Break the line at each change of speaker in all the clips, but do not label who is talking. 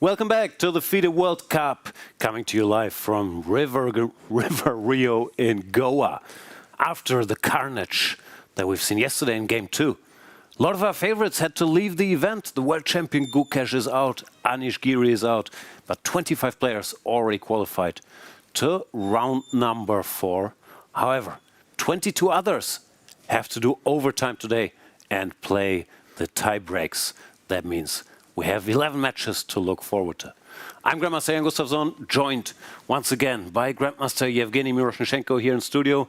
Welcome back to the FIDE World Cup, coming to you live from River Rio in Goa. After the carnage that we've seen yesterday in Game 2, a lot of our favorites had to leave the event. The world champion Gukesh is out, Anish Giri is out, but 25 players already qualified to round number 4. However, 22 others have to do overtime today and play the tie breaks. That means we have 11 matches to look forward to. I'm Grandmaster Jan Gustafsson, joined once again by Grandmaster Evgeniy Miroshnichenko here in studio.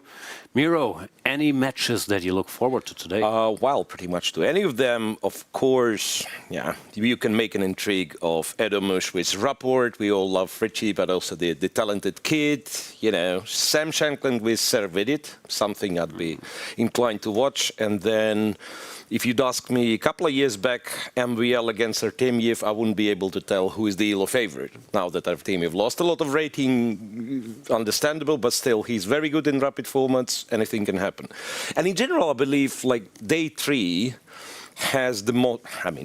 Miro, any matches that you look forward to today?
Well, pretty much to any of them. Of course, yeah, you can make an intrigue of Erdogmus with Rapport. We all love Richie, but also the talented kid. You know, Sam Shankland with Vidit, something I'd be inclined to watch. And then, if you'd ask me a couple of years back, MVL against Artemiev, I wouldn't be able to tell who is the Elo favorite. Now that Artemiev lost a lot of rating, understandable, but still, he's very good in rapid formats. Anything can happen. And in general, I believe, like, day 3 has the most,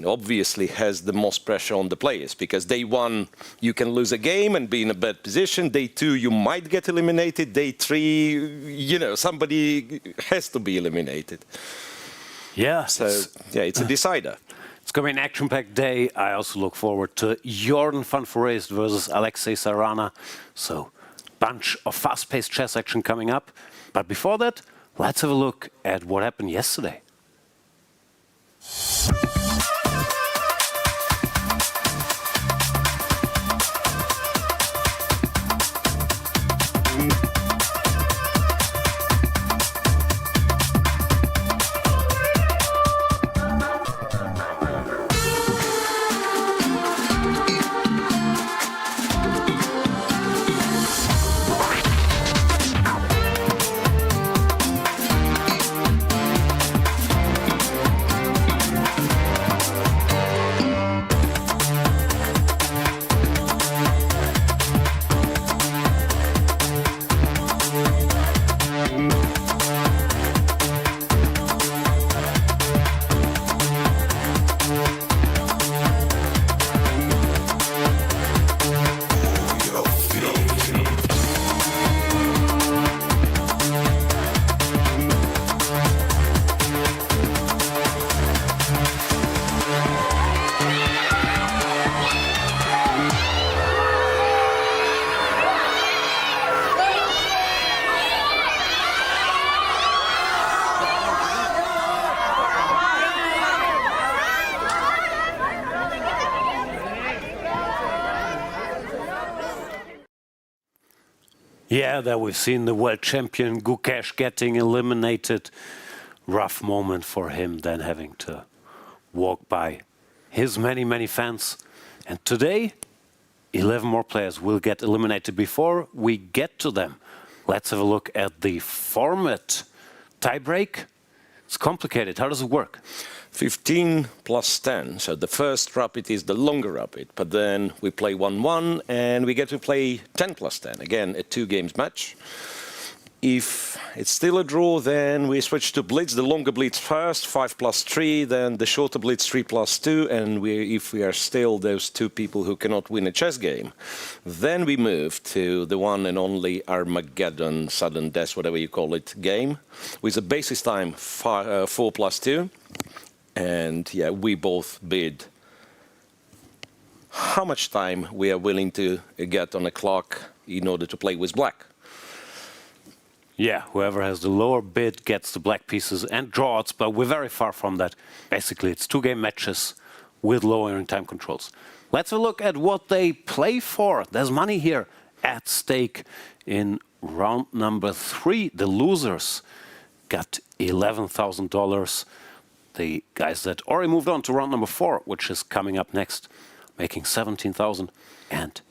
obviously has the most pressure on the players, because day 1, you can lose a game and be in a bad position. Day 2, you might get eliminated. Day 3, you know, somebody has to be eliminated.
Yeah.
So, yeah, it's a decider.
It's going to be an action-packed day. I also look forward to Jorden van Foreest versus Alexey Sarana. So, bunch of fast-paced chess action coming up. But before that, let's have a look at what happened yesterday. Yeah, that we've seen the world champion Gukesh getting eliminated. Rough moment for him, then having to walk by his many fans. And today, 11 more players will get eliminated. Before we get to them, let's have a look at the format. Tiebreak, it's complicated. How does it work?
15 plus 10. So the first rapid is the longer rapid, but then we play 1-1 and we get to play 10 plus 10. Again, a 2-games match. If it's still a draw, then we switch to blitz, the longer blitz first, 5 plus 3, then the shorter blitz, 3 plus 2, and if we are still those 2 people who cannot win a chess game, then we move to the one and only Armageddon, sudden death, whatever you call it, game, with a basis time 4 plus 2. And yeah, we both bid how much time we are willing to get on the clock in order to play with black.
Yeah, whoever has the lower bid gets the black pieces and draw odds, but we're very far from that. Basically, it's 2-game matches with lowering time controls. Let's have a look at what they play for. There's money here at stake in round number 3. The losers got $11,000. The guys that already moved on to round number 4, which is coming up next, making 17,000. And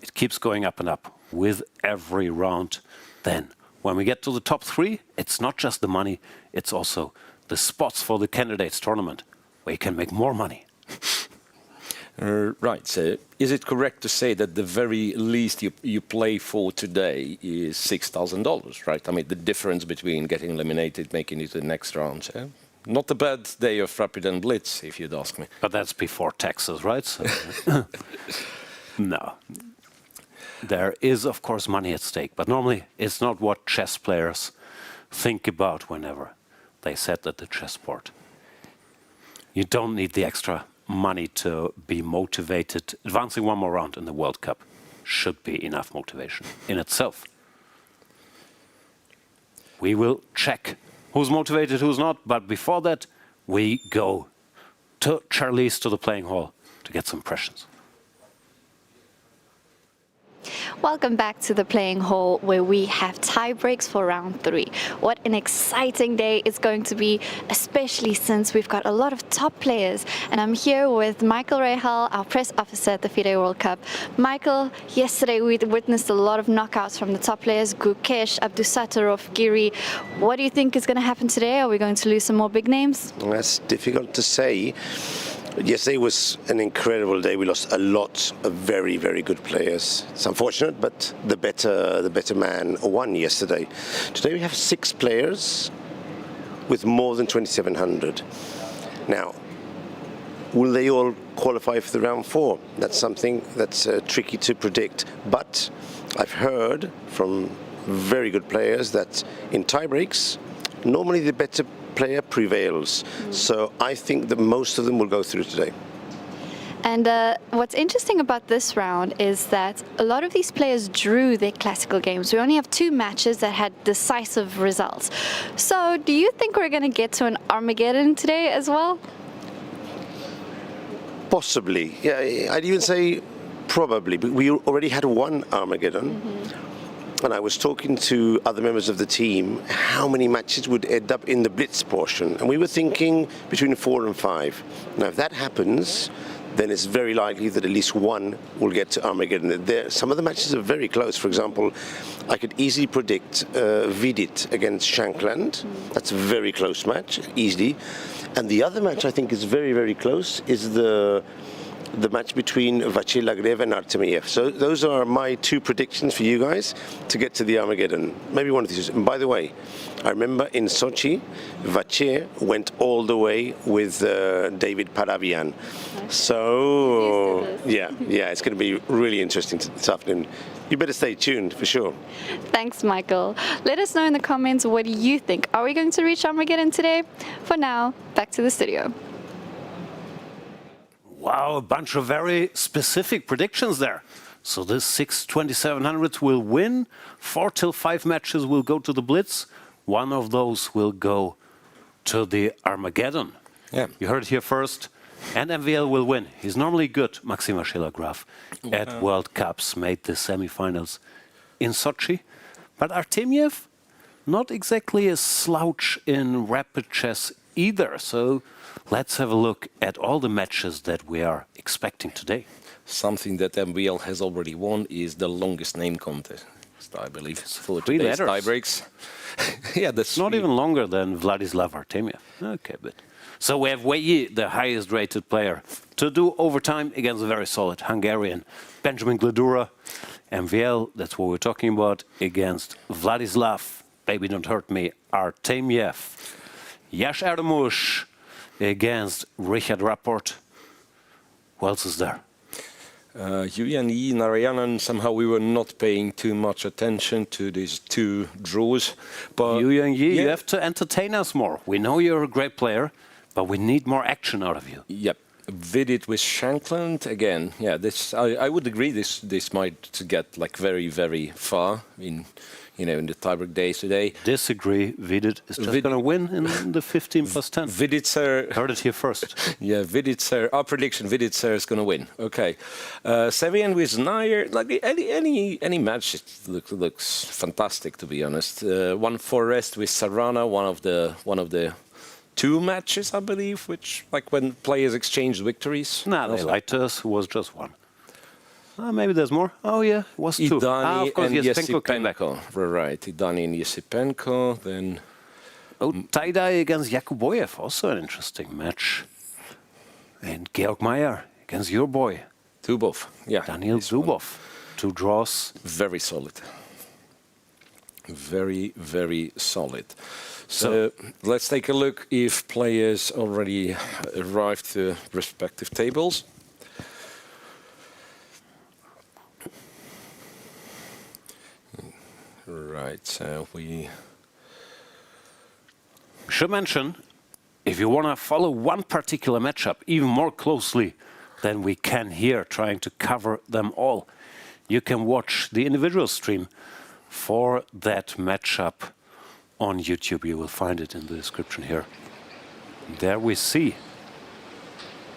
it keeps going up and up with every round. Then, when we get to the top 3, it's not just the money, it's also the spots for the candidates tournament, where you can make more money.
Right, so is it correct to say that the very least you play for today is $6,000, right? I mean, the difference between getting eliminated, making it to the next round, so not a bad day of Rapid and Blitz, if you'd ask me.
But that's before taxes, right? So No. There is, of course, money at stake, but normally it's not what chess players think about whenever they sit at the chessboard. You don't need the extra money to be motivated. Advancing one more round in the World Cup should be enough motivation in itself. We will check who's motivated, who's not, but before that, we go to Charlize, to the playing hall, to get some impressions.
Welcome back to the playing hall, where we have tie breaks for round 3. What an exciting day it's going to be, especially since we've got a lot of top players. And I'm here with Michael Rahal, our press officer at the FIDE World Cup. Michael, yesterday we witnessed a lot of knockouts from the top players, Gukesh, Abdusattorov, Giri. What do you think is going to happen today? Are we going to lose some more big names?
That's difficult to say. Yesterday was an incredible day. We lost a lot of very, very good players. It's unfortunate, but the better man won yesterday. Today we have 6 players with more than 2,700. Now, will they all qualify for the round 4? That's something that's tricky to predict. But I've heard from very good players that in tie breaks, normally the better player prevails. So I think that most of them will go through today.
And what's interesting about this round is that a lot of these players drew their classical games. We only have 2 matches that had decisive results. So do you think we're going to get to an Armageddon today as well?
Possibly. Yeah, I'd even say probably. But we already had one Armageddon. And I was talking to other members of the team how many matches would end up in the blitz portion. And we were thinking between 4 and 5. Now, if that happens, then it's very likely that at least one will get to Armageddon. Some of the matches are very close. For example, I could easily predict Vidit against Shankland. That's a very close match, easily. And the other match I think is very, very close is the match between Vachier-Lagrave and Artemiev. So those are my 2 predictions for you guys to get to the Armageddon. Maybe one of these. And by the way, I remember in Sochi, Vachier went all the way with David Paravian. So yeah, it's going to be really interesting this afternoon. You better stay tuned for sure.
Thanks, Michael. Let us know in the comments, what do you think? Are we going to reach Armageddon today? For now, back to the studio.
Wow, a bunch of very specific predictions there. So this 6 2,700 will win. 4 till 5 matches will go to the Blitz. One of those will go to the Armageddon.
Yeah.
You heard it here first. And MVL will win. He's normally good, Maxime Vachier-Lagrave, at World Cups, made the semifinals in Sochi. But Artemiev, not exactly a slouch in rapid chess either. So let's have a look at all the matches that we are expecting today.
Something that MVL has already won is the longest name contest, I believe, for
3
today's
letters.
tie breaks. Yeah, that's
Not even longer than Vladislav Artemiev. Okay, but so we have Wei Yi, the highest rated player, to do overtime against a very solid Hungarian Benjamin Gledura. MVL, that's what we're talking about, against Vladislav, baby don't hurt me, Artemiev. Yash Erdogmus against Richard Rapport. Who else is there?
Yangyi, Narayanan, somehow we were not paying too much attention to these 2 draws. But
Yangyi, you have to entertain us more. We know you're a great player, but we need more action out of you.
Yep. Vidit with Shankland again. Yeah, this I would agree. This might get like very, very far in the tiebreak days today.
Disagree. Vidit is just going to win in the 15 plus 10.
Vidit,
Heard it here first.
yeah, Vidit, our prediction, Vidit is going to win. Okay. Sevian with Najer, like any match, it looks fantastic, to be honest. One Foreest with Sarana, one of the 2 matches, I believe, which like when players exchange victories.
No, they lied to us. It was just 1. Maybe there's more. Oh yeah, it was 2.
Idani
Of course,
and
Yesipenko.
Right, Idani and Yesipenko. Then
tie-dye against Yakuboyev, also an interesting match. And Georg Meyer against your boy,
Dubov. Yeah,
Daniel Dubov. 2 draws.
Very solid. Very, very solid. So let's take a look if players already arrived to respective tables. Right, so we
should mention, if you want to follow one particular matchup even more closely than we can here, trying to cover them all, you can watch the individual stream for that matchup on YouTube. You will find it in the description here. There we see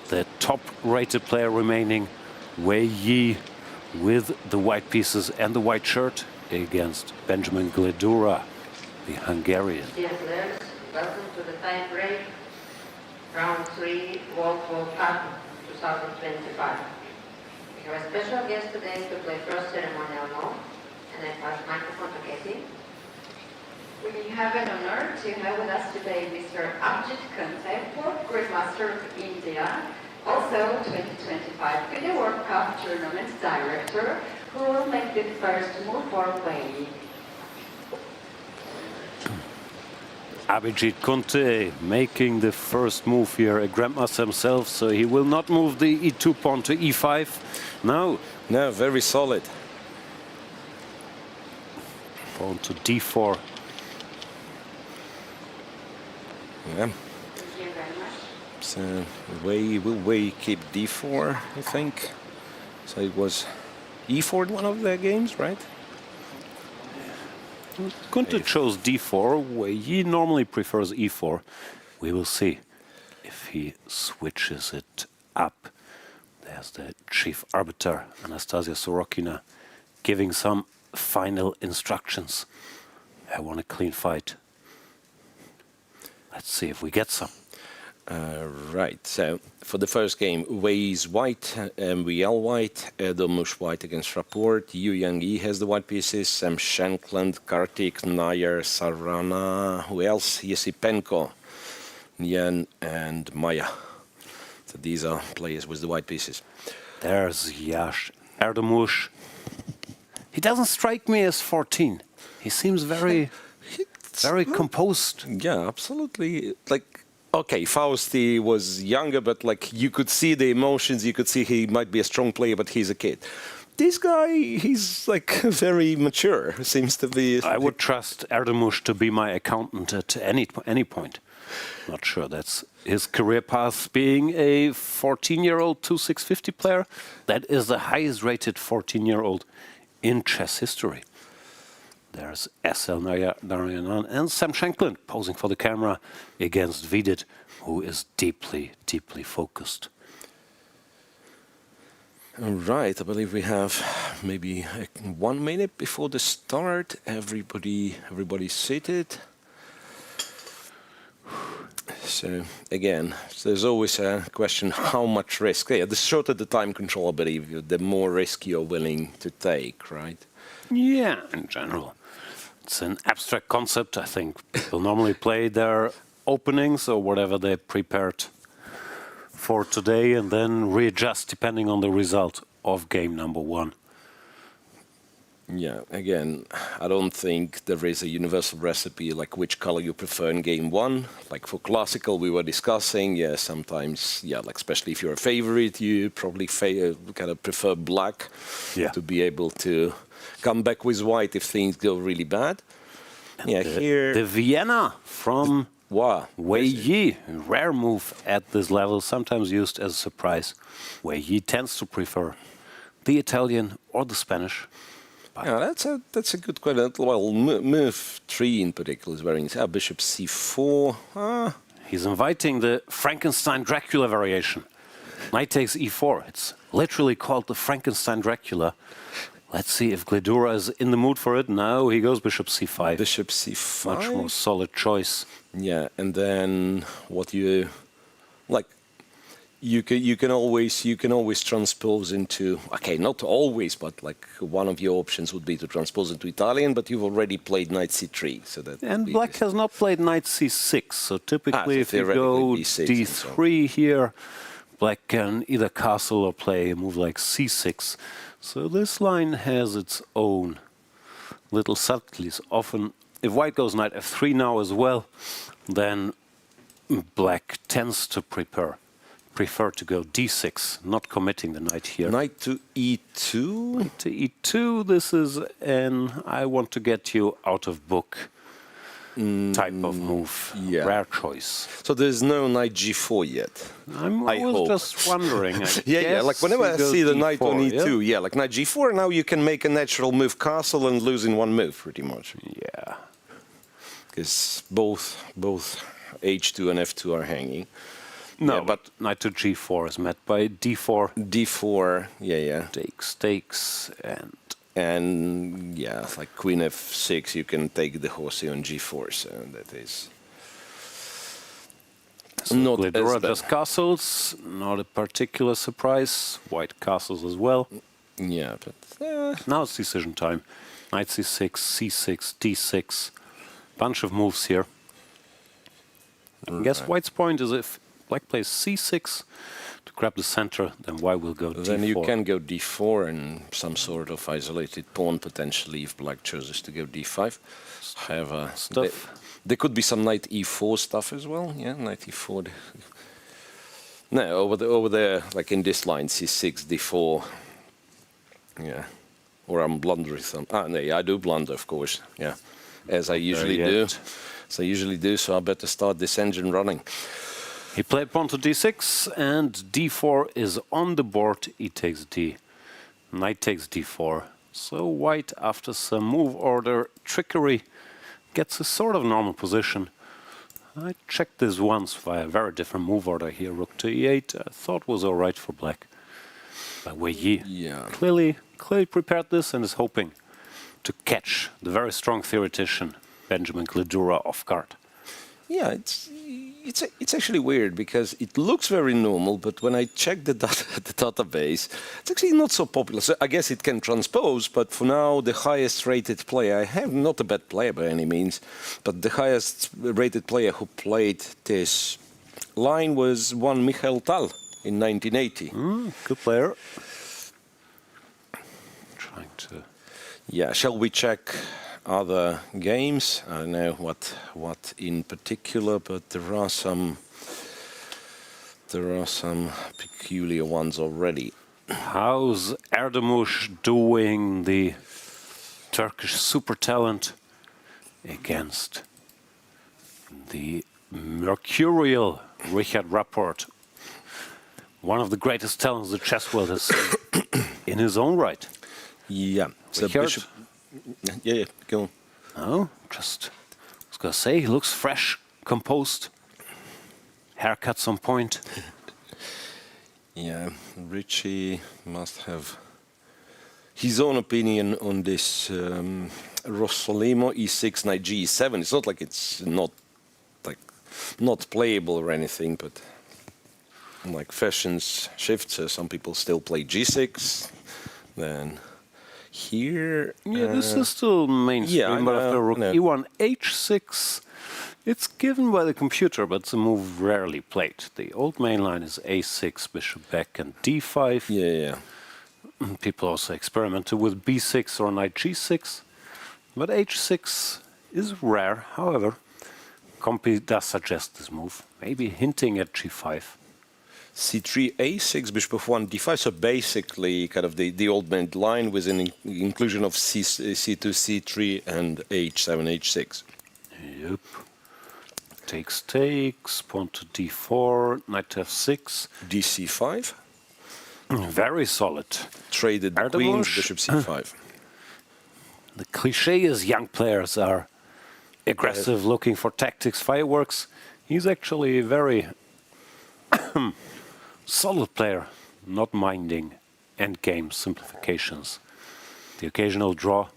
the top-rated player remaining, Wei Yi, with the white pieces and the white shirt against Benjamin Gledura, the Hungarian.
Dear players, welcome to the tie break, round 3 World Cup 2025. We have a special guest today to play first ceremonial mode, and I pass microphone to Katie.
We have an honor to have with us today Mr. Abhijit Kante, Great Master of India, also 2025 FIDE World Cup Tournament Director, who will make the first move for Wei Yi.
Abhijit Kante making the first move here, a grandmaster himself, so he will not move the e2 pawn to e5. No.
No, very solid.
Pawn to d4.
Yeah.
Thank you very much.
So Wei keep d4, I think. So it was e4 one of their games, right?
Kante chose d4. Wei Yi normally prefers e4. We will see if he switches it up. There's the chief arbiter, Anastasia Sorokina, giving some final instructions. I want a clean fight. Let's see if we get some.
Right, so for the first game, Wei is white, MVL white, Erdogmus white against Rapport, Yangyi has the white pieces, Shankland, Karthik, Najer, Sarana, who else? Yesipenko, Yan and Maya. So these are players with the white pieces.
There's Erdogmus. He doesn't strike me as 14. He seems very composed.
Yeah, absolutely. Like, okay, Fausti was younger, but like you could see the emotions. You could see he might be a strong player, but he's a kid. This guy, he's like very mature. Seems to be.
I would trust Erdogmus to be my accountant at any point. Not sure that's his career path. Being a 14-year-old 2650 player, that is the highest-rated 14-year-old in chess history. There's S L Narayanan and Shankland posing for the camera against Vidit, who is deeply, deeply focused.
All right, I believe we have maybe 1 minute before the start. Everybody's seated. So again, there's always a question: how much risk? Yeah, the shorter the time control, I believe, the more risk you're willing to take, right?
Yeah, in general. It's an abstract concept. I think people normally play their openings or whatever they prepared for today and then readjust depending on the result of game number 1.
Yeah, again, I don't think there is a universal recipe like which color you prefer in game 1. Like for classical, we were discussing, yeah, sometimes, yeah, like especially if you're a favorite, you probably kind of prefer black to be able to come back with white if things go really bad. And yeah, here...
The Vienna from Wei Yi, rare move at this level, sometimes used as a surprise. Wei Yi tends to prefer the Italian or the Spanish.
Yeah, that's a good question. Well, move 3 in particular is very interesting. Bishop c4.
He's inviting the Frankenstein Dracula variation. Knight takes e4. It's literally called the Frankenstein Dracula. Let's see if Gledura is in the mood for it. No, he goes bishop c5.
Bishop c5.
Much more solid choice.
Yeah, and then what you like. You can always transpose into, okay, not always, but like one of your options would be to transpose into Italian, but you've already played knight c3, so that.
And black has not played knight c6, so typically if you go d3 here, black can either castle or play a move like c6. So this line has its own little subtleties. Often, if white goes knight f3 now as well, then black tends to prepare prefer to go d6, not committing the knight here.
Knight to e2.
To e2, this is an I want to get you out of book type of move.
yeah.
Rare choice.
So there's no knight g4 yet.
I was
hope.
just wondering. I
Yeah,
guess
like whenever I
you go
see the knight on
d4,
e2, yeah, like knight g4, now you can make a natural move castle and lose in one move, pretty much.
Yeah.
Because both h2 and f2 are hanging.
No,
Yeah,
but knight to g4 is met by d4.
d4, yeah.
Takes,
And yeah, like queen f6, you can take the horse on g4, so that is not
Gledura
as bad.
just castles, not a particular surprise. White castles as well.
Yeah, but
Now it's decision time. Knight c6, c6, d6. Bunch of moves here. I guess White's point is if Black plays c6 to grab the center, then White will go d4.
then you can go d4 and some sort of isolated pawn potentially if Black chooses to go d5. However,
Stuff.
there could be some knight e4 stuff as well. Yeah, knight e4. No, over there, like in this line, c6, d4. Yeah, or I'm blundering some. No, yeah, I do blunder, of course. Yeah, as I usually do. So I better start this engine running.
He played pawn to d6, and d4 is on the board. E takes d. Knight takes d4. So White, after some move order trickery, gets a sort of normal position. I checked this once via a very different move order here. Rook to e8, I thought was all right for Black. But Wei Yi
Yeah.
clearly prepared this and is hoping to catch the very strong theoretician Benjamin Gledura off guard.
Yeah, it's actually weird because it looks very normal, but when I check the database, it's actually not so popular. So I guess it can transpose, but for now, the highest rated player, I have not a bad player by any means, but the highest rated player who played this line was one Mikhail Tal in 1980.
Good player. Trying to...
Yeah, shall we check other games? I don't know what in particular, but there are some peculiar ones already.
How's Erdogmus doing, the Turkish super talent, against the mercurial Richard Rapport, one of the greatest talents the chess world has seen in his own right?
Yeah, so
Richard?
Bishop. Yeah, go on.
Oh, just I was gonna say he looks fresh, composed, haircuts on point.
Yeah, Richie must have his own opinion on this Rossolimo e6 knight g7. It's not like it's not playable or anything, but like fashions shift, so some people still play g6. Then here,
Yeah, this is still mainstream,
yeah, I
but after
know,
rook
I know.
e1, h6, it's given by the computer, but it's a move rarely played. The old main line is a6, bishop back, and d5.
yeah.
People also experimented with b6 or knight g6, but h6 is rare. However, Compi does suggest this move, maybe hinting at g5.
C3, A6, bishop f1, d5. So basically, kind of the old man line with an inclusion of C2, C3, and H7, H6.
Yep. Takes, pawn to d4, knight to f6.
DC5.
Very solid.
Traded
Erdogmus.
queens, bishop c5.
The cliché is young players are aggressive, looking for tactics, fireworks. He's actually a very solid player, not minding endgame simplifications. The occasional draw.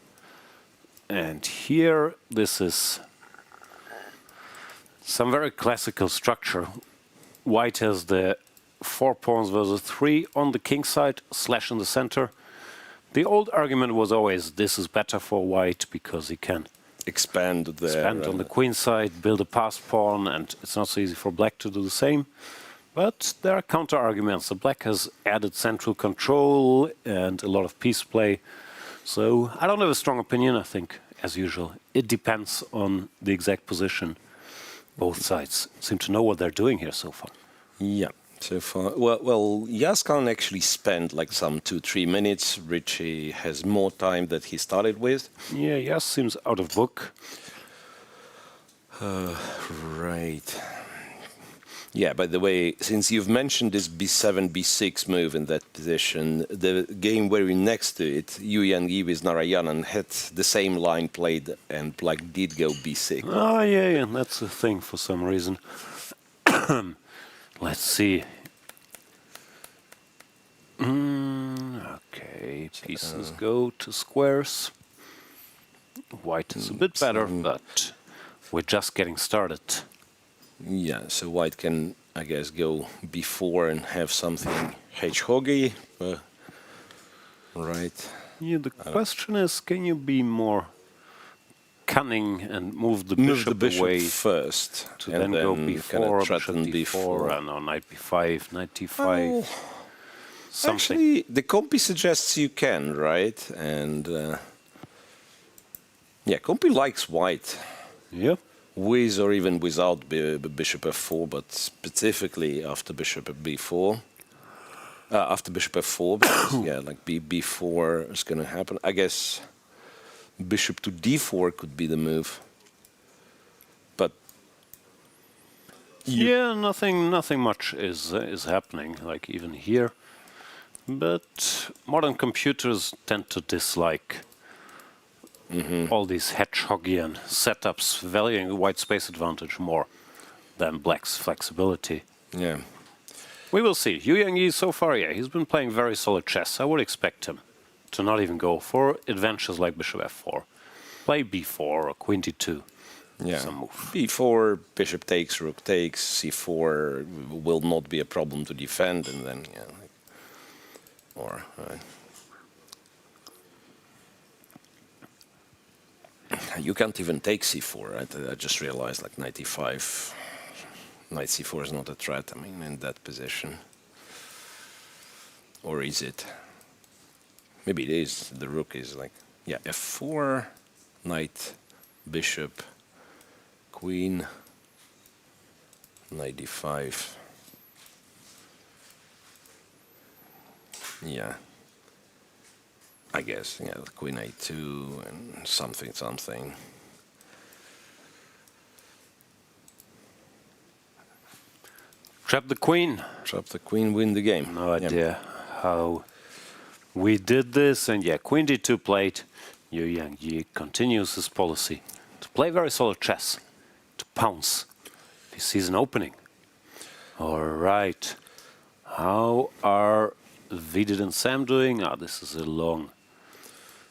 And here, this is some very classical structure. White has the 4 pawns versus 3 on the king side, slash in the center. The old argument was always this is better for White because he can
Expand there.
expand on the queen side, build a passed pawn, and it's not so easy for Black to do the same. But there are counter arguments. The Black has added central control and a lot of piece play. So I don't have a strong opinion. I think, as usual, it depends on the exact position. Both sides seem to know what they're doing here so far.
Yeah. So far, well, Kaan actually spent like some 2-3 minutes. Richie has more time that he started with.
Yeah, Yas seems out of book.
Right. Yeah, by the way, since you've mentioned this b7, b6 move in that position, the game very next to it, Yangyi with Narayanan had the same line played and Black did go b6.
Oh, yeah, that's a thing for some reason. Let's see. Okay, pieces go to squares. White is a bit better, but we're just getting started.
Yeah, so White can, I guess, go b4 and have something hedgehoggy. Right.
Yeah, the question is, can you be more cunning and move the bishop away
first,
to
and
then go b4, bishop
threaten
d4, no, knight b5, knight d5. Something.
Actually, the compy suggests you can, right? And yeah, compy likes White.
Yeah.
With or even without bishop f4, but specifically after bishop b4. After bishop f4, because, yeah, like b4 is going to happen. I guess bishop to d4 could be the move. But
yeah, nothing much is happening, like even here. But modern computers tend to dislike all these hedgehoggian setups, valuing the white space advantage more than black's flexibility.
yeah,
We will see. Yangyi so far, yeah, he's been playing very solid chess. I would expect him to not even go for adventures like bishop f4. Play b4 or queen d2.
yeah.
Some move.
b4, bishop takes, rook takes, c4 will not be a problem to defend, and then yeah, like, or. You can't even take c4, right? I just realized, like, knight e5, knight c4 is not a threat, I mean, in that position. Or is it? Maybe it is. The rook is like, yeah, f4, knight, bishop, queen, knight d5. Yeah. I guess, yeah, queen a2 and something.
Trap the queen.
Trap the queen, win the game.
No idea how we did this. And yeah, queen d2 played. Yangyi continues his policy to play very solid chess, to pounce if he sees an opening. All right. How are Vidit and Sam doing? This is a long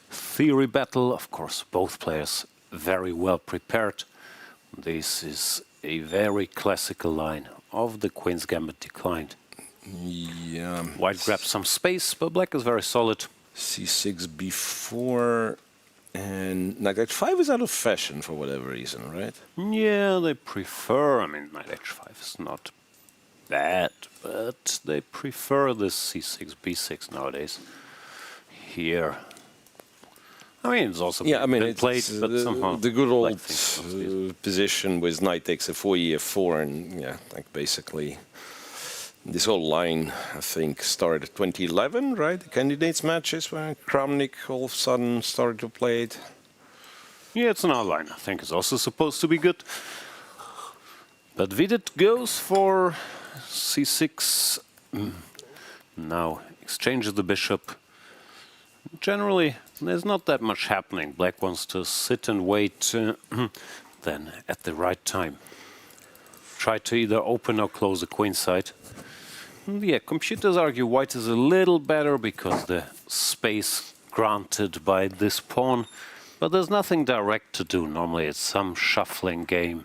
theory battle. Of course, both players very well prepared. This is a very classical line of the Queen's Gambit declined.
Yeah.
White grabs some space, but black is very solid.
c6, b4, and knight h5 is out of fashion for whatever reason, right?
Yeah, they prefer, I mean, knight h5 is not bad, but they prefer this c6, b6 nowadays. Here. I mean, it's also been played, but somehow
the good old
like
position with knight takes f4, e4, and yeah, like basically this whole line, I think, started 2011, right? The candidates matches when Kramnik all of a sudden started to play it.
Yeah, it's an outline. I think it's also supposed to be good. But Vidit goes for c6. Now exchanges the bishop. Generally, there's not that much happening. Black wants to sit and wait, then at the right time try to either open or close the queen side. Yeah, computers argue white is a little better because the space granted by this pawn, but there's nothing direct to do. Normally it's some shuffling game,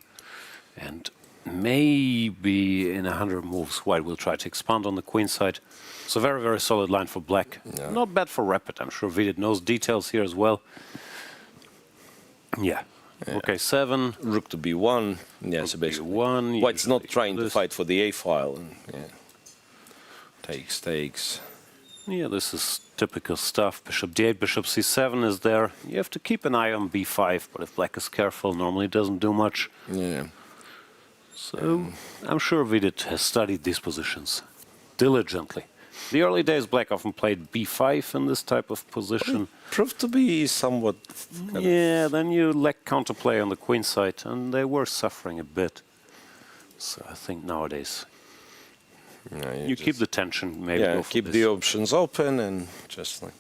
and maybe in 100 moves white will try to expand on the queen side. It's a very, very solid line for black.
Yeah.
Not bad for Rapid. I'm sure Vidit knows details here as well. Yeah. Okay, 7.
Rook to b1. Yeah, so basically
B1,
white's not
usually
trying to
this.
fight for the a file. And, yeah. Takes.
Yeah, this is typical stuff. Bishop d8, bishop c7 is there. You have to keep an eye on b5, but if black is careful, normally it doesn't do much.
Yeah.
So I'm sure Vidit has studied these positions diligently. The early days, black often played b5 in this type of position.
Proved to be somewhat...
Yeah, then you lack counterplay on the queen side, and they were suffering a bit. So I think nowadays you keep the tension, maybe.
Yeah,
go for
keep
this.
the options open and just like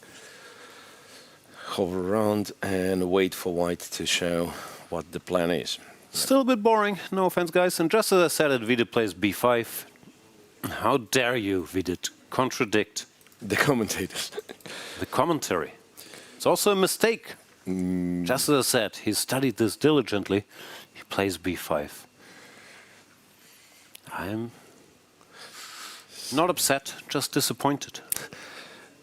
hover around and wait for white to show what the plan is.
Still a bit boring, no offense, guys. And just as I said it, Vidit plays b5. How dare you, Vidit, contradict
The commentators.
the commentary? It's also a mistake. Just as I said, he studied this diligently. He plays b5. I'm not upset, just disappointed.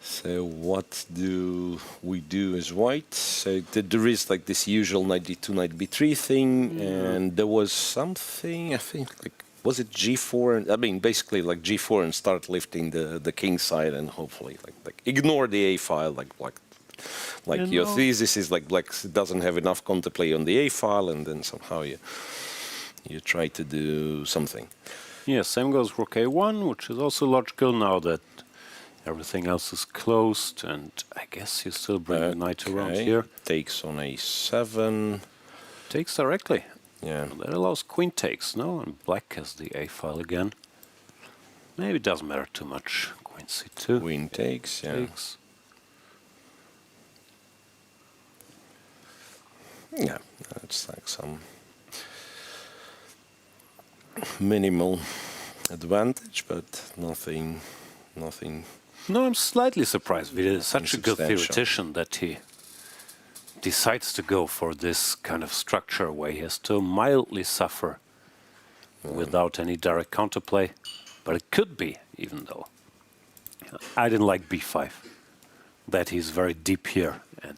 So what do we do as white? So there is like this usual knight d2, knight b3 thing, and there was something, I think, like, was it g4? I mean, basically like g4 and start lifting the king side and hopefully like ignore the a file, like your thesis is like black doesn't have enough counterplay on the a file, and then somehow you try to do something.
Yeah, same goes for k1, which is also logical now that everything else is closed, and I guess you still bring the knight around here.
Takes on a7.
Takes directly.
Yeah.
That allows queen takes, no? And black has the a file again. Maybe it doesn't matter too much. Queen c2.
Queen takes, yeah.
Takes.
Yeah, that's like some minimal advantage, but nothing.
No, I'm slightly surprised. Vidit is such a good
Substantial.
theoretician that he decides to go for this kind of structure where he has to mildly suffer without any direct counterplay. But it could be, even though I didn't like b5, that he's very deep here and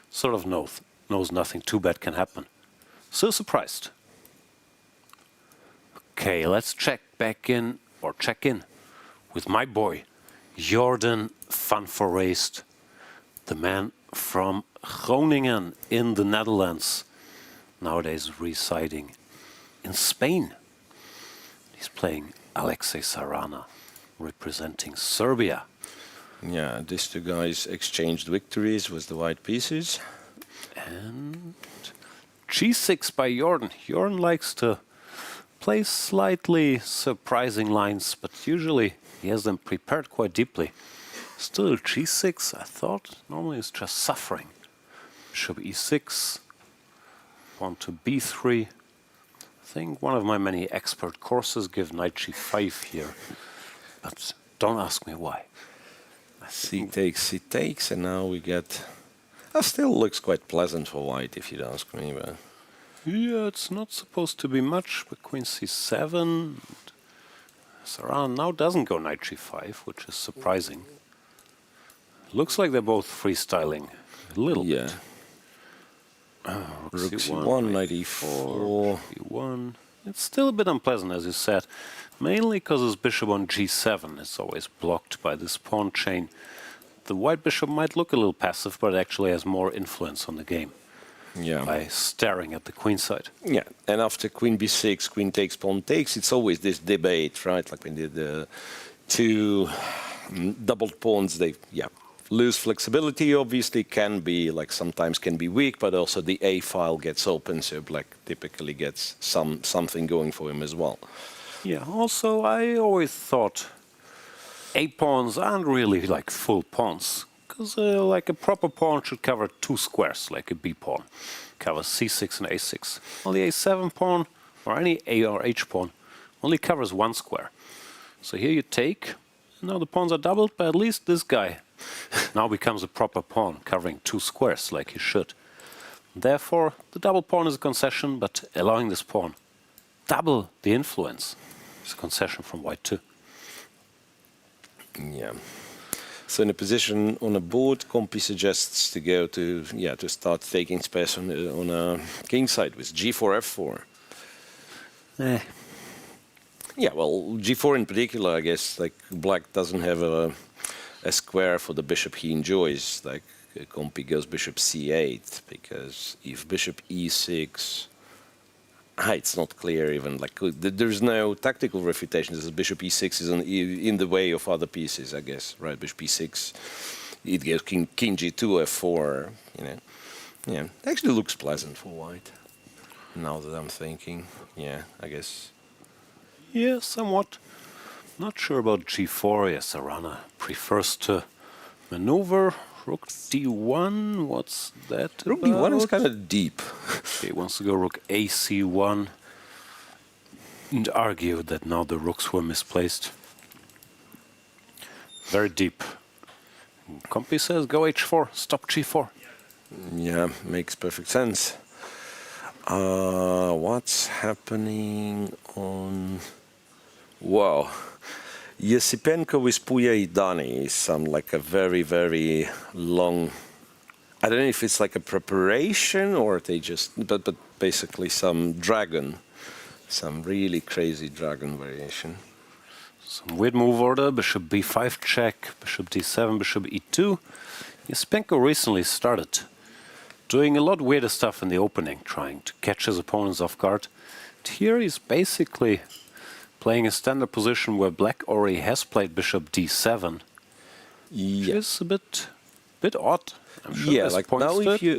sort of knows nothing too bad can happen. So surprised. Okay, let's check in with my boy, Jorden van Foreest, the man from Groningen in the Netherlands, nowadays residing in Spain. He's playing Alexey Sarana, representing Serbia.
Yeah, these two guys exchanged victories with the white pieces.
And g6 by Jorden. Jorden likes to play slightly surprising lines, but usually he has them prepared quite deeply. Still, g6, I thought, normally it's just suffering. Bishop e6, pawn to b3. I think one of my many expert courses give knight g5 here, but don't ask me why.
C takes, and now we get... That still looks quite pleasant for white, if you'd ask me, but...
Yeah, it's not supposed to be much, but queen c7. Sarana now doesn't go knight g5, which is surprising. Looks like they're both freestyling a little bit.
Rook c1, knight e4.
e1. It's still a bit unpleasant, as you said, mainly because his bishop on g7 is always blocked by this pawn chain. The white bishop might look a little passive, but actually has more influence on the game.
Yeah.
By staring at the queen side.
Yeah, and after queen b6, queen takes, pawn takes, it's always this debate, right? Like when the two doubled pawns, they lose flexibility. Obviously, can be like sometimes can be weak, but also the a file gets open, so black typically gets something going for him as well.
Yeah. Also, I always thought a pawns aren't really like full pawns. Because like a proper pawn should cover two squares, like a b pawn. Covers c6 and a6. While the a7 pawn, or any a or h pawn, only covers one square. So here you take, now the pawns are doubled, but at least this guy now becomes a proper pawn, covering two squares, like he should. Therefore, the double pawn is a concession, but allowing this pawn double the influence is a concession from white too.
Yeah. So in a position on a board, Compi suggests to go to start taking space on a king side with g4, f4. Yeah, well, g4 in particular, I guess, like black doesn't have a square for the bishop he enjoys. Like Compi goes bishop c8 because if bishop e6, it's not clear even. Like there's no tactical refutation. This bishop e6 is in the way of other pieces, I guess. Right, bishop e6. It gives king g2, f4. You know, yeah, actually looks pleasant for white. Now that I'm thinking, yeah, I guess.
Yeah, somewhat. Not sure about g4. Yes, Sarana prefers to maneuver. Rook d1, what's that?
Rook d1 is kind of deep.
He wants to go rook ac1 and argue that now the rooks were misplaced. Very deep. Compy says go h4, stop g4.
Yeah, makes perfect sense. What's happening on... Wow. Yesipenko with Puya Idani sound like a very, very long... I don't know if it's like a preparation or they just... But basically some dragon. Some really crazy dragon variation.
Some weird move order, bishop b5 check, bishop d7, bishop e2. Yesipenko recently started doing a lot weirder stuff in the opening, trying to catch his opponents off guard. And here he's basically playing a standard position where black already has played bishop d7, which is a bit odd. I'm sure
yeah, like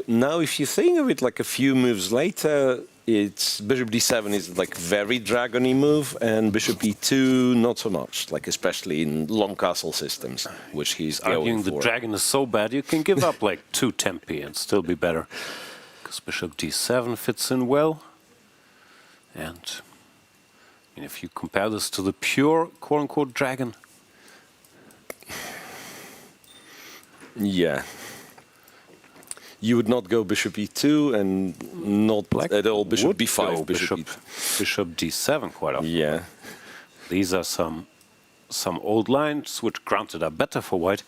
now if you think of it like a few moves later, it's bishop d7 is like very dragony move, and bishop e2 not so much, like especially in long castle systems, which he's
arguing
going for.
The dragon is so bad you can give up like 2 tempi and still be better, because bishop d7 fits in well. And if you compare this to the pure quote-unquote dragon,
yeah. You would not go bishop e2 and not
black
at all bishop
would
b5,
go bishop d7 quite often.
Yeah.
These are some old lines which granted are better for white,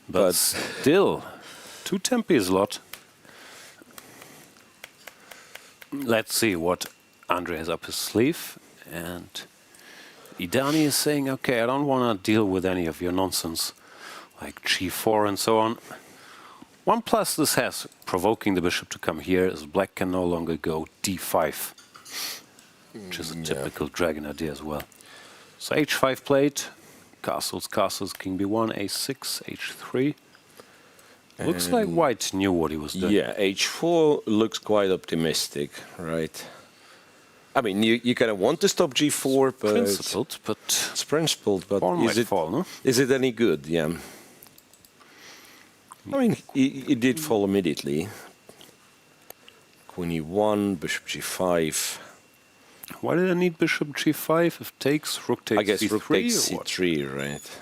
but still 2 tempi is a lot. Let's see what Andrey has up his sleeve. And Idani is saying, okay, I don't want to deal with any of your nonsense, like g4 and so on. One plus this has, provoking the bishop to come here, is black can no longer go d5, which is a typical dragon idea as well. So h5 played, castles, king b1, a6, h3. Looks like white knew what he was doing.
Yeah, h4 looks quite optimistic, right? I mean, you kind of want to stop g4, but it's principled, but is it any good? Yeah. I mean, it did fall immediately. Queen e1, bishop g5.
Why did I need bishop g5? If takes, rook takes
I guess
c3
rook takes c3, right?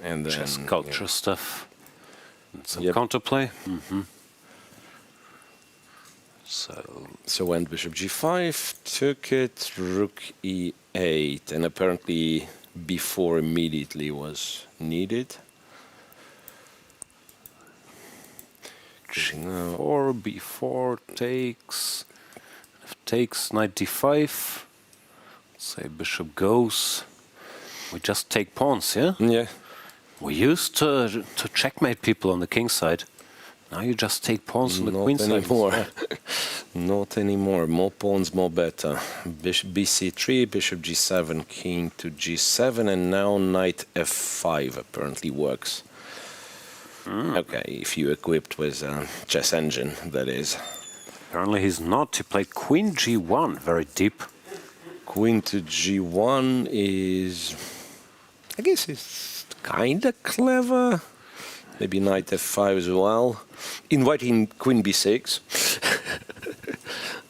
And then chess culture stuff. And some counterplay.
So went bishop g5, took it, rook e8, and apparently b4 immediately was needed.
G4, b4 takes. If takes, knight d5. Say bishop goes. We just take pawns, yeah?
Yeah.
We used to checkmate people on the king side. Now you just take pawns on the queen side.
Not anymore. More pawns, more better. Bishop bc3, bishop g7, king to g7, and now knight f5 apparently works. Okay, if you're equipped with a chess engine, that is.
Apparently he's not. He played queen g1, very deep.
Queen to g1 is... I guess it's kind of clever. Maybe knight f5 as well. Inviting queen b6.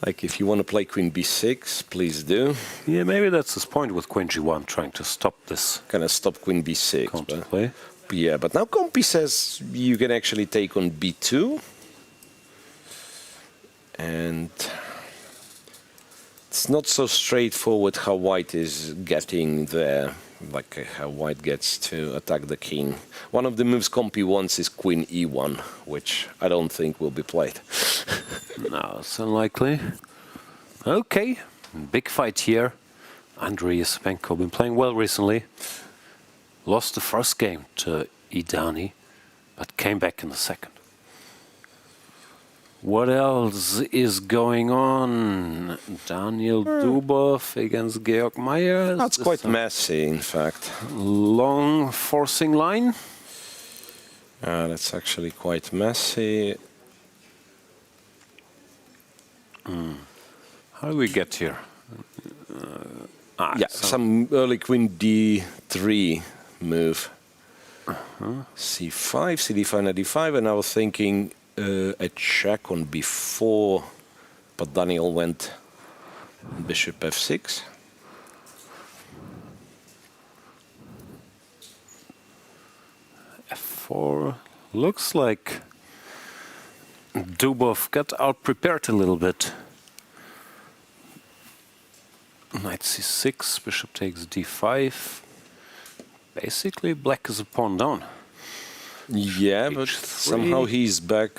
Like, if you want to play queen b6, please do.
Yeah, maybe that's his point with queen g1, trying to stop this.
Kind of stop queen b6.
Counterplay.
Yeah, but now Compy says you can actually take on b2. And it's not so straightforward how white is getting there, like how white gets to attack the king. One of the moves Compy wants is queen e1, which I don't think will be played.
No, it's unlikely. Okay, big fight here. Andrey Yesipenko been playing well recently. Lost the first game to Idani, but came back in the second. What else is going on? Daniel Dubov against Georg Meyer.
That's quite messy, in fact.
Long forcing line.
That's actually quite messy.
How do we get here?
Yeah, some early queen d3 move. c5, cd5, knight d5, and I was thinking a check on b4, but Daniel went bishop f6.
f4 looks like Dubov got out prepared a little bit. Knight c6, bishop takes d5. Basically, black is a pawn down.
Yeah, but somehow he's back.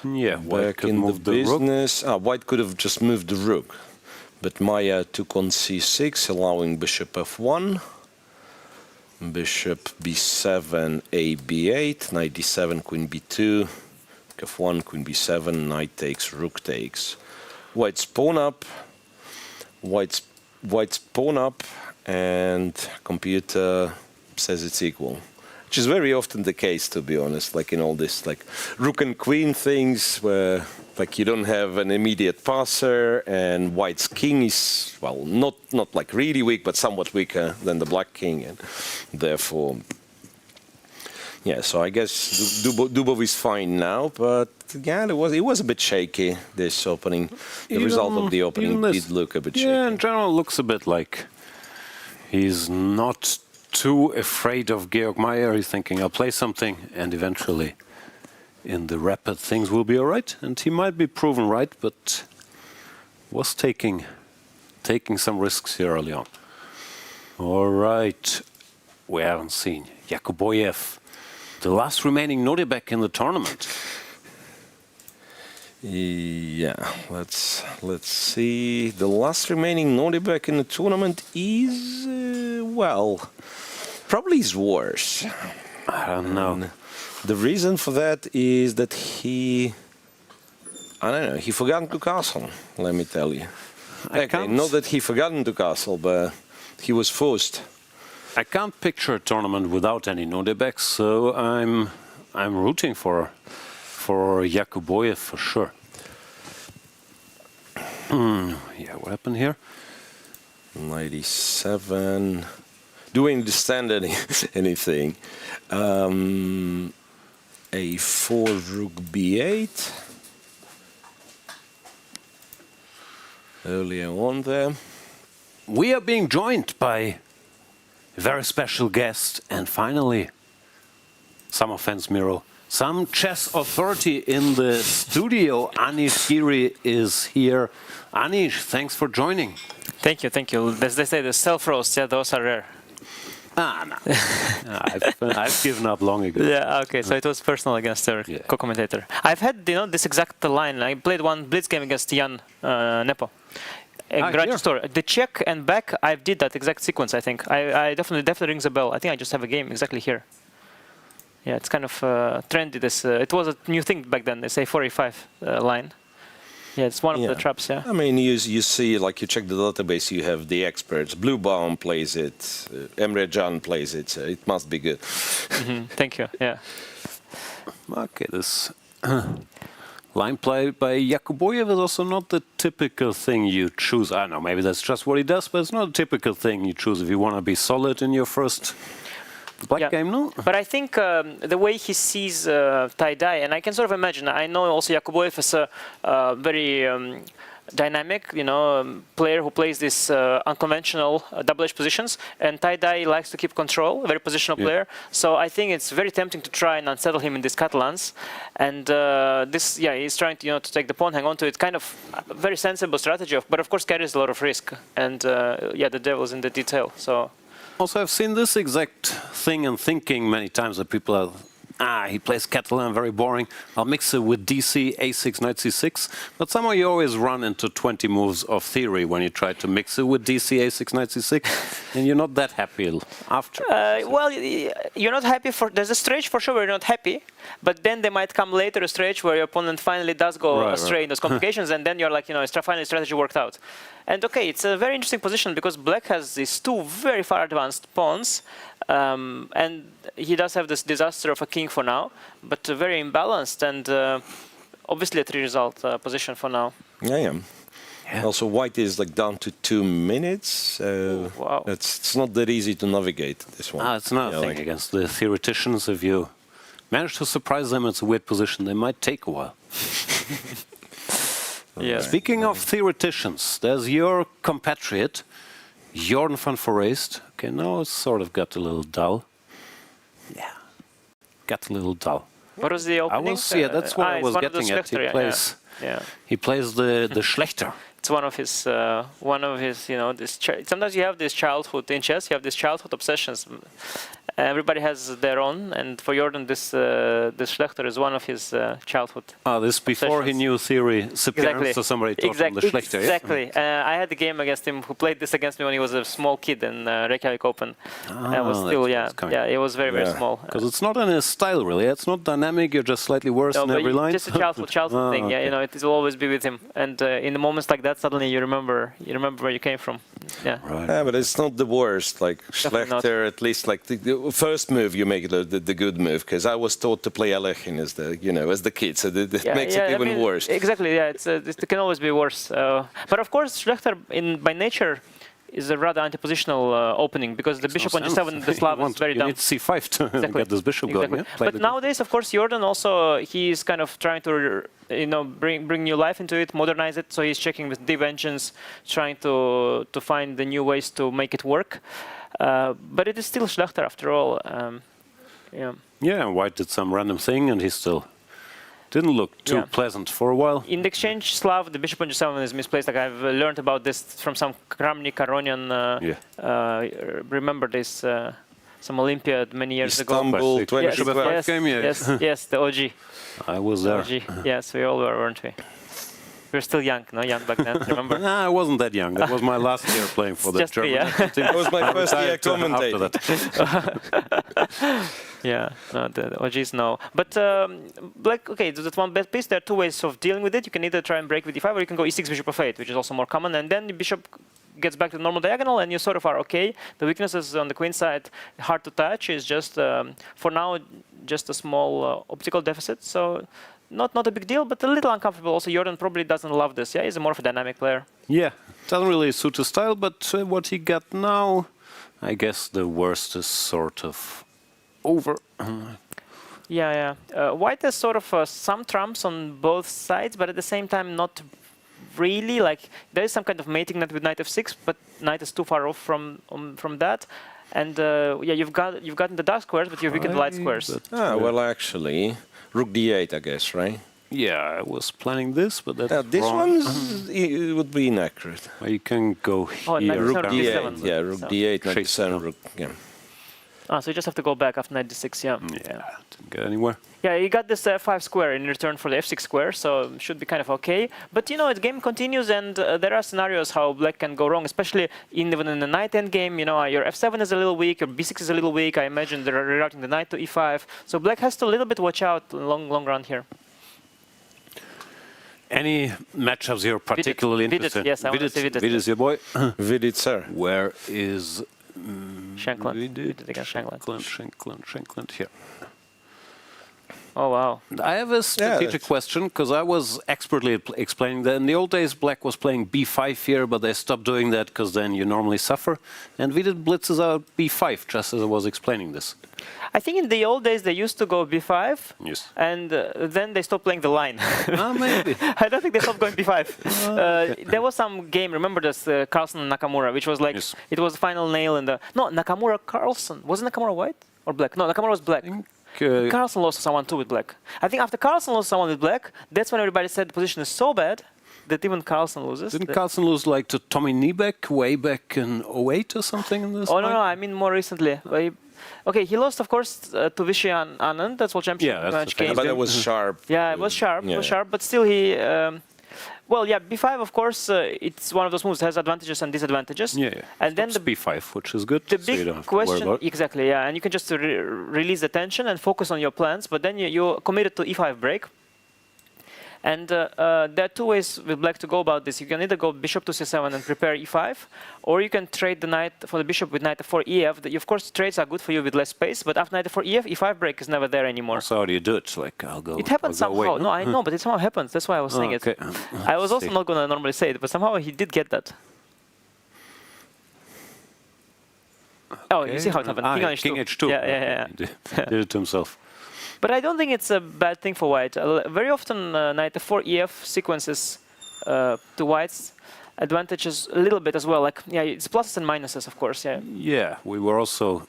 Yeah, white could
in the
move the rook.
business. White could have just moved the rook, but Maya took on c6, allowing bishop f1, bishop b7, a b8, knight d7, queen b2, f1, queen b7, knight takes, rook takes. White's pawn up. White's pawn up, and computer says it's equal, which is very often the case, to be honest. Like in all this, like rook and queen things, where like you don't have an immediate passer, and White's king is not like really weak, but somewhat weaker than the black king, and therefore, yeah. So I guess Dubov is fine now, but yeah, it was a bit shaky, this opening. The result of the opening did look a bit shaky.
Yeah, in general, looks a bit like he's not too afraid of Georg Meyer. He's thinking, I'll play something, and eventually, in the rapid, things will be all right. And he might be proven right, but was taking some risks here early on. All right, we haven't seen Yakuboyev, the last remaining Nodirbek in the tournament.
Yeah, let's see. The last remaining Nodirbek in the tournament is probably is worse.
I don't know.
And the reason for that is that he forgot to castle. Let me tell you. Not that he forgot to castle, but he was forced.
I can't picture a tournament without any Nodirbeks, so I'm rooting for Yakuboyev for sure. Yeah, what happened here?
97. Do we understand anything? A4 rook b8. Earlier on there.
We are being joined by a very special guest, and finally, some offense, Miro. Some chess authority in the studio. Anish Giri is here. Anish, thanks for joining.
Thank you, thank you. As they say, the self-roasts, yeah, those are rare.
No. I've given up long ago.
Yeah, okay, so it was personal against our co-commentator. I've had, this exact line. I played one blitz game against Jan Nepo. Gujrathi story. The check and back, I did that exact sequence, I think. I definitely rings a bell. I think I just have a game exactly here. Yeah, it's kind of trendy. This it was a new thing back then. This A4, A5 line. Yeah, it's one of the traps. Yeah.
I mean, you see, like you check the database, you have the experts. Blue Baum plays it. Emre Can plays it. So it must be good.
Thank you. Yeah.
Okay, this line play by Yakuboyev is also not the typical thing you choose. I don't know, maybe that's just what he does, but it's not a typical thing you choose if you want to be solid in your first black game, no?
But I think the way he sees tie-dye, and I can sort of imagine, I know also Yakuboyev is a very dynamic, player who plays these unconventional double-edge positions, and tie-dye likes to keep control, a very positional player. So I think it's very tempting to try and unsettle him in these Catalans. And he's trying to, to take the pawn, hang on to it, kind of a very sensible strategy, but of course carries a lot of risk. And the devil's in the detail. So.
Also, I've seen this exact thing and thinking many times that people are he plays Catalan, very boring. I'll mix it with DC, A6, Knight C6. But somehow you always run into 20 moves of theory when you try to mix it with DC, A6, Knight C6, and you're not that happy after.
Well, you're not happy for... There's a stage for sure where you're not happy, but then there might come later a stage where your opponent finally does go astray in those complications, and then you're like, finally strategy worked out. And okay, it's a very interesting position because black has these two very far advanced pawns, and he does have this disaster of a king for now, but very imbalanced and obviously a 3-result position for now.
Yeah. Also, white is like down to 2 minutes.
Wow.
It's not that easy to navigate this one.
It's another thing against the theoreticians. If you manage to surprise them, it's a weird position. They might take a while.
Yeah.
Speaking of theoreticians, there's your compatriot, Jorden van Foreest. Okay, now it's sort of got a little dull. Yeah, got a little dull.
What was the opening?
That's what I was getting at. He plays the Schlechter.
It's one of his, sometimes you have this childhood in chess, you have these childhood obsessions. Everybody has their own, and for Jorden, this Schlechter is one of his childhood.
This before he knew theory, Sevian, so somebody taught him the Schlechter.
Exactly. I had a game against him who played this against me when he was a small kid in Reykjavik Open. I was still, it was very, very small.
Because it's not in his style, really. It's not dynamic. You're just slightly worse in every line.
Just a childhood thing. Yeah, it will always be with him. And in the moments like that, suddenly you remember where you came from. Yeah.
Right. Yeah, but it's not the worst. Like Schlechter, at least like the first move you make the good move. Because I was taught to play Alexey as the kid, so that makes it even worse.
Exactly. Yeah, it can always be worse. But of course, Schlechter by nature is a rather anti-positional opening because the bishop on g7, the Slav is very dumb.
You need c5 to get this bishop going. Yeah?
But nowadays, of course, Jorden also, he's kind of trying to bring new life into it, modernize it. So he's checking with deep engines, trying to find the new ways to make it work. But it is still Schlechter after all.
Yeah, White did some random thing and he still didn't look too pleasant for a while.
In the exchange, Slav, the bishop on g7 is misplaced. Like I've learned about this from some Kramnik, Aronian. Remember this? Some Olympiad many years ago.
Istanbul 20
game,
yes, the OG.
I was there.
OG. Yes, we all were, weren't we? We were still young, young back then, remember?
I wasn't that young. That was my last year playing for the German team.
That was my first year commentating.
The OGs no. But black, okay, that's one bad piece. There are two ways of dealing with it. You can either try and break with d5, or you can go e6 bishop f8, which is also more common, and then the bishop gets back to the normal diagonal, and you sort of are okay. The weaknesses on the queen side, hard to touch, is just for now just a small optical deficit. So. Not a big deal, but a little uncomfortable. Also, Jorden probably doesn't love this. Yeah, he's more of a dynamic player.
Yeah, doesn't really suit his style, but what he got now, I guess the worst is sort of over.
White has sort of some trumps on both sides, but at the same time not really. Like there is some kind of mating net with knight f6, but knight is too far off from that. And you've gotten the dark squares, but you've weakened the light squares.
Well, actually. Rook d8, I guess, right?
Yeah, I was planning this, but that's
this
wrong.
It would be inaccurate.
Well, you can go here.
Rook d8, rook d8, knight d7, rook,
so you just have to go back after knight d6,
didn't get anywhere.
Yeah, you got this f5 square in return for the f6 square, so should be kind of okay. But the game continues, and there are scenarios how black can go wrong, especially even in the knight endgame. Your f7 is a little weak, your b6 is a little weak. I imagine they're rerouting the knight to e5. So black has to a little bit watch out long run here.
Any matchups you're particularly interested in?
Yes, I want to say Vidit.
Vidit is your boy?
Vidit, sir.
Where is...
Shankland. Vidit against Shankland.
Shankland here.
Oh, wow.
I have a strategic question, because I was expertly explaining that in the old days, black was playing b5 here, but they stopped doing that because then you normally suffer. And Vidit blitzes out b5, just as I was explaining this.
I think in the old days, they used to go b5, and then they stopped playing the line.
Maybe.
I don't think they stopped going b5. There was some game, remember this, Carlsen and Nakamura, which was like, it was the final nail in the... No, Nakamura-Carlsen. Wasn't Nakamura white or black? No, Nakamura was black. Carlsen lost to someone too with black. I think after Carlsen lost to someone with black, that's when everybody said the position is so bad that even Carlsen loses.
Didn't Carlsen lose like to Tommy Nodirbek way back in 08 or something in this?
Oh, no, I mean more recently. Okay, he lost, of course, to Vachier-Lagrave. That's World Championship
Yeah,
match
that's
game.
But it was sharp.
Yeah, it was sharp.
Yeah.
It was sharp, but still he. Well, yeah, b5, of course, it's one of those moves that has advantages and disadvantages.
Yeah, yeah.
And then the
B5, which is good.
The
so you
big
don't have to worry
question,
about it.
exactly, yeah, and you can just release the tension and focus on your plans, but then you're committed to e5 break. And there are two ways with black to go about this. You can either go bishop to c7 and prepare e5, or you can trade the knight for the bishop with knight f4 ef. Of course, trades are good for you with less space, but after knight f4 ef, e5 break is never there anymore.
So how do you do it? Like, I'll go.
It happens somehow. No, I know, but it somehow happens. That's why I was saying
okay.
it. I was also not going to normally say it, but somehow he did get that. Oh, you see how it happened.
King H2.
Yeah.
He did it to himself.
But I don't think it's a bad thing for white. Very often, knight f4 ef sequences to white's advantages a little bit as well. Like, yeah, it's pluses and minuses, of course. Yeah.
Yeah, we were also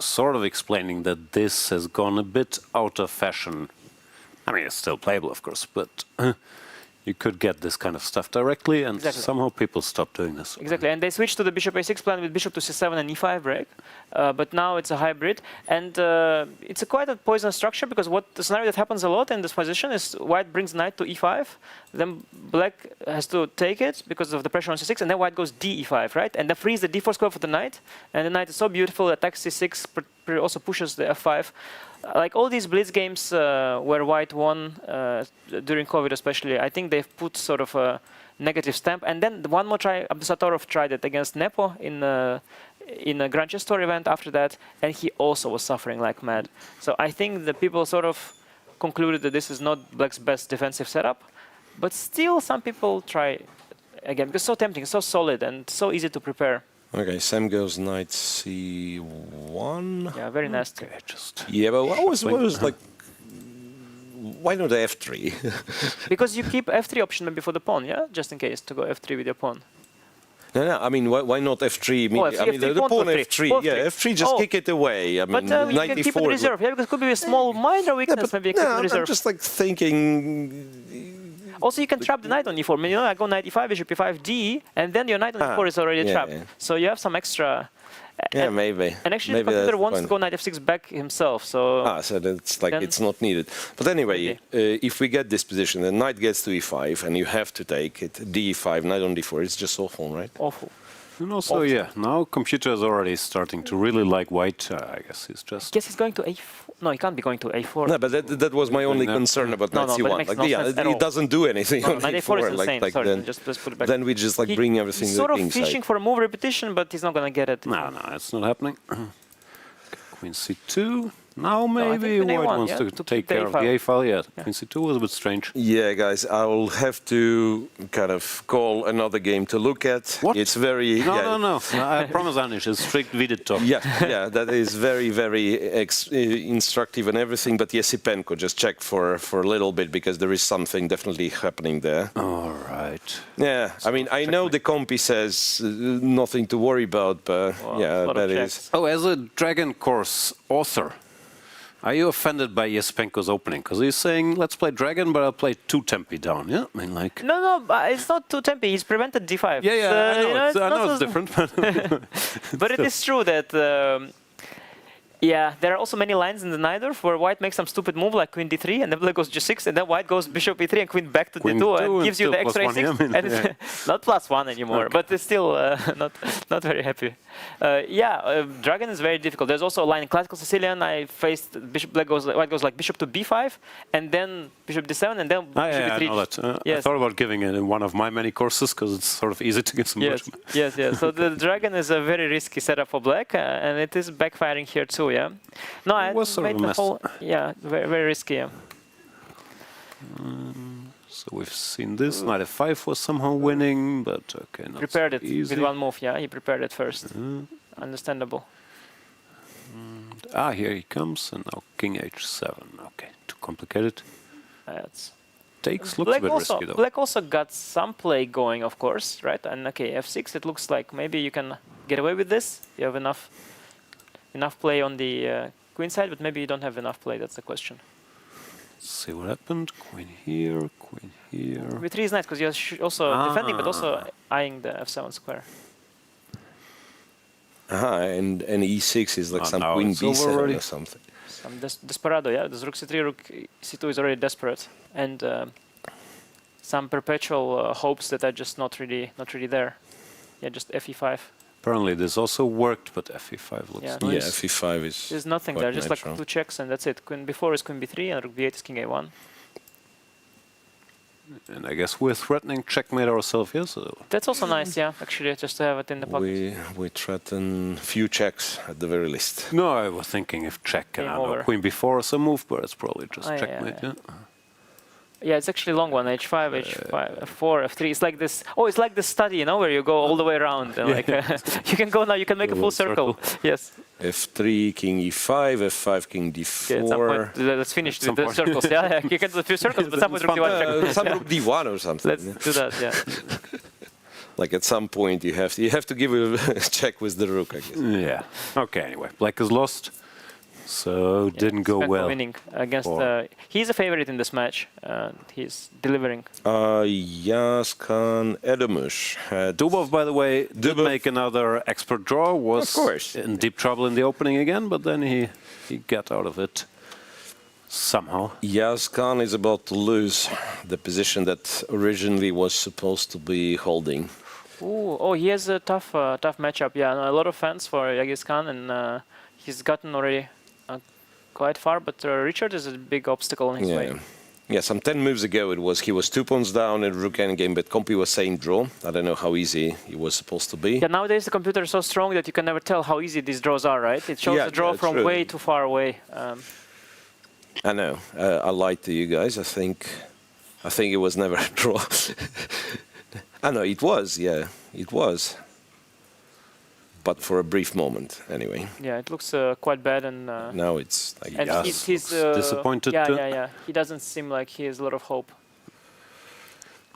sort of explaining that this has gone a bit out of fashion. I mean, it's still playable, of course, but you could get this kind of stuff directly, and somehow people stopped doing this.
Exactly, and they switched to the bishop a6 plan with bishop to c7 and e5 break, but now it's a hybrid, and it's quite a poisonous structure, because the scenario that happens a lot in this position is white brings knight to e5, then black has to take it because of the pressure on c6, and then white goes d-e5, right? And then frees the d4 square for the knight, and the knight is so beautiful, attacks c6, also pushes the f5. Like all these blitz games where white won during COVID especially, I think they've put sort of a negative stamp. And then one more try, Abdusatorov tried it against Nepo in a Grand Chess Tour event after that, and he also was suffering like mad. So I think the people sort of concluded that this is not black's best defensive setup, but still some people try again, because it's so tempting, so solid, and so easy to prepare.
Okay, Sam goes knight c1.
Yeah, very nasty.
Okay, just
Yeah, but what was like? Why not f3?
Because you keep f3 option maybe for the pawn, yeah, just in case to go f3 with your pawn.
No, I mean, why not f3?
Oh,
I mean, the pawn f3. Yeah, f3, just kick it away. I mean,
but you can keep it in reserve. Yeah, because it could be a small minor weakness. Maybe you keep it in reserve.
I'm just like thinking.
Also, you can trap the knight on e4. I mean, I go knight e5, bishop e5, d, and then your knight on e4 is already trapped. Yeah. So you have some extra.
Yeah, maybe.
And actually, the computer wants to go knight f6 back himself. So.
So it's like it's not needed. But anyway, if we get this position, the knight gets to e5, and you have to take it d5, knight on d4. It's just awful, right?
Awful.
And also, yeah, now computer is already starting to really like white. I guess he's just.
I guess he's going to a4. No, he can't be going to a4.
No, but that was my only concern about knight c1.
Like,
it doesn't do anything on
knight a4 is insane.
like
Sorry,
then,
just put it back.
Then we just like bring everything to the king
sort of fishing for a move repetition, but he's not going to get it.
No, it's not happening. Queen c2. Now maybe white wants to take care of the a file. Yeah, Queen c2 was a bit strange.
Yeah, guys, I will have to kind of call another game to look at.
What?
It's very...
No. I promise, Anish, it's strict Vidit talk.
Yeah, that is very, very instructive and everything. But Yesipenko, just check for a little bit, because there is something definitely happening there.
All right.
Yeah, I mean, I know the compy says nothing to worry about, but that is...
Oh, as a Dragon Course author, are you offended by Yesipenko's opening? Because he's saying, let's play Dragon, but I'll play 2 tempi down, yeah? I mean, like...
No, it's not 2 tempi. He's prevented d5.
Yeah, I know it's different.
But it is true that... there are also many lines in the Nidorf where white makes some stupid move like queen d3, and then black goes g6, and then white goes bishop e3 and queen back to d2 and gives you the extra a6. And it's not +1 anymore, but it's still not very happy. Dragon is very difficult. There's also a line in classical Sicilian. I faced white goes like bishop to b5, and then bishop d7, and then bishop e3.
I know that. I thought about giving it in one of my many courses because it's sort of easy to get some judgment.
Yes. So the Dragon is a very risky setup for black, and it is backfiring here too. Yeah. No, I made the whole. Yeah, very, very risky. Yeah.
So we've seen this. Knight f5 was somehow winning, but okay, not
prepared
so
it
easy.
with one move. Yeah, he prepared it first. Understandable.
Here he comes, and now king h7. Okay, too complicated. Takes looks a bit risky though.
Black also got some play going, of course, right? And okay, f6. It looks like maybe you can get away with this. You have enough play on the queen side, but maybe you don't have enough play. That's the question.
Let's see what happened. Queen here, queen here.
V3 is nice because you're also defending, but also eyeing the f7 square.
And e6 is like some
no,
queen
it's
b7
already-
or something.
Some desperado, yeah. This rook c3, rook c2 is already desperate, and some perpetual hopes that are just not really there. Yeah, just fe5.
Apparently this also worked, but fe5 looks
Yeah.
nice.
Yeah, fe5 is.
There's nothing
quite
there, just
natural.
like 2 checks, and that's it. Queen b4 is queen b3, and rook b8 is king a1.
And I guess we're threatening checkmate ourselves here, so
That's also nice, yeah. Actually, just to have it in the pocket.
We threaten few checks at the very least.
no, I was thinking if check and
Game
I know
over.
queen b4 is a move, but it's probably just
Yeah,
checkmate.
yeah.
Yeah.
Yeah, it's actually a long one. H5, H5, F4, F3. It's like this. Oh, it's like the study, you know, where you go all the way around. And like you can go now. You can make a full circle. Yes.
f3, king e5, f5, king d4.
Okay, at some point, let's finish with the circles. Yeah, you can do a few circles, but some rook d1 check.
Some rook d1 or something.
Let's do that. Yeah.
Like at some point you have to give a check with the rook, I guess.
Yeah. Okay. Anyway, black is lost, so didn't go
Spenko
well.
winning against. He's a favorite in this match. He's delivering.
Yagiz, Kaan, Erdogmus had
Dubov, by the way, did
Dubov.
make another expert draw. Was
Of course.
in deep trouble in the opening again, but then he got out of it somehow.
Yagiz, Kaan is about to lose the position that originally was supposed to be holding.
Ooh, oh, he has a tough matchup. Yeah, a lot of fans for Yagiz Kaan, and he's gotten already quite far. But Richard is a big obstacle in his way.
Yeah, some 10 moves ago he was 2 pawns down in rook endgame, but Compi was saying draw. I don't know how easy it was supposed to be.
Yeah, nowadays the computer is so strong that you can never tell how easy these draws are, right? It shows
Yeah,
the draw
yeah,
from
true.
way too far away.
I know. I lied to you guys. I think it was never a draw. I know it was. Yeah, it was. But for a brief moment, anyway.
Yeah, it looks quite bad, and
Now it's like
and
yes.
he's
disappointed
Yeah,
too.
yeah. He doesn't seem like he has a lot of hope.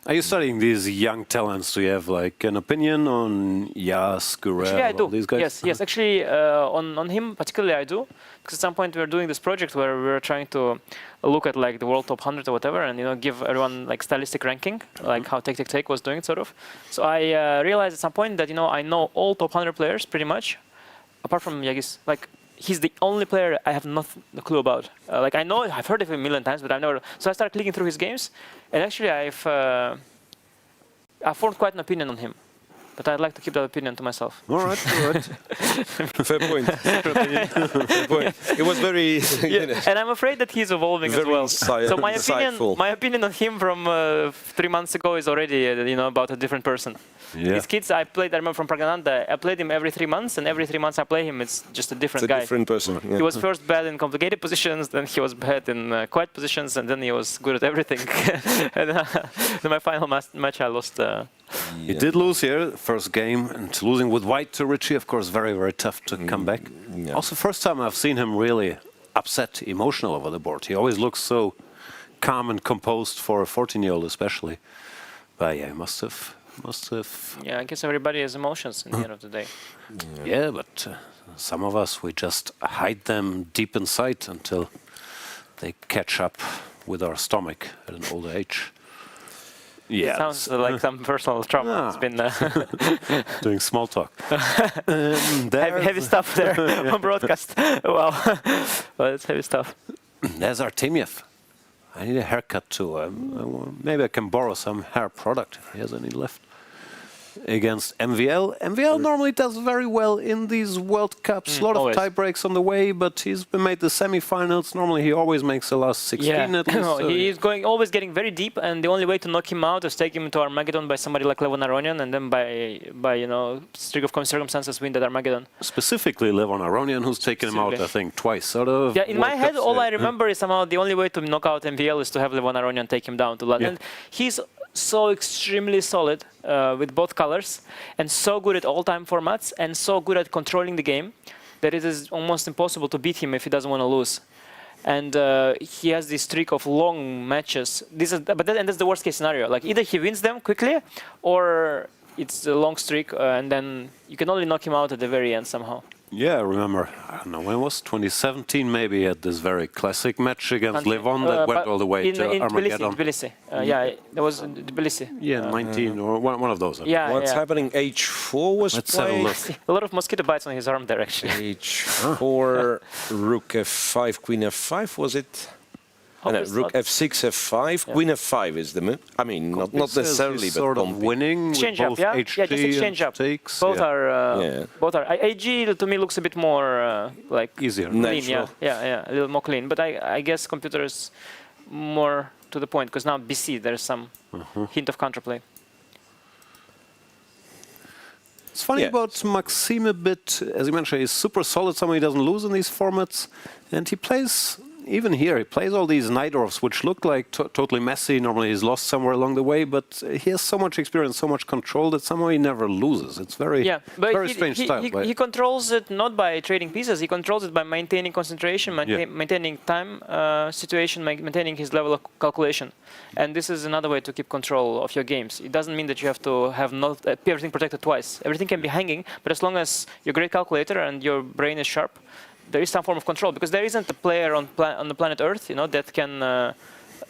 Are you studying these young talents? Do you have like an opinion on Yagiz,
Actually, I
Gujrathi,
do.
all these guys?
Yes. Actually, on him particularly, I do. Because at some point we were doing this project where we were trying to look at like the world top 100 or whatever, and give everyone like stylistic ranking, like how Take was doing, sort of. So I realized at some point that I know all top 100 players pretty much, apart from Yagiz. Like he's the only player I have no clue about. Like I've heard of him a million times, but I've never. So I started clicking through his games, and actually I formed quite an opinion on him. But I'd like to keep that opinion to myself.
All right, all right.
Fair point. Fair point. It was very.
And I'm afraid that he's evolving as
Very
well.
insightful.
So my opinion on him from 3 months ago is already about a different person.
Yeah.
These kids I remember from Pragananda, I played him every 3 months, and every 3 months I play him, it's just a different
It's a
guy.
different person. Yeah.
He was first bad in complicated positions, then he was bad in quiet positions, and then he was good at everything. And in my final match I lost.
He did lose here, first game, and losing with white to Richie, of course, very, very tough to come back.
Yeah.
Also, first time I've seen him really upset, emotional over the board. He always looks so calm and composed for a 14-year-old especially. But yeah, he must have.
Yeah, I guess everybody has emotions in the end of the day.
Yeah, but some of us, we just hide them deep inside until they catch up with our stomach at an older age. Yeah,
Sounds like some personal trauma has been
doing small talk.
heavy stuff there on broadcast. Wow, well, it's heavy stuff.
There's Artemiev. I need a haircut too. Maybe I can borrow some hair product if he has any left. Against MVL. MVL normally does very well in these World Cups. A lot of tie breaks on the way, but he's been made the semi-finals. Normally he always makes the last 16 at least.
No, he's always getting very deep, and the only way to knock him out is take him into Armageddon by somebody like Levon Aronian, and then by streak of circumstances win that Armageddon.
Specifically Levon Aronian, who's taken him out, I think, twice out of
in my
World
head,
Cups.
all I remember is somehow the only way to knock out MVL is to have Levon Aronian take him down to London. And he's so extremely solid with both colors, and so good at all-time formats, and so good at controlling the game that it is almost impossible to beat him if he doesn't want to lose. And he has this streak of long matches. And that's the worst-case scenario. Like either he wins them quickly, or it's a long streak, and then you can only knock him out at the very end somehow.
Yeah, I remember, I don't know, when it was 2017 maybe, at this very classic match against Levon that went all the way to Armageddon.
Tbilisi. Yeah, that was in Tbilisi.
Yeah, 19 or one of those.
Yeah,
What's happening? H4 was
Let's have a
played.
look.
A lot of mosquito bites on his arm there, actually.
H4, Rook F5, Queen F5, was it? No, Rook F6, F5, Queen F5 is the move. I mean, not necessarily, but
sort of winning.
Exchange
with
up,
both
yeah?
HG
Yeah, just exchange
and
up.
Takes.
Both
yeah.
are. Both are. AG to me looks a bit more like
Easier.
clean,
Natural.
yeah, a little more clean. But I guess computer is more to the point because now BC there's some hint of counterplay.
It's funny about Maxime a bit, as you mentioned, he's super solid, someone he doesn't lose in these formats. And he plays, even here, he plays all these Nidorfs, which look like totally messy. Normally he's lost somewhere along the way, but he has so much experience, so much control that somehow he never loses. It's very, very strange style.
He controls it not by trading pieces, he controls it by maintaining concentration, maintaining time situation, maintaining his level of calculation. And this is another way to keep control of your games. It doesn't mean that you have to have not everything protected twice. Everything can be hanging, but as long as you're a great calculator and your brain is sharp, there is some form of control, because there isn't a player on the planet Earth, that can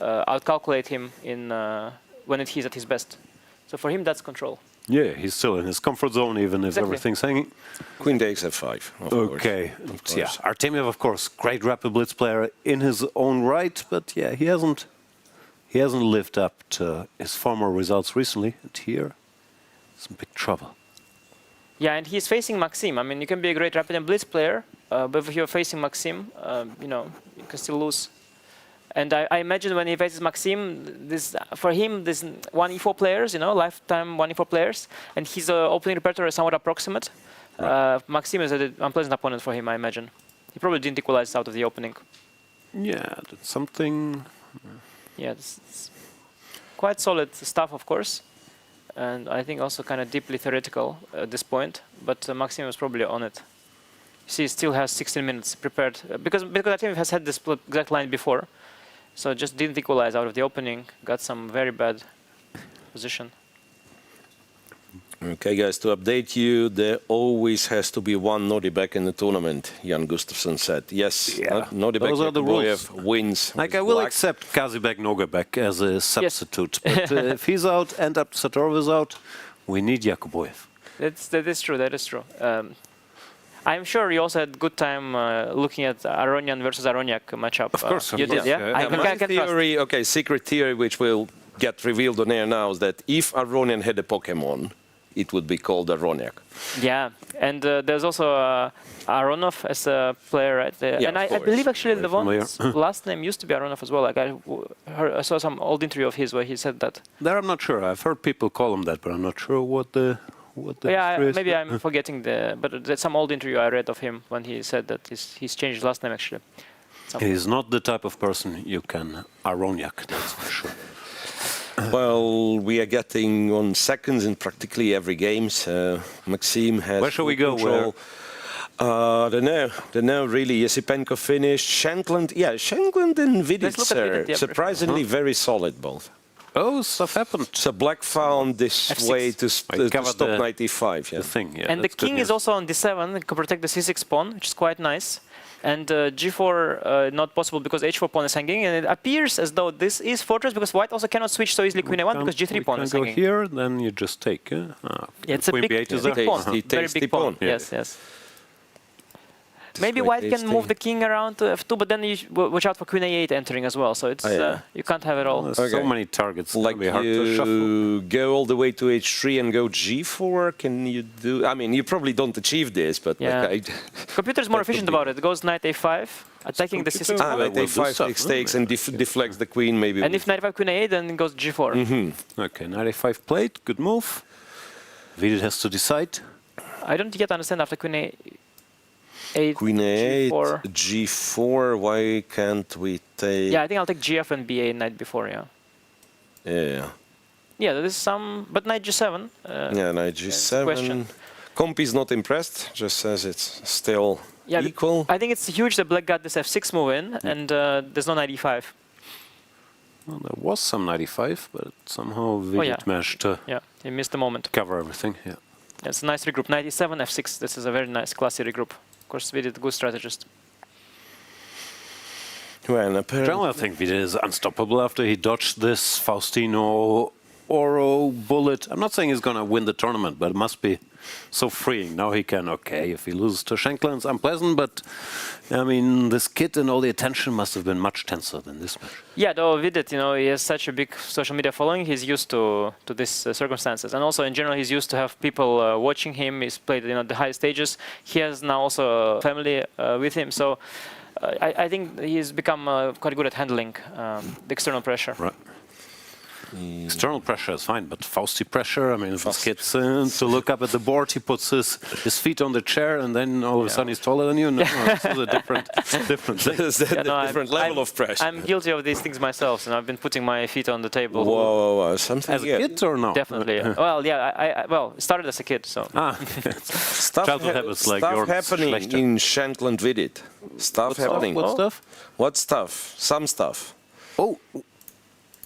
outcalculate him when he's at his best. So for him, that's control.
Yeah, he's still in his comfort zone, even if everything's hanging.
Queen takes F5.
Okay, yeah, Artemiev, of course, great rapid blitz player in his own right, but yeah, he hasn't lived up to his former results recently. And here, some big trouble.
Yeah, and he's facing Maxime. I mean, you can be a great rapid and blitz player, but if you're facing Maxime, you can still lose. And I imagine when he faces Maxime, for him, this 1e4 players, lifetime 1e4 players, and his opening repertoire is somewhat approximate. Right. Maxime is an unpleasant opponent for him, I imagine. He probably didn't equalize out of the opening.
Yeah, that's something.
Yeah, it's quite solid stuff, of course. And I think also kind of deeply theoretical at this point, but Maxime was probably on it. You see, he still has 16 minutes prepared, because Artemiev has had this exact line before, so just didn't equalize out of the opening, got some very bad position.
Okay, guys, to update you, there always has to be one Nodirbek in the tournament, Jan Gustafsson said. Yes, Nodirbek wins.
Like, I will accept Kazibek Nogabek as a substitute, but if he's out and Abdusattorov is out, we need Yakuboyev.
That is true. I'm sure you also had good time looking at Aronian versus Aroniak matchup.
Of course.
You did, yeah?
My theory, secret theory, which will get revealed on air now, is that if Aronian had a Pokemon, it would be called Aroniak.
Yeah, and there's also Aronov as a player, right?
Yeah,
and I believe actually Levon's last name used to be Aronov as well. Like I saw some old interview of his where he said that.
There, I'm not sure. I've heard people call him that, but I'm not sure what the
maybe I'm forgetting but there's some old interview I read of him when he said that he's changed his last name actually.
He's not the type of person you can Aroniak, that's for sure.
Well, we are getting on seconds in practically every game. So Maxime has.
Where shall we go?
Control. I don't know really. Yesipenko finished. Shankland, Shankland and Vidit are surprisingly very solid both.
Oh, stuff happened.
So Black found this
F6.
way to stop knight e5.
The thing,
and the king is also on d7 and can protect the c6 pawn, which is quite nice. And g4 not possible because h4 pawn is hanging, and it appears as though this is fortress because white also cannot switch so easily queen a1 because g3 pawn is hanging.
Go here, then you just take.
It's a big pawn, very big pawn. Yes. Maybe white can move the king around to f2, but then you watch out for queen a8 entering as well. So it's you can't have it all.
There's so many targets.
Like
be hard to shuffle.
Go all the way to h3 and go g4. Can you do? I mean, you probably don't achieve this, but
computer is more efficient about it. It goes knight a5, attacking the c6 pawn.
Knight a5 takes and deflects the queen maybe.
And if knight a5 queen a8, then it goes g4.
Okay, knight a5 played. Good move. Vidit has to decide.
I don't yet understand after queen a8.
Queen a8, g4, why can't we take...
Yeah, I think I'll take gf and ba knight before, Yeah, there is some... But knight g7.
Knight g7. Comp is not impressed, just says it's still equal.
I think it's huge that black got this f6 move in, and there's no knight e5.
Well, there was some knight e5, but somehow Vidit managed to...
Yeah, he missed the moment.
Cover everything,
It's a nice regroup. Knight e7, f6. This is a very nice, classy regroup. Of course, Vidit, a good strategist.
Well, apparently,
Generally, I think Vidit is unstoppable after he dodged this Faustino Oro bullet. I'm not saying he's going to win the tournament, but it must be so freeing. Now he can, okay, if he loses to Shankland, it's unpleasant, but I mean, this kid and all the attention must have been much tenser than this match.
Yeah, though Vidit, he has such a big social media following, he's used to these circumstances. And also, in general, he's used to have people watching him. He's played the high stages. He has now also a family with him. So I think he's become quite good at handling the external pressure.
Right. External pressure is fine, but Fausti pressure, I mean, if this kid's to look up at the board, he puts his feet on the chair, and then all of a sudden he's taller than you. No, this is a different thing.
There's a different level of pressure.
I'm guilty of these things myself, and I've been putting my feet on the table.
Whoa. Something
As a kid or no?
Definitely. Well, yeah, well, it started as a kid, so.
Childhood habits like
stuff
yours,
happening
Schlechter.
in Shankland Vidit. Stuff happening.
What stuff?
What stuff? Some stuff.
Oh,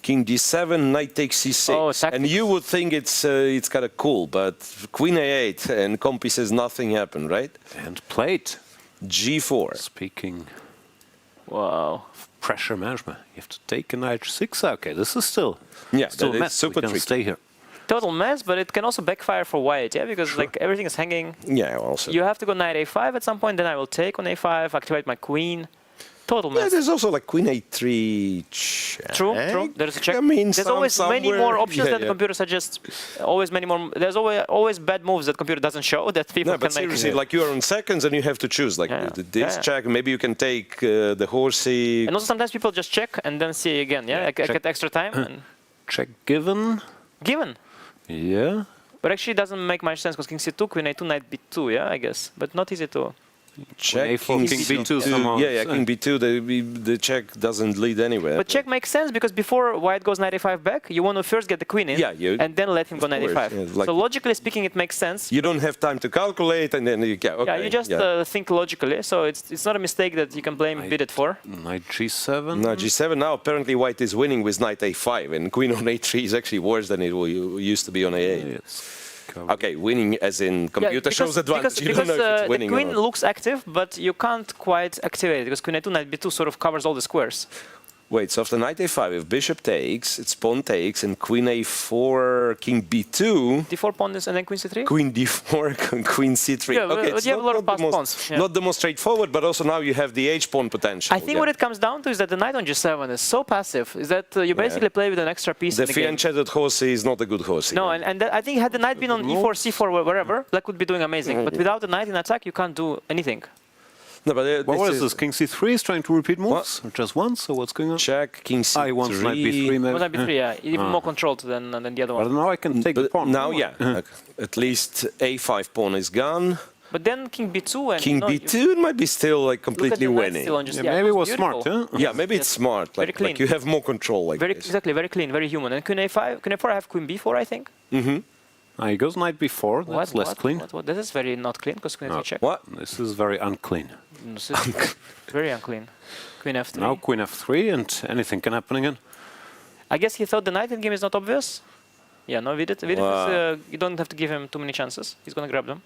King d7, knight takes c6.
Oh, tactics.
And you would think it's kind of cool, but queen a8 and Compi says nothing happened, right?
and played.
g4.
Speaking
Wow.
of pressure management, you have to take a knight 6. Okay, this is still
Yeah,
still
that
a
is
mess.
super
We can
tricky.
stay here.
Total mess, but it can also backfire for white, yeah? Because like everything is hanging.
Yeah, also.
You have to go knight a5 at some point, then I will take on a5, activate my queen. Total
Yeah,
mess.
there's also like queen a3 check.
True. There's a check.
I mean,
there's always many more options that the
Yeah.
computer suggests. Always many more. There's always bad moves that computer doesn't show that people
No, but
can make.
seriously, like you are on seconds and you have to choose. Like
Yeah.
this
Yeah.
check, maybe you can take the horsey.
And also sometimes people just check and then see again. Yeah, I get extra time. And
Check given.
given.
Yeah.
But actually, it doesn't make much sense because king c2, queen a2, knight b2. Yeah, I guess, but not easy to.
Check
A4, king b2 somehow.
Yeah, king b2. The check doesn't lead anywhere.
But check makes sense because before white goes knight a5 back, you want to first get the queen in,
Yeah,
and then let him go knight
course,
a5.
yeah, like-
So logically speaking, it makes sense.
You don't have time to calculate, and then you get. Okay,
Yeah, you just think logically. So it's not a mistake that you can blame Vidit for.
Knight g7.
Now g7. Now apparently white is winning with knight a5, and queen on a3 is actually worse than it used to be on a8.
It's
Okay, winning as in computer shows advantage. You don't know if it's winning
the
or
queen
not.
looks active, but you can't quite activate it because queen a2, knight b2 sort of covers all the squares.
Wait, so after knight a5, if bishop takes, it's pawn takes, and queen a4, king b2,
d4 pawn is and then queen c3.
queen d4, queen c3.
Yeah,
okay,
but
it's
you have a lot of
not
passed pawns, yeah.
Not the most straightforward, but also now you have the h-pawn potential.
I think what it comes down to is that the knight on g7 is so passive, is that you basically play with an extra piece
the
in the game.
fianchetted horsey is not a good horsey.
No, and that, I think had the knight been on e4, c4, wherever, that would be doing amazing. But without the knight in attack, you can't do anything.
No, but
what is this? King c3 is trying to repeat moves? Or just once? So what's going on?
Check, king c3.
I want knight b3 maybe.
Well, knight b3, yeah, even more controlled than the other
But
one.
now I can take the
But
pawn.
now, yeah, like, at least a5 pawn is gone.
But then king b2 and
King b2 might be still like completely winning.
Maybe it was smart,
beautiful.
yeah?
Yeah, maybe it's smart.
Very
Like
clean.
you have more control. Like
Very
this.
exactly, very clean, very human. And queen a5, queen a4, I have queen b4, I think.
He goes knight b4. That's less clean.
What? This is very not clean because queen a3 check.
What?
This is very unclean.
This is very unclean. Queen f3.
Now queen f3 and anything can happen again.
I guess he thought the knight in game is not obvious. Yeah, no, Vidit is, you don't have to give him too many chances. He's going to grab them.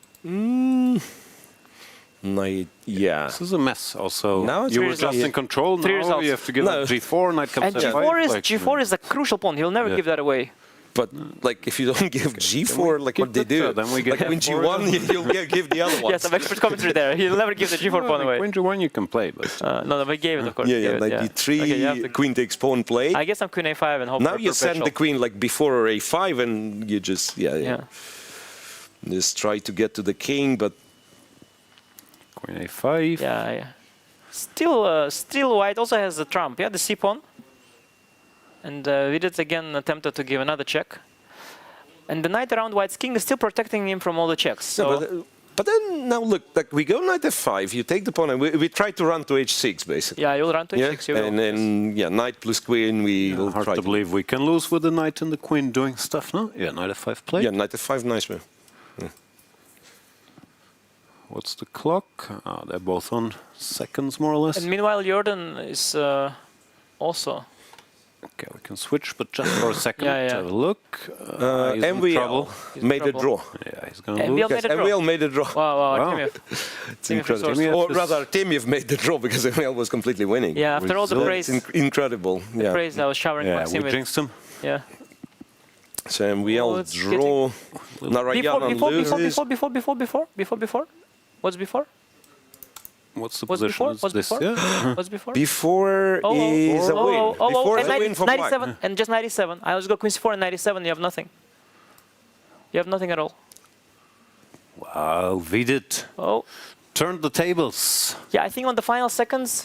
Knight, yeah.
This is a mess also.
Now it's
you
three
were just
results.
in control.
Three
Now
results.
you have to give
No.
up g4, knight comes
And
f5.
G4 is a crucial pawn. He'll never
Yeah.
give that away.
But like if you don't give g4, like what they
give
do,
that, then we get
like when
f4
g1, you'll give the other one.
Yes, some expert commentary there. He'll never give the G4 pawn away.
Queen g1 you can play, but
No, we gave it, of course.
Yeah,
Gave
yeah,
it,
like d3,
Okay, you have to-
queen takes pawn play.
I guess I'm queen a5 and hope
Now
for
you send the
perpetual.
queen like before or a5, and you just
Yeah.
just try to get to the king, but
queen a5.
Yeah. Still white also has the trump, yeah, the c pawn. And Vidit again attempted to give another check. And the knight around white's king is still protecting him from all the checks. So
no, but then now look, like we go knight f5, you take the pawn, and we try to run to h6 basically.
yeah, you'll run to
Yeah,
h6. You will.
and then yeah, knight plus queen, we'll
Hard
try
to believe we can lose with the knight and the queen doing stuff, no? Yeah, knight f5 play.
Yeah, knight f5, nice move.
What's the clock? They're both on seconds, more or less.
And meanwhile, Jorden is also
Okay, we can switch, but just for a second
Yeah, yeah.
to have a look. He's in
MVL
trouble.
made a draw.
Yeah, he's going to
MVL
lose.
made a draw.
MVL made a draw.
Wow,
Wow.
Artemiev.
It's
Artemiev
incredible.
resource.
Or rather, Artemiev made the draw because MVL was completely winning.
Yeah, after all the praise,
It's incredible. Yeah.
praise I was showering
Yeah,
Maxime
we
with.
jinxed him.
Yeah.
So MVL
it's
draw. Narayanan loses.
Before. What's before?
What's the
What's
position?
before?
Is
What's
this?
before?
Yeah.
What's before?
Before is a win. Before is
and
a win for
97
Black.
and just 97. I was go Queen C4 and 97. You have nothing. You have nothing at all.
Wow, Vidit
Oh,
turned the tables.
yeah. I think on the final seconds,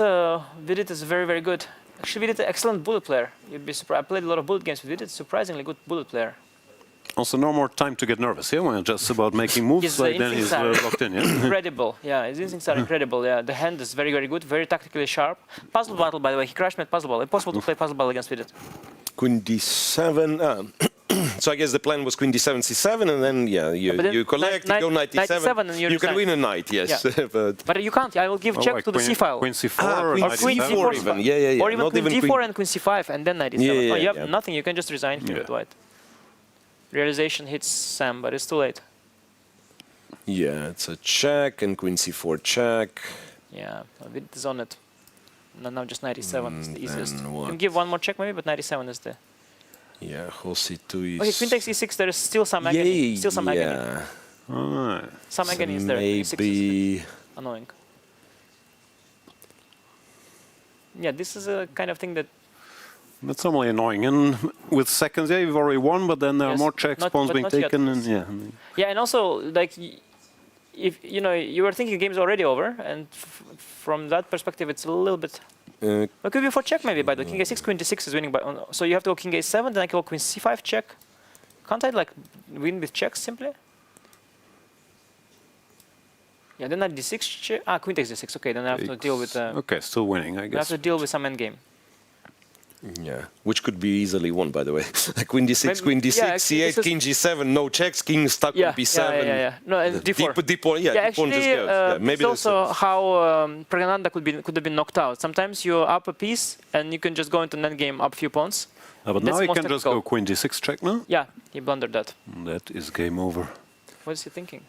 Vidit is very, very good. Actually, Vidit is an excellent bullet player. You'd be surprised. I played a lot of bullet games with Vidit. Surprisingly good bullet player.
Also, no more time to get nervous here when it's just about making moves.
His,
Like then he's
instincts are
locked in. Yeah.
Incredible. Yeah, his instincts are incredible. Yeah, the hand is very, very good. Very tactically sharp. Puzzle battle, by the way. He crashed me at puzzle battle. Impossible to play puzzle battle against Vidit.
Queen D7. So I guess the plan was Queen D7, C7, and then
but then
you collect, you go 97.
and you
You can
resign.
win a knight, yes.
Yeah.
But
But you can't. I will give check
like
to the
queen,
C file.
Queen C4
Queen
Or Queen
C4
D4
even. Yeah.
Or even
Not
Queen
even
D4 and Queen C5 and then 97.
Yeah,
Oh, you have
yeah.
nothing. You can just resign here with white. Realization hits Sam, but it's too late.
Yeah, it's a check and Queen C4 check.
Yeah, Vidit is on it. No, now just 97 is the easiest.
then
You
what?
can give one more check maybe, but 97 is the...
Yeah, whole C2 is...
Okay, Queen takes E6, there is still some agony. Still some agony.
Yeah.
Alright.
Some
So
agony is there. E6 is
maybe...
annoying. Yeah, this is a kind of thing that...
That's only annoying. And with seconds, yeah, you've already won, but then there are
Yes,
more checks,
not-
pawns
but
being
not yet.
taken, and yeah. I mean,
Yeah, and also, like, if you know, you were thinking the game's already over, and from that perspective, it's a little bit.
Uh,
It could be for check maybe, by the King A6, Queen D6 is winning by. So you have to go King A7, then I can go Queen C5 check. Can't I like win with checks simply? Yeah, then Knight D6 check. Ah, Queen takes D6. Okay, then I have to deal with.
okay, still winning, I
I have
guess.
to deal with some endgame.
yeah, which could be easily won, by the way. Like Queen D6,
Maybe-
Queen D6,
yeah, actually,
C8,
this is-
King G7, no checks, King stuck
Yeah,
on B7.
yeah. No, D4.
D4, yeah,
Yeah,
D4 just
actually,
goes. Yeah, maybe
it's
that's
also how Pragnananda could have been knocked out. Sometimes you're up a piece and you can just go into an endgame up a few pawns.
But
That's
now he
most
can just
technical.
go Queen D6 check now.
Yeah, he blundered that.
That is game over.
What is he thinking?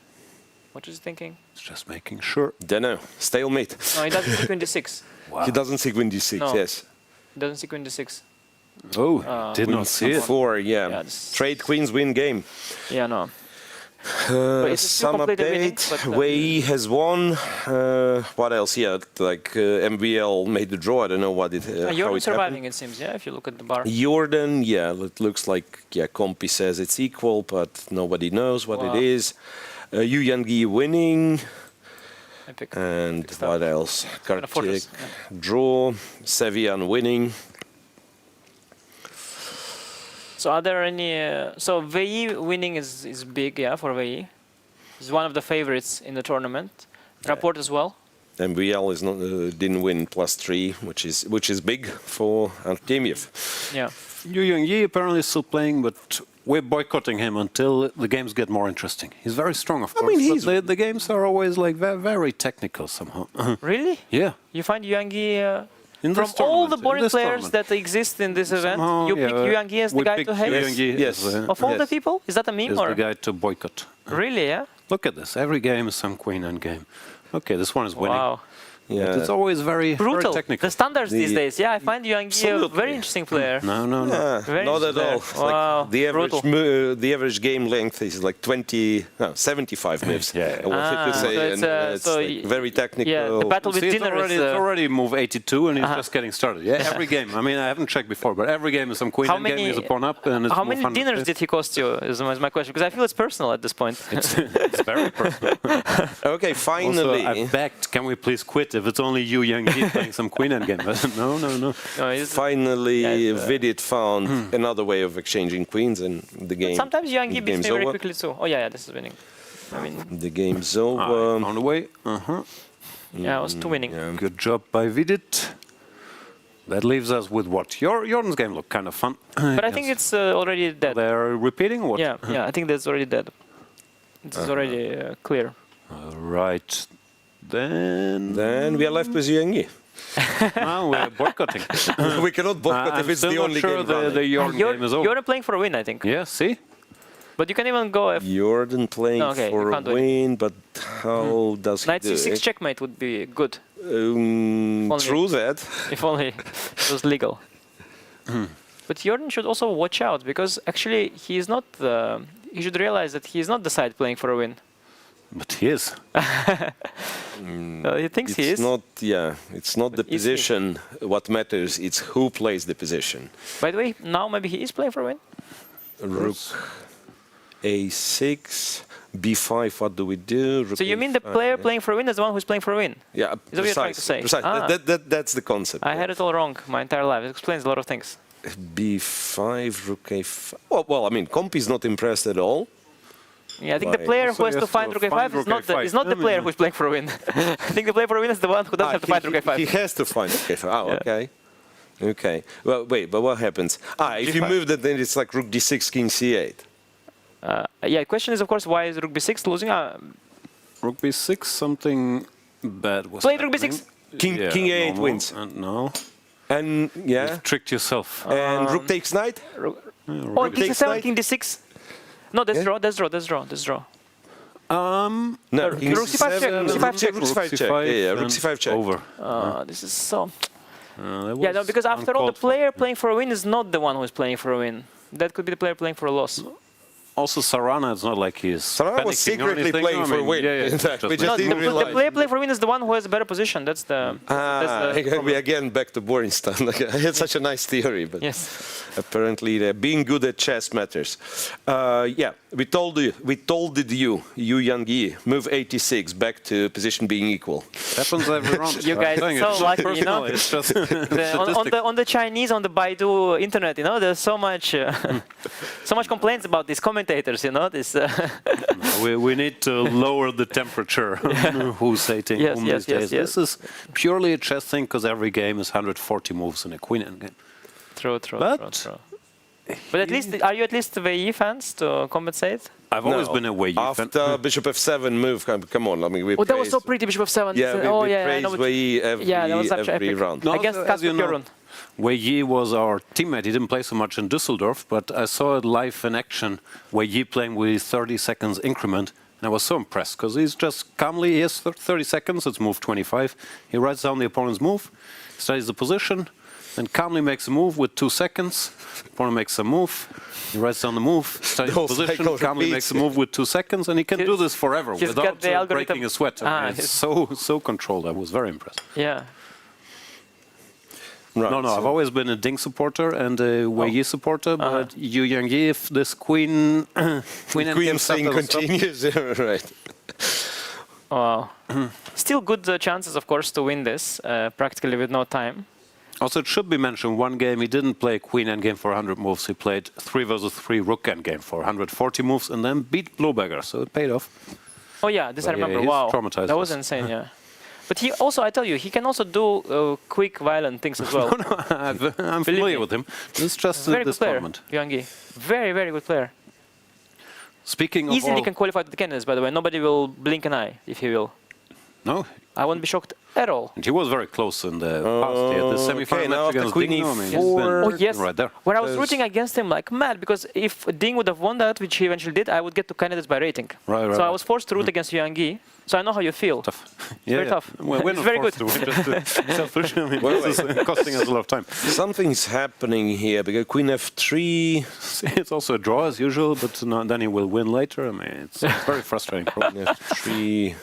What is he thinking?
It's just making sure.
Dunno, stalemate.
No, he doesn't see Queen D6.
Wow.
He doesn't see Queen D6,
No.
yes.
He doesn't see Queen D6.
Oh, did
Queen
not see it.
C4, yeah.
Yeah, this-
Trade queens win game.
Yeah, no. But it's still
Some
completed winning,
update.
but,
Wei Yi has won. What else? Yeah, like MVL made the draw. I don't know what it. How
You're
it
surviving,
happened.
it seems, yeah, if you look at the bar.
Jorden, yeah, it looks like Compy says it's equal, but nobody knows what
Wow.
it is. Yangyi winning,
Epic.
and
Epic stuff.
what else?
And a fortress,
Karthik draw, Sevian winning.
So are there any... so Wei Yi winning is big, yeah, for Wei Yi. He's one of the favorites in the tournament. Rapport as well.
MVL is not didn't win +3, which is big for Artemiev.
Yeah.
Yangyi apparently is still playing, but we're boycotting him until the games get more interesting. He's very strong, of course,
mean,
but
he's-
the games are always like very technical somehow.
Really?
Yeah.
You find Yangyi...
In
from
this
all the
tournament, in
boring
this
players
tournament.
that exist in this event,
Somehow,
you pick
yeah,
Yangyi as the
we
guy
picked
to hate?
Yangyi
Yes.
as,
Of all the
Yes.
people? Is that a meme
is
or?
the guy to boycott.
Really, yeah?
Look at this. Every game is some queen end game. Okay, this one is winning.
Wow.
Yeah.
It's always very
Brutal.
technical.
The standards these
The-
days. Yeah, I find Yangyi a
Absolutely.
very interesting player.
No.
Yeah,
Very
not at all.
interesting player. Wow,
Like the average game length is like 75 moves.
Yeah.
I wanted to say,
so it's,
and it's
so
like very technical.
Yeah, the battle with
See, it's
dinner
already,
is...
it's already move 82 and he's
Uh-huh.
just getting started. Yeah, every game. I mean, I haven't checked before, but every game is some queen
How
end game.
many-
He's a pawn up and it's
How
move
many
100.
dinners did he cost you, is my question. Because I feel it's personal at this point.
It's very personal.
Okay,
Also,
finally.
I begged, can we please quit if it's only you, Yangyi, playing some queen end game? But no.
No, it's-
Finally,
Yeah, it's,
Vidit found another way of exchanging queens, and the game.
Sometimes Yangyi
the
beats
game's
me very
over.
quickly too. Oh yeah, this is winning. I mean,
The game's
I
over.
found a way. Uh-huh.
yeah, I was two winning.
Yeah.
Good job by Vidit. That leaves us with what? Jordan's game looked kind of fun.
But I think it's already dead.
They're repeating what?
Yeah, I think that's already dead. It's already clear.
Right. Then
Then we are left with Yangyi.
No, we're boycotting.
We cannot boycott if it's the only
sure
game
the
running.
Jorden game is over.
You're playing for a win, I think.
Yeah, see?
But you can even go if
Jorden playing
No, okay,
for
you
a
can't do it.
win, but how does he
knight
do
c6
it?
checkmate would be good, Only-
True that.
if only it was legal. But Jorden should also watch out, because actually he is not the... He should realize that he is not the side playing for a win.
But he is.
He thinks he is.
It's not the
But is he?
position what matters, it's who plays the position.
By the way, now maybe he is playing for a win.
Rook a6, b5, what do we do? Rook
So you mean the
A5,
player
yeah.
playing for a win is the one who's playing for a win?
Yeah,
Is that what you're trying to say?
Precise.
Ah.
That's the concept.
I had it all wrong my entire life. It explains a lot of things.
b5, rook a5. Well, I mean, Comp is not impressed at all.
Yeah, I think the
Why?
player
Also
who has
he
to
has
find
to
rook a5
find
is not the,
rook
is not the
A5.
player who's playing for a win. I think the player for a win is the one who doesn't have to find rook a5.
He has to find rook a5. Oh,
Yeah.
okay. Okay. Well, wait, but what happens? If you
G5.
move that, then it's like rook d6, king c8.
Yeah, question is, of course, why is rook b6 losing?
Rook b6, something bad was
Play rook
happening.
b6.
King a8
normal,
wins.
And no,
And, yeah.
you've tricked yourself.
And rook takes knight?
Oh, king
takes
c7,
knight.
king d6. No, that's
Yeah.
draw, that's draw, that's draw, that's draw.
No, king
rook c5 check, rook c5 check.
rook c5 check. Yeah, rook
and
c5 check.
Over.
This is so...
That
Yeah, no,
was
because after all, the
uncalled for.
player playing for a win is not the one who is playing for a win. That could be the player playing for a loss.
Also, Sarana, it's not like he's
Sarana was
panicking or
secretly
anything.
playing
I
for a
mean,
win.
Yeah,
In fact, we just
No,
didn't
the
realize.
player playing for a win is the one who has a better position. That's the...
We again back to boring stuff. Like, I had such a nice theory, but
Yes.
apparently being good at chess matters. Yeah, we told you, you Yangyi, move 86 back to position being equal.
happens every round.
You guys
I'm
are
saying
so
it's
lucky, you
personal,
know?
It's just
On the Chinese, on the Baidu internet, you know, there's so much, so much complaints about these commentators, you know. This.
we need to lower the temperature. Who's hating
Yes,
whom
yes,
these
yes,
days.
yes.
This is purely a chess thing because every game is 140 moves in a queen endgame.
True.
But
But at least, are you at least Wei Yi fans to compensate?
I've always been a Wei Yi fan.
After bishop f7 move, come on. I mean, we
Oh, that was so
praised-
pretty, bishop of7.
Yeah,
Oh,
we
yeah, I
praise
know what
Wei Yi
that was such
every
epic.
round.
No,
Against
as you
Kasper
know,
Jorden.
Wei Yi was our teammate. He didn't play so much in Düsseldorf, but I saw it live in action. Wei Yi playing with 30 seconds increment, and I was so impressed because he's just calmly, he has 30 seconds, it's move 25. He writes down the opponent's move, studies the position, then calmly makes a move with 2 seconds. Opponent makes a move, he writes down the move, studies
The
the
whole
position,
cycle
calmly
repeats.
makes a move with 2 seconds, and he can do this forever
he's got
without
the algorithm.
breaking a sweat. I mean, it's so controlled. I was very impressed.
Yeah.
Right,
No,
so-
I've always been a Ding supporter and a Wei Yi supporter, but Yu Yangyi, if this queen
Queen
endgame stuff
thing
doesn't stop-
continues, right?
Wow. Still good chances, of course, to win this, practically with no time.
Also, it should be mentioned, one game he didn't play queen endgame for 100 moves. He played 3 versus 3 rook endgame for 140 moves and then beat Bluebagger, so it paid off.
Oh yeah, this I
But yeah,
remember.
he's
Wow,
traumatized
that was
us.
insane. Yeah, but he also, I tell you, he can also do quick, violent things as well.
I'm familiar with him. It's just
Very
this
good player,
tournament.
Yangyi. Very, very good player.
Speaking of
Easily
all,
can qualify to the candidates, by the way. Nobody will blink an eye if he will.
no,
I wouldn't be shocked at all.
and he was very close in the past. He had the semi-final
now
match
after
against
queen
Ding. I mean, he's
e4.
been
Oh yes,
right there.
when I was rooting against him like mad, because if Ding would have won that, which he eventually did, I would get to candidates by rating.
Right,
So I
right.
was forced to root against Yangyi. So I know how you feel.
Tough.
very tough.
We're
It's
not
very
forced
good.
to, we're just selfish. I mean, this is costing us a lot of time.
Something's happening here because queen f3.
It's also a draw as usual, but then he will win later. I mean, it's very frustrating.
Queen f3.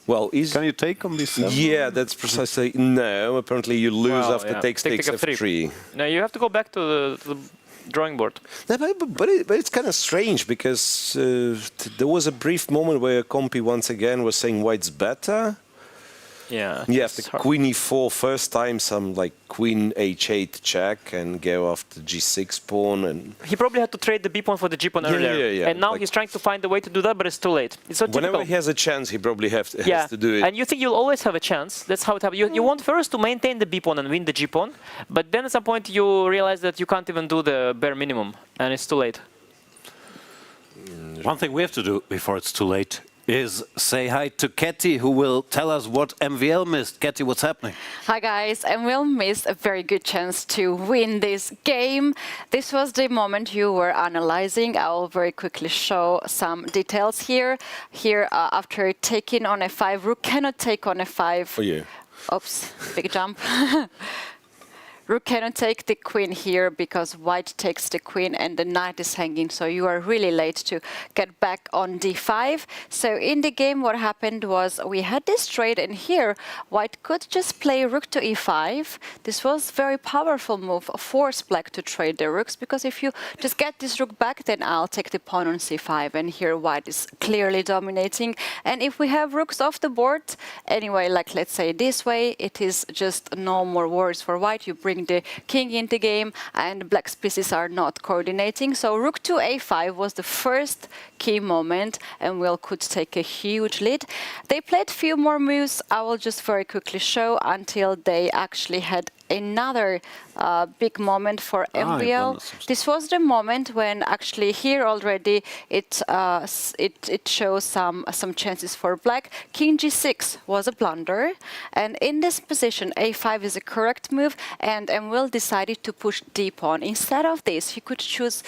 Well, is
Can you take on this?
yeah, that's precisely no. Apparently, you lose
Wow,
after
yeah.
takes
Take
f3.
No, you have to go back to the drawing board.
No, but it's kind of strange because there was a brief moment where Compi once again was saying white's better.
Yeah.
Yeah,
it's
after
hard.
queen e4, first time some like queen h8 check and go after g6 pawn and
He probably had to trade the b pawn for the g pawn
Yeah,
earlier,
yeah, yeah.
and now
Like-
he's trying to find a way to do that, but it's too late. It's so
whenever
typical.
he has a chance, he probably has
Yeah,
to do it.
and you think you'll always have a chance. That's how it happens. You want first to maintain the b pawn and win the g pawn, but then at some point you realize that you can't even do the bare minimum, and it's too late.
One thing we have to do before it's too late is say hi to Ketty, who will tell us what MVL missed. Ketty, what's happening?
Hi guys, MVL missed a very good chance to win this game. This was the moment you were analyzing. I will very quickly show some details here. Here, after taking on f5, rook cannot take on f5.
Oh yeah.
Oops, big jump. Rook cannot take the queen here because white takes the queen and the knight is hanging, so you are really late to get back on d5. So in the game what happened was we had this trade, and here white could just play rook to e5. This was very powerful move, force black to trade the rooks, because if you just get this rook back, then I'll take the pawn on c5, and here white is clearly dominating. And if we have rooks off the board, anyway, like let's say this way, it is just no more worries for white. You bring the king into game and black's pieces are not coordinating. So rook to a5 was the first key moment, and Will could take a huge lead. They played few more moves. I will just very quickly show until they actually had another big moment for MVL. This was the moment when actually here already it shows some chances for black. King g6 was a blunder, and in this position a5 is a correct move, and MVL decided to push d pawn. Instead of this, he could choose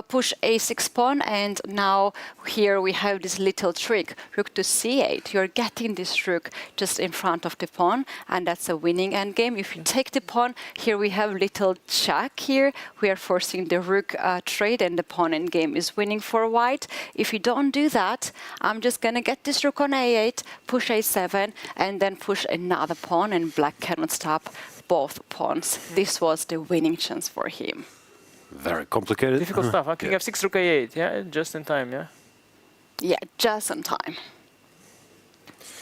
push a6 pawn, and now here we have this little trick, rook to c8. You're getting this rook just in front of the pawn, and that's a winning endgame. If you take the pawn, here we have little check here. We are forcing the rook trade, and the pawn endgame is winning for white. If you don't do that, I'm just gonna get this rook on a8, push a7, and then push another pawn, and black cannot stop both pawns. This was the winning chance for him.
Very complicated.
Difficult stuff, huh? King f6, rook a8, yeah? Just in time, yeah?
Yeah, just in time.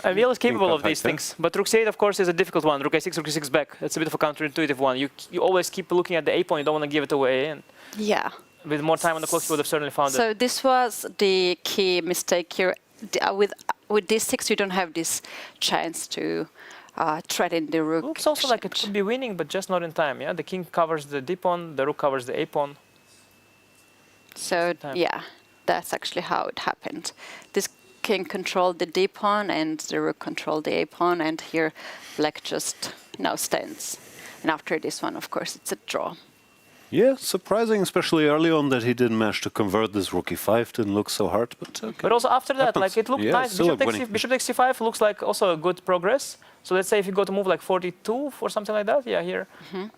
MVL is capable of these things, but rook c8, of course, is a difficult one. Rook a6, rook a6 back. That's a bit of a counterintuitive one. You always keep looking at the a pawn. You don't want to give it away. And
yeah.
with more time on the clock, you would have certainly found it.
So this was the key mistake here. With d6, you don't have this chance to threaten the rook.
Looks also like it could be winning, but just not in time. Yeah, the king covers the d pawn, the rook covers the a pawn.
So yeah, that's actually how it happened. This king controlled the d pawn, and the rook controlled the a pawn, and here black just now stands. And after this one, of course, it's a draw.
Yeah, surprising, especially early on, that he didn't manage to convert this rook e5. Didn't look so hard, but okay.
But also after that, like it looked nice. Bishop takes c5 looks like also a good progress. So let's say if you go to move like 42 or something like that, yeah, here.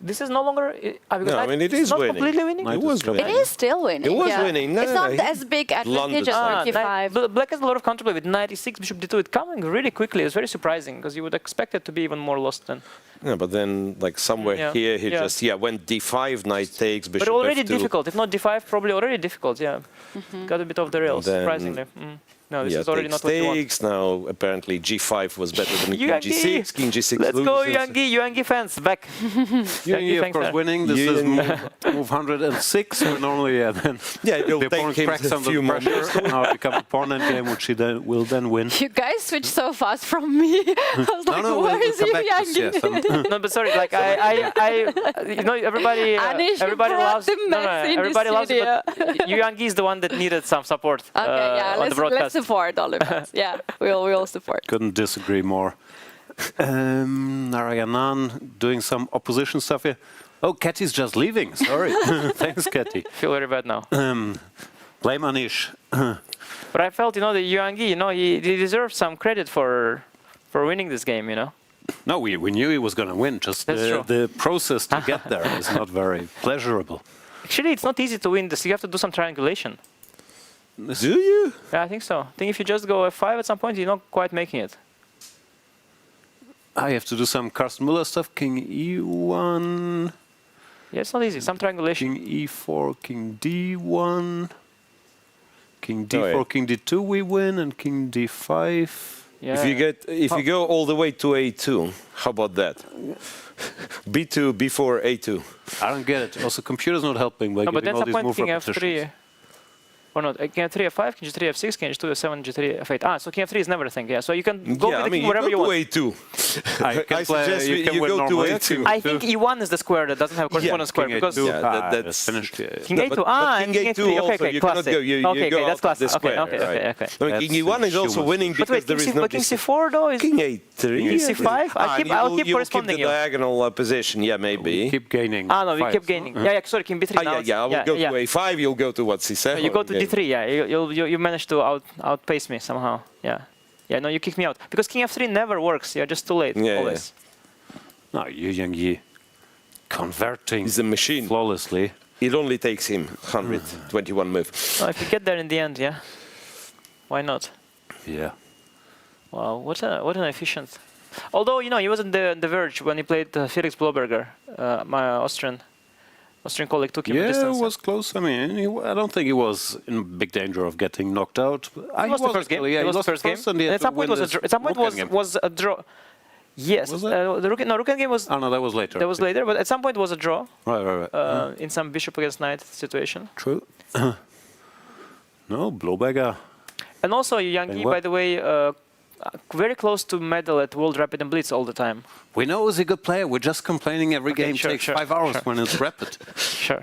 This is no longer.
No, I mean it is
not
winning.
completely winning.
It was winning.
It is still winning.
It was winning. No,
it's not as big advantage as 55.
Black has a lot of counterplay with knight e6, bishop d2. It's coming really quickly. It's very surprising because you would expect it to be even more lost than.
Yeah, but then like somewhere here he just went d5, knight takes, bishop
but already
f2.
difficult. If not d5, probably already difficult. Yeah, got a bit off the rails. Surprisingly. No, this is already not what you want.
Now apparently g5 was better than king
Yangyi.
g6. King g6
Let's
loses.
go, Yangyi fans, back.
Yangyi, of course, winning. This is move 106. When normally, then
it'll
the opponent
take him
cracks
a
under
few
pressure. Now it becomes a pawn endgame, which he will then win.
You guys switched so fast from me. I was like,
we'll
where is
come
you,
back to this,
Yangyi?
No, but sorry, like you know, everybody loves. Everybody loves it, but Yangyi is the one that needed some support on the broadcast.
Let's support all of us. Yeah, we'll support.
Couldn't disagree more. Narayanan doing some opposition stuff here. Oh, Ketty's just leaving. Sorry. Thanks, Ketty.
Feel very bad now.
Blame Anish.
But I felt, the Yangyi, he deserves some credit for winning this game,
No, we knew he was going to win. Just the process to get there is not very pleasurable.
Actually, it's not easy to win this. You have to do some triangulation.
Do you?
Yeah, I think so. I think if you just go f5 at some point, you're not quite making it.
I have to do some Carsten Müller stuff. King e1.
Yeah, it's not easy. Some triangulation.
King e4, king d1. King d4, king d2 we win, and king d5.
Yeah.
If you go all the way to a2, how about that? b2, b4, a2.
I don't get it. Also, computer's not helping by
No, but
giving
then
all
some
these
point
move
king
repetitions.
f3. or not? King f3, f5, king g3, f6, king h2, f7, g3, f8. Ah, so king f3 is never a thing. Yeah, so you can go with the king wherever you want.
A2.
I suggest
you
can win
go to
normally.
A2.
I think e1 is the square that doesn't have a correspondence square because
that's
finished.
king a2.
King
king
A2
a3.
also,
Okay,
you cannot
classic.
go. You
Okay,
go
that's
out of the
classic.
square.
Okay.
I mean, king E1 is also winning
But
because
wait,
there is no
king c4 though is
king A3.
King c5. I'll keep corresponding
the
you.
diagonal position. Yeah, maybe.
Keep gaining.
Ah no, we
five.
keep gaining. Yeah, sorry, king b3 now.
I will go to A5. You'll go to what, C7?
You go to d3. Yeah, you managed to outpace me somehow. Yeah. Yeah, no, you kick me out because king f3 never works. You're just too late. Always.
No, Yangyi converting
He's a machine.
flawlessly.
It only takes him 121 move.
Well, if you get there in the end, yeah. Why not?
Yeah.
Wow, what an efficient. Although he was on the verge when he played Felix Bloberger, my Austrian colleague took him a distance.
Yeah, it was close. I mean, I don't think he was in big danger of getting knocked out.
He lost the first game.
Yeah,
he lost the first game.
And
At some point was a draw. Yes,
Was it?
the Rooken game was.
Oh no, that was later.
That was later, but at some point it was a draw.
Right.
In some bishop against knight situation.
True. No, Bloberger.
And also Yangyi, by the way, very close to medal at World Rapid and Blitz all the time.
We know he's a good player. We're just complaining every game takes 5 hours when it's rapid.
Sure.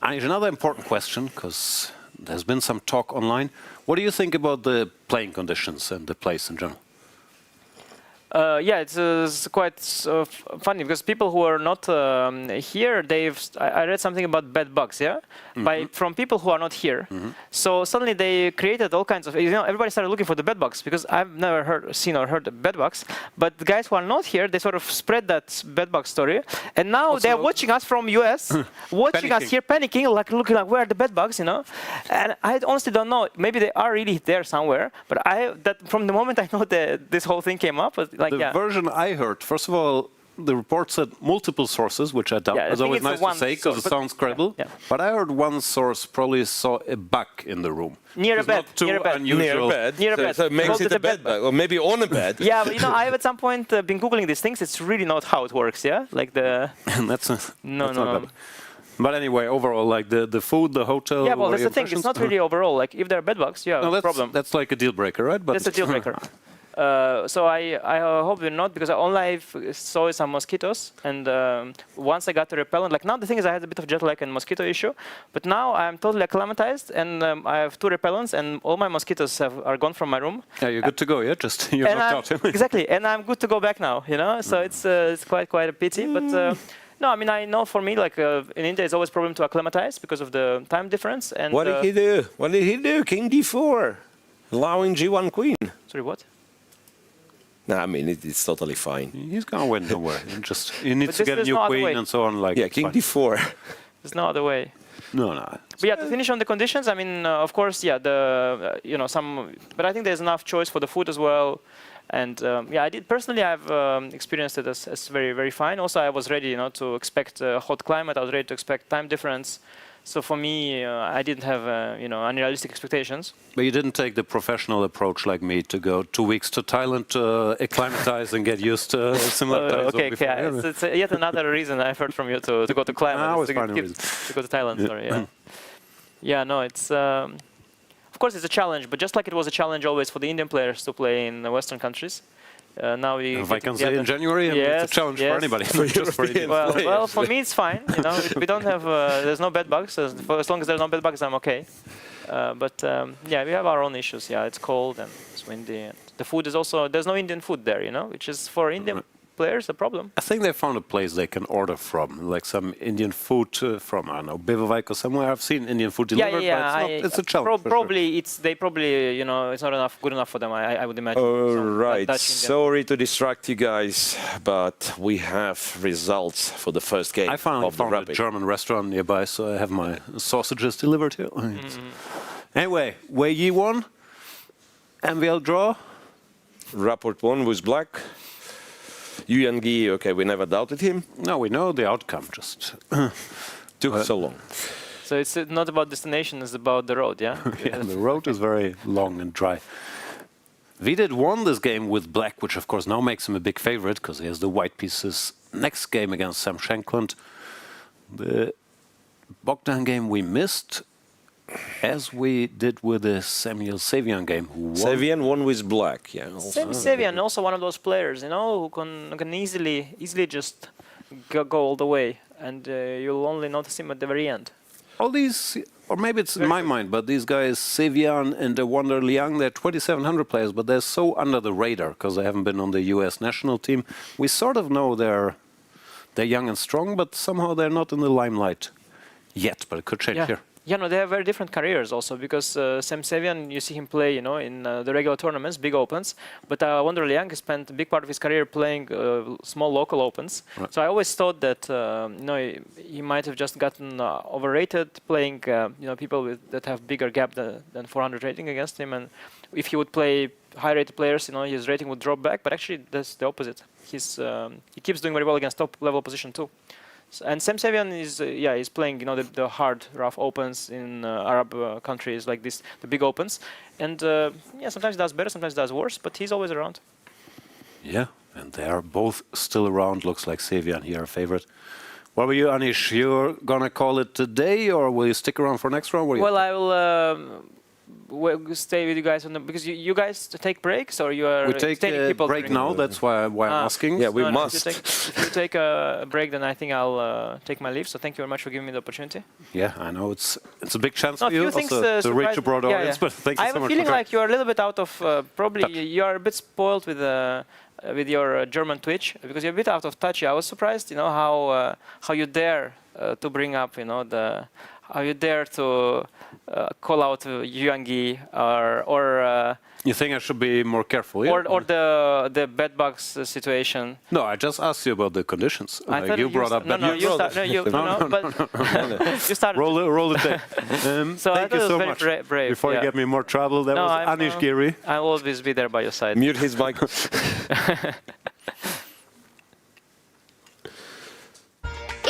And here's another important question, because there's been some talk online. What do you think about the playing conditions and the place in general?
Yeah, it's quite funny because people who are not here, I read something about bed bugs, yeah, from people who are not here. So suddenly they created all kinds of, everybody started looking for the bed bugs because I've never seen or heard of bed bugs. But the guys who are not here, they sort of spread that bed bug story, and now
Also,
they're watching us from US, watching us here panicking, like looking like where are the bed bugs, And I honestly don't know. Maybe they are really there somewhere. But from the moment I know that this whole thing came up.
The version I heard, first of all, the report said multiple sources, which I doubt. It's always nice to say because it sounds credible. But I heard one source probably saw a bug in the room.
Near a bed.
Near a bed.
Near a bed.
So it makes it a bed bug, or maybe on a bed.
Yeah, but I have at some point been Googling these things. It's really not how it works, yeah? Like the...
No. But anyway, overall, like the food, the hotel...
Yeah, well, that's the thing. It's not really overall. Like, if there are bed bugs, no problem.
That's like a deal breaker, right? But
that's a deal breaker. So I hope you're not, because all I saw is some mosquitoes, and once I got the repellent, like now the thing is I had a bit of jet lag and mosquito issue, but now I'm totally acclimatized, and I have 2 repellents, and all my mosquitoes are gone from my room.
Yeah, you're good to go, yeah? Just you're knocked out.
Exactly, and I'm good to go back now, So it's quite a pity, but no, I mean, I know for me, like in India, it's always a problem to acclimatize because of the time difference. And
what did he do? What did he do? King d4, allowing g1 queen.
Sorry, what?
No, I mean, it's totally fine.
He's going to win nowhere. He needs to get a new queen and so on. Like,
yeah, king d4.
There's no other way.
No.
But yeah, to finish on the conditions, I mean, of course, yeah, but I think there's enough choice for the food as well. And yeah, I did personally. I've experienced it as very, very fine. Also, I was ready, to expect a hot climate. I was ready to expect time difference. So for me, I didn't have, unrealistic expectations.
But you didn't take the professional approach like me to go 2 weeks to Thailand to acclimatize and get used to similar times.
Okay. It's yet another reason I've heard from you to go to climate. To go to Thailand. Sorry. Yeah. Yeah. No, it's. Of course, it's a challenge, but just like it was a challenge always for the Indian players to play in the Western countries. Now we.
If I can say in January, it's a challenge for anybody. Just for
well, for me it's fine. We don't have. There's no bed bugs. As long as there's no bed bugs, I'm okay. But yeah, we have our own issues. Yeah, it's cold and it's windy. And the food is also. There's no Indian food there, which is for Indian players a problem.
I think they found a place they can order from, like some Indian food from, I don't know, Bivavik or somewhere. I've seen Indian food delivered, but it's a challenge.
Probably it's not good enough for them. I would imagine.
All right, sorry to distract you guys, but we have results for the first game.
I finally found a German restaurant nearby, so I have my sausages delivered here. Anyway, Wei Yi won. MVL draw.
Rapport won with black. Yangyi, okay, we never doubted him.
No, we know the outcome, just
took so long.
So it's not about destination, it's about the road, yeah?
Yeah, the road is very long and dry. Vidit won this game with black, which of course now makes him a big favorite, because he has the white pieces next game against Shankland. The Bogdan game we missed. as we did with the Sevian game. Who won.
Sevian won with black, yeah.
Sevian, also one of those players, who can easily just go all the way, and you'll only notice him at the very end.
All these, or maybe it's in my mind, but these guys, Sevian and the Wonder Liang, they're 2,700 players, but they're so under the radar because they haven't been on the US national team. We sort of know they're young and strong, but somehow they're not in the limelight yet, but it could change here.
Yeah, no, they have very different careers also, because Sam Sevian, you see him play, in the regular tournaments, big opens, but Wonder Liang spent a big part of his career playing small local opens. Right. So I always thought that, he might have just gotten overrated, playing, people that have bigger gap than 400 rating against him, and if he would play high-rated players, his rating would drop back. But actually, that's the opposite. He keeps doing very well against top-level opposition too. And Sam Sevian is playing, the hard, rough opens in Arab countries like this, the big opens, and sometimes he does better, sometimes he does worse, but he's always around.
Yeah, and they are both still around. Looks like Sevian here, a favorite. What about you, Anish? You're gonna call it today, or will you stick around for next round?
Well, I will. We'll stay with you guys because you guys take breaks, or you are
we take a break now. That's why I'm asking.
Yeah, we must.
If you take a break, then I think I'll take my leave. So thank you very much for giving me the opportunity.
Yeah, I know it's a big chance for you also to reach a broad audience. But thank you so much.
I have a feeling like you are a little bit out of probably you are a bit spoiled with your German Twitch because you're a bit out of touch. I was surprised, how you dare to bring up, how you dare to call out Yangyi or
you think I should be more careful? Yeah?
Or the bedbugs situation?
No, I just asked you about the conditions. You brought up
but you started.
Roll the tape.
So
thank you so much.
Brave,
before you get me more trouble, that was Anish Giri.
I'll always be there by your side.
Mute his mic.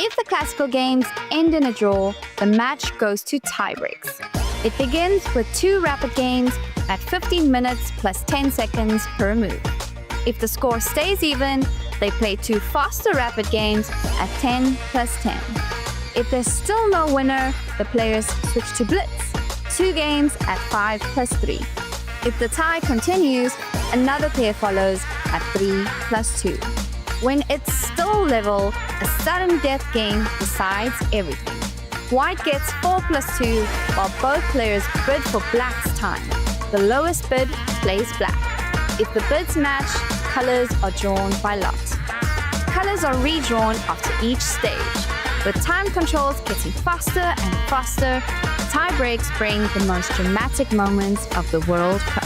If the classical games end in a draw, the match goes to tiebreaks. It begins with 2 rapid games at 15 minutes plus 10 seconds per move. If the score stays even, they play 2 faster rapid games at 10 plus 10. If there's still no winner, the players switch to blitz, 2 games at 5 plus 3. If the tie continues, another pair follows at 3 plus 2. When it's still level, a sudden death game decides everything. White gets 4 plus 2, while both players bid for black's time. The lowest bid plays black. If the bids match, colors are drawn by lot. Colors are redrawn after each stage. With time controls getting faster and faster, tie breaks bring the most dramatic moments of the World Cup.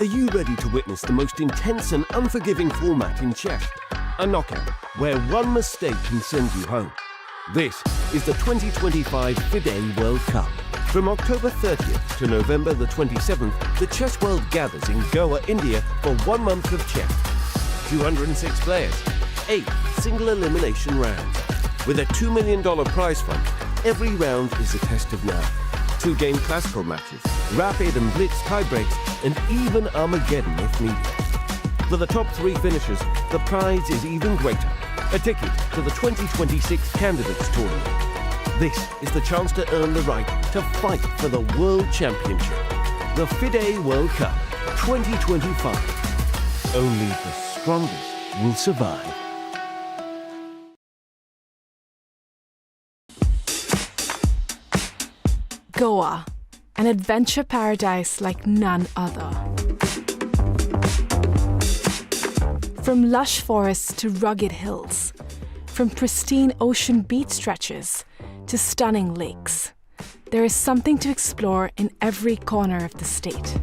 Are you ready to witness the most intense and unforgiving format in chess? A knockout, where one mistake can send you home. This is the 2025 FIDE World Cup. From October 30th to November the 27th, the chess world gathers in Goa, India for 1 month of chess. 206 players, 8 single elimination rounds. With a $2 million prize fund, every round is a test of nerve. 2-game classical matches, rapid and blitz tiebreaks, and even Armageddon if needed. For the top 3 finishers, the prize is even greater. A ticket to the 2026 Candidates Tournament. This is the chance to earn the right to fight for the World Championship. The FIDE World Cup 2025. Only the strongest will survive.
Goa, an adventure paradise like none other. From lush forests to rugged hills, from pristine ocean beach stretches to stunning lakes, there is something to explore in every corner of the state.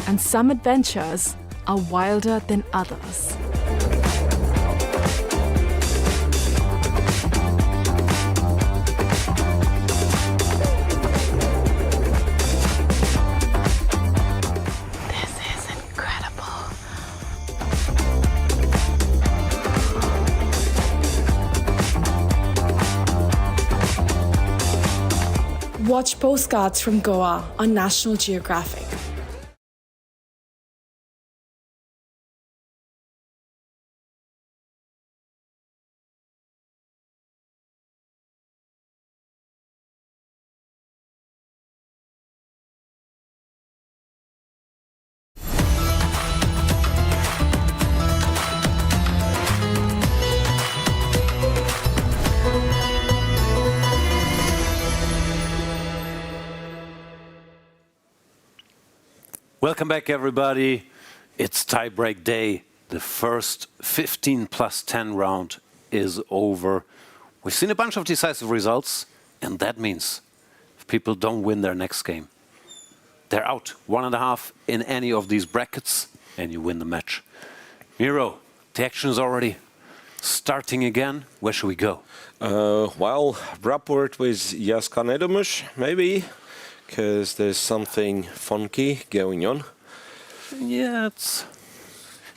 And some adventures are wilder than others. Watch Postcards from Goa on National Geographic.
Welcome back, everybody. It's tiebreak day. The first 15+10 round is over. We've seen a bunch of decisive results, and that means if people don't win their next game, they're out 1.5 in any of these brackets, and you win the match. Miro, the action is already starting again. Where should we go?
Well, Rapport with Yagiz Erdogmus, maybe, because there's something funky going on.
Yeah, it's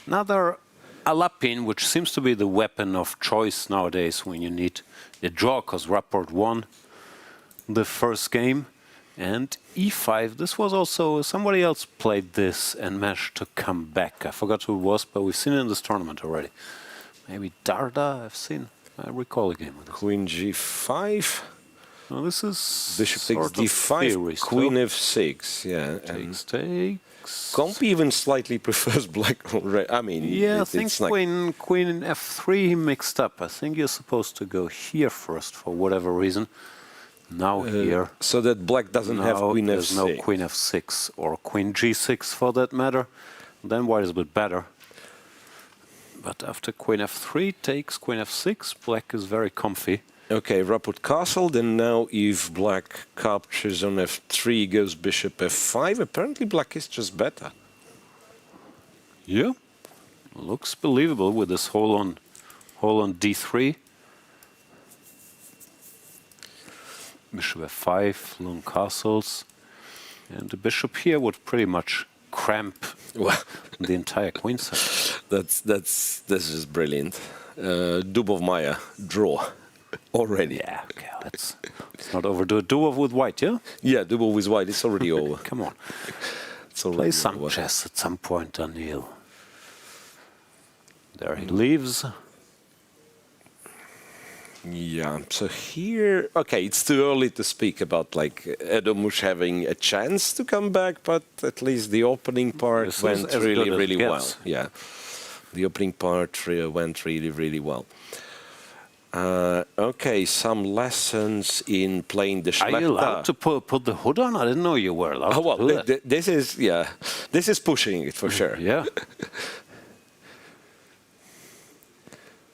another Alapin, which seems to be the weapon of choice nowadays when you need a draw, because Rapport won the first game. And E5, this was also, somebody else played this and managed to come back. I forgot who it was, but we've seen it in this tournament already. Maybe Darda, I recall a game with this.
Queen G5.
No, this is
Bishop takes D5, Queen F6, yeah.
Takes.
Comp even slightly prefers black already. I mean,
yeah, I think
it's like
Queen in F3 he mixed up. I think you're supposed to go here first for whatever reason. Now here.
So that black doesn't have Queen
there's
F6.
no Queen F6 or Queen G6 for that matter. Then white is a bit better. But after Queen F3 takes Queen F6, black is very comfy.
Okay, Rapport castle, then now if black captures on F3, goes Bishop F5. Apparently black is just better.
Yeah, looks believable with this hole on D3. Bishop F5, long castles. And the bishop here would pretty much cramp the entire queen side.
This is brilliant. Dubov Maya, draw. Already.
Yeah, okay, let's not overdo it. Dubov with white, yeah?
Yeah, Dubov with white, it's already over.
Come on.
It's already
Play some
over.
chess at some point, Daniel. There he leaves.
Yeah, so here, okay, it's too early to speak about like Erdogmus having a chance to come back, but at least the opening part
This
went
is as
really,
good as
really
it
well.
gets.
Yeah, the opening part went really, really well. Okay, some lessons in playing the
Are you allowed to put the hood on? I didn't know you were allowed
Oh, well,
to do that.
this is pushing it for sure.
Yeah.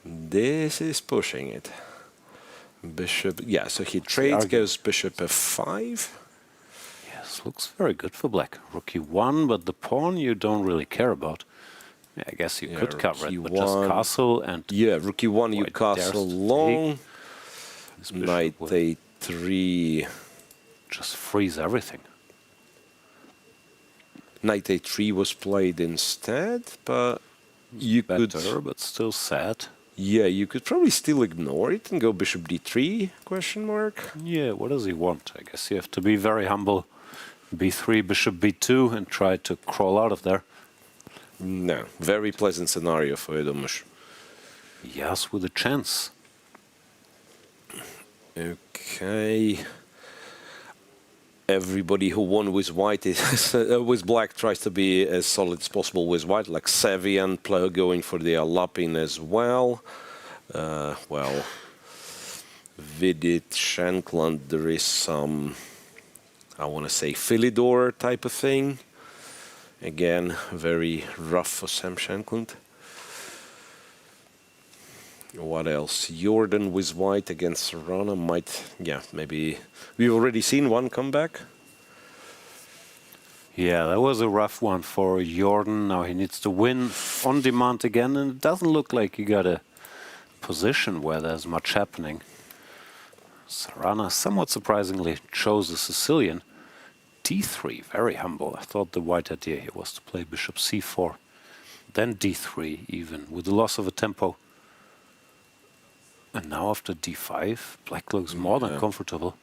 This is pushing it. Bishop, yeah, so he trades, goes Bishop F5.
Yes, looks very good for black. Rook E1, but the pawn you don't really care about. Yeah, I guess you could cover it, but just castle and...
Yeah, Rook E1, you
white
castle
dares to
long.
This
Knight
bishop would
A3.
just freeze everything.
Knight A3 was played instead, but you could...
Better, but still sad.
Yeah, you could probably still ignore it and go Bishop D3, question mark.
Yeah, what does he want? I guess you have to be very humble. B3, Bishop B2, and try to crawl out of there.
No, very pleasant scenario for Erdogmus.
Yes, with a chance.
Okay. Everybody who won with white is with black tries to be as solid as possible with white, like Sevian going for the Alapin as well. Well, Vidit, Shankland, there is some, I want to say, Philidor type of thing. Again, very rough for Sam Shankland. What else? Jorden with white against Sarana might, yeah, maybe. We've already seen one comeback.
Yeah, that was a rough one for Jorden. Now he needs to win on demand again, and it doesn't look like he got a position where there's much happening. Sarana, somewhat surprisingly, chose a Sicilian. D3, very humble. I thought the white idea here was to play Bishop C4, then D3 even, with the loss of a tempo. And now after D5, black looks more than comfortable.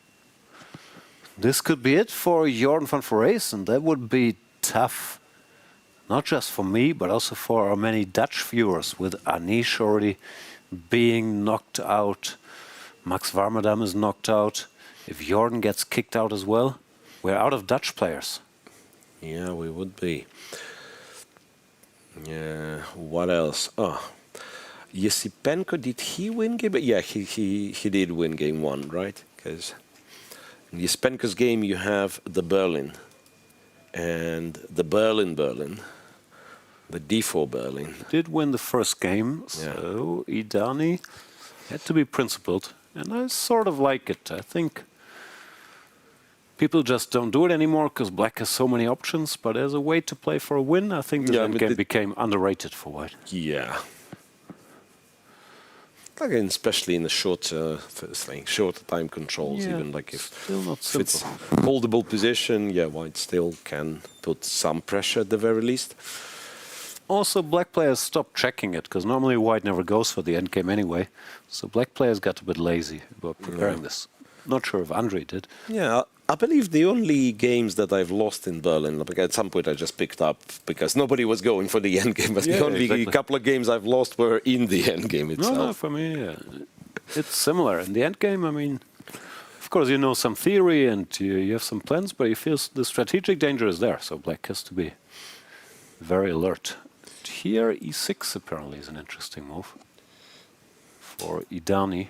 This could be it for Jorden van Foreest, and that would be tough. Not just for me, but also for our many Dutch viewers, with Anish already being knocked out. Max Warmerdam is knocked out. If Jorden gets kicked out as well, we're out of Dutch players.
Yeah, we would be. Yeah, what else? Oh, Yesipenko, did he win game? Yeah, he did win game one, right? Because in Yesipenko's game you have the Berlin. and the Berlin, the D4 Berlin.
Did win the first game, so Idani had to be principled, and I sort of like it. I think people just don't do it anymore because black has so many options, but as a way to play for a win, I think the endgame became underrated for white.
Yeah. Again, especially in the shorter time controls, even like if it's holdable position, white still can put some pressure at the very least.
Also, black players stopped checking it, because normally white never goes for the endgame anyway. So black players got a bit lazy about preparing this. Not sure if Andrey did.
Yeah, I believe the only games that I've lost in Berlin, like at some point I just picked up because nobody was going for the endgame, but the only couple of games I've lost were in the endgame itself.
No, for me, it's similar. In the endgame, I mean, of course you know some theory and you have some plans, but you feel the strategic danger is there, so black has to be very alert. Here, e6 apparently is an interesting move for Idani.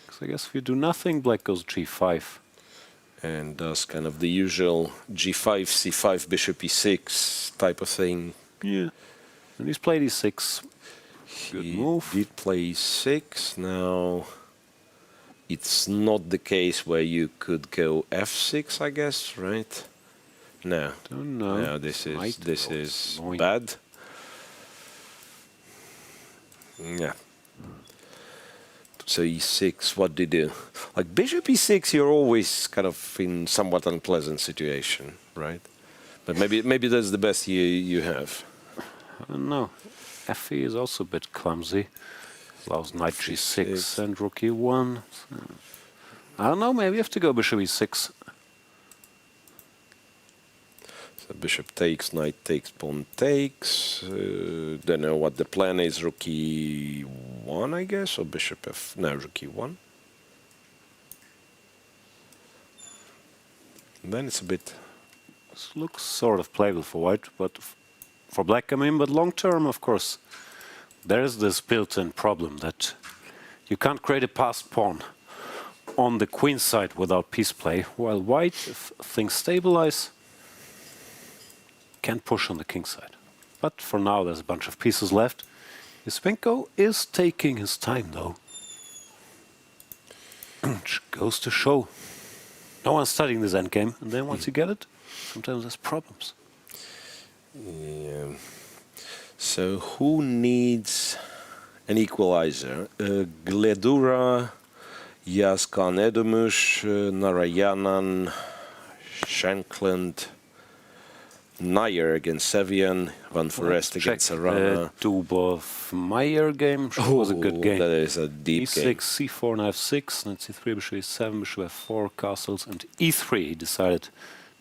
Because I guess if you do nothing, black goes g5.
And does kind of the usual g5, c5, bishop e6 type of thing.
Yeah. And he's played e6. Good move.
He did play e6. Now, it's not the case where you could go f6, I guess, right? No.
Don't know.
No, this is bad. Yeah. So e6, what do you do? Like bishop e6, you're always kind of in somewhat unpleasant situation, right? But maybe that's the best you have.
I don't know. Fe is also a bit clumsy. Allows knight g6 and rook e1. I don't know, maybe you have to go bishop e6.
So bishop takes, knight takes, pawn takes. Don't know what the plan is. Rook e1, I guess, or bishop f. No, rook e1. And then it's a bit.
This looks sort of playable for white, but for black, I mean. But long term, of course, there is this built-in problem that you can't create a passed pawn on the queen side without piece play, while white, if things stabilize, can push on the king side. But for now, there's a bunch of pieces left. Ispenko is taking his time, though. Which goes to show. No one's studying this endgame, and then once you get it, sometimes there's problems.
Yeah. So who needs an equalizer? Gledura, Yagiz, Kaan, Erdogmus, Narayanan, Shankland, Najer against Sevian, Foreest against Sarana.
Dubov, Meyer game was a good game.
That is a deep
E6,
game.
C4, knight 6, knight C3, bishop E7, bishop F4, castles, and E3. He decided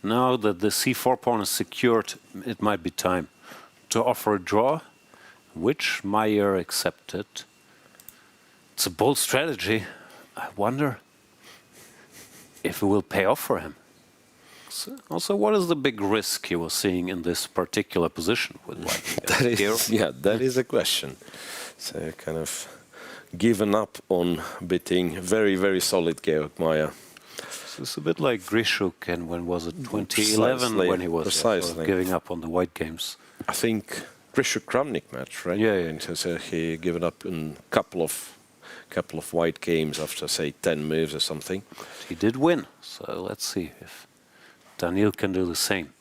now that the C4 pawn is secured, it might be time to offer a draw, which Meyer accepted. It's a bold strategy. I wonder if it will pay off for him. Also, what is the big risk you were seeing in this particular position with white?
That is a question. So kind of given up on beating very, very solid Georg Meyer.
So it's a bit like Grishuk, and when was it, 2011, when he was sort of giving up on the white games.
I think Grishuk-Kramnik match, right?
Yeah.
And so he given up in a couple of white games after, say, 10 moves or something.
He did win, so let's see if Daniel can do the same.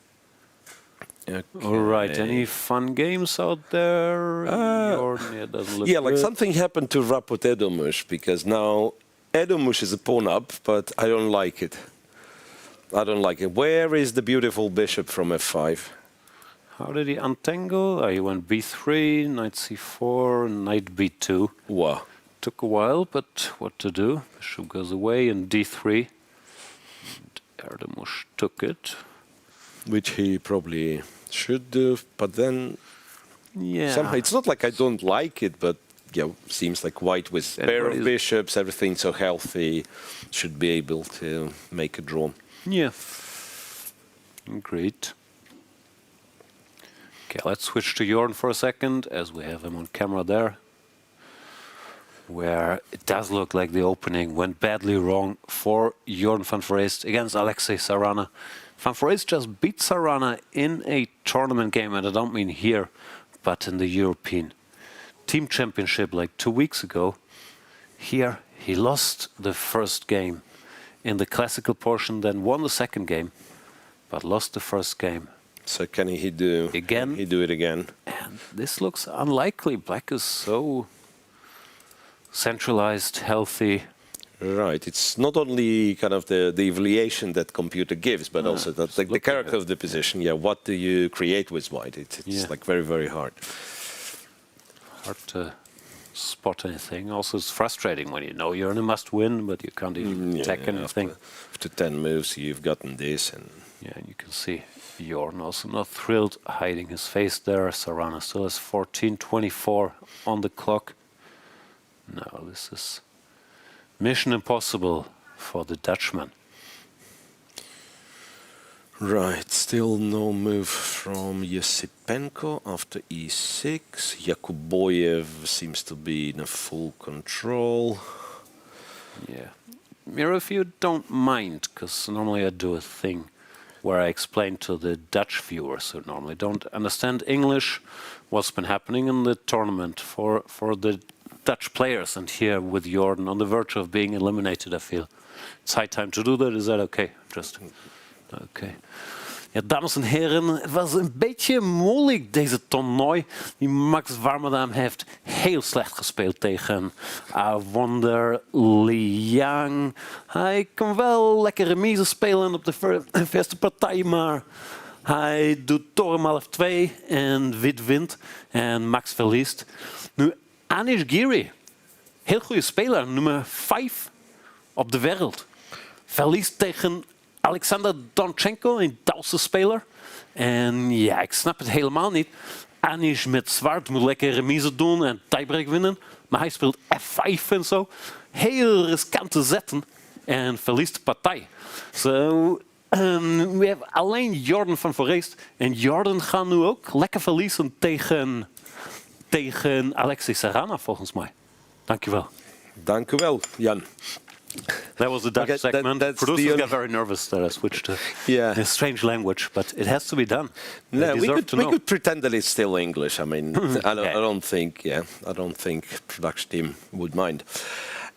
Okay.
All right, any fun games out there? Jorden, doesn't look
like
good.
something happened to Rapport Erdogmus, because now Erdogmus is a pawn up, but I don't like it. I don't like it. Where is the beautiful bishop from f5?
How did he untangle? He went b3, knight c4, knight b2.
Wow.
Took a while, but what to do? Bishop goes away, and d3. Erdogmus took it.
Which he probably should do, but then somehow it's not like I don't like it, but seems like white with pair of bishops, everything so healthy, should be able to make a draw.
Yeah. Great. Okay, let's switch to Jorden for a second, as we have him on camera there, where it does look like the opening went badly wrong for Jorden van Foreest against Alexey Sarana. Foreest just beat Sarana in a tournament game, and I don't mean here, but in the European Team Championship like 2 weeks ago. Here, he lost the first game in the classical portion, then won the second game, but lost the first game.
So can he do
again?
He do it again?
And this looks unlikely. Black is so centralized, healthy.
Right. It's not only kind of the evaluation that computer gives, but also that, like, the character of the position. Yeah. What do you create with white? It's like very, very hard.
Hard to spot anything. Also, it's frustrating when you know you're in a must-win, but you can't even attack anything.
After 10 moves, you've gotten this, and
you can see Jorden also not thrilled, hiding his face there. Sarana still has 14:24 on the clock. No, this is mission impossible for the Dutchman.
Right, still no move from Yosipenko after e6. Yakuboyev seems to be in a full control.
Yeah. Miro, if you don't mind, because normally I do a thing where I explain to the Dutch viewers who normally don't understand English what's been happening in the tournament for the Dutch players. And here with Jorden on the verge of being eliminated, I feel it's high time to do that. Is that okay? Just okay. Ja, dames en heren, het was een beetje moeilijk deze toernooi. Die Max Warmerdam heeft heel slecht gespeeld tegen Wonder Liang. Hij kan wel lekker remise spelen op de eerste partij, maar hij doet toren half 2 en wit wint en Max verliest. Nu, Anish Giri, heel goede speler, nummer 5 op de wereld. Verliest tegen Alexander Donchenko, een Duitse speler. En ja, ik snap het helemaal niet. Anish met zwart moet lekker remise doen en tiebreak winnen. Maar hij speelt F5 en zo. Heel riskante zetten. En verliest de partij. So, we hebben alleen Jorden van Foreest. En Jorden gaat nu ook lekker verliezen tegen Alexey Sarana, volgens mij. Dankjewel.
Dank u wel, Jan.
That was the Dutch segment. Producers got very nervous that I switched to a strange language, but it has to be done.
No, we could pretend that it's still English. I mean, I don't think production team would mind.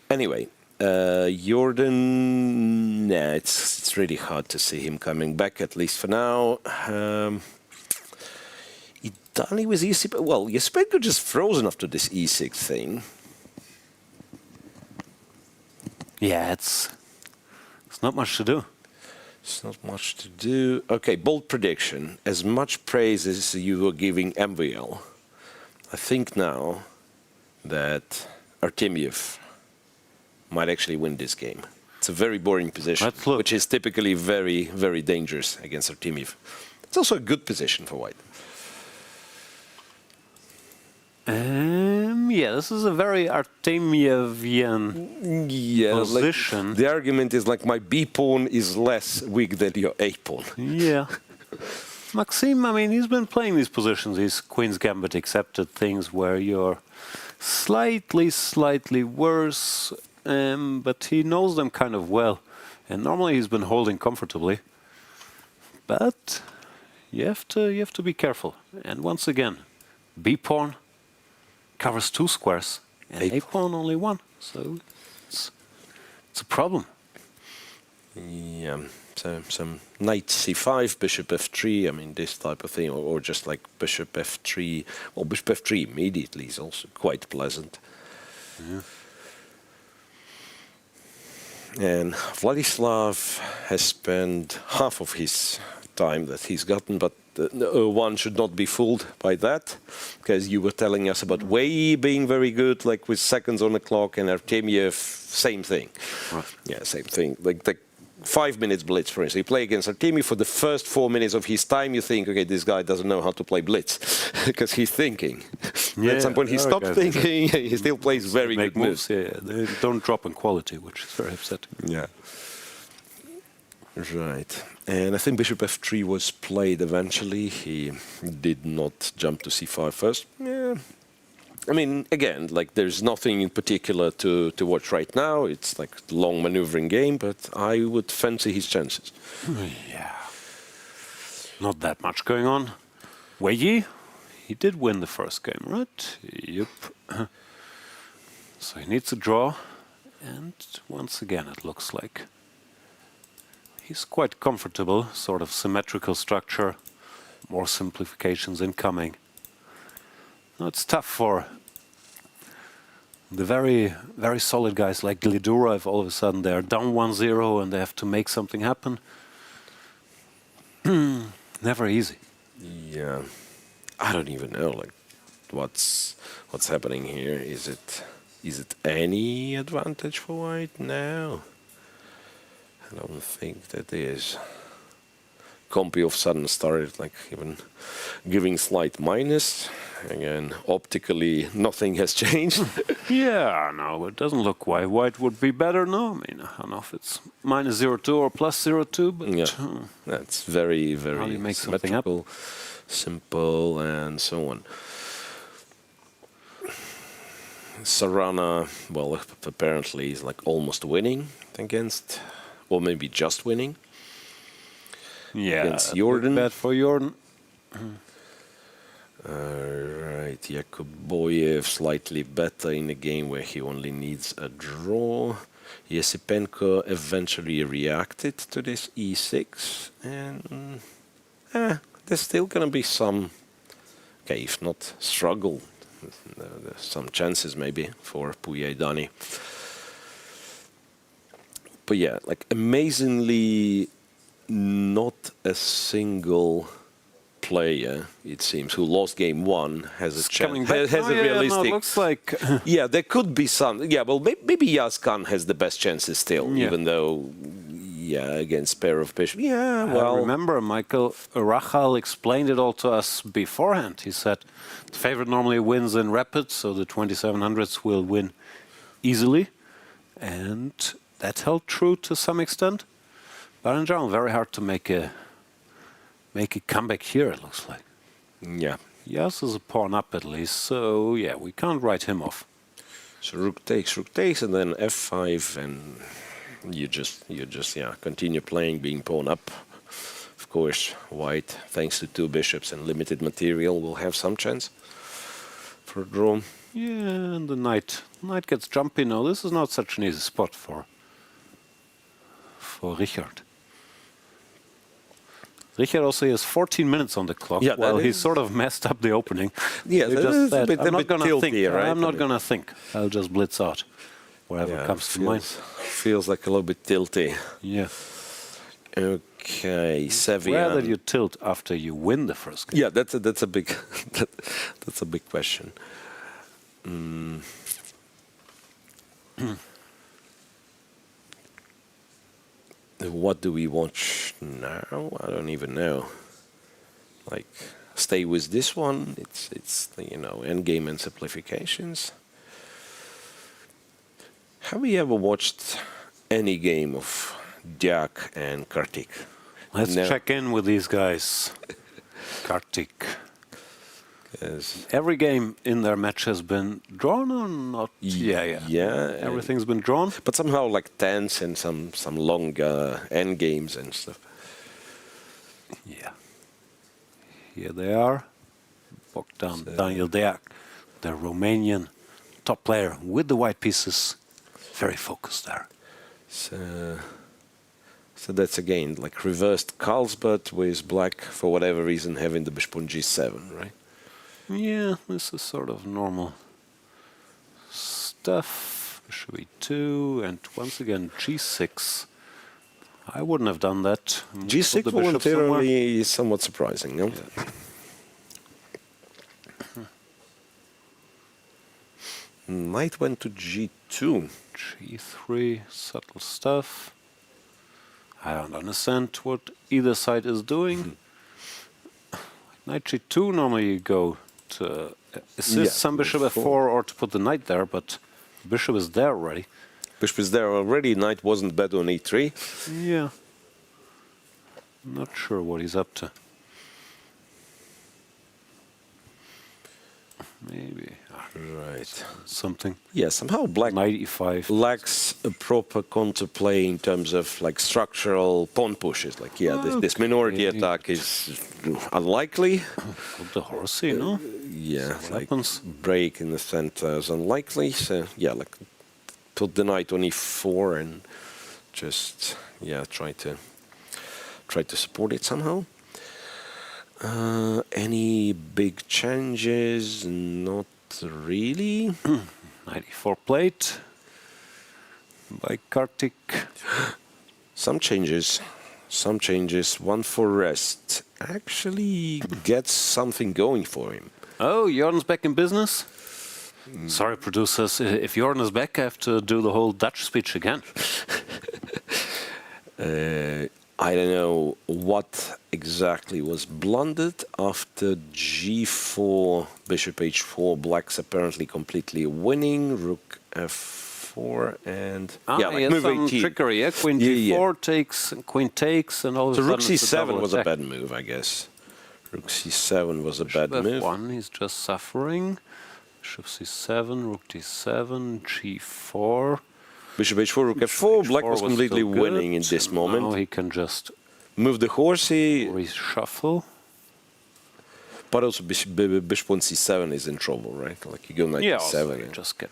Anyway, Jorden, it's really hard to see him coming back, at least for now. Italy was easy, but well, Yosipenko just frozen after this e6 thing.
Yeah, it's not much to do.
It's not much to do. Okay, bold prediction. As much praise as you were giving MVL, I think now that Artemiev might actually win this game. It's a very boring position, which is typically very, very dangerous against Artemiev. It's also a good position for white.
Yeah, this is a very Artemievian position.
Like, the argument is like my B pawn is less weak than your A pawn.
Yeah. Maxime, I mean, he's been playing these positions, these Queen's Gambit accepted things where you're slightly worse, but he knows them kind of well. And normally he's been holding comfortably. But you have to be careful. And once again, B pawn covers 2 squares, and A pawn only 1, so it's a problem.
Yeah, so some knight c5, bishop f3, I mean this type of thing, or just like bishop f3, or bishop f3 immediately is also quite pleasant.
Yeah.
And Vladislav has spent half of his time that he's gotten, but one should not be fooled by that, because you were telling us about Wei Yi being very good, like with seconds on the clock, and Artemiev, same thing.
Right.
Yeah, same thing. Like 5 minutes blitz, for instance. You play against Artemiev for the first 4 minutes of his time, you think, okay, this guy doesn't know how to play blitz, because he's thinking. At some point he stopped thinking, he still plays very good moves.
Yeah, they don't drop in quality, which is very upsetting.
Yeah. Right. And I think bishop f3 was played eventually. He did not jump to c5 first. Yeah. I mean, again, like there's nothing in particular to watch right now. It's like a long maneuvering game, but I would fancy his chances.
Yeah. Not that much going on. Wei Yi, he did win the first game, right? Yep. So he needs a draw. And once again, it looks like he's quite comfortable, sort of symmetrical structure, more simplifications incoming. No, it's tough for the very, very solid guys like Gledura if all of a sudden they're down 1-0 and they have to make something happen. Never easy.
Yeah, I don't even know like what's happening here. Is it any advantage for White? No, I don't think that is. Compy of sudden started like even giving slight minus. Again, optically, nothing has changed.
Yeah, no, it doesn't look why White would be better. No, I mean, I don't know if it's minus 0-2 or plus 0-2, but
yeah, that's very, very
how do you make something up?
symmetrical, simple, and so on. Sarana, well, apparently is like almost winning against, or maybe just winning.
Yeah,
against Jorden.
Bad for Jorden.
Right, Yakuboyev slightly better in a game where he only needs a draw. Yesipenko eventually reacted to this e6, and there's still gonna be some, okay, if not struggle, there's some chances maybe for Puye-Dani. But yeah, like amazingly, not a single player, it seems, who lost game one has a chance. Has a realistic.
No, it looks like.
Yeah, there could be some. Yeah, well, maybe Kaan has the best chances still, even though, yeah, against pair of bishop. Yeah, well.
I remember Michael Rachel explained it all to us beforehand. He said the favorite normally wins in rapid, so the 2700s will win easily, and that held true to some extent. But in general, very hard to make a comeback here, it looks like.
Yeah.
Yes, is a pawn up at least, so yeah, we can't write him off.
So rook takes, and then f5, and you just yeah, continue playing, being pawn up. Of course, White, thanks to two bishops and limited material, will have some chance for a draw.
Yeah, and the knight gets jumpy now. This is not such an easy spot for Richard. Richard also has 14 minutes on the clock,
yeah,
while he sort of messed up the opening.
Yeah,
just said,
I'm not going to think.
Right? I'm not going to think. I'll just blitz out whatever comes to mind.
Feels like a little bit tilty.
Yeah.
Okay, Sevian.
Where did you tilt after you win the first game?
Yeah, that's a big that's a big question. What do we watch now? I don't even know. Like, stay with this one. It's you know, endgame and simplifications. Have we ever watched any game of Deac and Karthik?
Let's check in with these guys. Karthik.
Yes.
Every game in their match has been drawn or not? Yeah. Everything's been drawn.
But somehow like tense and some long end games and stuff.
Yeah. Here they are. Bogdan-Daniel Deac, the Romanian top player with the white pieces. Very focused there.
So that's again like reversed Carlsbad with black for whatever reason having the bishop on g7, right?
Yeah, this is sort of normal stuff. Bishop e2, and once again g6. I wouldn't have done that.
G6 voluntarily is somewhat surprising, no?
Yeah.
Knight went to g2.
g3, subtle stuff. I don't understand what either side is doing. Knight g2, normally you go to assist some bishop f4 or to put the knight there, but bishop is there already.
Bishop is there already, knight wasn't bad on e3.
Yeah. Not sure what he's up to. Maybe.
Right.
Something.
Yeah, somehow black
95.
lacks a proper counterplay in terms of like structural pawn pushes. Like, yeah, this minority attack is unlikely.
The horsey, no?
Yeah,
What
like
happens?
break in the center is unlikely. So yeah, like put the knight on e4 and just try to support it somehow. Any big changes? Not really.
94 plate by Karthik.
Some changes. One Foreest actually gets something going for him.
Oh, Jordan's back in business? Sorry, producers, if Jordan is back, I have to do the whole Dutch speech again.
I don't know what exactly was blundered after g4, bishop h4, black's apparently completely winning, rook f4, and
move some
18.
trickery, yeah? Queen d4 takes, queen takes, and all of a
So
sudden
rook
it's a
c7
double
was a
attack.
bad move, I guess. Rook c7 was a bad
Bishop
move.
f1, he's just suffering. Bishop c7, rook d7, g4.
Bishop h4, rook f4, black was completely
still good.
winning in this moment.
Now he can just
Move the horsey,
reshuffle.
but also bishop on c7 is in trouble, right? Like you go knight
Yeah,
e7.
also you just get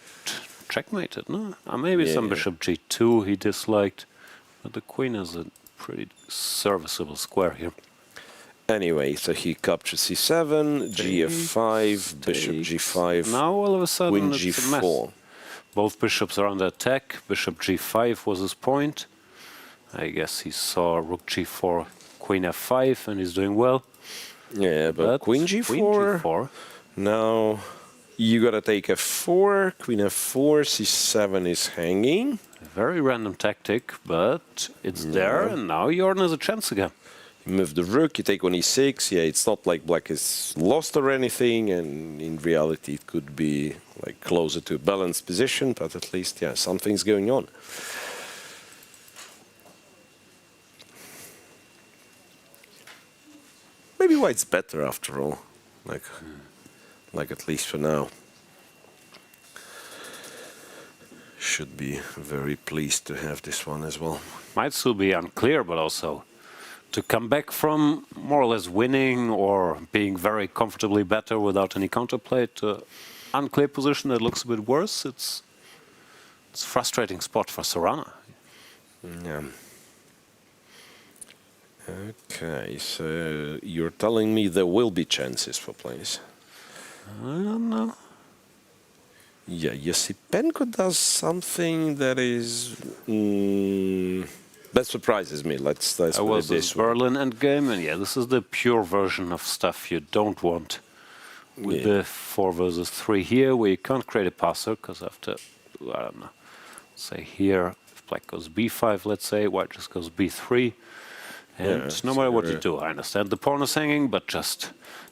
checkmated, no? Maybe some bishop g2 he disliked, but the queen is a pretty serviceable square here.
Anyway, so he captures c7, gf5, bishop g5,
Now all of a sudden
queen
it's a mess.
g4.
Both bishops are under attack. Bishop g5 was his point. I guess he saw rook g4, queen f5, and he's doing well.
Yeah, but queen g4,
Queen g4.
now you gotta take f4, queen f4, c7 is hanging.
A very random tactic, but it's there, and now Jordan has a chance again.
You move the rook, you take on e6. Yeah, it's not like black is lost or anything, and in reality it could be like closer to a balanced position, but at least, yeah, something's going on. Maybe white's better after all, like at least for now. Should be very pleased to have this one as well.
Might still be unclear, but also to come back from more or less winning or being very comfortably better without any counterplay to unclear position that looks a bit worse, it's a frustrating spot for Sarana.
Yeah. Okay, so you're telling me there will be chances for plays?
I don't know.
Yeah, Yosipenko does something that is that surprises me. Let's
That
put
was
it this
this
way.
Berlin endgame, and yeah, this is the pure version of stuff you don't want. With the 4 versus 3 here, where you can't create a passer, because after, I don't know, say here, if black goes b5, let's say, white just goes b3. And no matter what you do, I understand the pawn is hanging, but just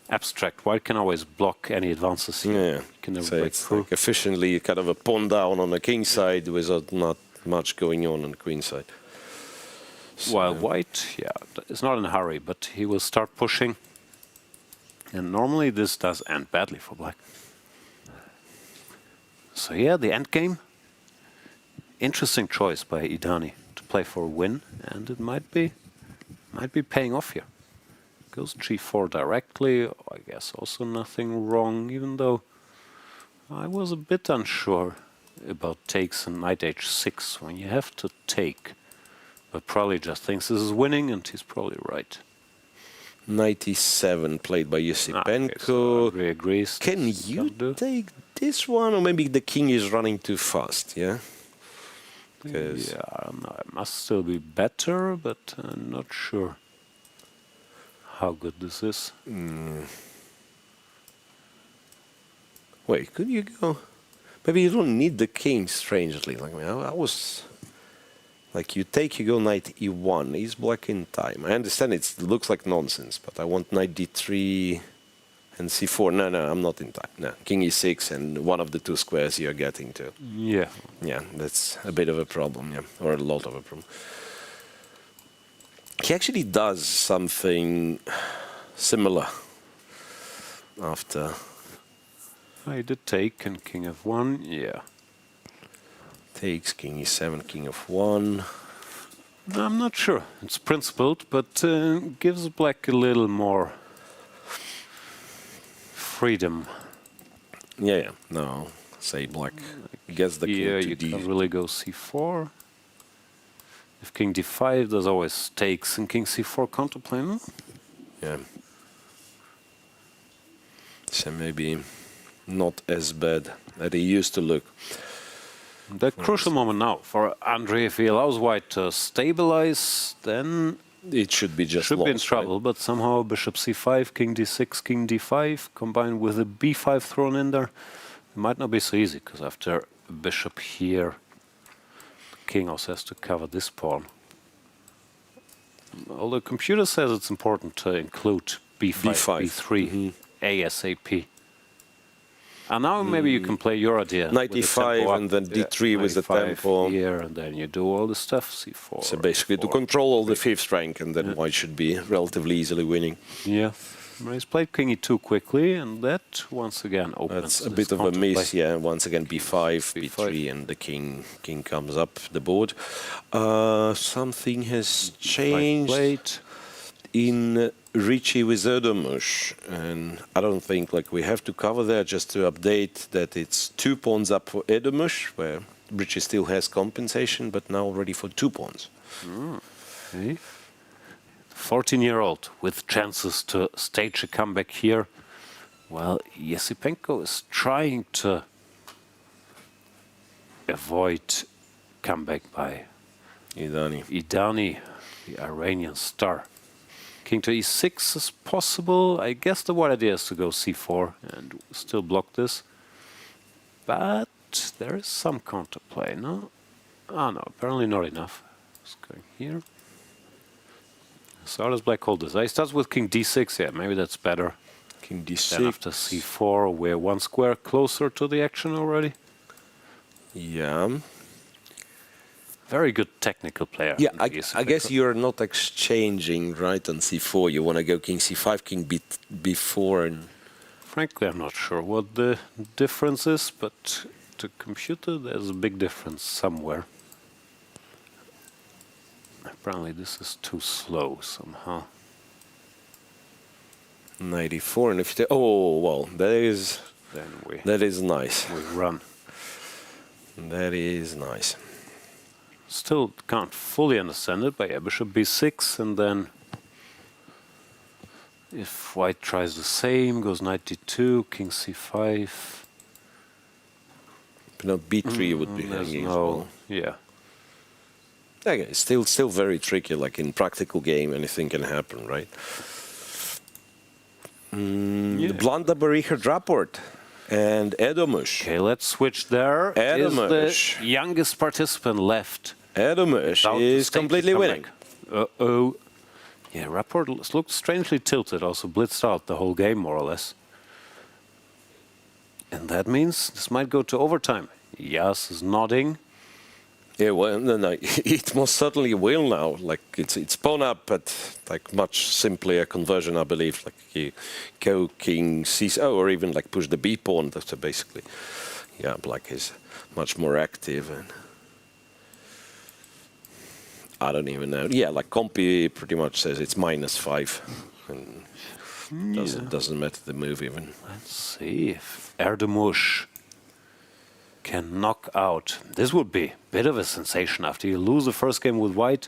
abstract. White can always block any advances here.
Yeah,
You can never
so
break
it's
through.
like efficiently kind of a pawn down on the king side without not much going on the queen side.
While white, is not in a hurry, but he will start pushing. And normally this does end badly for black. So yeah, the endgame. Interesting choice by Idani to play for a win, and it might be paying off here. Goes g4 directly, I guess also nothing wrong, even though I was a bit unsure about takes and knight h6 when you have to take. But probably just thinks this is winning, and he's probably right.
97 played by Yosipenko.
Okay, so Andrey agrees.
Can you take this one, or maybe the king is running too fast? Yeah.
Yeah, I don't know. It must still be better, but I'm not sure how good this is.
Wait, could you go? Maybe you don't need the king. Strangely, like I was. Like you go knight e1. Is black in time? I understand it looks like nonsense, but I want knight d3 and c4. No, I'm not in time. No, king e6 and one of the two squares you're getting to.
Yeah.
Yeah, that's a bit of a problem, yeah, or a lot of a problem. He actually does something similar after
I did take, and king f1, yeah.
Takes, king e7, king f1.
I'm not sure. It's principled, but gives black a little more freedom.
Yeah, no, say black gets the king
Yeah,
to
you
d.
can't really go c4. If king d5, there's always takes and king c4 counterplay, no?
Yeah. So maybe not as bad as it used to look.
The crucial moment now for Andrey, if he allows white to stabilize, then
It should be just
should be in
lost,
trouble.
right?
But somehow bishop c5, king d6, king d5, combined with a b5 thrown in there, it might not be so easy, because after bishop here, the king also has to cover this pawn. Although the computer says it's important to include b5, b3, ASAP. And now maybe you can play your idea.
Knight
with the tempo
e5
up.
and then d3
Yeah,
with the
knight e5
tempo.
here, and then you do all the stuff, c4.
So basically to
f4.
control all the fifth rank, and then white should be relatively easily winning.
Yeah. He's played king e2 quickly, and that once again opens.
That's a
this
bit of a
counterplay.
miss, yeah. Once again b5, b3, and the king comes up the board. Something has changed
Played.
in Ricci with Erdogmus, and I don't think like we have to cover that, just to update that it's 2 pawns up for Erdogmus, where Ricci still has compensation, but now already for 2 pawns.
Okay. 14-year-old with chances to stage a comeback here. Well, Yesipenko is trying to avoid comeback by Idani, the Iranian star. King to e6 is possible. I guess the white idea is to go c4 and still block this. But there is some counterplay, no? Ah, no, apparently not enough. It's going here. So how does black hold this? He starts with king d6, yeah, maybe that's better.
King d6.
Then after c4, we're one square closer to the action already.
Yeah.
Very good technical player.
Yeah, I guess you're not exchanging, right, on c4. You want to go king c5, king b4. And
frankly, I'm not sure what the difference is, but to computer, there's a big difference somewhere. Apparently, this is too slow somehow.
94, and if you oh well, that is nice.
We run.
That is nice.
Still can't fully understand it, but yeah, bishop b6, and then if white tries the same, goes knight d2, king c5.
But no, b3 would be hanging as well.
Yeah.
Okay, it's still very tricky. Like in practical game, anything can happen, right? The Bogdan-Daniel Rapport and Erdogmus.
Okay, let's switch there.
Erdogmus.
Is the youngest participant left.
Erdogmus is completely winning.
Uh-oh. Yeah, Rapport looked strangely tilted, also blitzed out the whole game, more or less. And that means this might go to overtime. Yas is nodding.
Yeah, well, no, it most certainly will now. Like it's pawn up, but like much simpler conversion, I believe. Like you go king c, or even like push the b pawn. So basically, yeah, black is much more active, and I don't even know. Yeah, like Compy pretty much says it's -5, and doesn't matter the move even.
Let's see if Erdogmus can knock out. This would be a bit of a sensation after you lose the first game with white.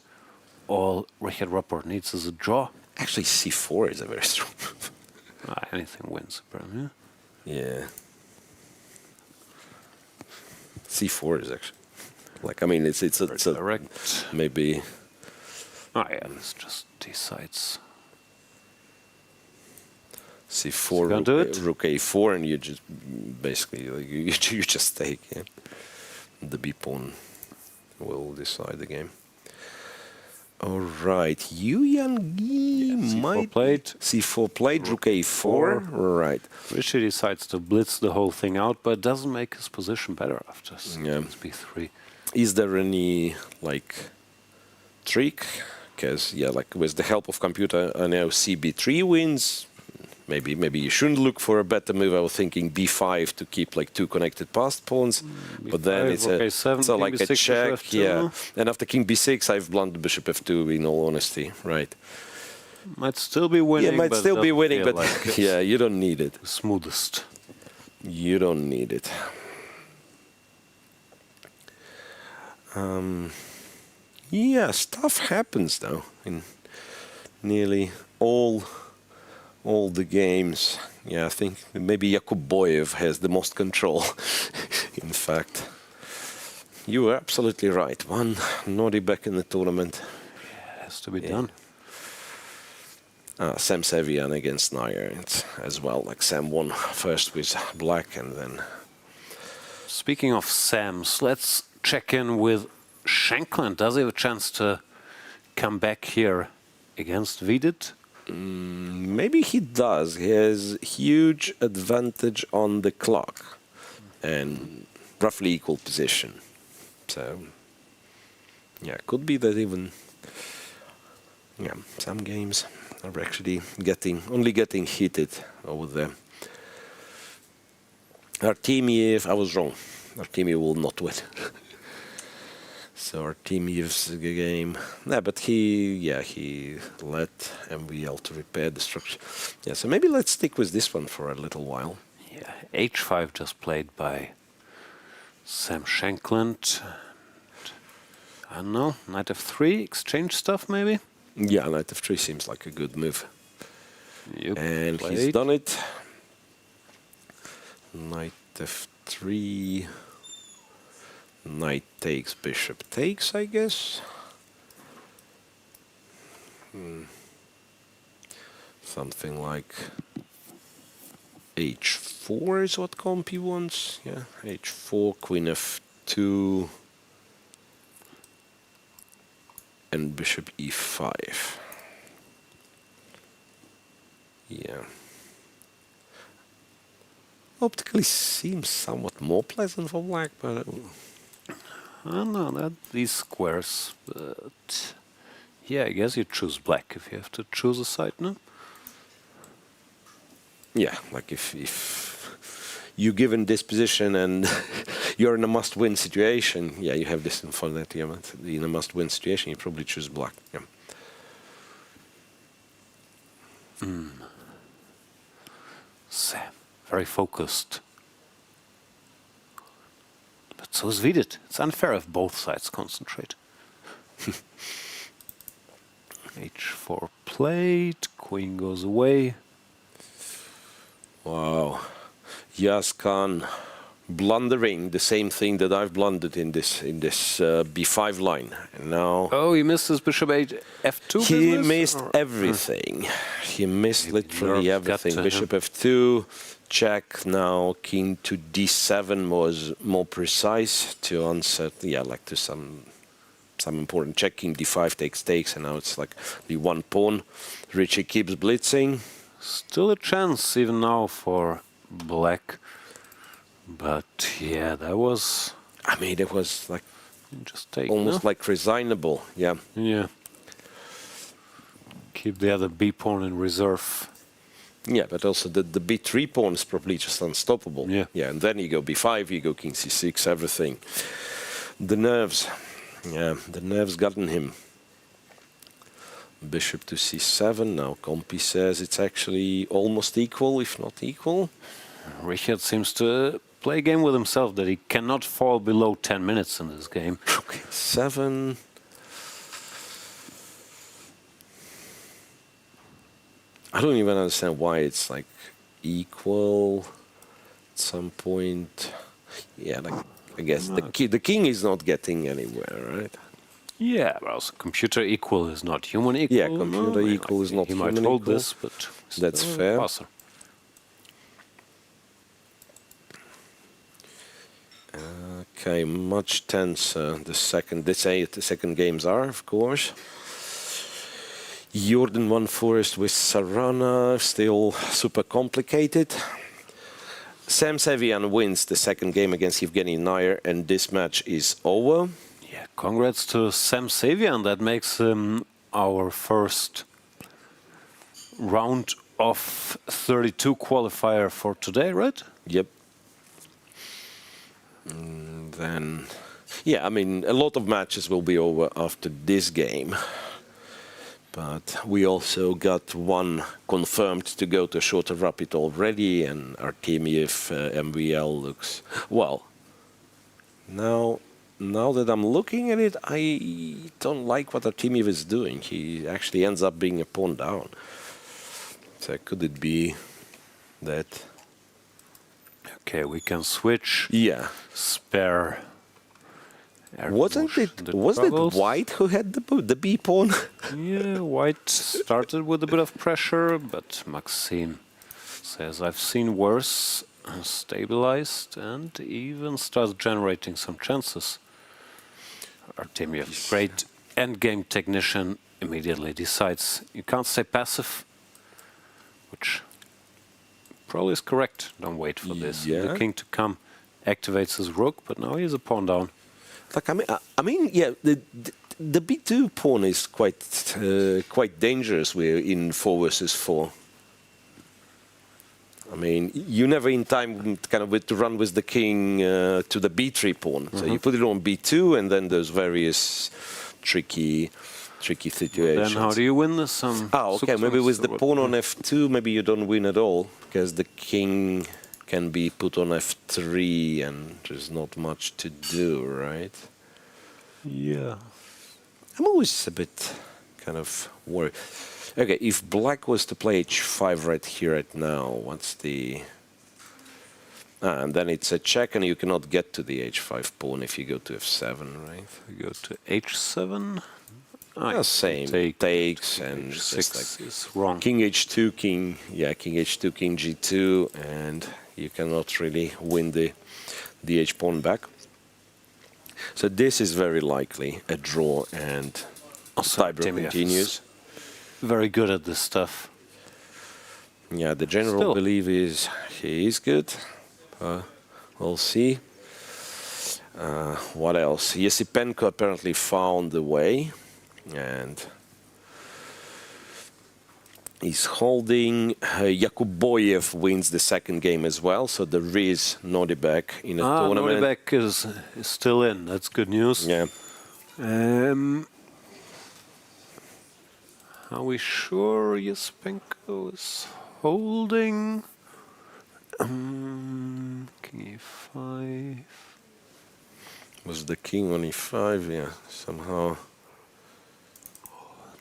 All Richard Rapport needs is a draw.
Actually, c4 is a very strong move.
Anything wins, apparently.
Yeah. c4 is actually like, I mean, it's a
direct.
Maybe.
Oh yeah, this just decides.
c4,
do it?
rook a4, and you just basically you just take. Yeah. The b pawn will decide the game. All right, Yangyi might
played.
c4 played, rook a4. Right.
Richie decides to blitz the whole thing out, but it doesn't make his position better after b3.
Is there any like trick? Because yeah, like with the help of computer, I know cb3 wins. maybe you shouldn't look for a better move. I was thinking d5 to keep like 2 connected passed pawns, but then it's like a check, yeah. And after king b6, I've blundered bishop f2. In all honesty, right?
Might still be winning.
Yeah, might still be winning, but
like
yeah, you don't need it.
Smoothest.
You don't need it. Yeah, stuff happens though in nearly all the games. Yeah, I think maybe Yakuboyev has the most control. In fact, you were absolutely right. One Nodirbek in the tournament.
Yeah, has to be done.
Sam Sevian against Najer as well. Like Sam won first with black, and then.
Speaking of Sams, let's check in with Shankland. Does he have a chance to come back here against Vidit?
Maybe he does. He has huge advantage on the clock and roughly equal position. So, yeah, could be that even. Yeah, some games are actually only getting heated over there. Artemiev, I was wrong. Artemiev will not win. So Artemiev's game. Yeah, but he let MVL to repair the structure. Yeah, so maybe let's stick with this one for a little while.
Yeah, h5 just played by Sam Shankland. I don't know, knight f3, exchange stuff maybe?
Yeah, knight f3 seems like a good move.
You
and
played.
He's done it. Knight f3. Knight takes, bishop takes, I guess. Something like h4 is what Compi wants. Yeah, h4, queen f2, and bishop e5. Yeah. Optically seems somewhat more pleasant for black, but.
I don't know, these squares, but yeah, I guess you choose black if you have to choose a side, no?
Yeah, like if you're given this position and you're in a must-win situation, yeah, you have this infinity amount. In a must-win situation, you probably choose black. Yeah.
Sam, very focused. But so is Vidit. It's unfair if both sides concentrate. h4 played, queen goes away.
Wow. Yes, Kaan blundering the same thing that I've blundered in this b5 line. And now
oh, he missed his bishop f2
he
business,
missed
or?
everything. He missed literally
nerves
everything.
got to
Bishop
him.
f2, check. Now king to d7 was more precise to answer, yeah, like to some important check. King d5 takes, and now it's like the one pawn. Richie keeps blitzing.
Still a chance even now for black. But yeah, that was...
I mean, it was like
just take,
almost
no?
like resignable, yeah.
Yeah. Keep the other b pawn in reserve.
Yeah, but also the b3 pawn is probably just unstoppable.
Yeah.
Yeah, and then you go b5, you go king c6, everything. The nerves. Yeah, the nerves gotten him. Bishop to c7. Now Compi says it's actually almost equal, if not equal.
Richard seems to play a game with himself that he cannot fall below 10 minutes in this game.
Okay, 7. I don't even understand why it's like equal at some point. Yeah, like I guess the king is not getting anywhere, right?
Yeah, but also computer equal is not human equal.
Yeah, computer equal is not
he
human
might hold
equal.
this, but
That's
still a
fair.
passer.
Okay, much tenser. The second games are, of course. Jorden won Foreest with Sarana, still super complicated. Sam Sevian wins the second game against Evgeniy Najer, and this match is over.
Yeah, congrats to Sam Sevian. That makes him our first round of 32 qualifier for today, right?
Yep. And then, yeah, I mean, a lot of matches will be over after this game. But we also got one confirmed to go to shorter rapid already, and Artemiev MVL looks well. Now that I'm looking at it, I don't like what Artemiev is doing. He actually ends up being a pawn down. So could it be that?
Okay, we can switch.
Yeah.
Spare.
Wasn't it White who had the B pawn?
Yeah, White started with a bit of pressure, but Maxime says, I've seen worse, stabilized, and even starts generating some chances. Artemiev, great endgame technician, immediately decides you can't stay passive, which probably is correct. Don't wait for this.
Yeah.
The king to come activates his rook, but now he's a pawn down.
Like I mean, yeah, the B2 pawn is quite dangerous. We're in 4-4. I mean, you never in time kind of to run with the king to the B3 pawn. So you put it on B2, and then there's various tricky situations.
Then how do you win this?
Okay, maybe with the pawn on F2, maybe you don't win at all, because the king can be put on F3 and there's not much to do, right?
Yeah.
I'm always a bit kind of worried. Okay, if black was to play H5 right here right now, what's the... and then it's a check and you cannot get to the H5 pawn if you go to F7, right?
You go to H7.
Same. Takes and
H6 is wrong.
King H2, King H2, King G2, and you cannot really win the H pawn back. So this is very likely a draw, and tiebreak continues.
Very good at this stuff.
Yeah, the general belief is he is good. We'll see. What else? Yesipenko apparently found the way, and he's holding. Yakuboyev wins the second game as well, so there is Nodirbek in a tournament.
Nodirbek is still in. That's good news.
Yeah.
Are we sure Yesipenko is holding? King E5.
Was the king on E5? Yeah, somehow.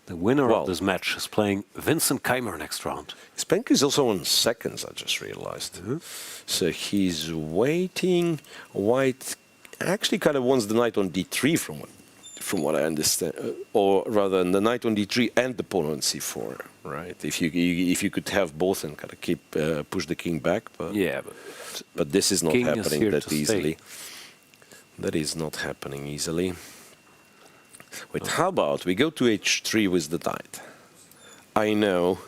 The winner of this match is playing Vincent Keimer next round.
Yesipenko is also on seconds, I just realized. So he's waiting. White actually kind of wants the knight on D3 from what I understand, or rather the knight on D3 and the pawn on C4, right? If you could have both and kind of keep push the king back, but
yeah,
but this is not happening that easily. That is not happening easily. Wait, how about we go to H3 with the knight? I know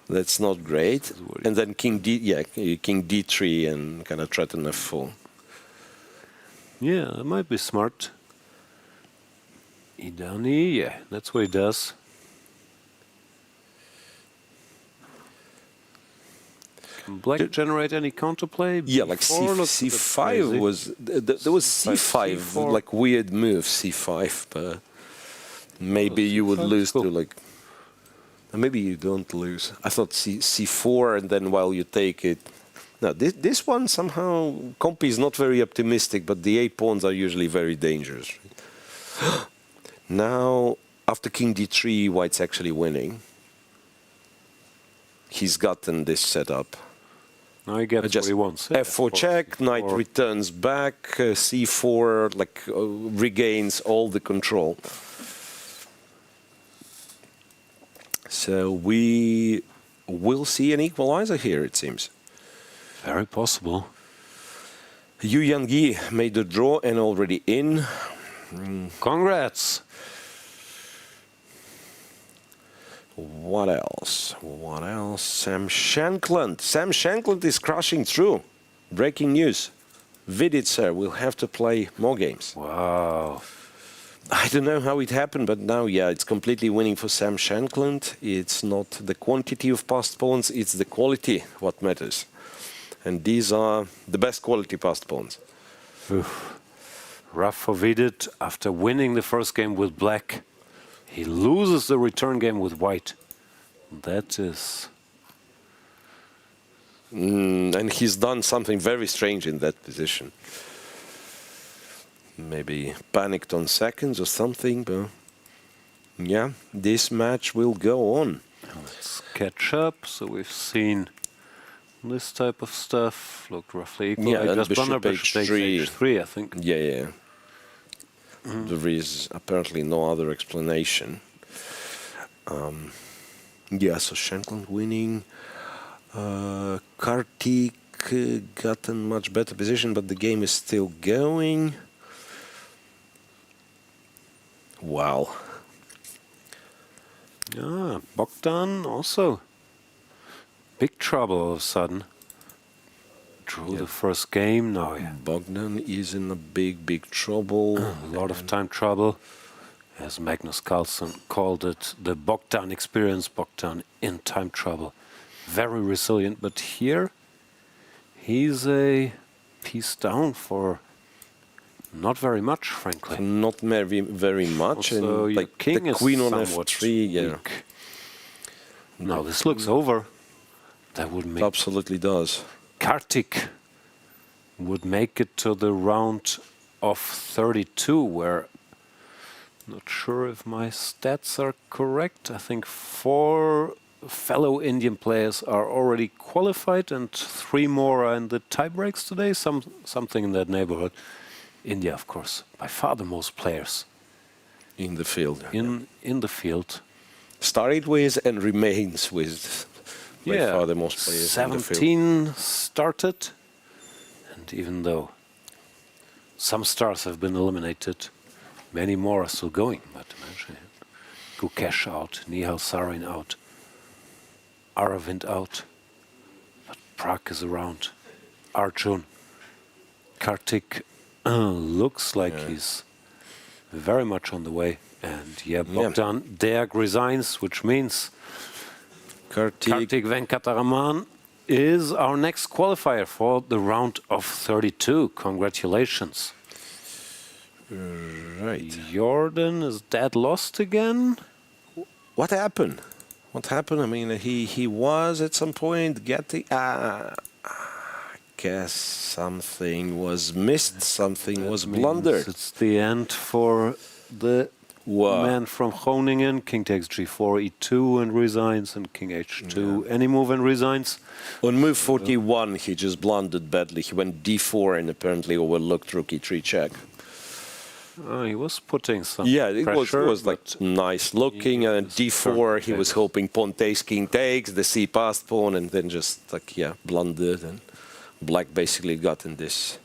that's not great, and then King D3 and kind of threaten F4.
Yeah, that might be smart. Idani, yeah, that's what he does. Can black generate any counterplay?
Yeah, like C5 was... There was C5,
C4.
like weird move, C5, but maybe you would lose to like... Maybe you don't lose. I thought C4, and then while you take it... No, this one somehow... Compi is not very optimistic, but the A pawns are usually very dangerous. Now, after King D3, White's actually winning. He's gotten this setup.
Now he gets what he wants.
F4 check, knight returns back, C4 like regains all the control. So we will see an equalizer here, it seems.
Very possible.
Yangyi made the draw and already in.
Congrats!
What else? What else? Sam Shankland. Sam Shankland is crashing through. Breaking news. Vidit, sir, will have to play more games.
Wow.
I don't know how it happened, but now, yeah, it's completely winning for Sam Shankland. It's not the quantity of passed pawns, it's the quality what matters. And these are the best quality passed pawns.
Rough for Vidit after winning the first game with black. He loses the return game with white. That is...
and he's done something very strange in that position. Maybe panicked on seconds or something, but yeah, this match will go on.
Let's catch up. So we've seen this type of stuff. Looked roughly equal.
Yeah,
Just
bishop
h3, I think.
Yeah. There is apparently no other explanation. Yeah, so Shankland winning. Karthik got a much better position, but the game is still going. Wow.
Yeah, Bogdan also. Big trouble all of a sudden. Drew the first game now. Yeah.
Bogdan is in a big trouble.
A lot of time trouble. As Magnus Carlsen called it, the Bogdan experience, Bogdan in time trouble. Very resilient, but here he's a piece down for not very much, frankly.
Not very much.
Also,
and like
king
the
is
queen on
somewhat
f3, yeah.
weak. Now this looks over. That would make...
Absolutely does.
Karthik would make it to the round of 32, where... Not sure if my stats are correct. I think 4 fellow Indian players are already qualified and 3 more are in the tiebreaks today. Something in that neighborhood. India, of course, by far the most players
in the field.
In the field.
Started with and remains with by far the most players
17
in the field.
started, and even though some stars have been eliminated, many more are still going. But imagine Gukesh out, Nihal Sarin out, Aravind out, but Prag is around. Arjun, Karthik looks like he's very much on the way. And Bogdan Deac resigns, which means Karthik Venkataraman is our next qualifier for the round of 32. Congratulations.
Right.
Jorden is dead lost again.
What happened? What happened? I mean, he was at some point getting... I guess something was missed, something was blundered.
It's the end for the man from Groningen. King takes g4, e2 and resigns, and king h2, any move and resigns.
On move 41, he just blundered badly. He went d4 and apparently overlooked rook e3 check.
He was putting some
it
pressure,
was like nice looking, and d4 he was hoping pawn takes, king takes, the c passed pawn, and then just like blundered, and black basically got in this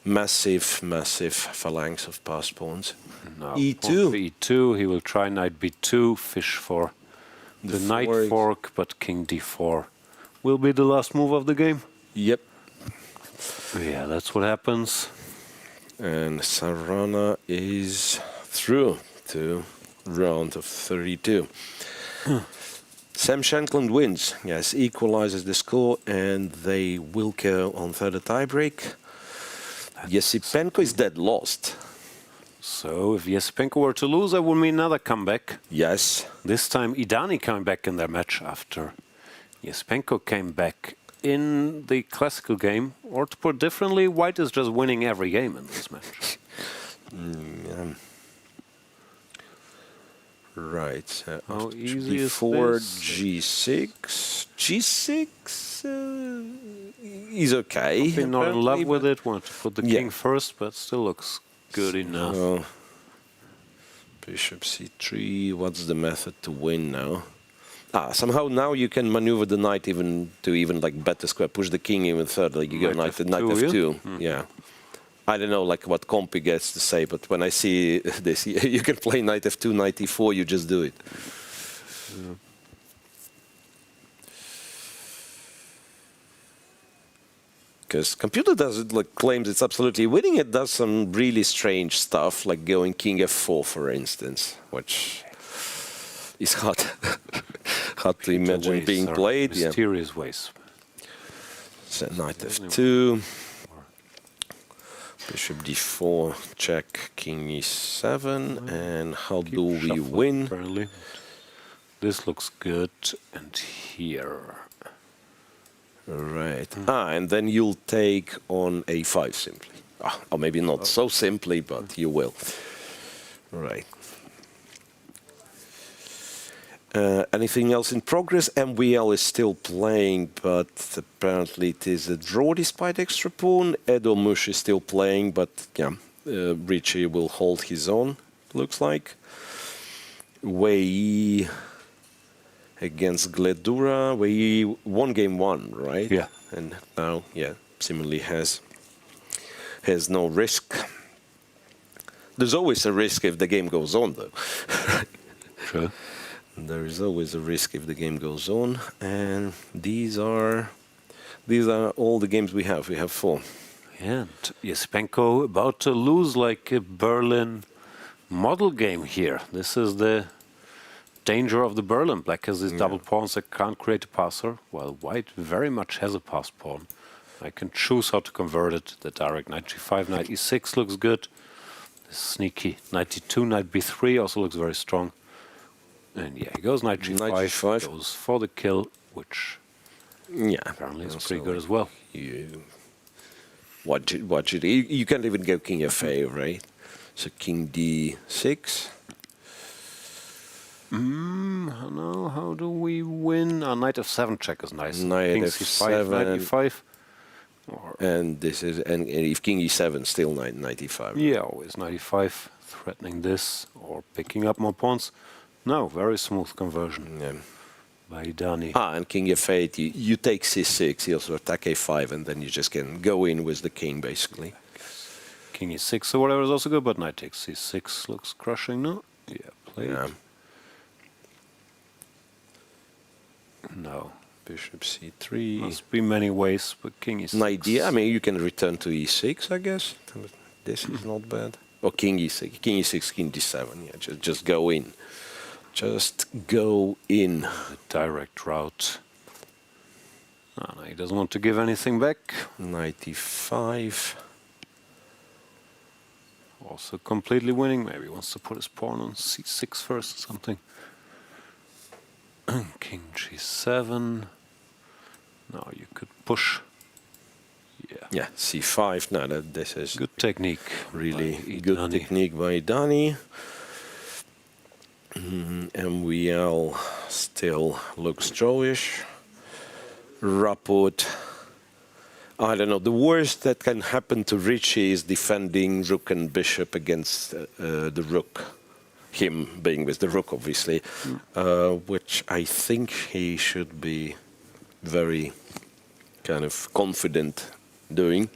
massive phalanx of passed pawns.
Now,
e2.
e2, he will try knight b2, fish for the knight fork, but king d4 will be the last move of the game.
Yep.
Yeah, that's what happens.
And Sarana is through to round of 32. Sam Shankland wins, yes, equalizes the score, and they will go on further tiebreak. Yesipenko is dead lost.
So if Yesipenko were to lose, that would mean another comeback.
Yes.
This time Idani coming back in their match after Yesipenko came back in the classical game. Or to put differently, White is just winning every game in this match.
Right.
How easy is
d4,
this?
g6. G6 is okay.
I'm not in love with it. Want to put the king first, but still looks good enough.
Bishop c3. What's the method to win now? Somehow now you can maneuver the knight even like better square, push the king even further. Like you go knight f2. Yeah. I don't know like what Compy gets to say, but when I see this, you can play knight f2, knight e4, you just do it. Because computer does it, like, claims it's absolutely winning. It does some really strange stuff, like going king f4, for instance, which is hard, hard to imagine being played.
Mysterious ways.
So knight f2, bishop d4, check, king e7, and how do we win?
Apparently. This looks good, and here.
Right. And then you'll take on a5 simply. Or maybe not so simply, but you will. Right. Anything else in progress? MWL is still playing, but apparently it is a draw despite extra pawn. Erdogmus is still playing, but yeah, Richie will hold his own, looks like. Wei Yi against Gledura. Wei Yi won game 1, right?
Yeah.
And now, yeah, similarly has no risk. There's always a risk if the game goes on, though.
Sure.
There is always a risk if the game goes on, and these are all the games we have. We have 4.
And Yespenko about to lose like a Berlin model game here. This is the danger of the Berlin. Black has these double pawns that can't create a passer, while white very much has a passed pawn. I can choose how to convert it. The direct knight g5, knight e6 looks good. This sneaky knight d2, knight b3 also looks very strong. And yeah, he goes knight g5, goes for the kill, which apparently is pretty good as well.
You can't even go king f8, right? So king d6.
No, how do we win? Knight f7 check is nice.
Knight
king
f7,
c5, knight e5.
And this is and if king e7, still knight e5.
Yeah, always knight e5, threatening this or picking up more pawns. No, very smooth conversion by Dani.
And king f8, you take c6, you also attack a5, and then you just can go in with the king, basically.
King e6 or whatever is also good, but knight takes c6 looks crushing, no? Yeah, play it. No.
Bishop c3.
Must be many ways, but king e6.
Knight d, I mean, you can return to e6, I guess. This is not bad. Or king e6, king e6, king d7, yeah, just go in. Just go in.
The direct route. No, he doesn't want to give anything back.
Knight e5.
Also completely winning. Maybe he wants to put his pawn on c6 first or something. King g7. Now you could push.
Yeah, c5. No, this is
good technique.
Really good technique by Dani. MWL still looks drawish. Rapport. I don't know. The worst that can happen to Richie is defending rook and bishop against the rook. Him being with the rook, obviously, which I think he should be very kind of confident doing.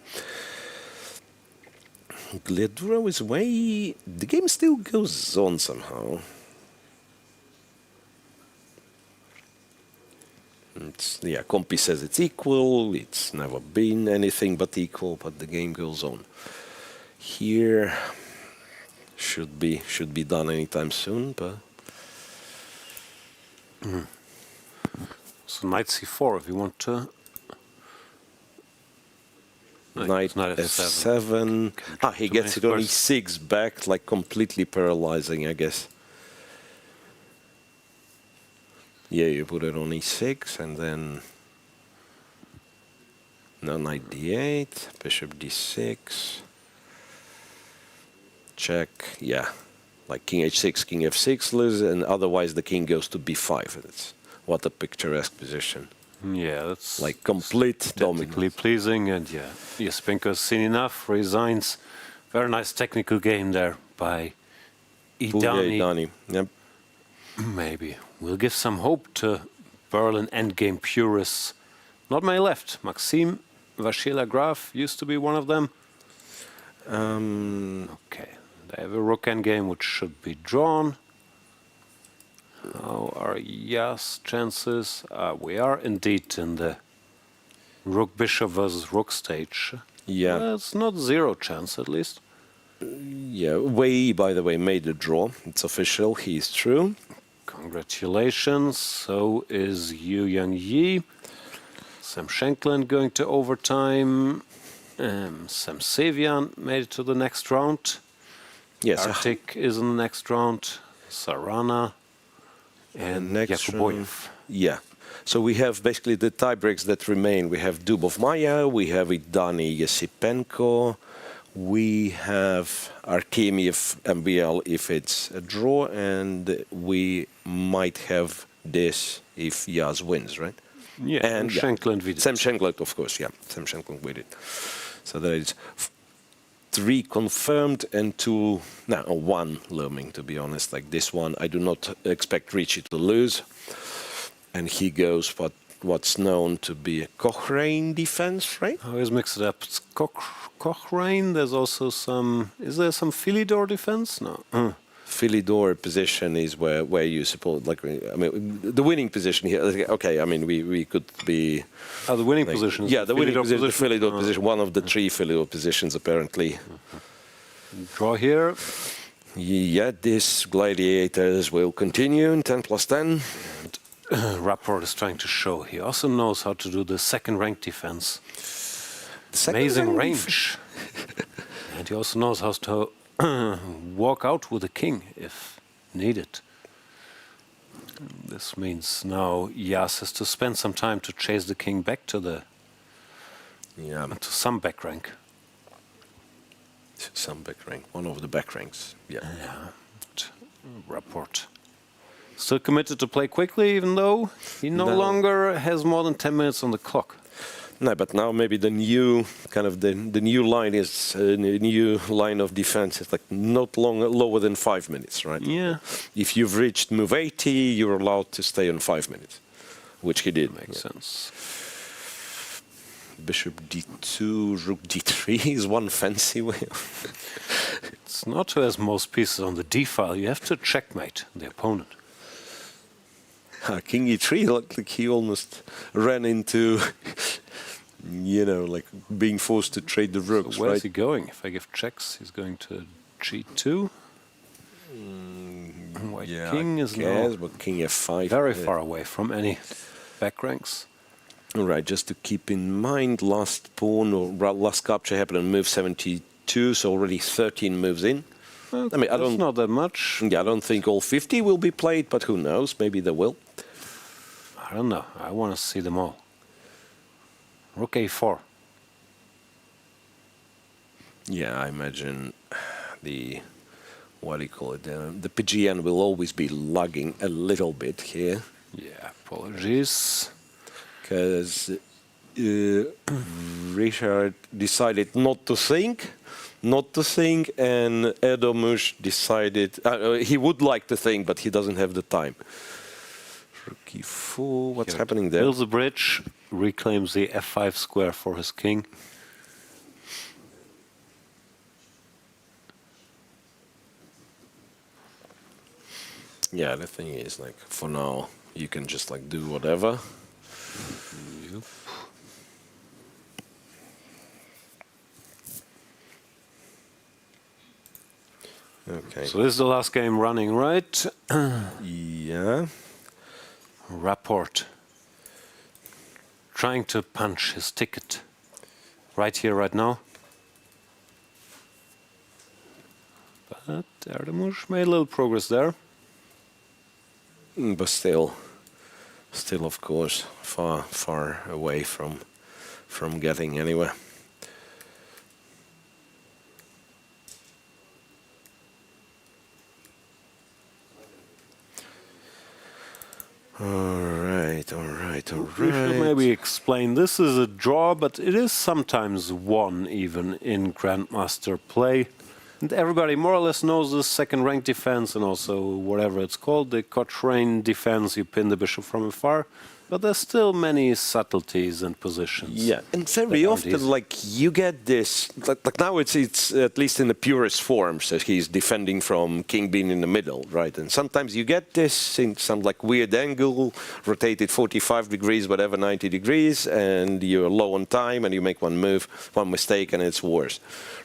Gledura is way. The game still goes on somehow. Compi says it's equal. It's never been anything but equal, but the game goes on. Here should be done anytime soon, but.
So knight c4 if you want to.
Knight f7. He gets it on e6 back, like completely paralyzing, I guess. Yeah, you put it on e6 and then now knight d8, bishop d6, check. Yeah, like king h6, king f6 loses, and otherwise the king goes to b5. That's what a picturesque position.
Yeah, that's
like complete dominance.
Pleasing, and yeah, Yespenko's seen enough, resigns. Very nice technical game there by Idani.
Yep.
Maybe we'll give some hope to Berlin endgame purists. Not many left. Maxime, Vachier-Lagrave used to be one of them. Okay, they have a rook endgame which should be drawn. How are Ya's chances? We are indeed in the Rook bishop versus rook stage.
Yeah.
Well, it's not zero chance, at least.
Yeah, Wei Yi, by the way, made a draw. It's official, he's through.
Congratulations. So is Yangyi. Sam Shankland going to overtime. Sam Sevian made it to the next round.
Yes.
Karthik is in the next round. Sarana and Yakuboyev.
Yeah. So we have basically the tiebreaks that remain. We have Dubov Maya, we have Idani Yesipenko, we have Artemiev MBL if it's a draw, and we might have this if Yaz wins, right?
Yeah, and Shankland Vidit.
Sam Shankland, of course, yeah. Sam Shankland Vidit. So there is 3 confirmed and 2, no, 1 looming, to be honest. Like this one, I do not expect Richie to lose. And he goes what's known to be a Cochrane defense, right?
I always mix it up. It's Cochrane. There's also some. Is there some Philidor defense? No.
Philidor position is where you suppose, like, I mean, the winning position here. Okay, I mean, we could be.
Oh, the winning position.
Yeah, the winning position, the Philidor position, one of the 3 Philidor positions apparently.
Draw here.
Yeah, these gladiators will continue in 10+10.
Rapport is trying to show he also knows how to do the second rank defense. Amazing range. And he also knows how to walk out with the king if needed. This means now Yas has to spend some time to chase the king back to the to some back rank.
Some back rank, one of the back ranks. Yeah.
Rapport. Still committed to play quickly, even though he no longer has more than 10 minutes on the clock.
No, but now maybe the new kind of the new line is a new line of defense is like not lower than 5 minutes, right?
Yeah.
If you've reached move 80, you're allowed to stay on 5 minutes, which he did.
Makes sense.
Bishop d2, rook d3 is one fancy way.
It's not who has most pieces on the d file. You have to checkmate the opponent.
King e3, like he almost ran into, you know, like being forced to trade the rooks.
So where's
right?
he going? If I give checks, he's going to g2. White king is now
but king f5.
very far away from any back ranks.
All right, just to keep in mind, last pawn or last capture happened on move 72, so already 13 moves in.
Well,
I mean,
that's not that much.
Yeah, I don't think all 50 will be played, but who knows? Maybe they will.
I don't know. I want to see them all. Rook a4.
Yeah, I imagine the, what do you call it, the PGN will always be lagging a little bit here.
Yeah, apologies.
Because Richard decided not to think, and Erdogmus decided, he would like to think, but he doesn't have the time. Rook e4, what's happening there?
Builds a bridge, reclaims the f5 square for his king.
Yeah, the thing is, like, for now, you can just, like, do whatever.
Yep.
Okay.
So this is the last game running, right?
Yeah.
Rapport. Trying to punch his ticket. Right here, right now. But Erdogmus made a little progress there.
But still, of course, far away from getting anywhere. All right.
We should maybe explain, this is a draw, but it is sometimes won even in Grandmaster play. And everybody more or less knows this second rank defense and also whatever it's called, the Cochrane defense, you pin the bishop from afar. But there's still many subtleties and positions.
Yeah, and very often, like, you get this, like now it's at least in the purest form, so he's defending from king being in the middle, right? And sometimes you get this in some like weird angle, rotated 45 degrees, whatever, 90 degrees, and you're low on time, and you make one move, one mistake, and it's worse.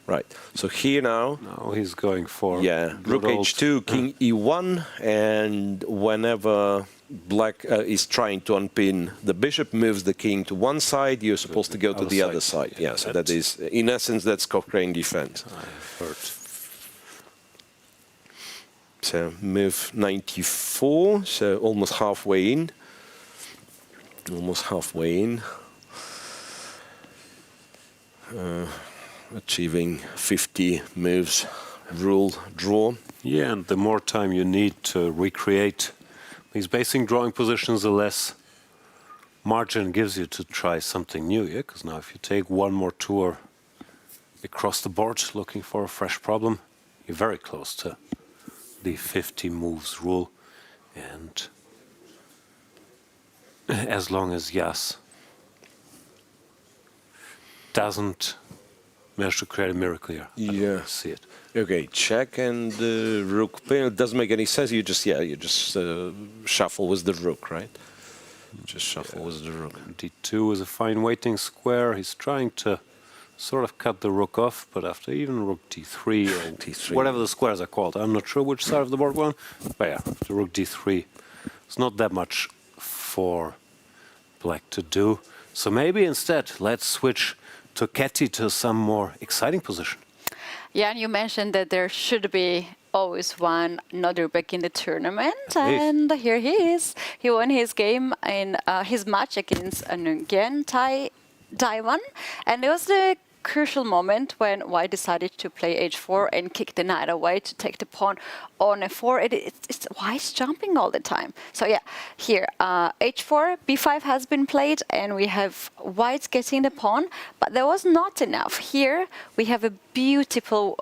Right, so here now...
Now he's going for...
Yeah, rook h2, king e1, and whenever black is trying to unpin the bishop, moves the king to one side, you're supposed to go to the other side. Yeah, so that is, in essence, that's Cochrane defense.
I've heard.
So move 94, so almost halfway in. Almost halfway in. Achieving 50 moves, rule, draw.
Yeah, and the more time you need to recreate these basic drawing positions, the less margin gives you to try something new, yeah? Because now if you take one more tour across the board looking for a fresh problem, you're very close to the 50 moves rule. And as long as Yagiz doesn't manage to create a miracle here, I don't see it.
Okay, check and rook pin. It doesn't make any sense. You just shuffle with the rook, right? Just shuffle with the rook.
D2 is a fine waiting square. He's trying to sort of cut the rook off, but after even rook d3 or
D3.
whatever the squares are called, I'm not sure which side of the board one. But yeah, after rook d3, it's not that much for black to do. So maybe instead, let's switch to Ketty to some more exciting position.
Yeah, and you mentioned that there should be always one Nodirbek in the tournament, and here he is. He won his game in his match against Nguyen Taiwan, and it was the crucial moment when White decided to play h4 and kick the knight away to take the pawn on f4. It's White's jumping all the time. So yeah, here h4, b5 has been played, and we have White getting the pawn, but there was not enough. Here we have a beautiful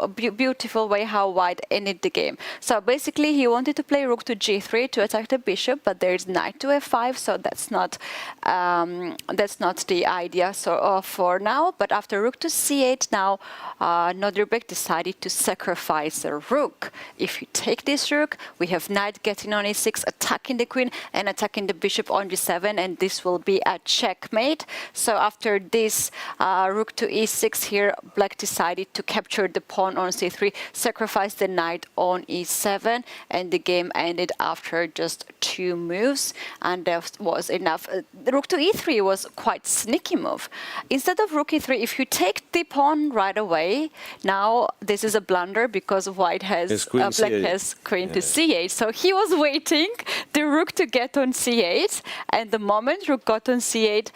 way how White ended the game. So basically he wanted to play rook to g3 to attack the bishop, but there is knight to f5, so that's not the idea for now. But after rook to c8 now, Nodirbek decided to sacrifice a rook. If you take this rook, we have knight getting on e6, attacking the queen and attacking the bishop on g7, and this will be a checkmate. So after this rook to e6 here, black decided to capture the pawn on c3, sacrifice the knight on e7, and the game ended after just 2 moves, and that was enough. The rook to e3 was quite sneaky move. Instead of rook e3, if you take the pawn right away, now this is a blunder because White has black has queen to c8. So he was waiting the rook to get on c8, and the moment rook got on c8,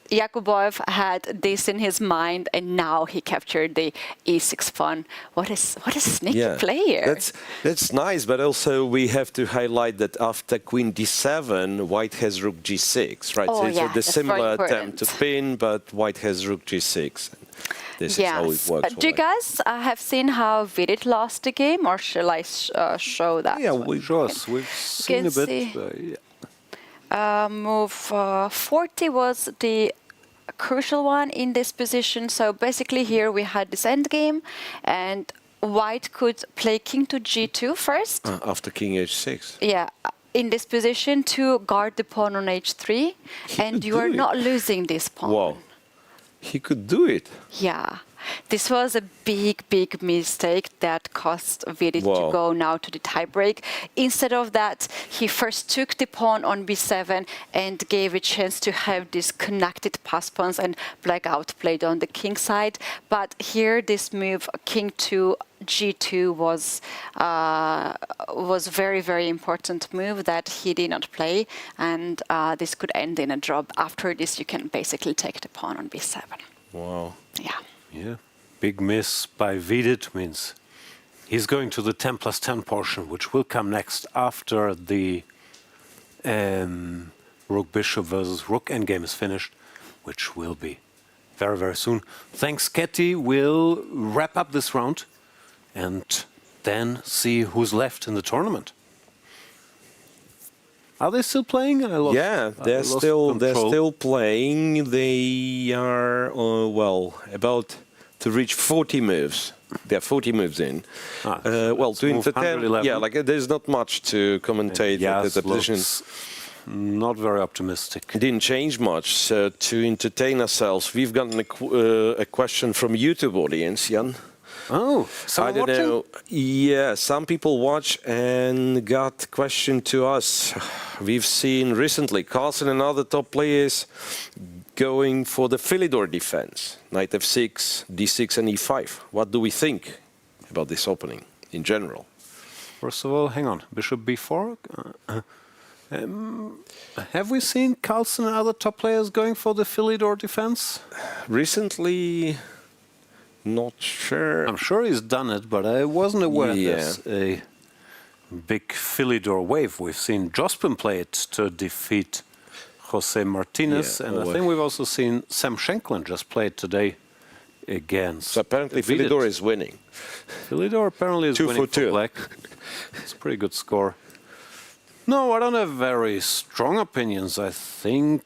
Yakubov had this in his mind, and now he captured the e6 pawn. What a sneaky player!
That's nice, but also we have to highlight that after queen d7, White has rook g6, right?
Oh,
so it's a similar attempt to pin, but White has rook g6. This is how it works.
Do you guys have seen how Vidit lost the game, or shall I show that?
Yeah, we've seen a bit.
Move 40 was the crucial one in this position. So basically here we had this endgame, and White could play king to g2 first.
After king h6.
Yeah, in this position to guard the pawn on h3, and you are not losing this pawn.
Wow, he could do it.
Yeah. This was a big mistake that cost Vidit to go now to the tiebreak. Instead of that, he first took the pawn on b7 and gave a chance to have these connected pass pawns, and black outplayed on the king side. But here, this move, king to g2, was very important move that he did not play, and this could end in a draw. After this, you can basically take the pawn on b7.
Wow.
Yeah.
Yeah, big miss by Vidit means he's going to the 10+10 portion, which will come next after the rook bishop versus rook endgame is finished, which will be very soon. Thanks, Ketty. We'll wrap up this round and then see who's left in the tournament. Are they still playing?
Yeah, they're still playing. They are about to reach 40 moves. They're 40 moves in. To entertain, there's not much to commentate at the position.
Not very optimistic.
Didn't change much. So to entertain ourselves, we've gotten a question from YouTube audience, Jan.
Oh,
I don't know. Yeah, some people watch and got question to us. We've seen recently Carlsen and other top players going for the Philidor defense. Knight f6, d6 and e5. What do we think about this opening in general?
First of all, hang on. Bishop b4. Have we seen Carlsen and other top players going for the Philidor defense?
Recently, not sure.
I'm sure he's done it, but I wasn't aware there's a big Philidor wave. We've seen Jospin play it to defeat Jose Martinez, and I think we've also seen Sam Shankland just play it today against.
So apparently Philidor is winning.
Philidor apparently is winning for black. It's a pretty good score. No, I don't have very strong opinions. I think,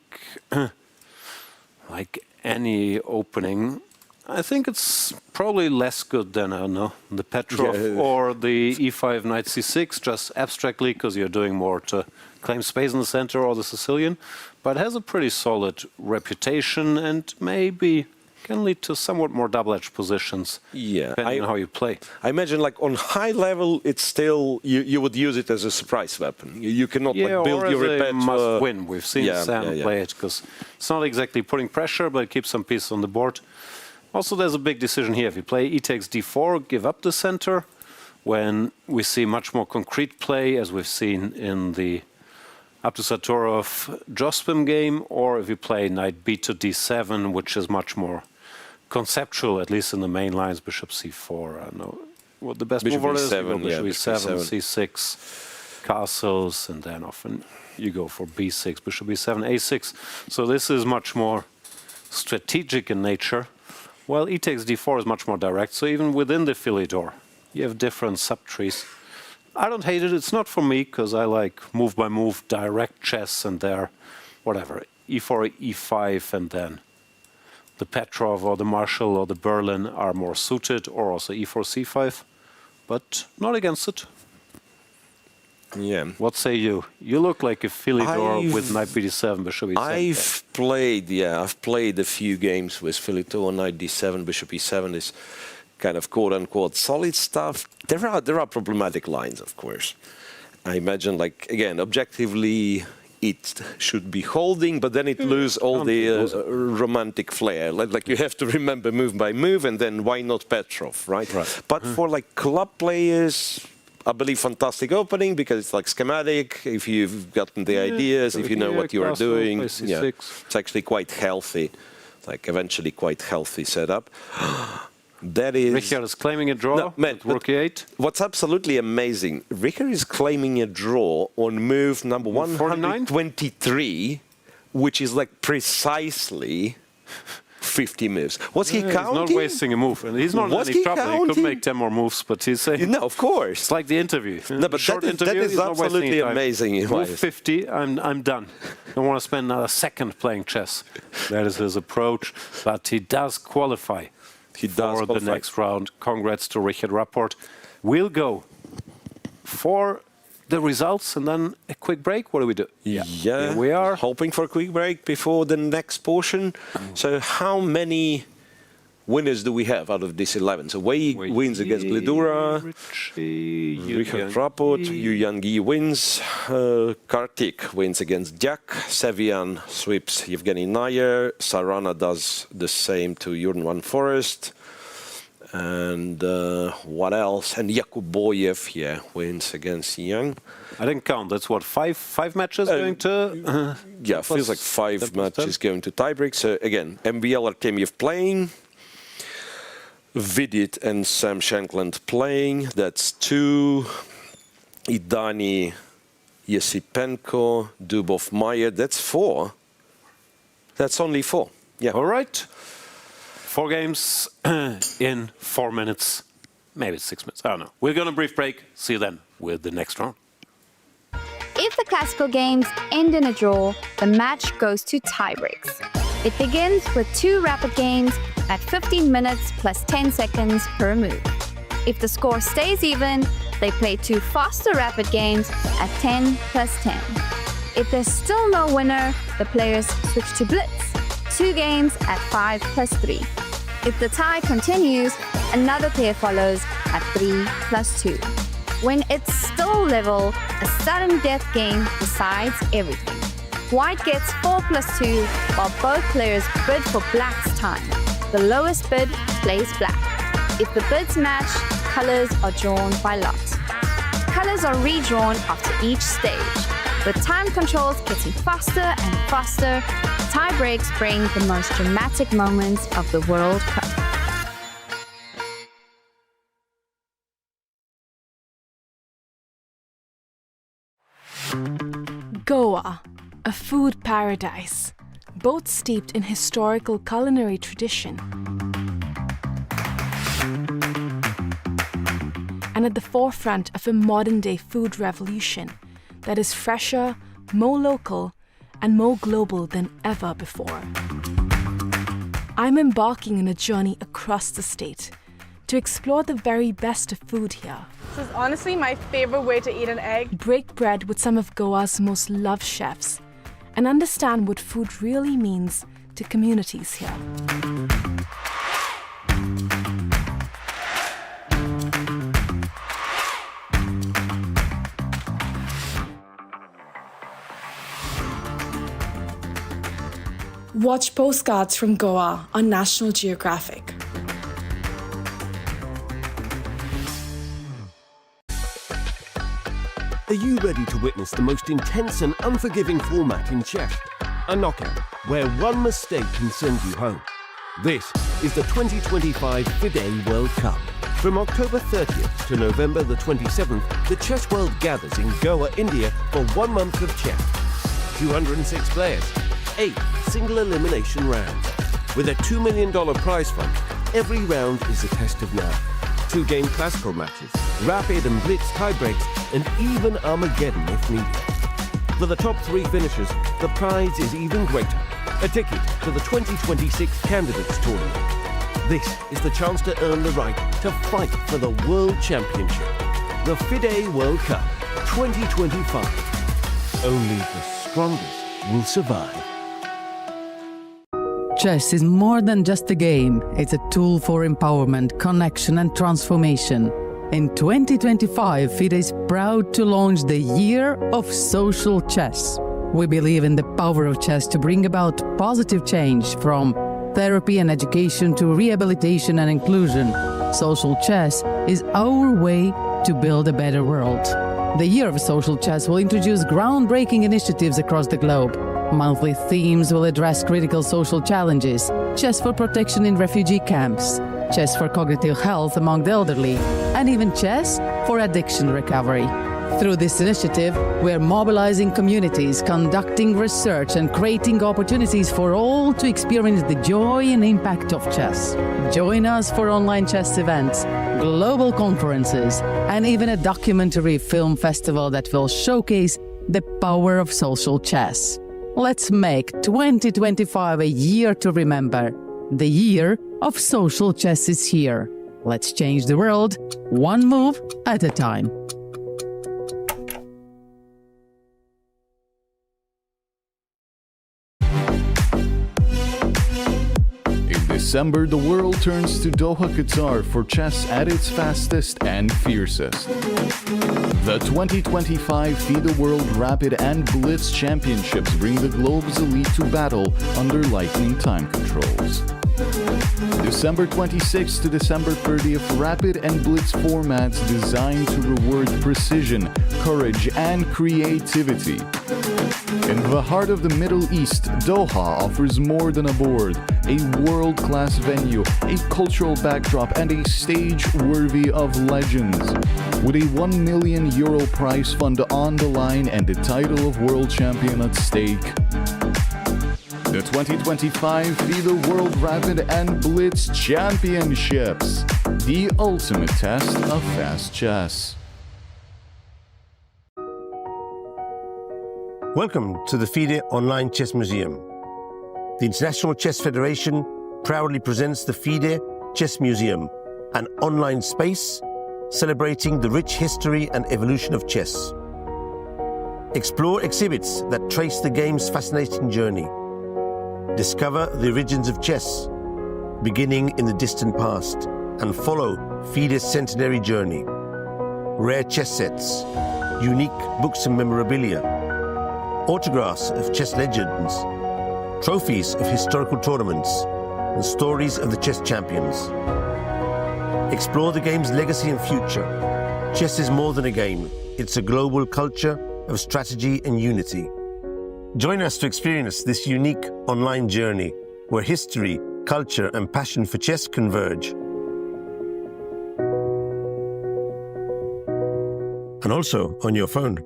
like any opening, I think it's probably less good than, I don't know, the Petrov or the e5 knight c6, just abstractly, because you're doing more to claim space in the center, or the Sicilian. But it has a pretty solid reputation and maybe can lead to somewhat more double-edged positions, depending on how you play.
I imagine, like, on high level, it's still, you would use it as a surprise weapon. You cannot build your repertoire.
Must win. We've seen Sam play it, because it's not exactly putting pressure, but it keeps some pieces on the board. Also, there's a big decision here. If you play e takes d4, give up the center, when we see much more concrete play, as we've seen in the Abdusatorov-Jospin game, or if you play knight b to d7, which is much more conceptual, at least in the main lines, bishop c4. I don't know what the best move is. Bishop e7, c6, castles, and then often you go for b6, bishop e7, a6. So this is much more strategic in nature, while e takes d4 is much more direct. So even within the Philidor, you have different subtrees. I don't hate it. It's not for me, because I like move-by-move direct chess, and there, whatever, e4, e5, and then the Petrov or the Marshall or the Berlin are more suited, or also e4, c5, but not against it.
Yeah.
What say you? You look like a Philidor with knight b7, bishop e7.
I've played a few games with Philidor, knight d7, bishop e7 is kind of quote-unquote solid stuff. There are problematic lines, of course. I imagine, like, again, objectively, it should be holding, but then it loses all the romantic flair. Like you have to remember move by move, and then why not Petrov, right? But for like club players, I believe fantastic opening, because it's like schematic. If you've gotten the ideas, if you know what you are doing, it's actually quite healthy, like eventually quite healthy setup. That is.
Richard is claiming a draw.
No, man,
rook e8.
What's absolutely amazing, Richard is claiming a draw on move number 123, which is like precisely 50 moves. Was he counting?
He's not wasting a move, and he's not in any trouble. He could make 10 more moves, but he's saying.
No, of course.
It's like the interview.
No, but that is absolutely amazing.
Move 50, I'm done. Don't want to spend another second playing chess. That is his approach, but he does qualify. For the next round. Congrats to Richard Rapport. We'll go for the results and then a quick break. What do we do?
Yeah,
we are
hoping for a quick break before the next portion. So how many winners do we have out of this 11? So Wei Yi wins against Gledura, Richard Rapport, Yangyi wins, Karthik wins against Deac, Sevian sweeps Evgeniy Najer, Sarana does the same to Jorden Foreest, and what else? And Yakuboyev, wins against Yang.
I didn't count. That's what, five matches going to?
Feels like 5 matches going to tiebreak. So again, MBL Artemiev playing. Vidit and Sam Shankland playing. That's 2. Idani, Yesipenko, Dubov, Meyer. That's 4. That's only 4. Yeah.
All right. 4 games in 4 minutes. Maybe it's 6 minutes. I don't know. We're going to brief break. See you then with the next round.
If the classical games end in a draw, the match goes to tiebreaks. It begins with 2 rapid games at 15 minutes plus 10 seconds per move. If the score stays even, they play 2 faster rapid games at 10 plus 10. If there's still no winner, the players switch to blitz, 2 games at 5 plus 3. If the tie continues, another player follows at 3 plus 2. When it's still level, a sudden death game decides everything. White gets 4 plus 2, while both players bid for black's time. The lowest bid plays black. If the bids match, colors are drawn by lot. Colors are redrawn after each stage. With time controls getting faster and faster, tie breaks bring the most dramatic moments of the World Cup.
Goa, a food paradise, both steeped in historical culinary tradition and at the forefront of a modern-day food revolution that is fresher, more local, and more global than ever before. I'm embarking on a journey across the state to explore the very best of food here.
This is honestly my favorite way to eat an egg.
Break bread with some of Goa's most loved chefs and understand what food really means to communities here. Watch postcards from Goa on National Geographic.
Are you ready to witness the most intense and unforgiving format in chess? A knockout, where one mistake can send you home. This is the 2025 FIDE World Cup. From October 30th to November the 27th, the chess world gathers in Goa, India for 1 month of chess. 206 players, 8 single elimination rounds. With a $2 million prize fund, every round is a test of nerve. 2-game classical matches, rapid and blitz tiebreaks, and even Armageddon if needed. For the top 3 finishers, the prize is even greater. A ticket to the 2026 Candidates Tournament. This is the chance to earn the right to fight for the World Championship. The FIDE World Cup 2025. Only the strongest will survive.
Chess is more than just a game. It's a tool for empowerment, connection and transformation. In 2025, FIDE is proud to launch the Year of Social Chess. We believe in the power of chess to bring about positive change, from therapy and education to rehabilitation and inclusion. Social chess is our way to build a better world. The Year of Social Chess will introduce groundbreaking initiatives across the globe. Monthly themes will address critical social challenges: chess for protection in refugee camps, chess for cognitive health among the elderly, and even chess for addiction recovery. Through this initiative, we are mobilizing communities, conducting research, and creating opportunities for all to experience the joy and impact of chess. Join us for online chess events, global conferences, and even a documentary film festival that will showcase the power of social chess. Let's make 2025 a year to remember. The Year of Social Chess is here. Let's change the world, one move at a time.
In December, the world turns to Doha, Qatar for chess at its fastest and fiercest. The 2025 FIDE World Rapid and Blitz Championships bring the globe's elite to battle under lightning time controls. December 26th to December 30th, Rapid and Blitz formats designed to reward precision, courage, and creativity. In the heart of the Middle East, Doha offers more than a board, a world-class venue, a cultural backdrop, and a stage worthy of legends. With a €1 million prize fund on the line and the title of world champion at stake. The 2025 FIDE World Rapid and Blitz Championships, the ultimate test of fast chess.
Welcome to the FIDE Online Chess Museum. The International Chess Federation proudly presents the FIDE Chess Museum, an online space celebrating the rich history and evolution of chess. Explore exhibits that trace the game's fascinating journey. Discover the origins of chess, beginning in the distant past, and follow FIDE's centenary journey. Rare chess sets, unique books and memorabilia, autographs of chess legends, trophies of historical tournaments, and stories of the chess champions. Explore the game's legacy and future. Chess is more than a game. It's a global culture of strategy and unity. Join us to experience this unique online journey where history, culture, and passion for chess converge. And also on your phone.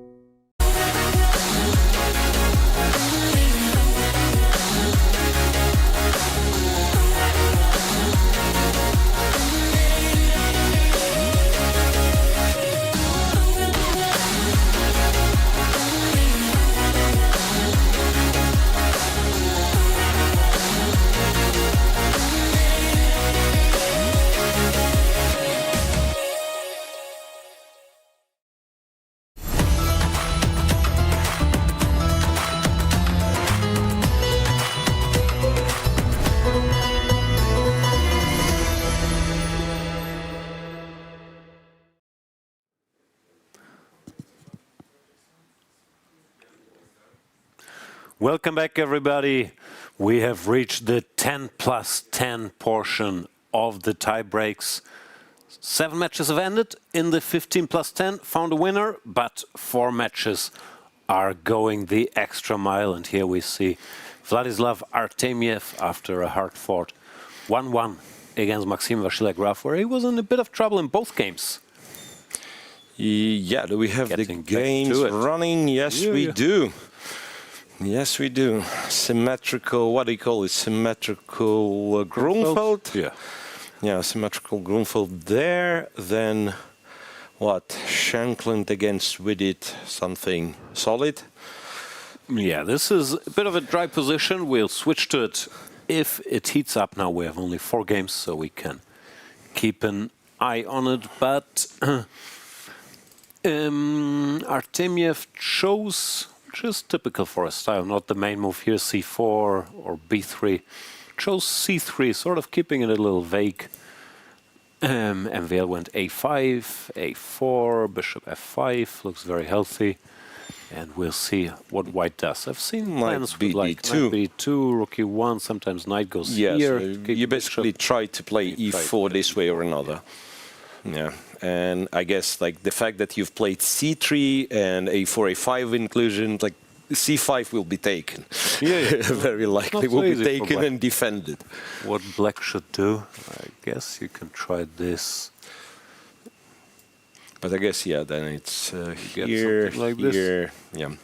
Welcome back, everybody. We have reached the 10+10 portion of the tie breaks. 7 matches have ended in the 15+10, found a winner, but 4 matches are going the extra mile. And here we see Vladislav Artemiev after a hard-fought 1-1 against Maxime Vachier-Lagrave, where he was in a bit of trouble in both games.
Yeah, do we have the games running? Yes, we do. Yes, we do. Symmetrical, what do you call it? Symmetrical Grunfeld?
Yeah.
Yeah, symmetrical Grunfeld there. Then, what? Shankland against Vidit, something solid?
Yeah, this is a bit of a dry position. We'll switch to it if it heats up. Now we have only 4 games, so we can keep an eye on it. But Artemiev chose, which is typical for a style, not the main move here, c4 or b3. Chose c3, sort of keeping it a little vague. MVL went a5, a4, bishop f5, looks very healthy. And we'll see what white does. I've seen plans with like knight b2, rook e1, sometimes knight goes here.
You basically try to play e4 this way or another. Yeah, and I guess like the fact that you've played c3 and a4, a5 inclusion, like c5 will be taken. Yeah. Very likely will be taken and defended.
What black should do, I guess you can try this.
But I guess, yeah, then it's here, like here, yeah.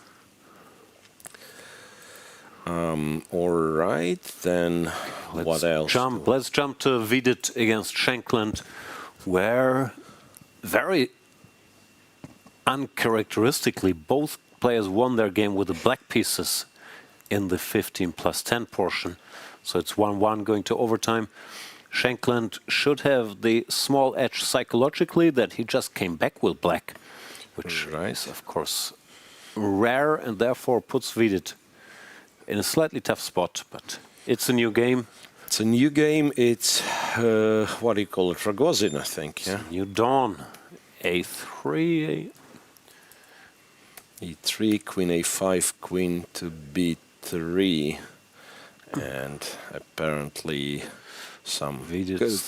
All right, then what else?
Let's jump to Vidit against Shankland, where very uncharacteristically both players won their game with the black pieces in the 15+10 portion. So it's 1-1 going to overtime. Shankland should have the small edge psychologically that he just came back with black, which is, of course, rare and therefore puts Vidit in a slightly tough spot. But it's a new game.
It's a new game. It's, what do you call it, Rogozin, I think. Yeah?
New dawn. a3.
e3, queen a5, queen to b3. And apparently some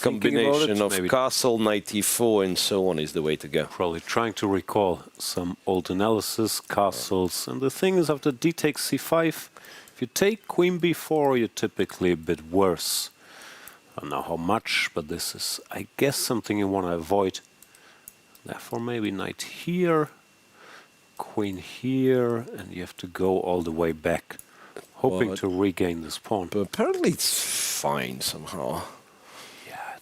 combination of castle, knight e4, and so on is the way to go.
Probably trying to recall some old analysis, castles. And the thing is, after d takes c5, if you take queen b4, you're typically a bit worse. I don't know how much, but this is, I guess, something you want to avoid. Therefore, maybe knight here, queen here, and you have to go all the way back, hoping to regain this pawn.
But apparently it's fine somehow.
Yeah,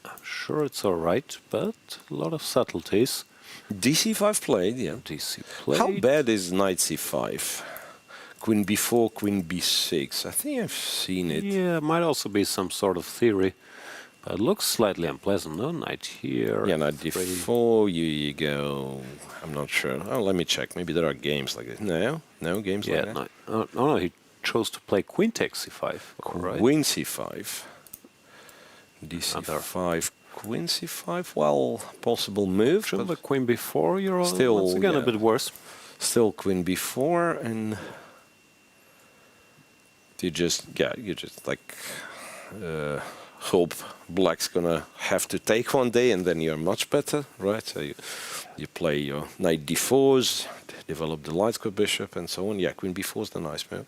I'm sure it's all right, but a lot of subtleties.
DC5 played, yeah.
DC played.
How bad is knight c5? Queen b4, queen b6. I think I've seen it.
Yeah, might also be some sort of theory. But it looks slightly unpleasant, no? Knight here.
Yeah, knight d4, you go... I'm not sure. Oh, let me check. Maybe there are games like this. No? No games like that?
No, he chose to play queen takes c5. Right.
Queen c5. dc5, queen c5. Well, possible move.
Should the queen b4, you're
still,
once again a bit worse.
Still queen b4, and you just like hope black's gonna have to take one day, and then you're much better, right? So you play your knight d4s, develop the light square bishop, and so on. Yeah, queen b4 is the nice move.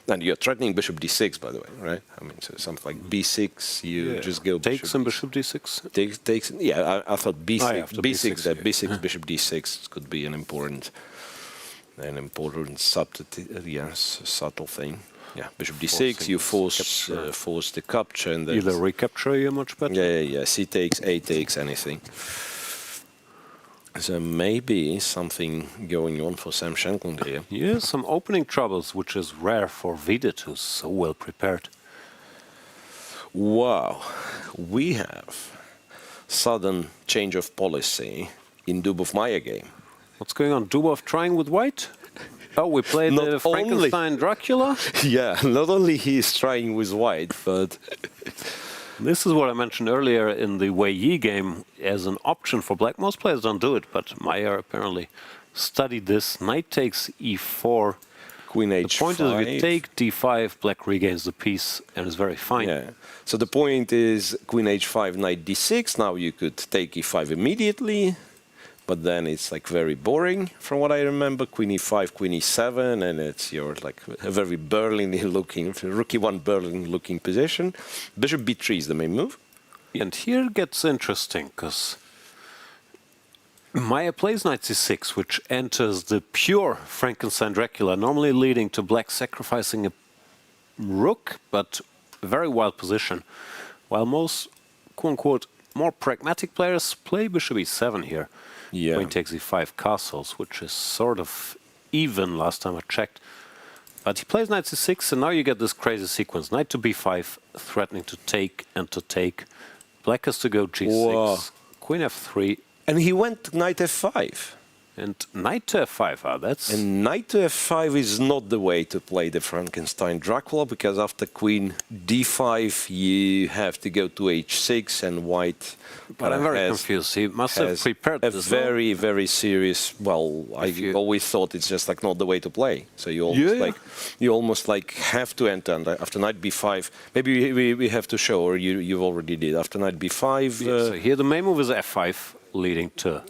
And you're threatening bishop d6, by the way, right? I mean, so something like b6, you just go
takes and bishop d6.
Takes. Yeah, I thought b6.
B6,
that b6, bishop d6 could be an important subtle thing. Yeah, bishop d6. You force the capture, and then
either recapture you much better.
Yeah. C takes, A takes, anything. So maybe something going on for Sam Shankland here.
Yeah, some opening troubles, which is rare for Vidit, who's so well prepared.
Wow, we have sudden change of policy in Dubov Maya game.
What's going on? Dubov trying with white? Oh, we played the Frankenstein Dracula?
Yeah, not only he is trying with white, but...
This is what I mentioned earlier in the Wei Yi game as an option for black. Most players don't do it, but Meyer apparently studied this. Knight takes e4.
Queen h5.
The point is if you take d5, black regains the piece and is very fine.
Yeah. So the point is queen h5, knight d6. Now you could take e5 immediately, but then it's like very boring from what I remember. Queen e5, queen e7, and it's your like a very Berlin looking, rookie one Berlin looking position. Bishop b3 is the main move.
And here it gets interesting because Maya plays knight c6, which enters the pure Frankenstein Dracula, normally leading to black sacrificing a rook, but a very wild position. While most, quote-unquote, more pragmatic players play bishop e7 here.
Yeah.
Queen takes e5 castles, which is sort of even last time I checked. But he plays knight c6, and now you get this crazy sequence. Knight to b5, threatening to take and to take. Black has to go g6, queen f3.
And he went knight f5.
And knight to f5, that's...
And knight to f5 is not the way to play the Frankenstein Dracula, because after queen d5 you have to go to h6, and white...
But I'm very confused. He must have prepared
a
this.
very, very serious... Well, I always thought it's just like not the way to play. So you almost like have to enter after knight b5. Maybe we have to show, or you already did. After knight b5...
so here the main move is f5, leading to...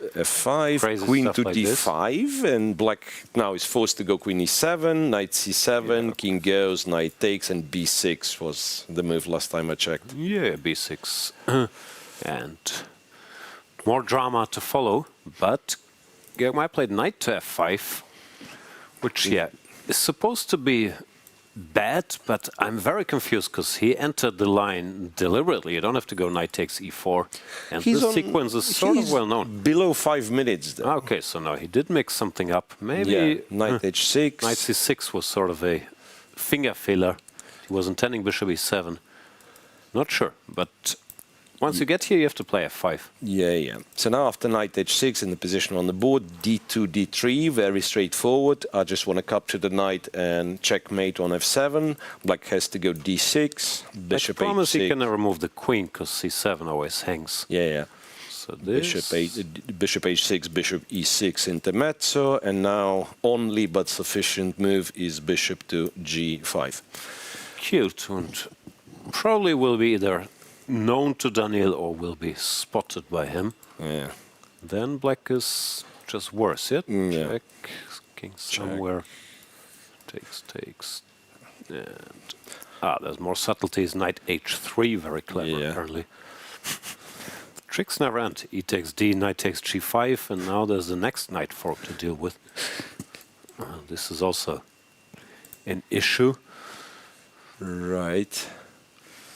f5,
crazy
queen
stuff
to
like
d5, and black now is forced to go queen e7, knight c7, king goes, knight takes, and b6 was the move last time I checked.
Yeah, b6. And more drama to follow, but Germay played knight to f5, which, is supposed to be bad, but I'm very confused because he entered the line deliberately. You don't have to go knight takes e4, and this sequence is sort of well known.
Below 5 minutes, though.
Okay, so no, he did mix something up. Maybe
knight h6.
Knight c6 was sort of a finger filler. He was intending bishop e7. Not sure, but once you get here, you have to play f5.
Yeah. So now after knight h6 in the position on the board, d2, d3, very straightforward. I just want to capture the knight and checkmate on f7. Black has to go d6, bishop h6.
I promise you can never move the queen because c7 always hangs.
Yeah.
So this...
Bishop h6, bishop e6 intermezzo, and now only but sufficient move is bishop to g5.
Cute, and probably will be either known to Daniel or will be spotted by him.
Yeah.
Then black is just worse, yeah? Check, king somewhere. Takes. And there's more subtleties. Knight h3, very clever apparently. Tricks never end. E takes d, knight takes g5, and now there's the next knight fork to deal with. This is also an issue.
Right.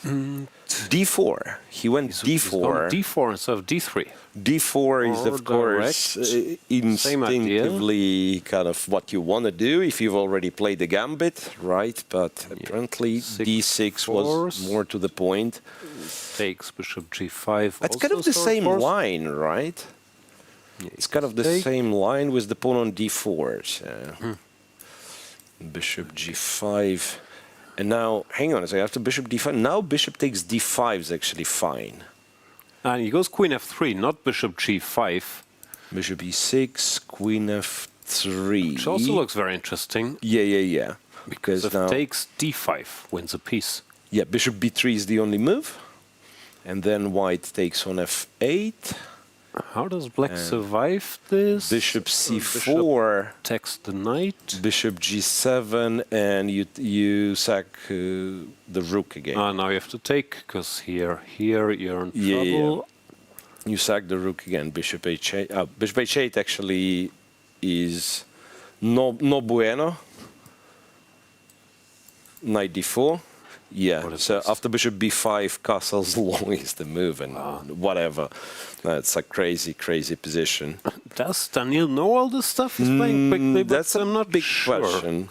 D4. He went D4.
He's gone D4 instead of D3.
D4 is, of course, instinctively kind of what you want to do if you've already played the gambit, right? But apparently D6 was more to the point.
Takes bishop G5.
It's kind of the same line, right?
Yeah,
it's kind of the same line with the pawn on D4. So. Bishop G5. And now, hang on a second, after bishop D5, now bishop takes D5 is actually fine.
And he goes queen F3, not bishop G5.
Bishop E6, queen F3.
Which also looks very interesting.
Yeah. Because
if
now
takes D5, wins a piece.
Yeah, bishop B3 is the only move. And then white takes on F8.
How does black survive this?
Bishop C4
bishop takes the knight.
Bishop G7, and you sack the rook again.
Now you have to take, because here you're in trouble.
Yeah. You sack the rook again. Bishop H8. Bishop H8 actually is no bueno. Knight D4. Yeah, so after bishop b5, castles long is the move, and whatever. That's a crazy, crazy position.
Does Daniel know all this stuff? He's playing quickly, but
that's
I'm not
big
sure.
question.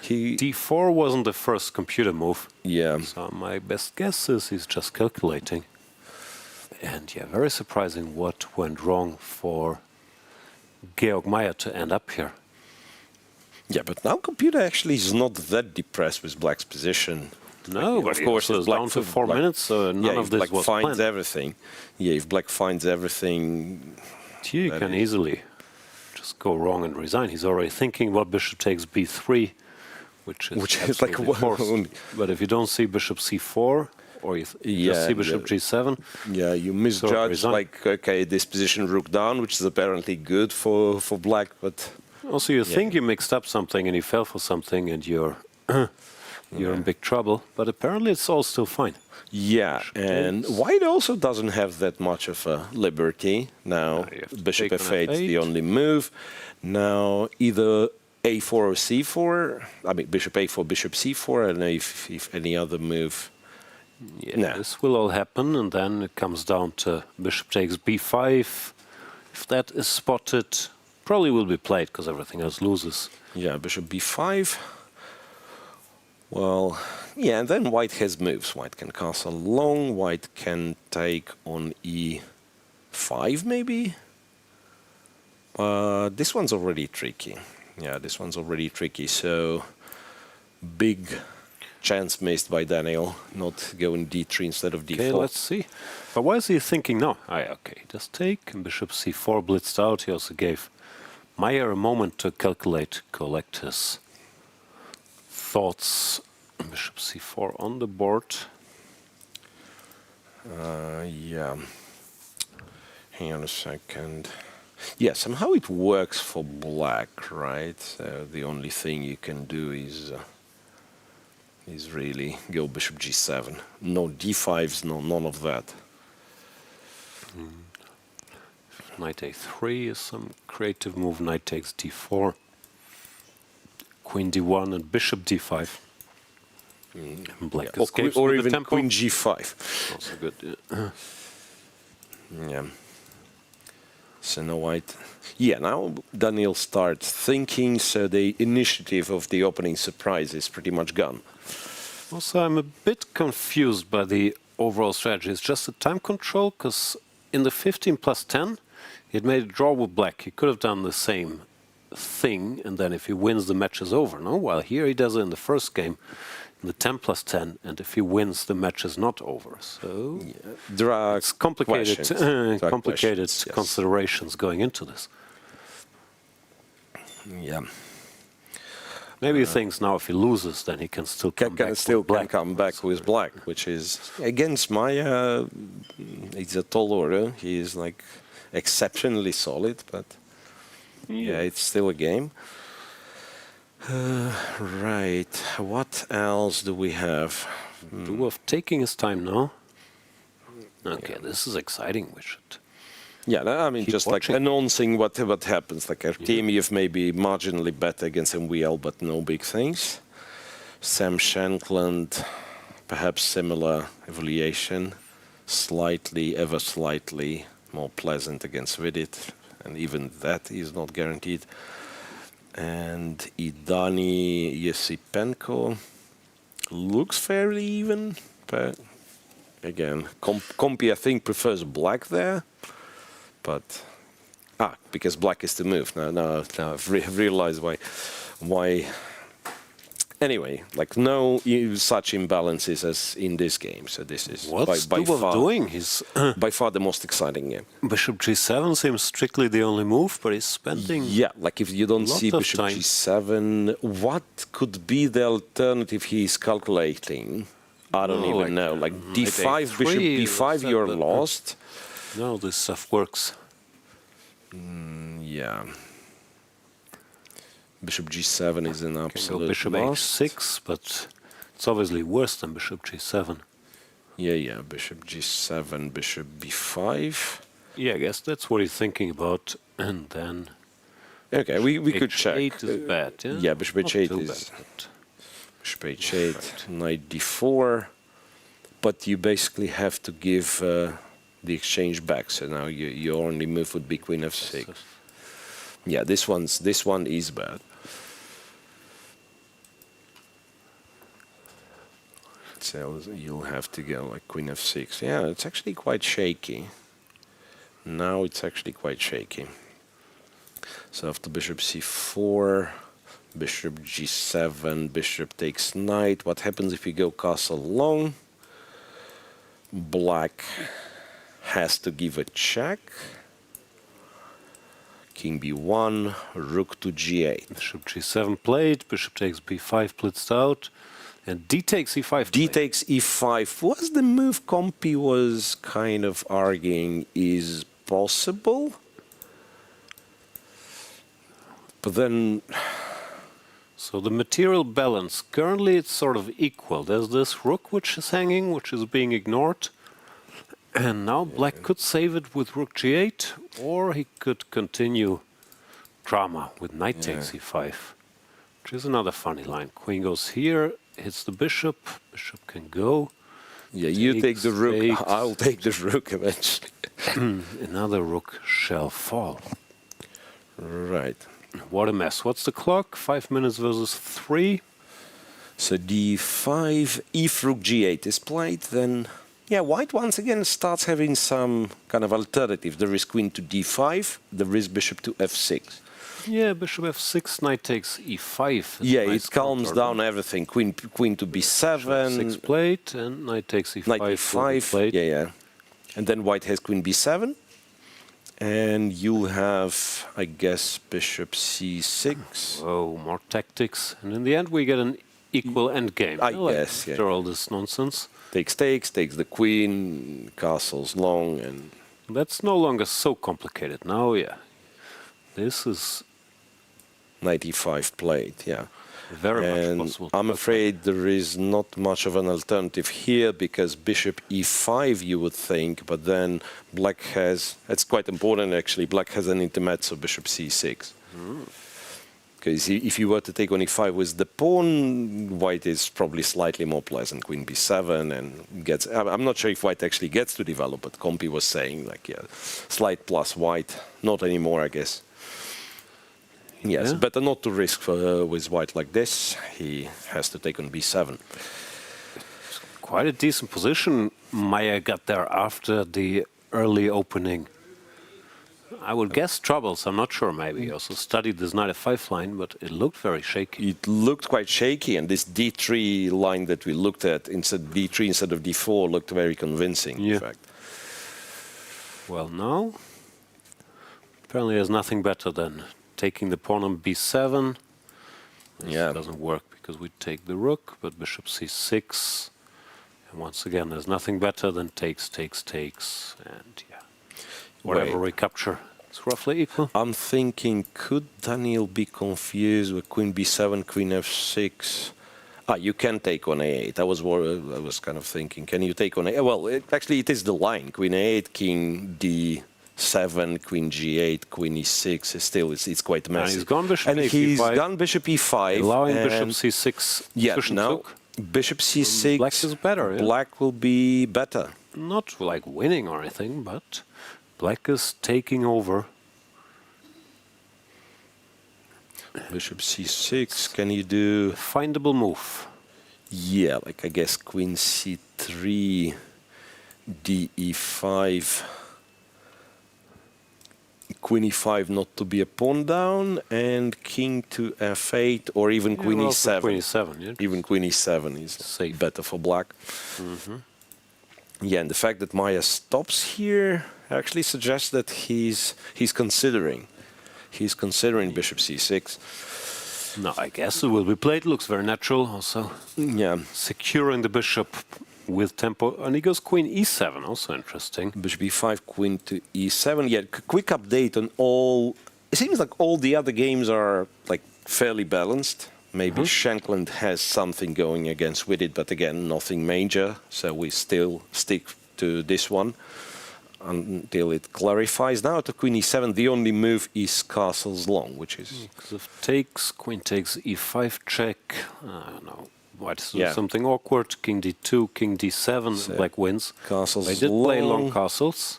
D4 wasn't the first computer move.
Yeah.
So my best guess is he's just calculating. And yeah, very surprising what went wrong for Georg Meyer to end up here.
Yeah, but now computer actually is not that depressed with black's position.
No, but
of course,
it's down to 4 minutes, so none of this
black
was
finds
planned.
everything. Yeah, if black finds everything,
you can easily just go wrong and resign. He's already thinking about bishop takes b3, which is
like
forced. But if you don't see bishop c4, or you just see bishop g7,
you misjudge. Like, okay, this position rook down, which is apparently good for black, but
also you think you mixed up something and you fell for something, and you're in big trouble, but apparently it's all still fine.
Yeah, and white also doesn't have that much of a liberty. Now, bishop f8 is the only move. Now, either a4 or c4, I mean, bishop a4, bishop c4, and if any other move.
Yeah, this will all happen, and then it comes down to bishop takes b5. If that is spotted, probably will be played, because everything else loses.
Yeah, bishop b5. Well, yeah, and then white has moves. White can castle long. White can take on e5, maybe. This one's already tricky. Yeah, this one's already tricky. So, big chance missed by Daniel, not going d3 instead of d4.
Okay, let's see. But why is he thinking no? Okay, just take. And bishop c4 blitzed out. He also gave Meyer a moment to calculate, collect his thoughts. Bishop c4 on the board.
Yeah. Hang on a second. Yeah, somehow it works for black, right? So the only thing you can do is really go bishop g7. No d5s, no none of that.
Knight a3 is some creative move. Knight takes d4. Queen d1 and bishop d5. Black escapes
or
with
even
the tempo.
queen g5.
Also good.
Yeah. So now white. Yeah, now Daniel starts thinking, so the initiative of the opening surprise is pretty much gone.
Also, I'm a bit confused by the overall strategy. It's just a time control, because in the 15 plus 10, he had made a draw with black. He could have done the same thing, and then if he wins, the match is over. No, while here he does it in the first game, in the 10 plus 10, and if he wins, the match is not over. So
there are
complicated
questions, yes.
Considerations going into this.
Yeah.
Maybe he thinks now if he loses, then he can still come back
with black, which is against Maya. It's a tall order. He is like exceptionally solid, but yeah, it's still a game. Right. What else do we have?
Dubov taking his time now. Okay, this is exciting. We should.
Yeah, I mean, just watching. Like announcing what happens. Like Artemiev maybe marginally better against MWL, but no big things. Sam Shankland perhaps similar evaluation, slightly, ever slightly more pleasant against Vidit, and even that is not guaranteed. And Idani Yesipenko looks fairly even, but again, Compi I think prefers black there, but because black is the move. Now I've realized why. Anyway, like no such imbalances as in this game. So this is
What's
by
Dubov
far
doing? He's
by far the most exciting game.
Bishop G7 seems strictly the only move, but he's spending.
Yeah, like if you don't
lot
see
of
Bishop
time.
G7, what could be the alternative he's calculating? I don't even know. Like D5, Bishop B5, you're lost.
No, this stuff works.
Yeah. Bishop G7 is an absolute
Bishop
must.
H6, but it's obviously worse than Bishop G7.
Yeah, Bishop G7, Bishop B5.
Yeah, I guess that's what he's thinking about. And then
Okay, we could check.
H8 is bad, yeah?
Yeah, Bishop
Not
H8
too
is...
bad, but
Bishop H8, Knight D4. But you basically have to give the exchange back. So now your only move would be Queen F6. Yeah, this one is bad. So you'll have to go like Queen F6. Yeah, it's actually quite shaky. Now it's actually quite shaky. So after Bishop C4, Bishop G7, Bishop takes Knight. What happens if you go castle long? Black has to give a check. King B1, Rook to G8.
Bishop G7 played, Bishop takes B5 blitzed out, and D takes E5.
D takes E5 was the move Compi was kind of arguing is possible. But then...
So the material balance, currently it's sort of equal. There's this rook which is hanging, which is being ignored. And now Black could save it with Rook G8, or he could continue drama with Knight takes E5, which is another funny line. Queen goes here, hits the bishop, bishop can go.
Yeah, you take the rook,
takes.
I'll take the rook eventually.
Another rook shall fall.
Right.
What a mess. What's the clock? 5 minutes versus 3.
So D5, if Rook G8 is played, then... Yeah, White once again starts having some kind of alternative. There is Queen to D5, there is Bishop to F6.
Yeah, Bishop F6, Knight takes E5.
Yeah,
nice
it calms
counter.
down everything. Queen to B7.
6 played, and Knight takes E5.
Knight E5,
played.
yeah. And then White has Queen B7. And you'll have, I guess, Bishop C6.
Oh, more tactics. And in the end, we get an equal endgame.
I guess,
after all this nonsense.
Takes, takes the queen, castles long, and...
That's no longer so complicated now, yeah. This is...
Knight E5 played, yeah.
Very much possible.
I'm afraid there is not much of an alternative here, because Bishop E5 you would think, but then Black has... It's quite important actually, Black has an intermezzo, Bishop C6. Because if you were to take on E5 with the pawn, White is probably slightly more pleasant. Queen B7 and gets... I'm not sure if White actually gets to develop, but Compi was saying, like, yeah, slight plus White. Not anymore, I guess. Yes,
Yeah.
better not to risk with White like this. He has to take on B7.
Quite a decent position Maya got there after the early opening. I would guess troubles, I'm not sure maybe. He also studied this Knight F5 line, but it looked very shaky.
It looked quite shaky, and this D3 line that we looked at, D3 instead of D4, looked very convincing, in fact.
Well, now, apparently there's nothing better than taking the pawn on B7. This doesn't work because we take the rook, but Bishop C6. And once again, there's nothing better than takes, and yeah. Whatever recapture, it's roughly equal.
I'm thinking, could Daniel be confused with Queen B7, Queen F6? You can take on A8. I was kind of thinking, can you take on A8? Well, actually, it is the line. Queen A8, King D7, Queen G8, Queen E6. Still, it's quite messy.
And he's gone Bishop
and
E5.
He's gone Bishop E5.
Allowing Bishop C6.
Yeah, now, Bishop c6.
Black is better. Yeah?
Black will be better.
Not like winning or anything, but black is taking over.
Bishop c6. Can you do
Findable move?
Yeah, like I guess queen c3, d e5, queen e5 not to be a pawn down, and king to f8, or even queen e7.
Queen e7, yeah.
Even queen e7 is
Safe.
better for black. Yeah, and the fact that Maya stops here actually suggests that he's considering bishop c6.
No, I guess it will be played. Looks very natural. Also,
Yeah,
securing the bishop with tempo, and he goes queen e7. Also interesting.
bishop e5, queen to e7. Yeah, quick update on all. It seems like all the other games are like fairly balanced. Maybe Shankland has something going against Vidit, but again, nothing major. So we still stick to this one until it clarifies. Now to queen e7, the only move is castles long, which is...
Because if takes, queen takes e5 check. I don't know. White do
Yeah.
something awkward. King d2, king d7.
So
black wins.
Castles
They did play long castles.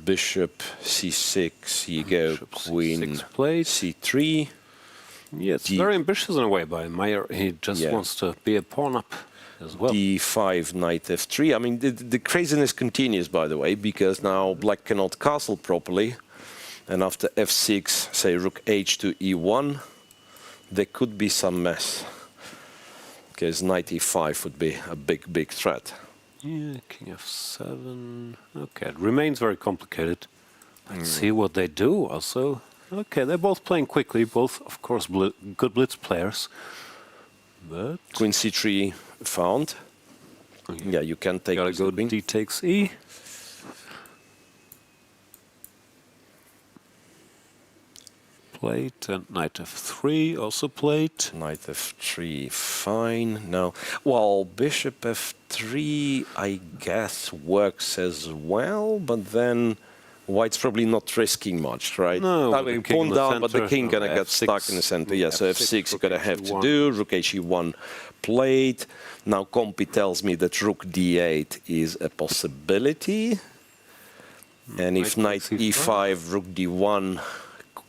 Bishop c6, you go
Bishop
queen
c6 played.
c3.
Yeah, it's very ambitious in a way by Meyer. He just
Yeah.
wants to be a pawn up as well.
d5, knight f3. I mean, the craziness continues, by the way, because now black cannot castle properly. And after f6, say rook h to e1, there could be some mess. Because knight e5 would be a big threat.
Yeah, king f7. Okay, it remains very complicated. Let's see what they do also. Okay, they're both playing quickly, both, of course, good blitz players. But
Queen c3 found. Yeah, you can take
gotta go
queen.
d takes e. Played, and knight f3 also played.
Knight f3, fine. No. Well, bishop f3, I guess, works as well, but then white's probably not risking much, right?
No,
I
with
mean,
the king
pawn
in the
down, but the
center,
king
no,
gonna get
f6,
stuck in the center. Yeah, so
f6,
f6 you're gonna
rook
have to
h1.
do. Rook h1 played. Now Compi tells me that rook d8 is a possibility. And if knight e5, rook d1,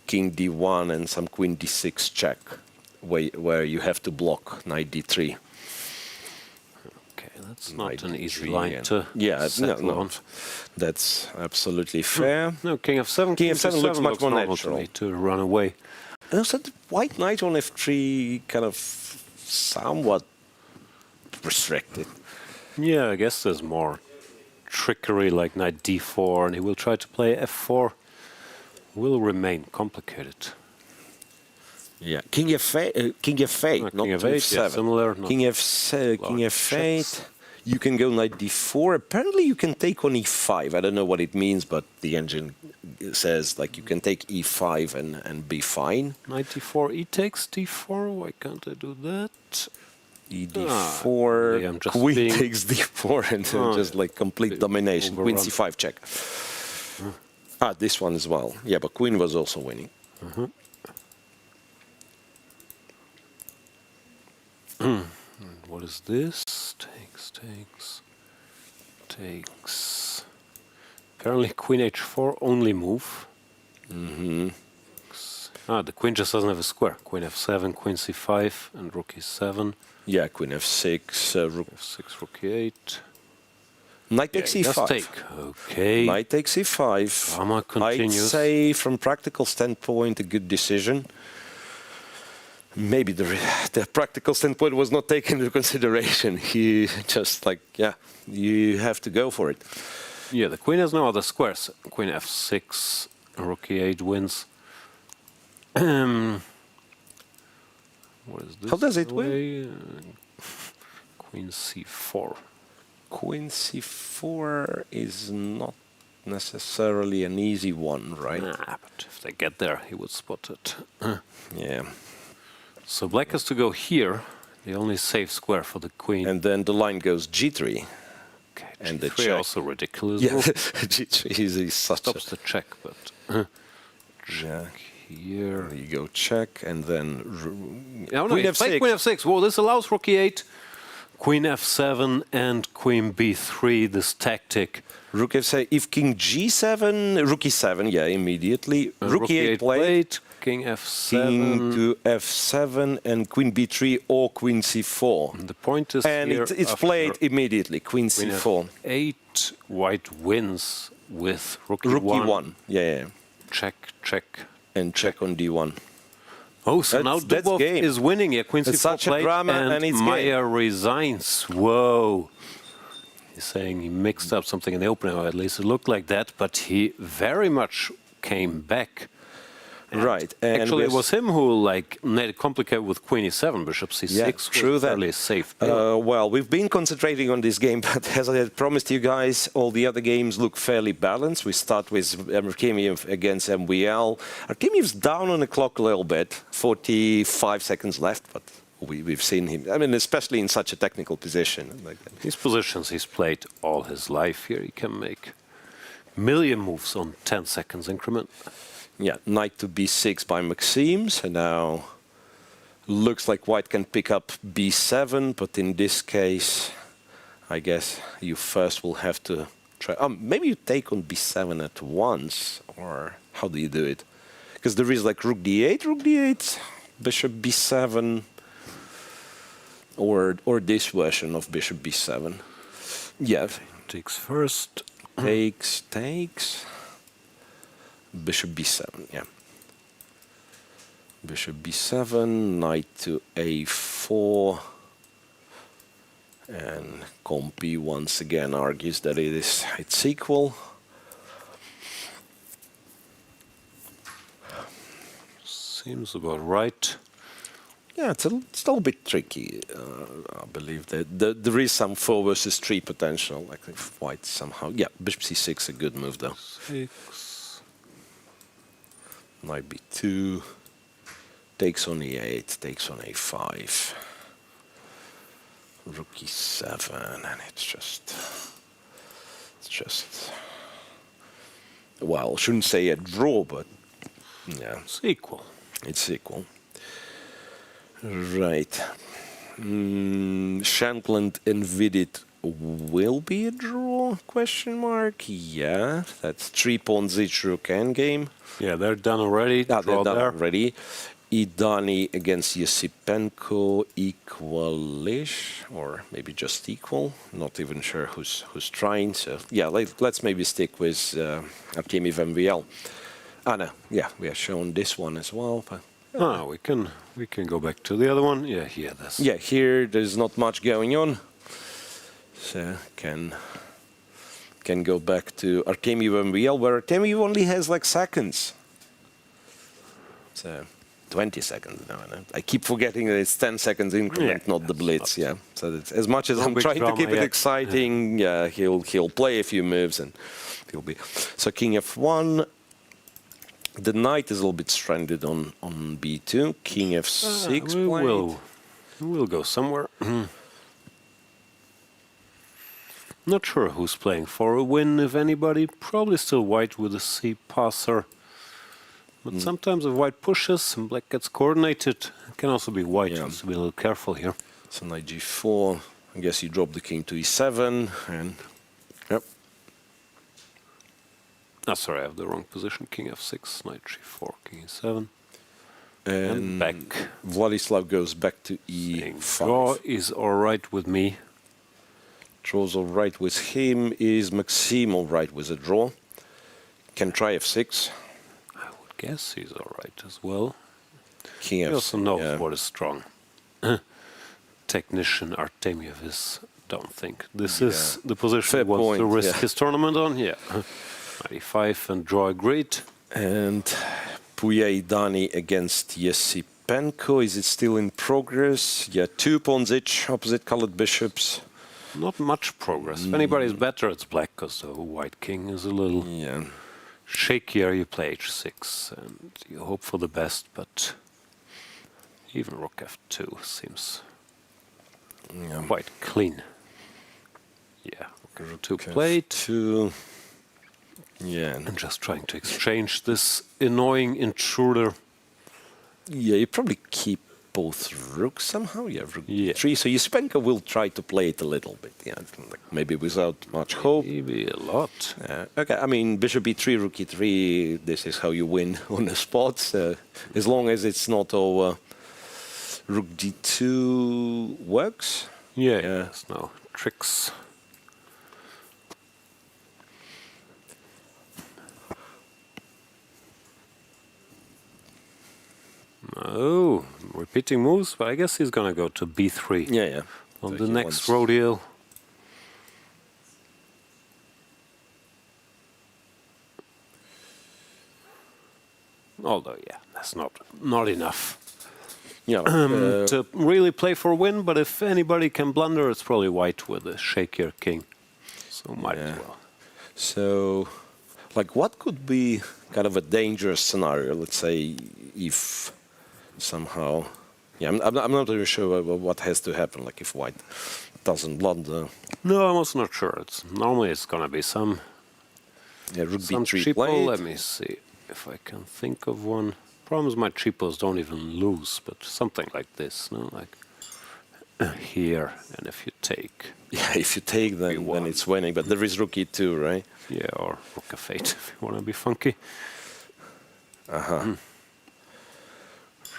king d1, and some queen d6 check, where you have to block knight d3.
Okay, that's not
Knight
an easy
d3,
line to settle on.
That's absolutely fair.
No, king f7.
King f7 looks much more
normal
natural.
to me to run away.
And also the white knight on f3 kind of somewhat restricted.
Yeah, I guess there's more trickery like knight d4, and he will try to play f4. Will remain complicated.
Yeah, king f8, king f8, not
king
to
f8,
f7.
yeah, similar.
King f8. You can go knight d4. Apparently, you can take on e5. I don't know what it means, but the engine says like you can take e5 and be fine.
Knight d4, e takes d4. Why can't I do that?
E d4,
I'm just
queen
being-
takes d4, and then just like complete domination. Queen
overrun.
c5 check. This one as well. Yeah, but queen was also winning.
What is this? Takes. Apparently queen h4 only move. The queen just doesn't have a square. Queen f7, queen c5, and rook e7.
Yeah, queen f6, rook
f6, rook e8.
knight takes
Just
e5.
take. Okay.
Knight takes e5.
Drama
I'd
continues.
say, from practical standpoint, a good decision. Maybe the practical standpoint was not taken into consideration. He just like, yeah, you have to go for it.
Yeah, the queen has no other squares. Queen f6, rook e8 wins. What is this?
How does it
way? Queen c4.
Queen c4 is not necessarily an easy one, right?
Nah, but if they get there, he would spot it.
Yeah.
So black has to go here, the only safe square for the queen.
And then the line goes g3.
Okay,
and the
g3
check.
also ridiculous.
Yeah,
move.
g3 is such
Stops the check, but
yeah.
here.
You go check, and then
No,
queen
it's like
f6.
queen f6. Whoa, this allows rook e8. Queen f7 and Queen b3, this tactic.
Rook f7, if King g7, Rook e7, yeah, immediately. Rook e8 played.
King f7.
King to f7 and Queen b3 or Queen c4.
And the point is
and
here
it's played immediately, Queen c4.
F8, white wins with Rook
Rook
e1.
e1, yeah.
Check, check.
And check on d1.
Oh, so now Dubov is winning. Yeah, Queen c4
such a drama, and it's
Maya resigns. Whoa. He's saying he mixed up something in the opening, or at least it looked like that, but he very much came back.
Right. And
actually, it was him who made it complicated with Queen e7, Bishop c6.
Yeah, true that.
Fairly safe.
Well, we've been concentrating on this game, but as I had promised you guys, all the other games look fairly balanced. We start with Artemiev against MVL. Artemiev's down on the clock a little bit, 45 seconds left, but we've seen him. I mean, especially in such a technical position.
These positions he's played all his life. Here he can make million moves on 10 seconds increment.
Yeah, knight to b6 by Maxime. So now looks like white can pick up b7, but in this case, I guess you first will have to try. Maybe you take on b7 at once, or how do you do it? Because there is like rook d8, bishop b7, or this version of bishop b7. Yeah,
takes first.
Takes. Bishop b7, yeah. Bishop b7, knight to a4, and Compi once again argues that it's equal.
Seems about right.
Yeah, it's a little bit tricky. I believe that there is some 4 versus 3 potential. Like if white somehow, yeah, bishop c6 a good move though.
6.
Knight b2, takes on e8, takes on a5, rook e7, and it's just, well, shouldn't say a draw, but yeah.
It's equal.
It's equal. Right. Shankland and Vidit will be a draw, question mark? Yeah, that's 3 pawns each rook endgame.
Yeah, they're done already.
They're done already. Idani against Yesipenko, equalish, or maybe just equal. Not even sure who's trying. So yeah, let's maybe stick with Artemiev MVL. No, yeah, we have shown this one as well. But,
we can go back to the other one. Yeah, here this.
Yeah, here there's not much going on. So can go back to Artemiev MVL, where Artemiev only has like seconds. So 20 seconds now. I keep forgetting that it's 10 seconds increment, not the blitz. Yeah. So that's, as much as I'm trying to keep it exciting, yeah, he'll play a few moves and he'll be. So King F1. The knight is a little bit stranded on B2. King F6.
We'll go somewhere. Not sure who's playing for a win, if anybody. Probably still white with a C passer. But sometimes if white pushes and black gets coordinated, it can also be white. Yeah. So be a little careful here.
So knight G4. I guess you drop the king to E7 and yep.
Sorry, I have the wrong position. King F6, knight G4, king E7. And back.
Vladislav goes back to E5.
Draw is alright with me.
Draw's alright with him. Is Maxime alright with a draw? Can try F6.
I would guess he's alright as well.
King F6.
He also knows what is strong. Technician Artemiev is, don't think. This is the position he wants to risk his tournament on. Yeah. 95 and draw agreed.
And Puya Idani against Yesipenko. Is it still in progress? Yeah, 2 pawns each, opposite colored bishops.
Not much progress. If anybody's better, it's black, because the white king is a little shakier. You play h6 and you hope for the best, but even rook f2 seems quite clean. Yeah, rook f2 played.
Yeah.
And just trying to exchange this annoying intruder.
Yeah, you probably keep both rooks somehow. Yeah, rook d3. So Yuspenko will try to play it a little bit. Yeah, like maybe without much hope.
Maybe a lot.
Okay, I mean, bishop e3, rook e3, this is how you win on the spot. As long as it's not all rook d2 works.
Yeah, there's no tricks. Oh, repeating moves, but I guess he's gonna go to b3.
Yeah.
On
So
the next rodeo. Although, yeah, that's not enough.
Yeah.
To really play for a win, but if anybody can blunder, it's probably white with a shakier king. So might as well.
So, like, what could be kind of a dangerous scenario? Let's say if somehow, I'm not really sure what has to happen. Like if white doesn't blunder.
No, I'm also not sure. Normally it's gonna be some
rook
some
b3
cheapo.
played.
Let me see if I can think of one. Problem is my cheapos don't even lose, but something like this, no, like here, and if you take.
Yeah, if you take them, then it's winning. But there is rook e2, right?
Yeah, or rook f8 if you want to be funky.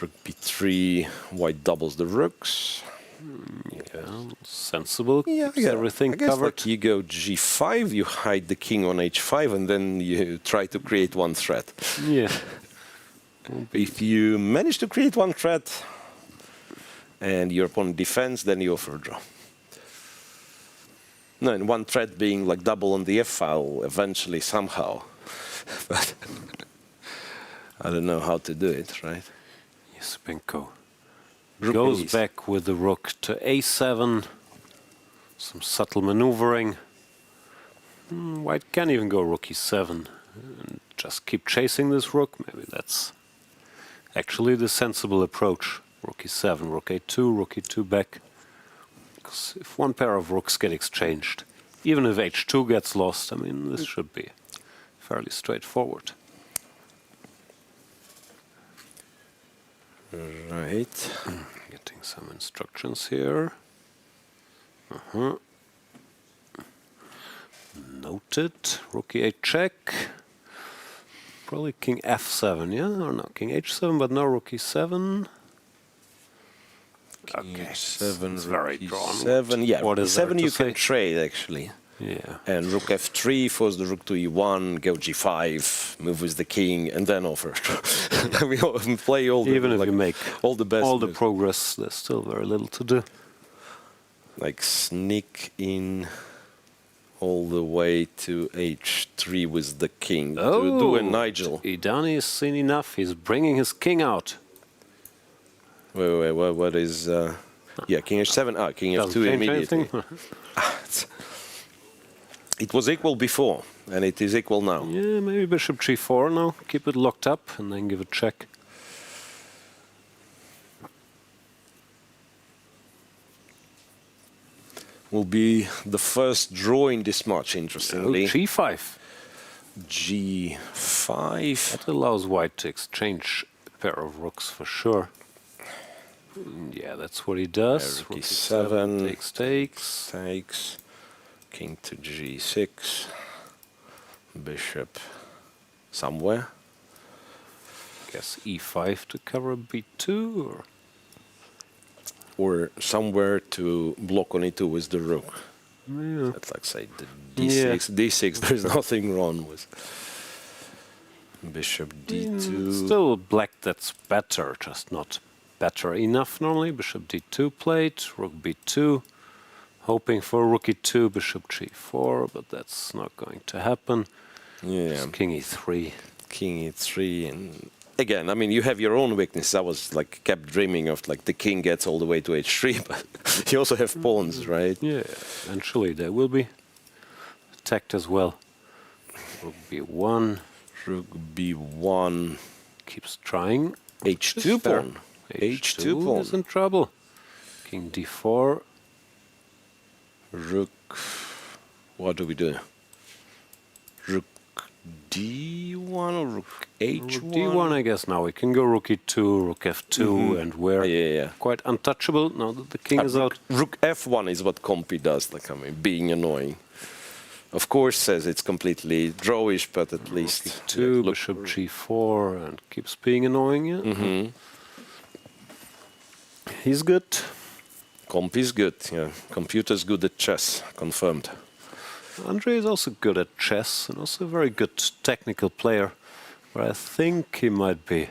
Rook b3, white doubles the rooks.
Yeah, sensible.
Yeah,
keeps everything
I guess
covered.
like you go g5, you hide the king on h5, and then you try to create one threat.
Yeah.
If you manage to create one threat and your opponent defends, then you offer a draw. No, and one threat being like double on the f file eventually somehow. But I don't know how to do it, right?
Yuspenko
Rook
goes
ace.
back with the rook to a7. Some subtle maneuvering. White can even go rook e7 and just keep chasing this rook. Maybe that's actually the sensible approach. Rook e7, rook a2, rook e2 back. Because if one pair of rooks get exchanged, even if h2 gets lost, I mean, this should be fairly straightforward.
Right.
Getting some instructions here. Noted. Rook e8 check. Probably king f7, yeah? Or no, king h7, but no rook e7. Okay,
H7,
it's very drawn.
H7, yeah.
What is there
H7
to
you
say?
can trade actually.
Yeah.
And rook f3 force the rook to e1, go g5, move with the king, and then offer. We play all the
Even if you make
all the best
all the
moves.
progress, there's still very little to do.
Like sneak in all the way to h3 with the king. Do a Nigel.
Idani has seen enough. He's bringing his king out.
Wait, what is... yeah, king h7. King
Doesn't
f2
change
immediately.
anything.
It was equal before, and it is equal now.
Yeah, maybe bishop g4 now. Keep it locked up and then give a check.
Will be the first draw in this match, interestingly.
g5.
g5.
That allows white to exchange a pair of rooks for sure. Yeah, that's what he does.
Rook e7.
Takes.
Takes. King to g6. Bishop somewhere.
Guess e5 to cover b2
or somewhere to block on e2 with the rook.
Yeah.
That's like say the d6. D6. There's nothing wrong with bishop d2.
Still black that's better, just not better enough normally. Bishop d2 played, rook b2. Hoping for rook e2, bishop g4, but that's not going to happen.
Yeah.
Just king e3.
King e3, and again, I mean, you have your own weakness. I was like kept dreaming of like the king gets all the way to h3, but you also have pawns, right?
Yeah, eventually they will be attacked as well. Rook b1.
Rook b1
keeps trying.
h2 pawn.
H2 pawn is in trouble. King d4.
Rook. What do we do? Rook D1 or rook H1?
Rook D1, I guess now. We can go rook E2, rook F2, and we're quite untouchable now that the king is out.
Rook F1 is what Compi does, like, I mean, being annoying. Of course, says it's completely drawish, but at least...
Rook E2, bishop G4, and keeps being annoying, yeah. He's good.
Compi's good, yeah. Computer's good at chess, confirmed.
Andrey is also good at chess and also a very good technical player, but I think he might be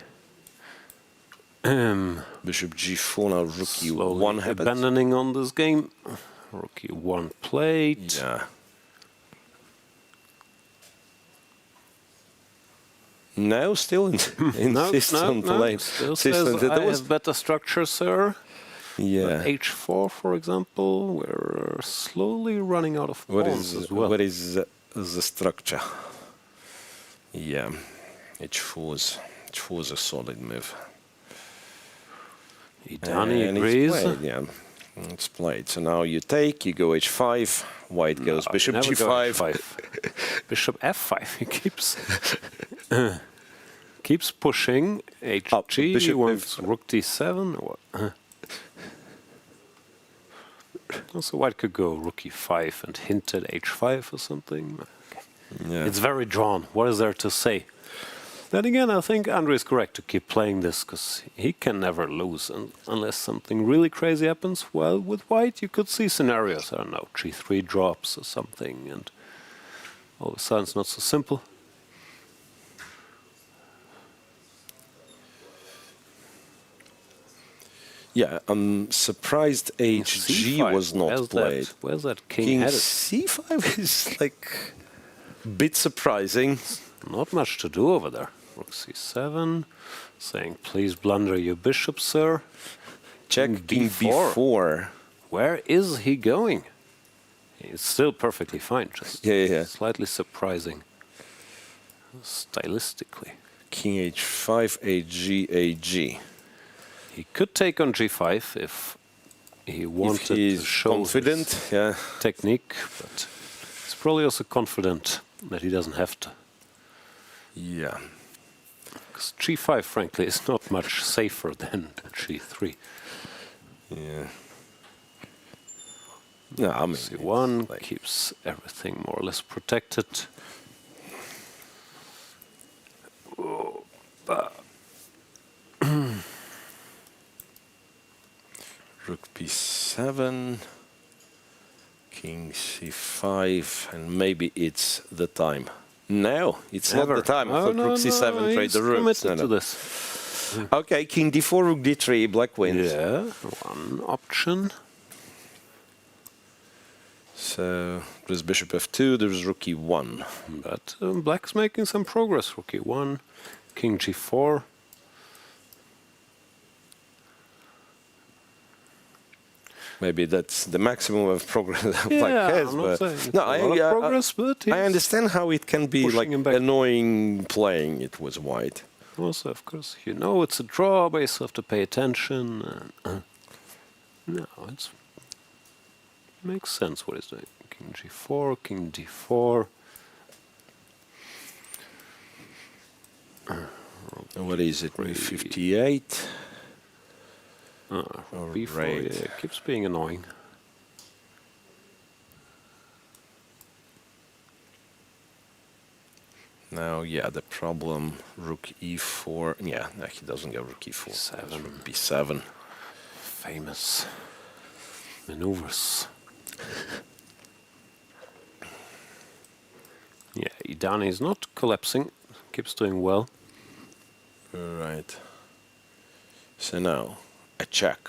Bishop G4 now, rook E1 habit.
abandoning on this game. Rook E1 played.
Yeah. No, still insists on playing.
Still says, I have better structure, sir.
Yeah.
But H4, for example, we're slowly running out of pawns as well.
What is the structure? Yeah, H4 is a solid move.
Idani agrees.
It's played, yeah, it's played. So now you take, you go H5, white goes bishop G5.
Bishop F5, he keeps pushing. HG, he wants rook D7 or what? Also, white could go rook E5 and hint at H5 or something. Okay.
Yeah.
It's very drawn. What is there to say? Then again, I think Andrey is correct to keep playing this, because he can never lose unless something really crazy happens. Well, with white, you could see scenarios. I don't know, G3 drops or something, and all of a sudden it's not so simple.
Yeah, I'm surprised HG was not played.
Where's that king headed?
C5 is like a bit surprising.
Not much to do over there. Rook C7, saying, please blunder your bishop, sir.
Check king B4.
Where is he going? It's still perfectly fine, just slightly surprising stylistically.
King H5, AG, AG.
He could take on G5 if he wanted to show
confident,
his technique, but he's probably also confident that he doesn't have to.
Yeah.
Because G5, frankly, is not much safer than G3.
Yeah. No, I mean,
C1 keeps everything more or less protected.
Rook B7, King C5, and maybe it's the time. No, it's not the time. I thought Rook C7 trade the rooks.
To this.
Okay, King D4, Rook D3, black wins.
Yeah, one option.
So there's Bishop F2, there's Rook E1.
But black's making some progress. Rook E1, King G4.
Maybe that's the maximum of progress black has. But no, I understand how it can be like annoying playing it was white.
Also, of course, you know it's a draw, but you still have to pay attention. No, it makes sense what he's doing. King G4, King D4.
What is it? 58.
B4, yeah, it keeps being annoying.
Now, yeah, the problem, Rook E4. Yeah, no, he doesn't go Rook E4.
B7.
B7.
Famous maneuvers. Yeah, Idani is not collapsing. Keeps doing well.
Right. So now, a check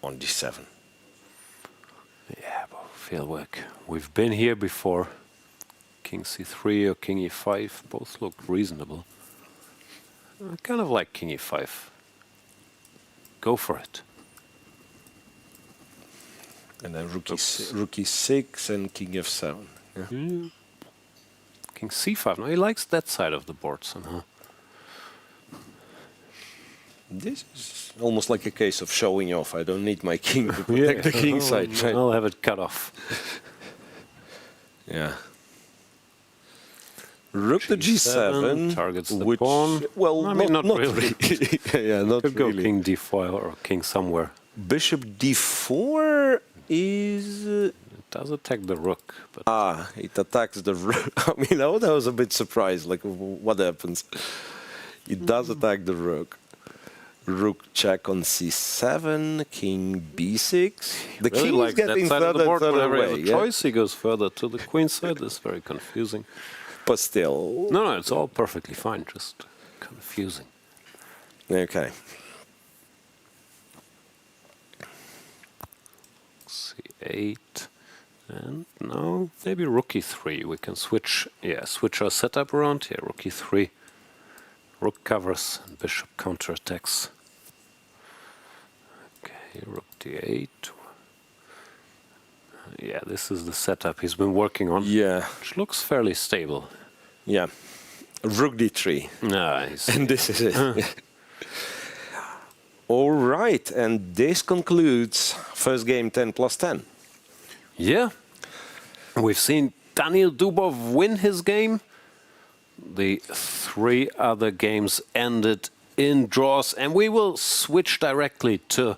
on D7.
Yeah, but fieldwork. We've been here before. King C3 or King E5 both look reasonable. I kind of like King E5. Go for it.
And then Rook E6 and King F7. Yeah.
King C5. No, he likes that side of the board somehow.
This is almost like a case of showing off. I don't need my king to protect the king side. Right?
I'll have it cut off.
Yeah. Rook to G7.
Targets the
which,
pawn.
Well,
I mean, not really.
Yeah, not
Could
really.
go king d5 or king somewhere.
Bishop d4 is...
It does attack the rook. But
it attacks the rook. I mean, I was a bit surprised, like, what happens? It does attack the rook. Rook check on c7, king b6. The
really
king is
likes that
getting
side of the
further
board.
and further
Whenever he
away.
has a choice, he goes further to the queen side. That's very confusing.
But still...
No, it's all perfectly fine, just confusing.
Okay.
c8. And now maybe rook e3. We can switch our setup around here. Rook e3. Rook covers and bishop counterattacks. Okay, rook d8. Yeah, this is the setup he's been working on.
Yeah.
Which looks fairly stable.
Yeah. Rook d3.
Nice.
And this is it. All right, and this concludes first game 10+10.
Yeah. We've seen Daniil Dubov win his game. The 3 other games ended in draws, and we will switch directly to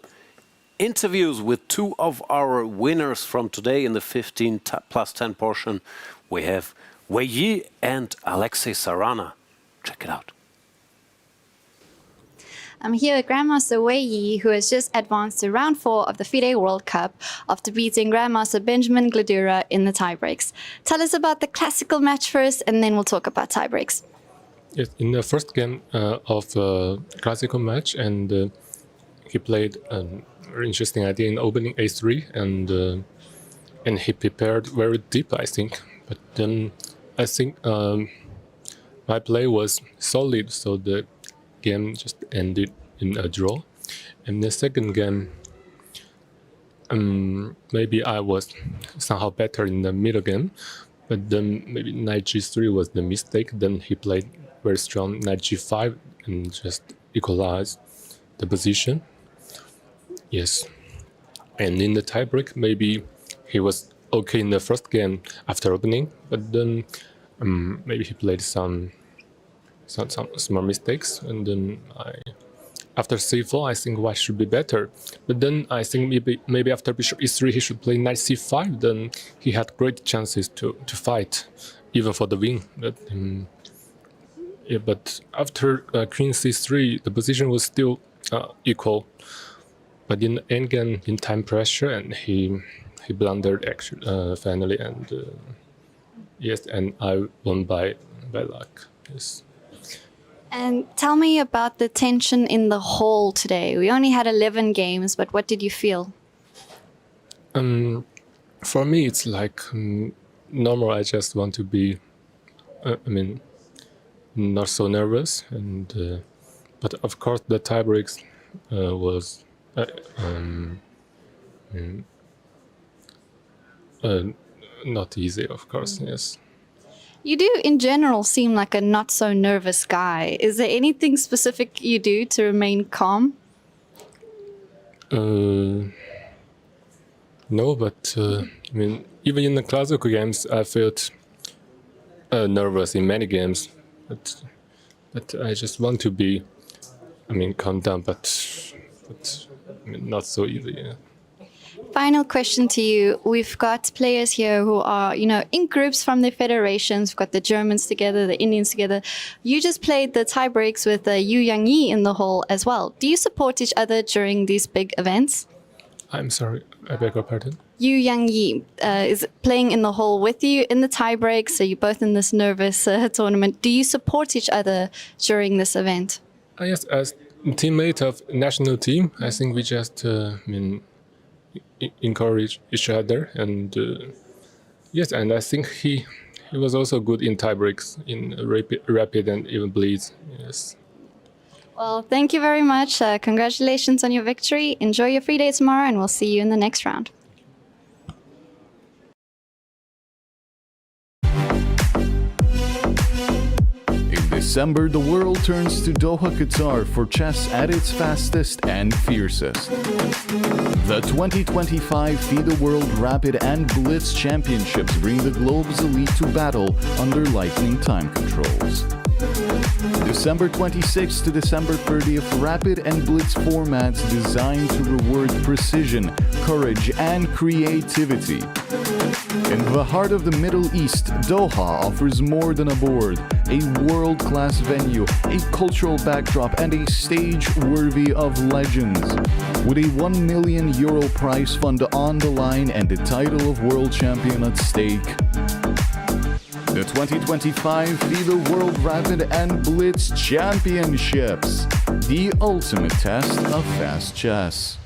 interviews with 2 of our winners from today in the 15+10 portion. We have Wei Yi and Alexey Sarana. Check it out.
I'm here with Grandmaster Wei Yi, who has just advanced to round 4 of the FIDE World Cup after beating Grandmaster Benjamin Gledura in the tiebreaks. Tell us about the classical match first, and then we'll talk about tiebreaks.
Yes, in the first game of the classical match, and he played a very interesting idea in opening a3, and he prepared very deep, I think. But then I think my play was solid, so the game just ended in a draw. In the second game, maybe I was somehow better in the middle game, but then maybe knight g3 was the mistake. Then he played very strong knight g5 and just equalized the position. Yes, and in the tiebreak, maybe he was okay in the first game after opening, but then maybe he played some small mistakes, and then after c4 I think white should be better, but then I think maybe after bishop e3 he should play knight c5. Then he had great chances to fight even for the win. But after queen c3 the position was still equal, but in the endgame, in time pressure, and he blundered actually finally, and yes, and I won by luck. Yes.
And tell me about the tension in the hall today. We only had 11 games, but what did you feel?
For me, it's like normal. I just want to be, not so nervous. And but of course, the tiebreaks was not easy. Of course, yes.
You do, in general, seem like a not so nervous guy. Is there anything specific you do to remain calm?
No, but even in the classical games, I felt nervous in many games. But I just want to be, calm down, but not so easy. Yeah.
Final question to you. We've got players here who are, in groups from their federations. We've got the Germans together, the Indians together. You just played the tiebreaks with Yangyi in the hall as well. Do you support each other during these big events?
I'm sorry, I beg your pardon?
Yangyi is playing in the hall with you in the tiebreaks, so you're both in this nervous tournament. Do you support each other during this event?
Yes, as teammate of national team, I think we just encourage each other, and yes, and I think he was also good in tiebreaks, in rapid and even bleeds. Yes.
Well, thank you very much. Congratulations on your victory. Enjoy your free day tomorrow, and we'll see you in the next round.
In December, the world turns to Doha, Qatar for chess at its fastest and fiercest. The 2025 FIDE World Rapid and Blitz Championships bring the globe's elite to battle under lightning time controls. December 26th to December 30th, Rapid and Blitz formats designed to reward precision, courage, and creativity. In the heart of the Middle East, Doha offers more than a board, a world-class venue, a cultural backdrop, and a stage worthy of legends. With a €1 million prize fund on the line and the title of world champion at stake. The 2025 FIDE World Rapid and Blitz Championships, the ultimate test of fast chess.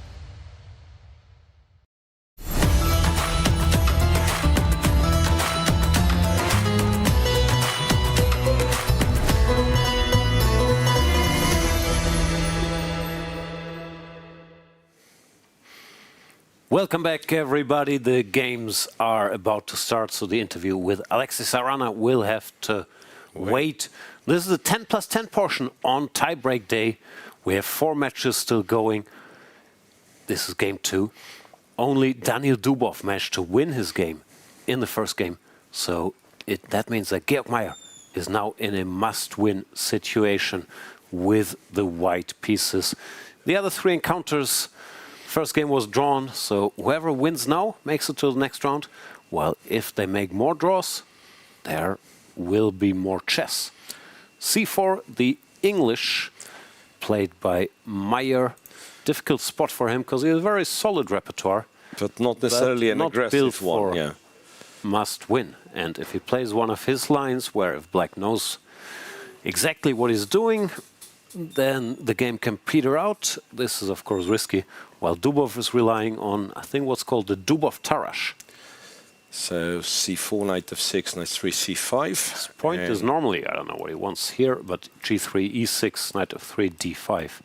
Welcome back, everybody. The games are about to start, so the interview with Alexey Sarana will have to wait. This is the 10+10 portion on tiebreak day. We have 4 matches still going. This is game 2. Only Daniel Dubov managed to win his game in the first game, so that means that Georg Meyer is now in a must-win situation with the white pieces. The other 3 encounters, first game was drawn, so whoever wins now makes it to the next round. While if they make more draws, there will be more chess. C4, the English, played by Meyer. Difficult spot for him because he has a very solid repertoire.
But not necessarily an aggressive one.
Yeah. Must win. And if he plays one of his lines, where if black knows exactly what he's doing, then the game can peter out. This is, of course, risky. While Dubov is relying on, I think, what's called the Dubov Tarash.
So c4, knight f6, knight 3, c5.
His point is normally, I don't know what he wants here, but g3, e6, knight f3, d5.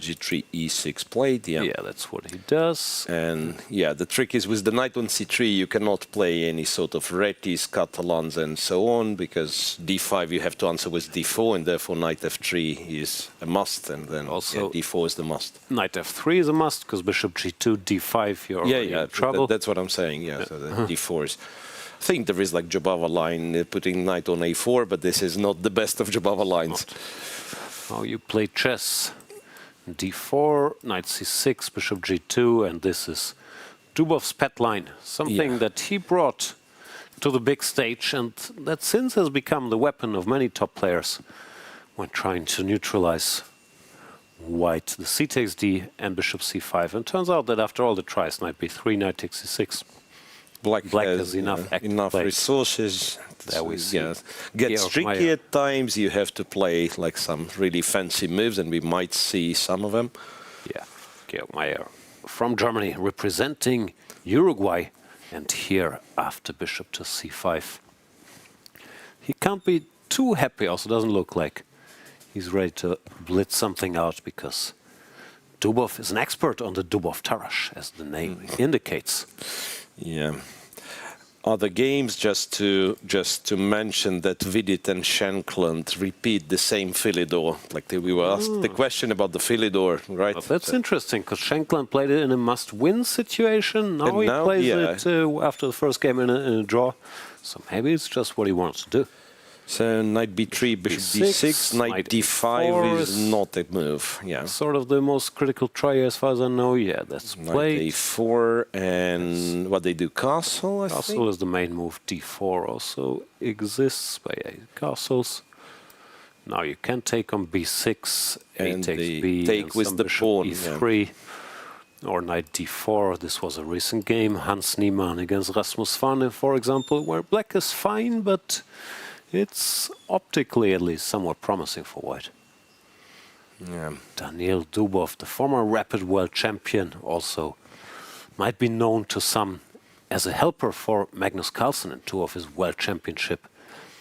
g3, e6 played, yeah.
Yeah, that's what he does.
And yeah, the trick is with the knight on c3, you cannot play any sort of retis, Catalans, and so on, because d5 you have to answer with d4, and therefore knight f3 is a must, and then also d4 is the must.
Knight f3 is a must, because bishop g2, d5, you're in trouble.
That's what I'm saying, yeah. So the d4 is... I think there is like Jabava line putting knight on a4, but this is not the best of Jabava lines.
How you play chess. d4, knight c6, bishop g2, and this is Dubov's pet line, something that he brought to the big stage and that since has become the weapon of many top players when trying to neutralize white. The c takes d and bishop c5, and it turns out that after all the tries, knight b3, knight takes c6, black has enough
resources.
There we see.
Gets tricky at times. You have to play like some really fancy moves, and we might see some of them.
Yeah, Georg Meyer from Germany representing Uruguay, and here after bishop to c5. He can't be too happy. Also, doesn't look like he's ready to blitz something out because Dubov is an expert on the Dubov Tarash, as the name indicates.
Yeah. Other games, just to mention that Vidit and Shankland repeat the same Philidor. Like we were asked the question about the Philidor, right?
Well, that's interesting, because Shankland played it in a must-win situation. Now he plays it after the first game in a draw. So maybe it's just what he wants to do.
So knight b3, bishop d6, knight d5 is not a move. Yeah,
sort of the most critical try as far as I know. Yeah, that's played.
Knight a4 and what they do, castle. I think
is the main move. d4 also exists by castles. Now you can take on b6, a takes b,
take with the pawn.
e3. Or knight d4. This was a recent game, Hans Niemann against Rasmus Fane, for example, where black is fine, but it's optically at least somewhat promising for white.
Yeah.
Daniel Dubov, the former Rapid World Champion, also might be known to some as a helper for Magnus Carlsen in 2 of his World Championship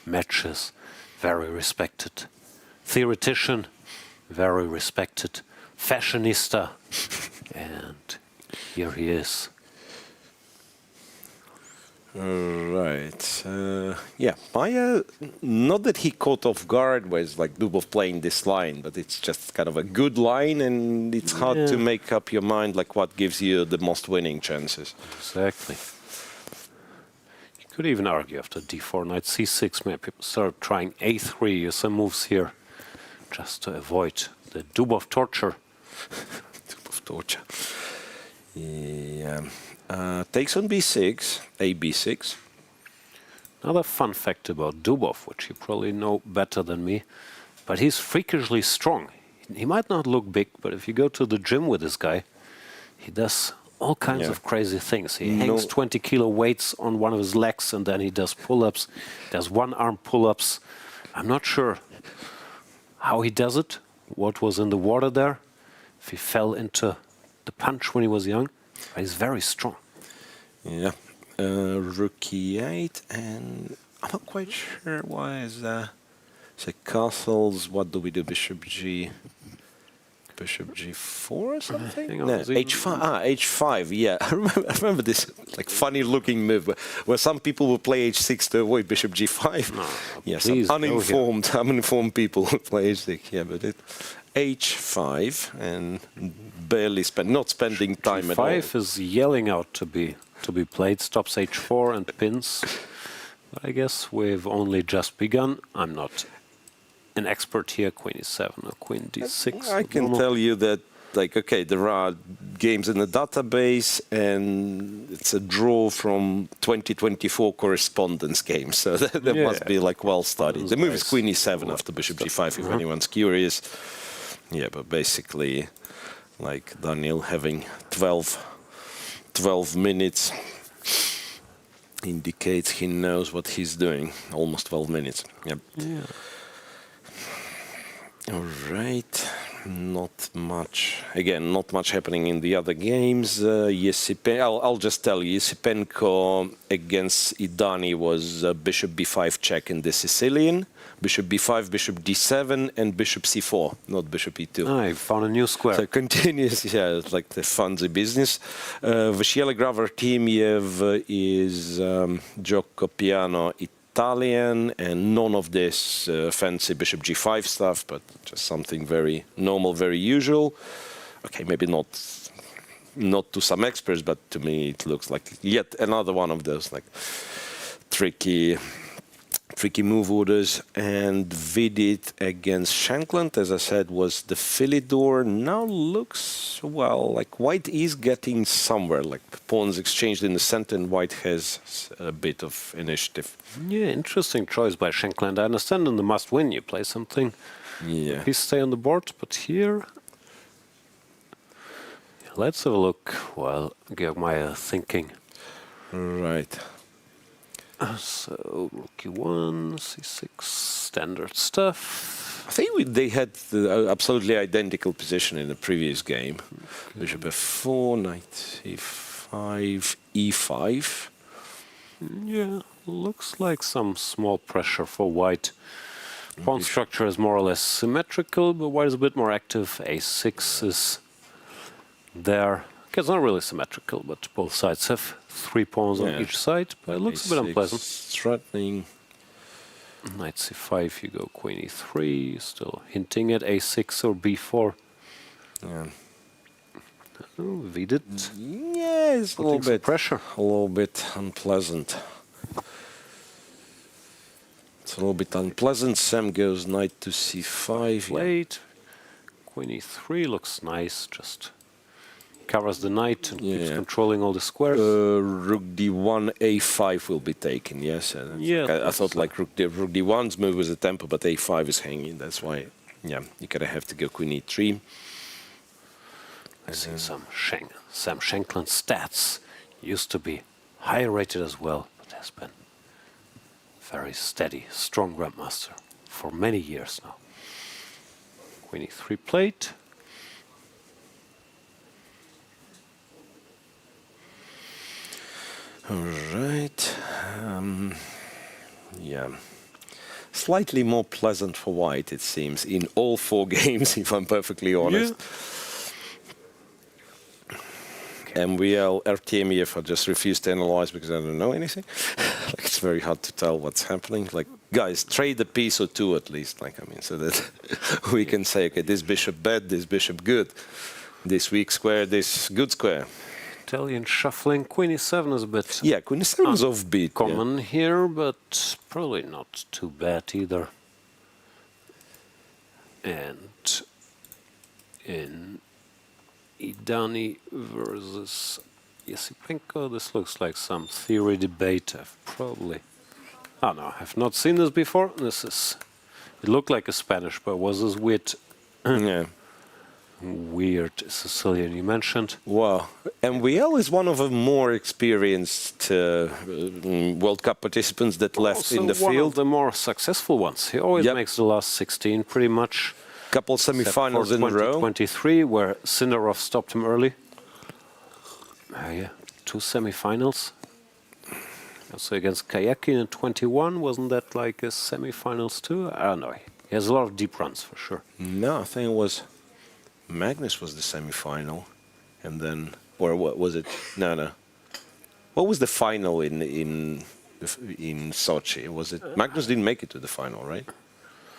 matches. Very respected theoretician, very respected fashionista, and here he is.
Right. Yeah. Not that he caught off guard was like Dubov playing this line, but it's just kind of a good line, and it's hard to make up your mind like what gives you the most winning chances.
Exactly. You could even argue after d4, knight c6, maybe people start trying a3 or some moves here, just to avoid the Dubov torture.
Dubov torture. Yeah. Takes on b6, a b6.
Another fun fact about Dubov, which you probably know better than me, but he's freakishly strong. He might not look big, but if you go to the gym with this guy, he does all kinds of crazy things. He hangs 20-kilo weights on one of his legs, and then he does pull-ups, does one-arm pull-ups. I'm not sure how he does it, what was in the water there, if he fell into the punch when he was young, but he's very strong.
Yeah. Rook e8, and I'm not quite sure why is that. So castles, what do we do? Bishop g4 or something? No, h5. H5. Yeah, I remember this like funny-looking move where some people will play h6 to avoid bishop g5.
No,
yes, uninformed people will play h6. Yeah, but h5 and barely not spending time at all.
G5 is yelling out to be played, stops h4 and pins. But I guess we've only just begun. I'm not an expert here. Queen e7 or queen d6.
I can tell you that, like, okay, there are games in the database, and it's a draw from 2024 correspondence games, so that must be like well studied. The move is queen e7 after bishop g5, if anyone's curious. Yeah, but basically, like Daniel having 12 minutes indicates he knows what he's doing. Almost 12 minutes. Yep. Yeah. All right. Not much. Again, not much happening in the other games. I'll just tell you, Yesipenko against Idani was bishop b5 check in the Sicilian. Bishop b5, bishop d7, and bishop c4, not bishop e2.
I found a new square.
So continuous, yeah, it's like the fancy business. Vachier-Lagrave Artemiev is gioco piano Italian, and none of this fancy bishop g5 stuff, but just something very normal, very usual. Okay, maybe not to some experts, but to me it looks like yet another one of those like tricky move orders. And Vidit against Shankland, as I said, was the Philidor. Now looks, well, like white is getting somewhere, like pawns exchanged in the center, and white has a bit of initiative.
Yeah, interesting choice by Shankland. I understand in the must-win you play something.
Yeah.
Please stay on the board, but here... Let's have a look while Georg Meier thinking.
Right.
So, rook e1, c6, standard stuff.
I think they had the absolutely identical position in the previous game. Okay. Bishop f4, knight e5, e5.
Yeah, looks like some small pressure for white. Pawn structure is more or less symmetrical, but white is a bit more active. a6 is there. Okay, it's not really symmetrical, but both sides have 3 pawns on each side, but it looks a bit unpleasant.
Threatening.
Knight c5, you go queen e3, still hinting at a6 or b4.
Yeah.
Oh, Vidit.
Yeah, it's a little bit
pressure.
A little bit unpleasant. It's a little bit unpleasant. Sam goes knight to c5.
Played. Queen e3 looks nice, just covers the knight and keeps controlling all the squares.
Rook d1, a5 will be taken, yes. I thought like rook d1's move was a tempo, but a5 is hanging. That's why, yeah, you're going to have to go queen e3.
I see some Sam Shankland stats. Used to be high rated as well, but has been very steady, strong grandmaster for many years now. Queen e3 played.
All right. Yeah. Slightly more pleasant for white, it seems, in all 4 games, if I'm perfectly honest.
Yeah.
MVL, Artemiev, I just refuse to analyze because I don't know anything. Like, it's very hard to tell what's happening. Like, guys, trade a piece or two at least. Like, I mean, so that we can say, okay, this bishop bad, this bishop good, this weak square, this good square.
Italian shuffling. Queen e7 is a bit
Yeah, Queen e7 is offbeat.
common here, but probably not too bad either. And in Idani versus Yasipenko, this looks like some theory debate. I've probably... Oh no, I've not seen this before. This is... It looked like a Spanish, but was this weird...
Yeah.
Weird Sicilian you mentioned.
Wow. MVL is one of the more experienced World Cup participants that left
Also
in the
one
field.
of the more successful ones. He always makes the last 16 pretty much.
Couple semi-finals in a row.
2023 where Sindarov stopped him early. Yeah, 2 semi-finals. Also against Kayakin in 21, wasn't that like a semi-finals too? I don't know. He has a lot of deep runs for sure.
No, I think it was Magnus was the semi-final, and then, or what was it? No. What was the final in Sochi? Was it Magnus didn't make it to the final, right?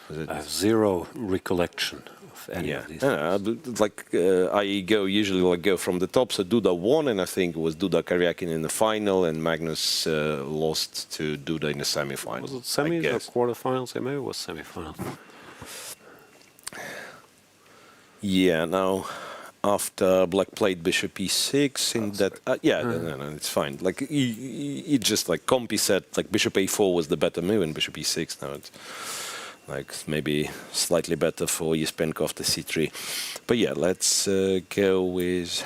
Was it?
I have zero recollection of any of these.
I usually go from the top. So Duda won, and I think it was Duda Karyakin in the final, and Magnus lost to Duda in the semi-final.
Was it semis or quarterfinals? Yeah, maybe it was semi-final.
Yeah, now after Black played Bishop e6 in that, no, it's fine. Like he just like Compi said, like Bishop a4 was the better move, and Bishop e6 now it's like maybe slightly better for Yaspenko after c3. But yeah, let's go with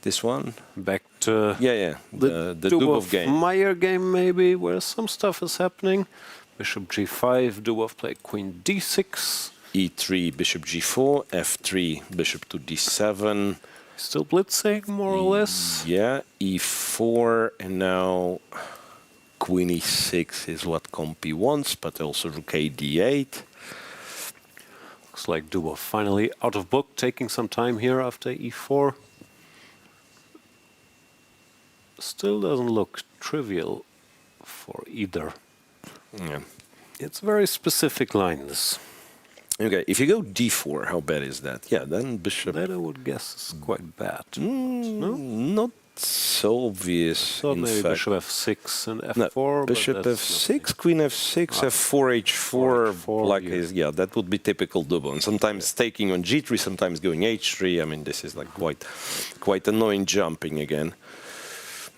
this one.
Back to
the Dubov game.
Meyer game maybe, where some stuff is happening. Bishop g5, Dubov played Queen d6.
e3, Bishop g4, f3, Bishop to d7.
Still blitzing, more or less.
Yeah, e4, and now Queen e6 is what Compi wants, but also Rook a d8.
Looks like Dubov finally out of book, taking some time here after e4. Still doesn't look trivial for either.
Yeah.
It's a very specific line, this.
Okay, if you go d4, how bad is that? Yeah, then bishop...
That I would guess is quite bad.
No? Not so obvious,
So maybe
fact.
bishop f6 and f4.
No, bishop f6, queen f6, f4, h4, black is... Yeah, that would be typical Dubov. And sometimes taking on g3, sometimes going h3. I mean, this is like quite annoying jumping again.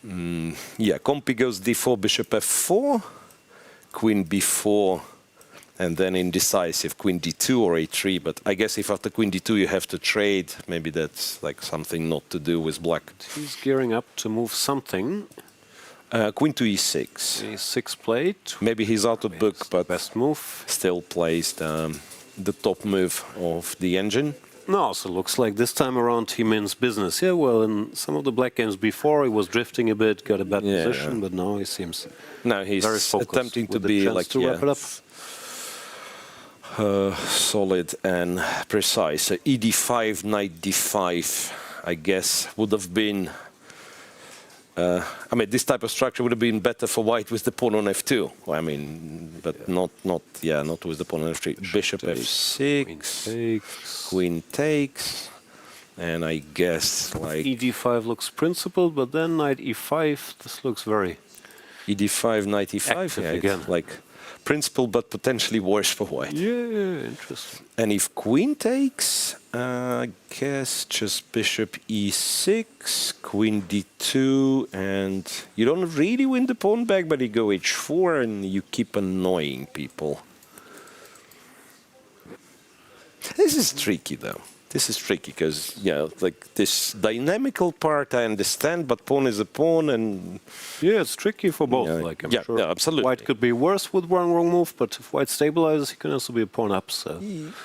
Yeah, Compi goes d4, bishop f4, queen b4, and then indecisive queen d2 or a3. But I guess if after queen d2 you have to trade, maybe that's like something not to do with black.
He's gearing up to move something.
Queen to e6.
e6 played.
Maybe he's out of book, but
best move.
Still plays the top move of the engine.
No, so looks like this time around he means business. Yeah, well, in some of the black games before he was drifting a bit, got a bad position, but now he seems
he's
very focused,
attempting to
with the
be
chance
like
to wrap it up.
Solid and precise. So ed5, knight d5, I guess, would have been... I mean, this type of structure would have been better for white with the pawn on f2. I mean, but not with the pawn on f3. Bishop f6, queen takes, and I guess like
ed5 looks principled, but then knight e5. This looks very
ed5, knight e5
again.
Like principled, but potentially worse for white.
Yeah, interesting.
And if queen takes, I guess just bishop e6, queen d2, and you don't really win the pawn back, but you go h4 and you keep annoying people. This is tricky, though. This is tricky because, like this dynamical part I understand, but pawn is a pawn, and
yeah, it's tricky for both. Like I'm sure
absolutely.
White could be worse with one wrong move, but if white stabilizes, he can also be a pawn up. So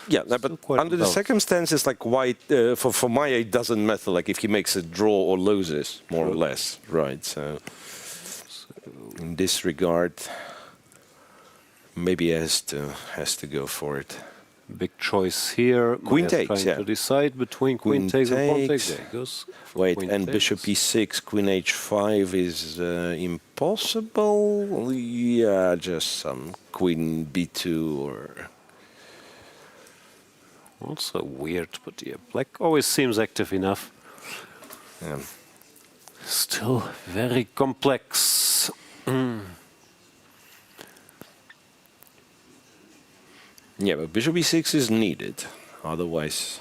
yeah, but under the circumstances, like white, for Maya, it doesn't matter. Like if he makes a draw or loses, more or less, right? So in this regard, maybe he has to go for it.
Big choice here.
Queen
Maya's
takes,
trying
yeah.
to decide between queen takes and pawn takes. There he goes.
Wait,
Queen
and
takes.
bishop e6, queen h5 is impossible. Yeah, just some queen b2 or...
Also weird, but yeah, black always seems active enough.
Yeah.
Still very complex.
Yeah, but bishop e6 is needed. Otherwise,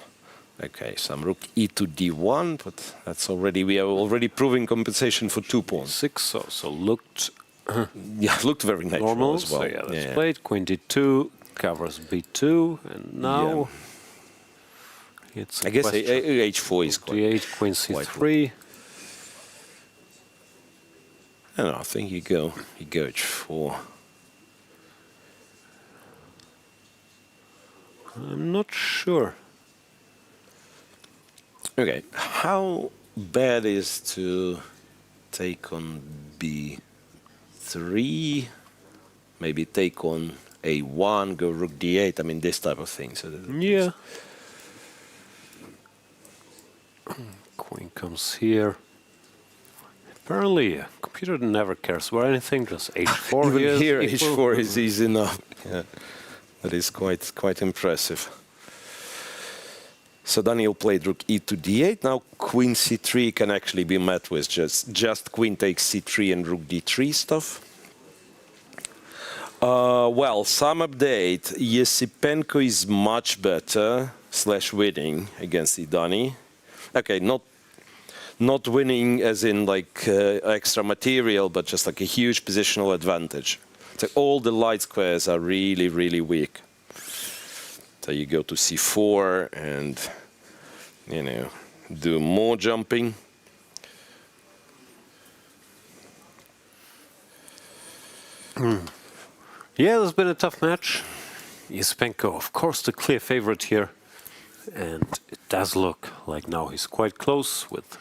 okay, some rook e to d1, but that's already, we are already proving compensation for 2 pawns.
6 also looked
Yeah, looked very natural
normal.
as well.
So yeah, that's played. Queen d2 covers b2, and now it's.
I guess h4 is quite.
d8, queen c3.
I don't know, I think you go h4.
I'm not sure.
Okay, how bad is to take on b3, maybe take on a1, go rook d8, I mean this type of thing. So
yeah. Queen comes here. Apparently, computer never cares about anything, just h4
Even here,
equal.
h4 is easy enough. Yeah. That is quite impressive. So Daniel played rook e to d8. Now queen c3 can actually be met with just queen takes c3 and rook d3 stuff. Well, some update. Yesipenko is much better / winning against Idani. Okay, not winning as in like extra material, but just like a huge positional advantage. So all the light squares are really, really weak. So you go to c4 and, you know, do more jumping.
Yeah, it's been a tough match. Yesipenko, of course, the clear favorite here. And it does look like now he's quite close with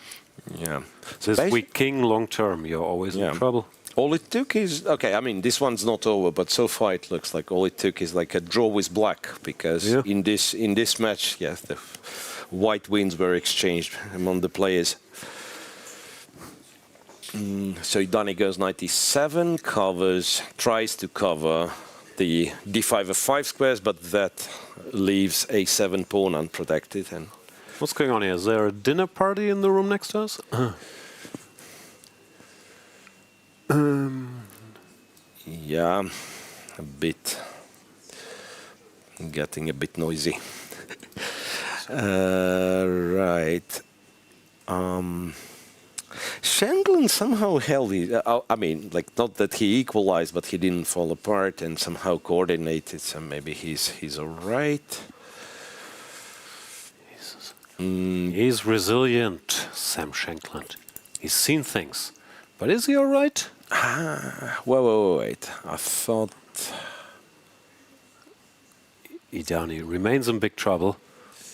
this weak king long term. You're always in trouble.
All it took is, okay, I mean, this one's not over, but so far it looks like all it took is like a draw with black, because in this match, yes, the white wins were exchanged among the players. So Idani goes 97, tries to cover the d5 f5 squares, but that leaves a7 pawn unprotected. And
what's going on here? Is there a dinner party in the room next to us?
Yeah, a bit. Getting a bit noisy. Right. Shankland somehow held it. I mean, like, not that he equalized, but he didn't fall apart and somehow coordinated. So maybe he's all right.
He's resilient, Sam Shankland. He's seen things. But is he all right?
Wait. I thought...
Idani remains in big trouble.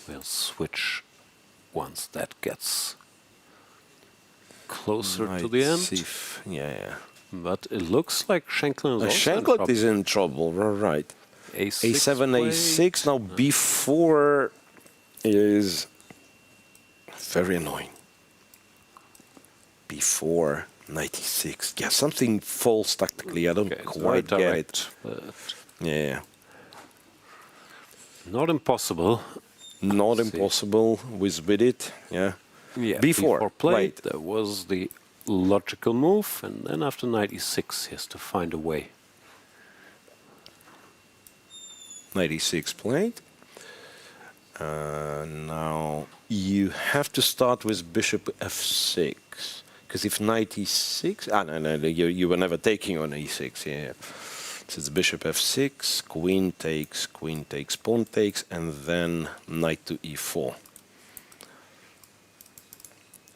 We'll switch once that gets closer to the end.
Yeah.
But it looks like Shankland is also
Shankland is in trouble, right. A7, A6. Now B4 is very annoying. B4, 96. Yeah, something falls tactically. I don't quite get it. Yeah.
Not impossible.
Not impossible with Vidit. Yeah.
B4 played. That was the logical move, and then after 96 he has to find a way.
96 played. Now you have to start with bishop f6, because if 96, no, you were never taking on e6. Yeah. So it's bishop f6, queen takes, pawn takes, and then knight to e4.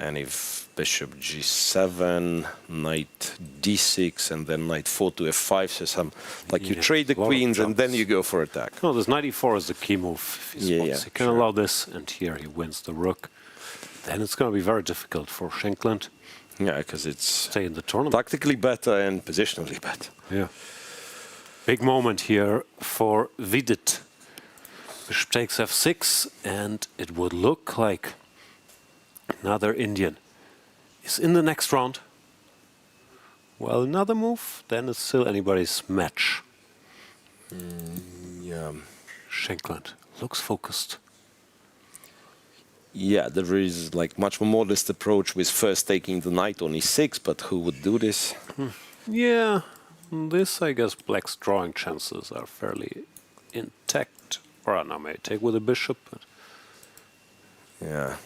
And if bishop g7, knight d6, and then knight 4 to f5, so some like you trade the queens and then you go for attack.
No, this knight e4 is the key move. If he he can allow this, and here he wins the rook. Then it's going to be very difficult for Shankland.
Yeah, because it's
stay in the tournament.
Tactically better and positionally better.
Yeah. Big moment here for Vidit. Bishop takes f6, and it would look like another Indian is in the next round. Well, another move, then it's still anybody's match.
Yeah.
Shankland looks focused.
Yeah, there is like much more modest approach with first taking the knight on e6, but who would do this?
Yeah, this, I guess, black's drawing chances are fairly intact. Or no, may take with a bishop. But
yeah.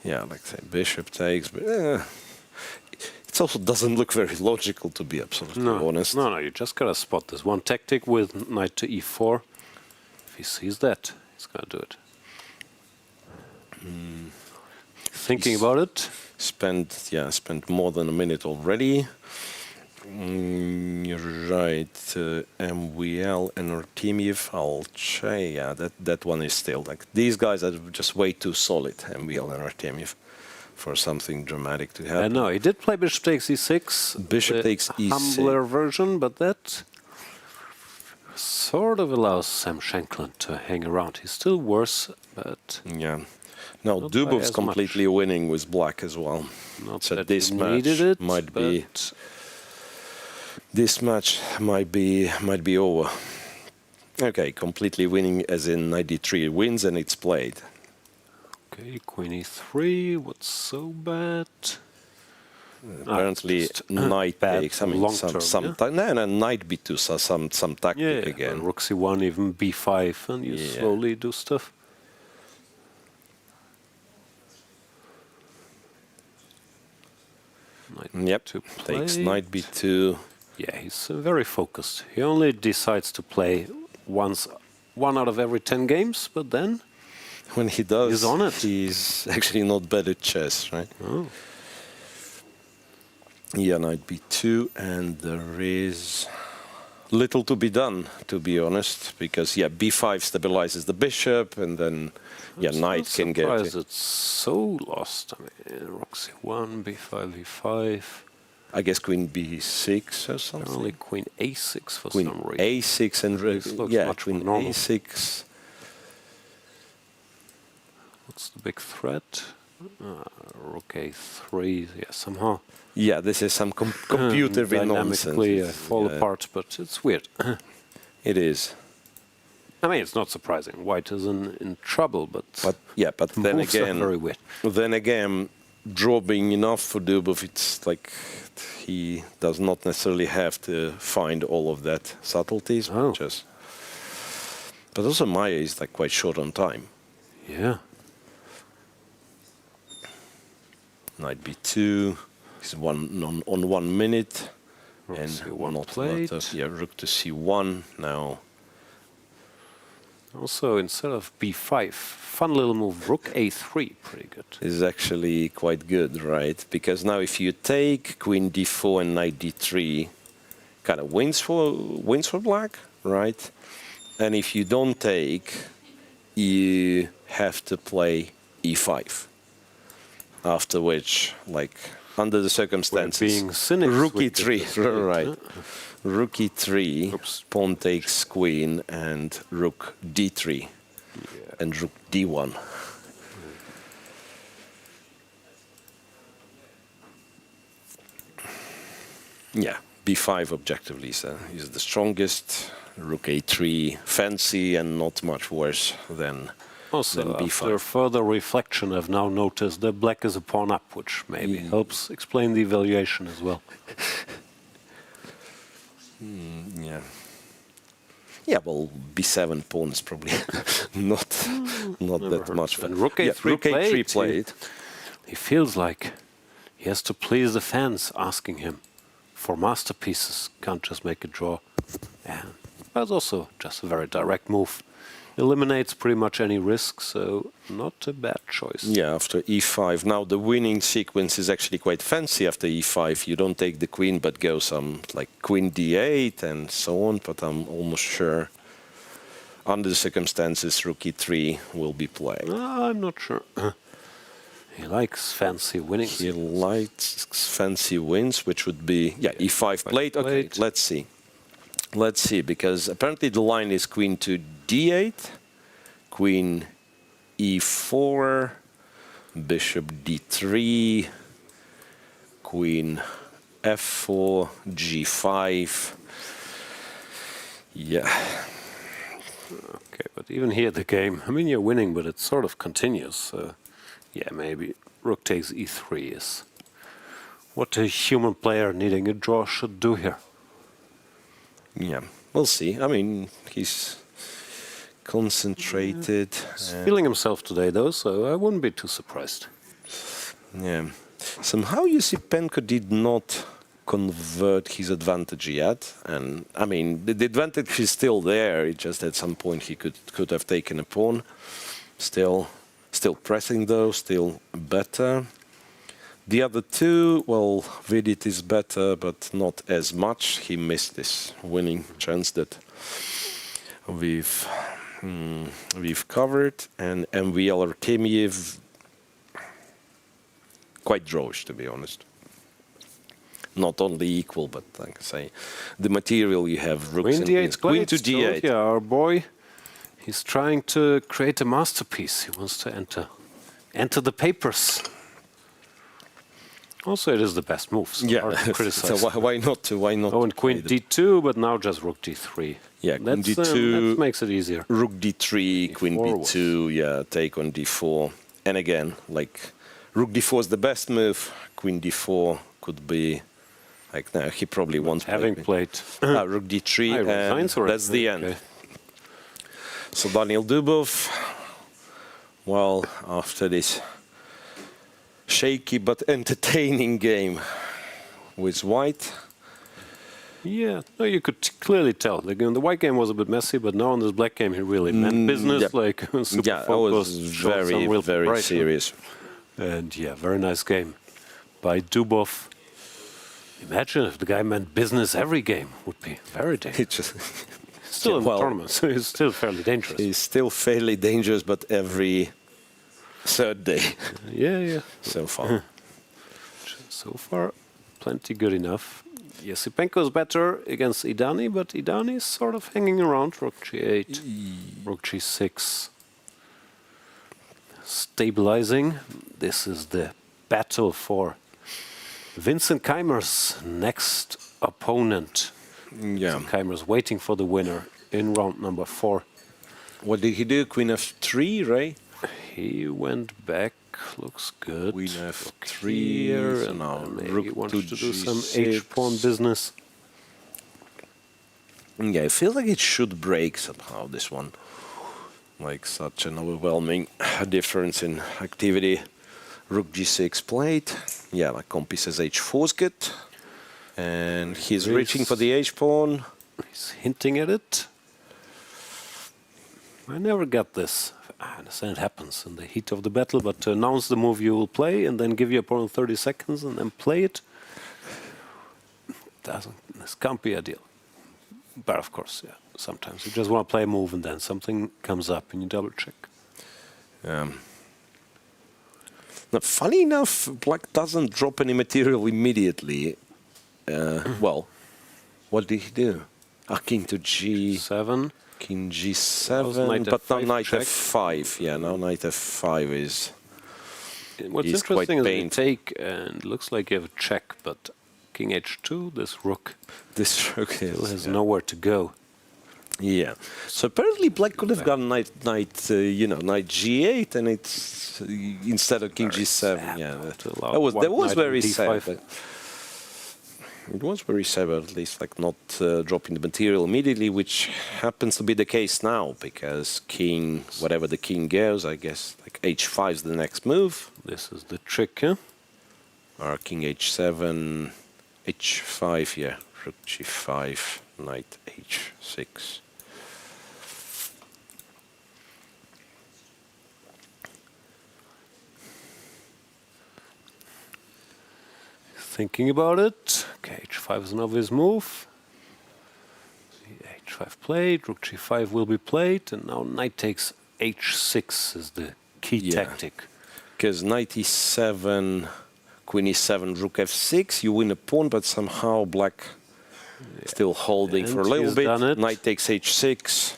Yeah, like say bishop takes, but it also doesn't look very logical, to be absolutely honest.
No, you just gotta spot this one tactic with knight to e4. If he sees that, he's gonna do it. Thinking about it.
Spent more than a minute already. Right, MVL and Artemiev, I'll check. Yeah, that one is still like these guys are just way too solid. MVL and Artemiev for something dramatic to happen.
No, he did play bishop takes e6.
Bishop takes e6.
Humbler version, but that sort of allows Sam Shankland to hang around. He's still worse, but
yeah. Now Dubov's completely winning with black as well.
Not
so
that
this
he
match
needed it,
might be. This match might be over. Okay, completely winning as in knight d3 wins and it's played.
Okay, queen e3, what's so bad?
Apparently knight takes, I mean, knight b2, so some tactic again.
Rook c1, even b5, and you slowly do stuff.
Yep, takes knight b2.
Yeah, he's very focused. He only decides to play one out of every 10 games, but then
when he does,
he's on it.
He's actually not bad at chess, right?
Oh.
Yeah, knight b2, and there is little to be done, to be honest, because b5 stabilizes the bishop, and then knight can get it.
It's so lost. I mean, rook c1, b5, e5.
I guess queen b6 or something.
Only queen a6 for
queen
some reason.
a6 and queen a6.
What's the big threat? Rook a3. Yeah, somehow.
Yeah, this is some computer nonsense.
Dynamically fall apart, but it's weird.
It is.
I mean, it's not surprising. White is in trouble, but
then again,
very weird.
Then again, draw being enough for Dubov, it's like he does not necessarily have to find all of that subtleties. But also Maya is like quite short on time.
Yeah.
Knight b2 is on 1 minute,
rook
and
c1
not
played.
rook to c1 now.
Also, instead of b5, fun little move, rook a3, pretty good.
Is actually quite good, right? Because now if you take queen d4 and knight d3, kind of wins for black, right? And if you don't take, you have to play e5. After which, like, under the circumstances, rook e3, right? Rook e3, pawn takes queen, and rook d3, and rook d1. Yeah, b5 objectively is the strongest. Rook a3, fancy and not much worse than
b5.
After
further reflection, I've now noticed that black is a pawn up, which maybe helps explain the evaluation as well.
Yeah, well, b7 pawn is probably not that much fun.
Rook a3,
rook a3 played.
He feels like he has to please the fans asking him for masterpieces. Can't just make a draw. And that's also just a very direct move. Eliminates pretty much any risk, so not a bad choice.
Yeah, after e5. Now the winning sequence is actually quite fancy after e5. You don't take the queen, but go some like queen d8 and so on. But I'm almost sure under the circumstances, rook e3 will be played.
I'm not sure. He likes fancy winning.
He likes fancy wins, which would be e5 played. Okay, let's see. Let's see, because apparently the line is queen to d8, queen e4, bishop d3, queen f4, g5. Yeah.
Okay, but even here the game, I mean, you're winning, but it sort of continues. So, yeah, maybe rook takes e3 is what a human player needing a draw should do here.
Yeah, we'll see. I mean, he's concentrated.
He's feeling himself today, though, so I wouldn't be too surprised.
Yeah. Somehow Yusipenko did not convert his advantage yet, and I mean the advantage is still there. It just at some point he could have taken a pawn. Still pressing though, still better. The other two, well, Vidit is better, but not as much. He missed this winning chance that we've covered, and MVL Artemiev quite drawish, to be honest. Not only equal, but like I say, the material you have rooks and queens. Queen to d8.
Yeah, our boy, he's trying to create a masterpiece. He wants to enter the papers. Also, it is the best move. So
yeah,
hard to criticize.
so why not? Why not?
Oh, and queen d2, but now just rook d3.
Yeah, queen d2
that makes it easier.
Rook d3, queen b2. Yeah, take on d4. And again, like rook d4 is the best move. Queen d4 could be. Like now, he probably won't
having played
rook d3, and that's the end. So Daniel Dubov, well, after this shaky but entertaining game with white.
Yeah, no, you could clearly tell. The white game was a bit messy, but now in this black game, he really meant business.
Yeah.
Like super
yeah,
focused,
it was very serious.
And yeah, very nice game by Dubov. Imagine if the guy meant business every game, would be very dangerous. Still in the tournament, so he's still fairly dangerous.
He's still fairly dangerous, but every third day.
Yeah.
So far.
So far, plenty good enough. Yusipenko is better against Idani, but Idani is sort of hanging around. Rook g8, rook g6. Stabilizing. This is the battle for Vincent Keimer's next opponent.
Yeah.
Vincent Keimer's waiting for the winner in round number 4.
What did he do? Queen f3, right?
He went back. Looks good.
Queen f3
here,
so
and
now
maybe wants to do some h-pawn business.
Yeah, I feel like it should break somehow, this one. Like such an overwhelming difference in activity. Rook g6 played. Yeah, like Kompi says h4 is good. And he's reaching for the h-pawn.
He's hinting at it. I never got this. I understand it happens in the heat of the battle, but to announce the move you will play and then give your opponent 30 seconds and then play it, this can't be ideal. But of course, yeah, sometimes you just want to play a move and then something comes up and you double check.
Now, funny enough, black doesn't drop any material immediately. Well, what did he do? King to g7. King g7, but now knight f5. Yeah, now knight f5 is.
What's interesting is you take and looks like you have a check, but king h2, this rook still has nowhere to go.
Yeah. So apparently black could have gone knight g8, and it's instead of king g7. Yeah, that was very sad. It was very sad, at least like not dropping the material immediately, which happens to be the case now, because king, whatever the king goes, I guess like h5 is the next move.
This is the trick, huh?
Or king h7, h5, yeah, rook g5, knight h6.
Thinking about it. Okay, h5 is an obvious move. h5 played, rook g5 will be played, and now knight takes h6 is the key tactic.
Because knight e7, queen e7, rook f6, you win a pawn, but somehow black Still holding
And
for a little
he's
bit.
done it.
Knight takes h6,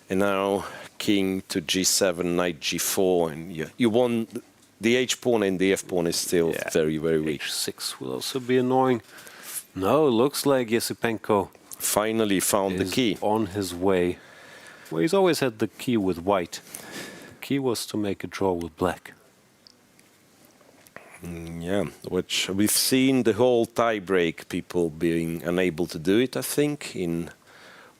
and now king to g7, knight g4, and you won. The h pawn and the f pawn is still very, very weak.
h6 will also be annoying. No, looks like Yesipenko
finally found the key.
On his way. Well, he's always had the key with white. The key was to make a draw with black.
Yeah, which we've seen the whole tie-break, people being unable to do it, I think, in,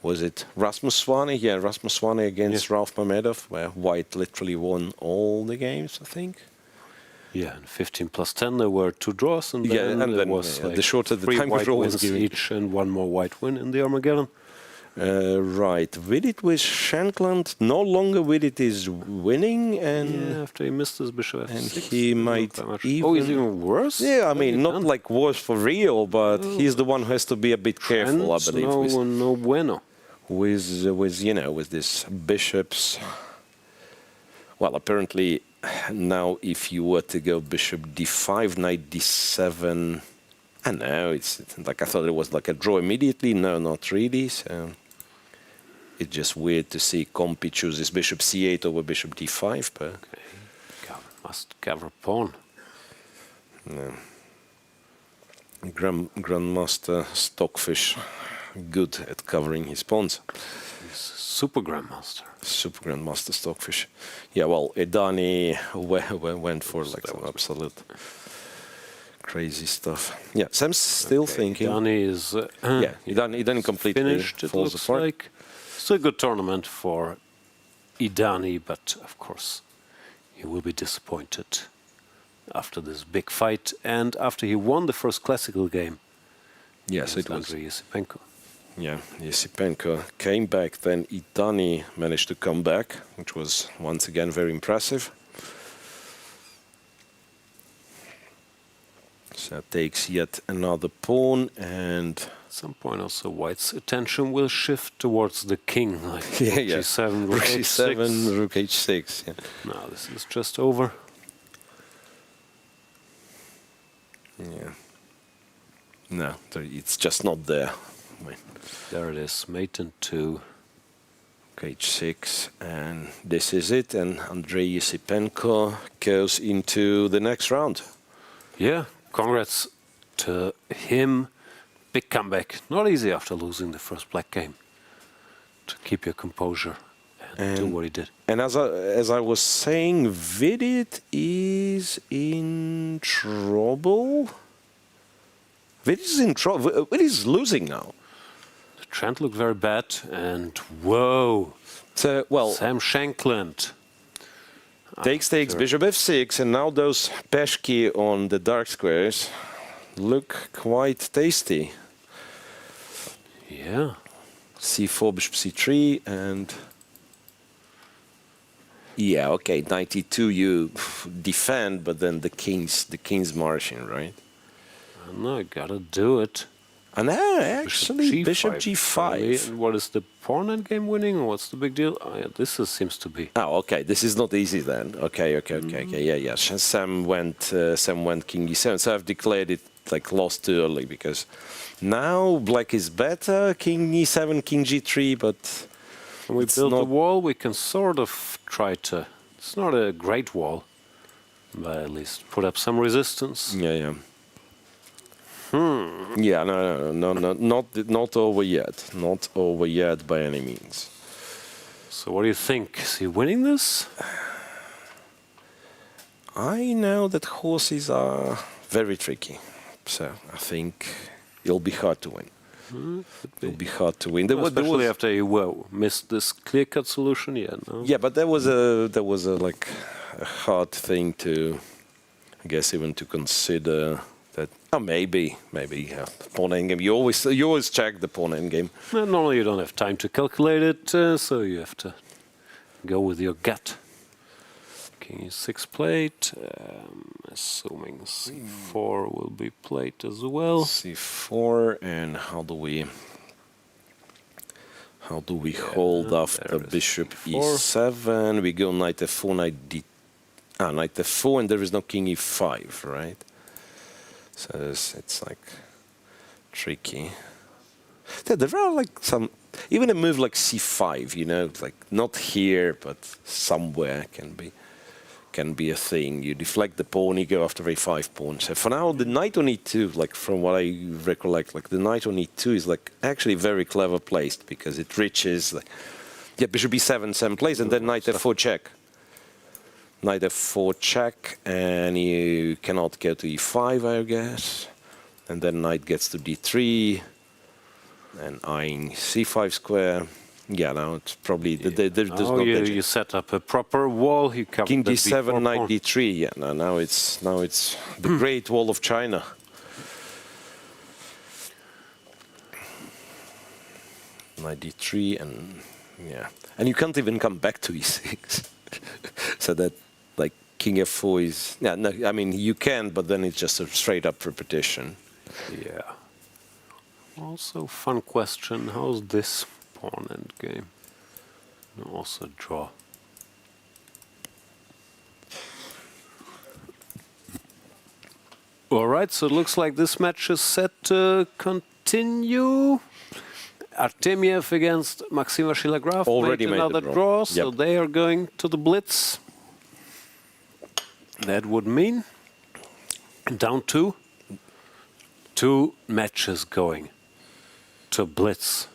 was it Rasmus Swane? Yeah, Rasmus Swane against Rauf Mamedov, where white literally won all the games, I think.
Yeah, and 15 plus 10, there were 2 draws, and then,
and
there
then
was like
the shorter the
3
time
white
control
wins
was giving.
each and 1 more white win in the Armageddon.
Right, Vidit with Shankland, no longer Vidit is winning, and
after he missed his bishop
and
f6,
he might even...
Oh, he's even worse?
Yeah, I mean, not like worse for real, but he's the one who has to be a bit careful, I believe.
No bueno.
With you know, with these bishops. Well, apparently now if you were to go bishop d5, knight d7, I know, it's like I thought it was like a draw immediately. No, not really. So it's just weird to see Compi choose this bishop c8 over bishop d5, but...
Okay. Must cover pawn.
No. Grandmaster Stockfish, good at covering his pawns.
He's super Grandmaster.
Super Grandmaster Stockfish. Yeah, well, Edani went for like some absolute crazy stuff. Yeah, Sam's still thinking.
Edani is...
Edani completely
finished, it
falls
looks
apart.
like. It's a good tournament for Edani, but of course he will be disappointed after this big fight and after he won the first classical game.
Yes, it was.
Andrey Yesipenko.
Yeah, Yesipenko came back, then Edani managed to come back, which was once again very impressive. So takes yet another pawn, and
at some point also White's attention will shift towards the king, like G7,
Rook
H6.
G7, Rook H6. Yeah.
Now this is just over.
Yeah. No, it's just not there.
There it is, mate and 2.
H6, and this is it, and Andrey Yesipenko goes into the next round.
Yeah, congrats to him. Big comeback. Not easy after losing the first black game. To keep your composure and do what he did.
And as I was saying, Vidit is in trouble. Vidit is in trouble. Vidit is losing now.
The trend looked very bad, and whoa.
So, well,
Sam Shankland
takes bishop f6, and now those peshki on the dark squares look quite tasty.
Yeah.
c4, bishop c3, and yeah, okay, 92 you defend, but then the king's marching, right?
No, I gotta do it.
And actually, bishop g5.
And what is the pawn endgame winning, or what's the big deal? Oh, yeah, this seems to be.
Oh, okay, this is not easy then. Okay, yeah. Sam went king e7, so I've declared it like lost too early, because now black is better, king e7, king g3, but
when we build the wall, we can sort of try to, it's not a great wall, but at least put up some resistance.
Yeah. Yeah, no, not over yet. Not over yet by any means.
So what do you think? Is he winning this?
I know that horses are very tricky, so I think it'll be hard to win. It'll be hard to win.
Especially after you missed this clear-cut solution, no?
Yeah, but there was a like a hard thing to, I guess, even to consider. That maybe pawn endgame. You always check the pawn endgame.
Well, normally you don't have time to calculate it, so you have to go with your gut. King e6 plate, assuming c4 will be played as well.
c4, and how do we hold after bishop e7? We go knight f4, knight f4, and there is no king e5, right? So it's like tricky. Yeah, there are like some, even a move like c5, you know, like not here, but somewhere can be a thing. You deflect the pawn, you go after a5 pawn. So for now, the knight on e2, like from what I recollect, like the knight on e2 is like actually very clever placed because it reaches, like, yeah, bishop e7, Sam plays, and then knight f4 check. Knight f4 check, and you cannot go to e5, I guess. And then knight gets to d3, and eyeing c5 square. Yeah, now it's probably there's no
you set up a proper wall. You cover
king d7, knight d3. Yeah, now it's the Great Wall of China. Knight d3, and yeah, and you can't even come back to e6. So that like king f4 is no. I mean you can, but then it's just a straight up repetition.
Yeah. Also, fun question: how's this pawn endgame? Also draw. All right, so it looks like this match is set to continue. Artemiev against Maxime Vachier-Lagrave
already made
another draw, so they are going to the blitz. That would mean down two matches going to blitz.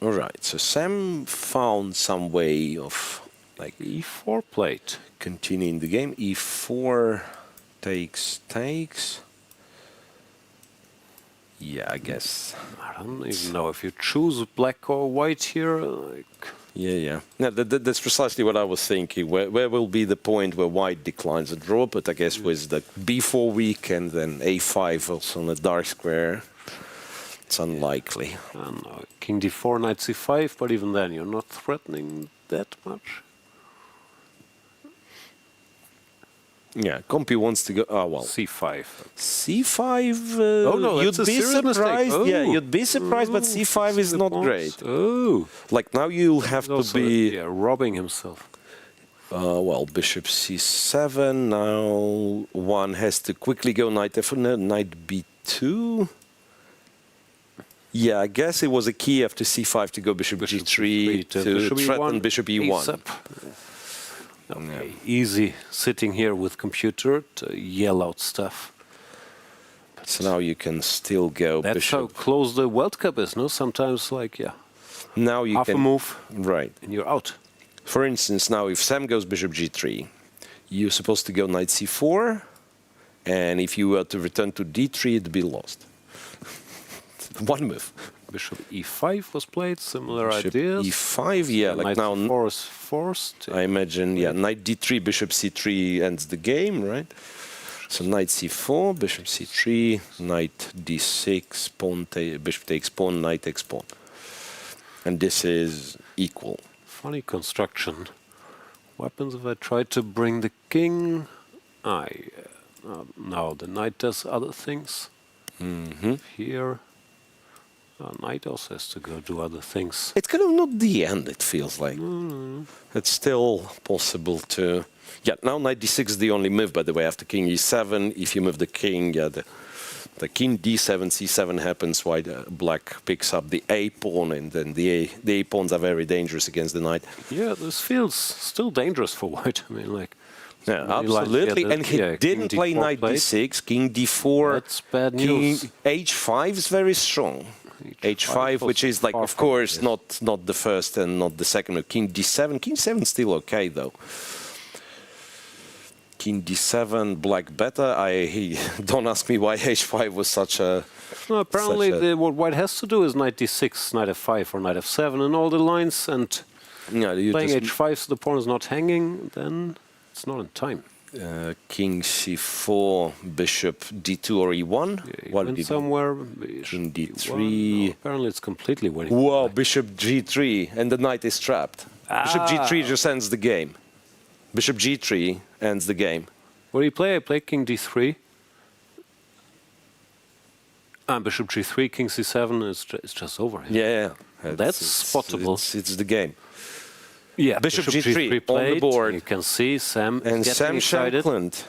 All right, so Sam found some way of like
e4 played,
continuing the game. e4 takes. Yeah, I guess.
I don't even know if you choose black or white here. Like.
Yeah. No, that's precisely what I was thinking. Where will be the point where white declines a draw? But I guess with the b4 weak and then a5 also on a dark square, it's unlikely.
No, king d4, knight c5, but even then you're not threatening that much.
Yeah, Compi wants to go. Oh well.
c5.
c5.
Oh no,
you'd be surprised.
Oh.
Yeah, you'd be surprised, but c5 is not great.
Oh,
like now you'll have to be
robbing himself.
Well, bishop c7. Now one has to quickly go knight f4, knight b2. Yeah, I guess it was a key after c5 to go bishop g3 to threaten bishop e1.
Okay, easy sitting here with computer to yell out stuff.
So now you can still go
That's
bishop.
how close the World Cup is, no? Sometimes like, yeah,
now you
half
can
a move,
right,
and you're out.
For instance, now if Sam goes bishop g3, you're supposed to go knight c4, and if you were to return to d3, it'd be lost. One move.
Bishop e5 was played, similar
bishop
ideas.
e5, yeah, like
knight
now
c4 is forced.
I imagine, yeah, knight d3, bishop c3 ends the game, right? So knight c4, bishop c3, knight d6, pawn bishop takes pawn, knight takes pawn. And this is equal.
Funny construction. What happens if I try to bring the king? Now the knight does other things. Here. Knight also has to go do other things.
It's kind of not the end, it feels like. It's still possible to... Yeah, now knight d6 is the only move, by the way, after king e7. If you move the king, yeah, the king d7, c7 happens, white black picks up the a pawn, and then the a pawns are very dangerous against the knight.
Yeah, this feels still dangerous for white. I mean, like...
Yeah, absolutely. And he didn't play knight d6, king d4.
That's bad news.
King h5 is very strong. h5, which is like, of course, not the first and not the second move. King d7. King 7 still okay though. King d7, black better. Don't ask me why h5 was such a.
No, apparently what white has to do is knight d6, knight f5, or knight f7 in all the lines, and playing h5 so the pawn is not hanging. Then it's not in time.
King c4, bishop d2 or e1.
Yeah, went somewhere.
King d3.
No, apparently it's completely winning.
Wow, bishop g3, and the knight is trapped. Bishop g3 just ends the game. Bishop g3 ends the game.
What do you play? I play king d3. Bishop g3, king c7 is just over.
Yeah.
That's spottable.
It's the game.
Yeah,
bishop g3
played,
on the board.
You can see Sam
and Sam
excited.
Shankland.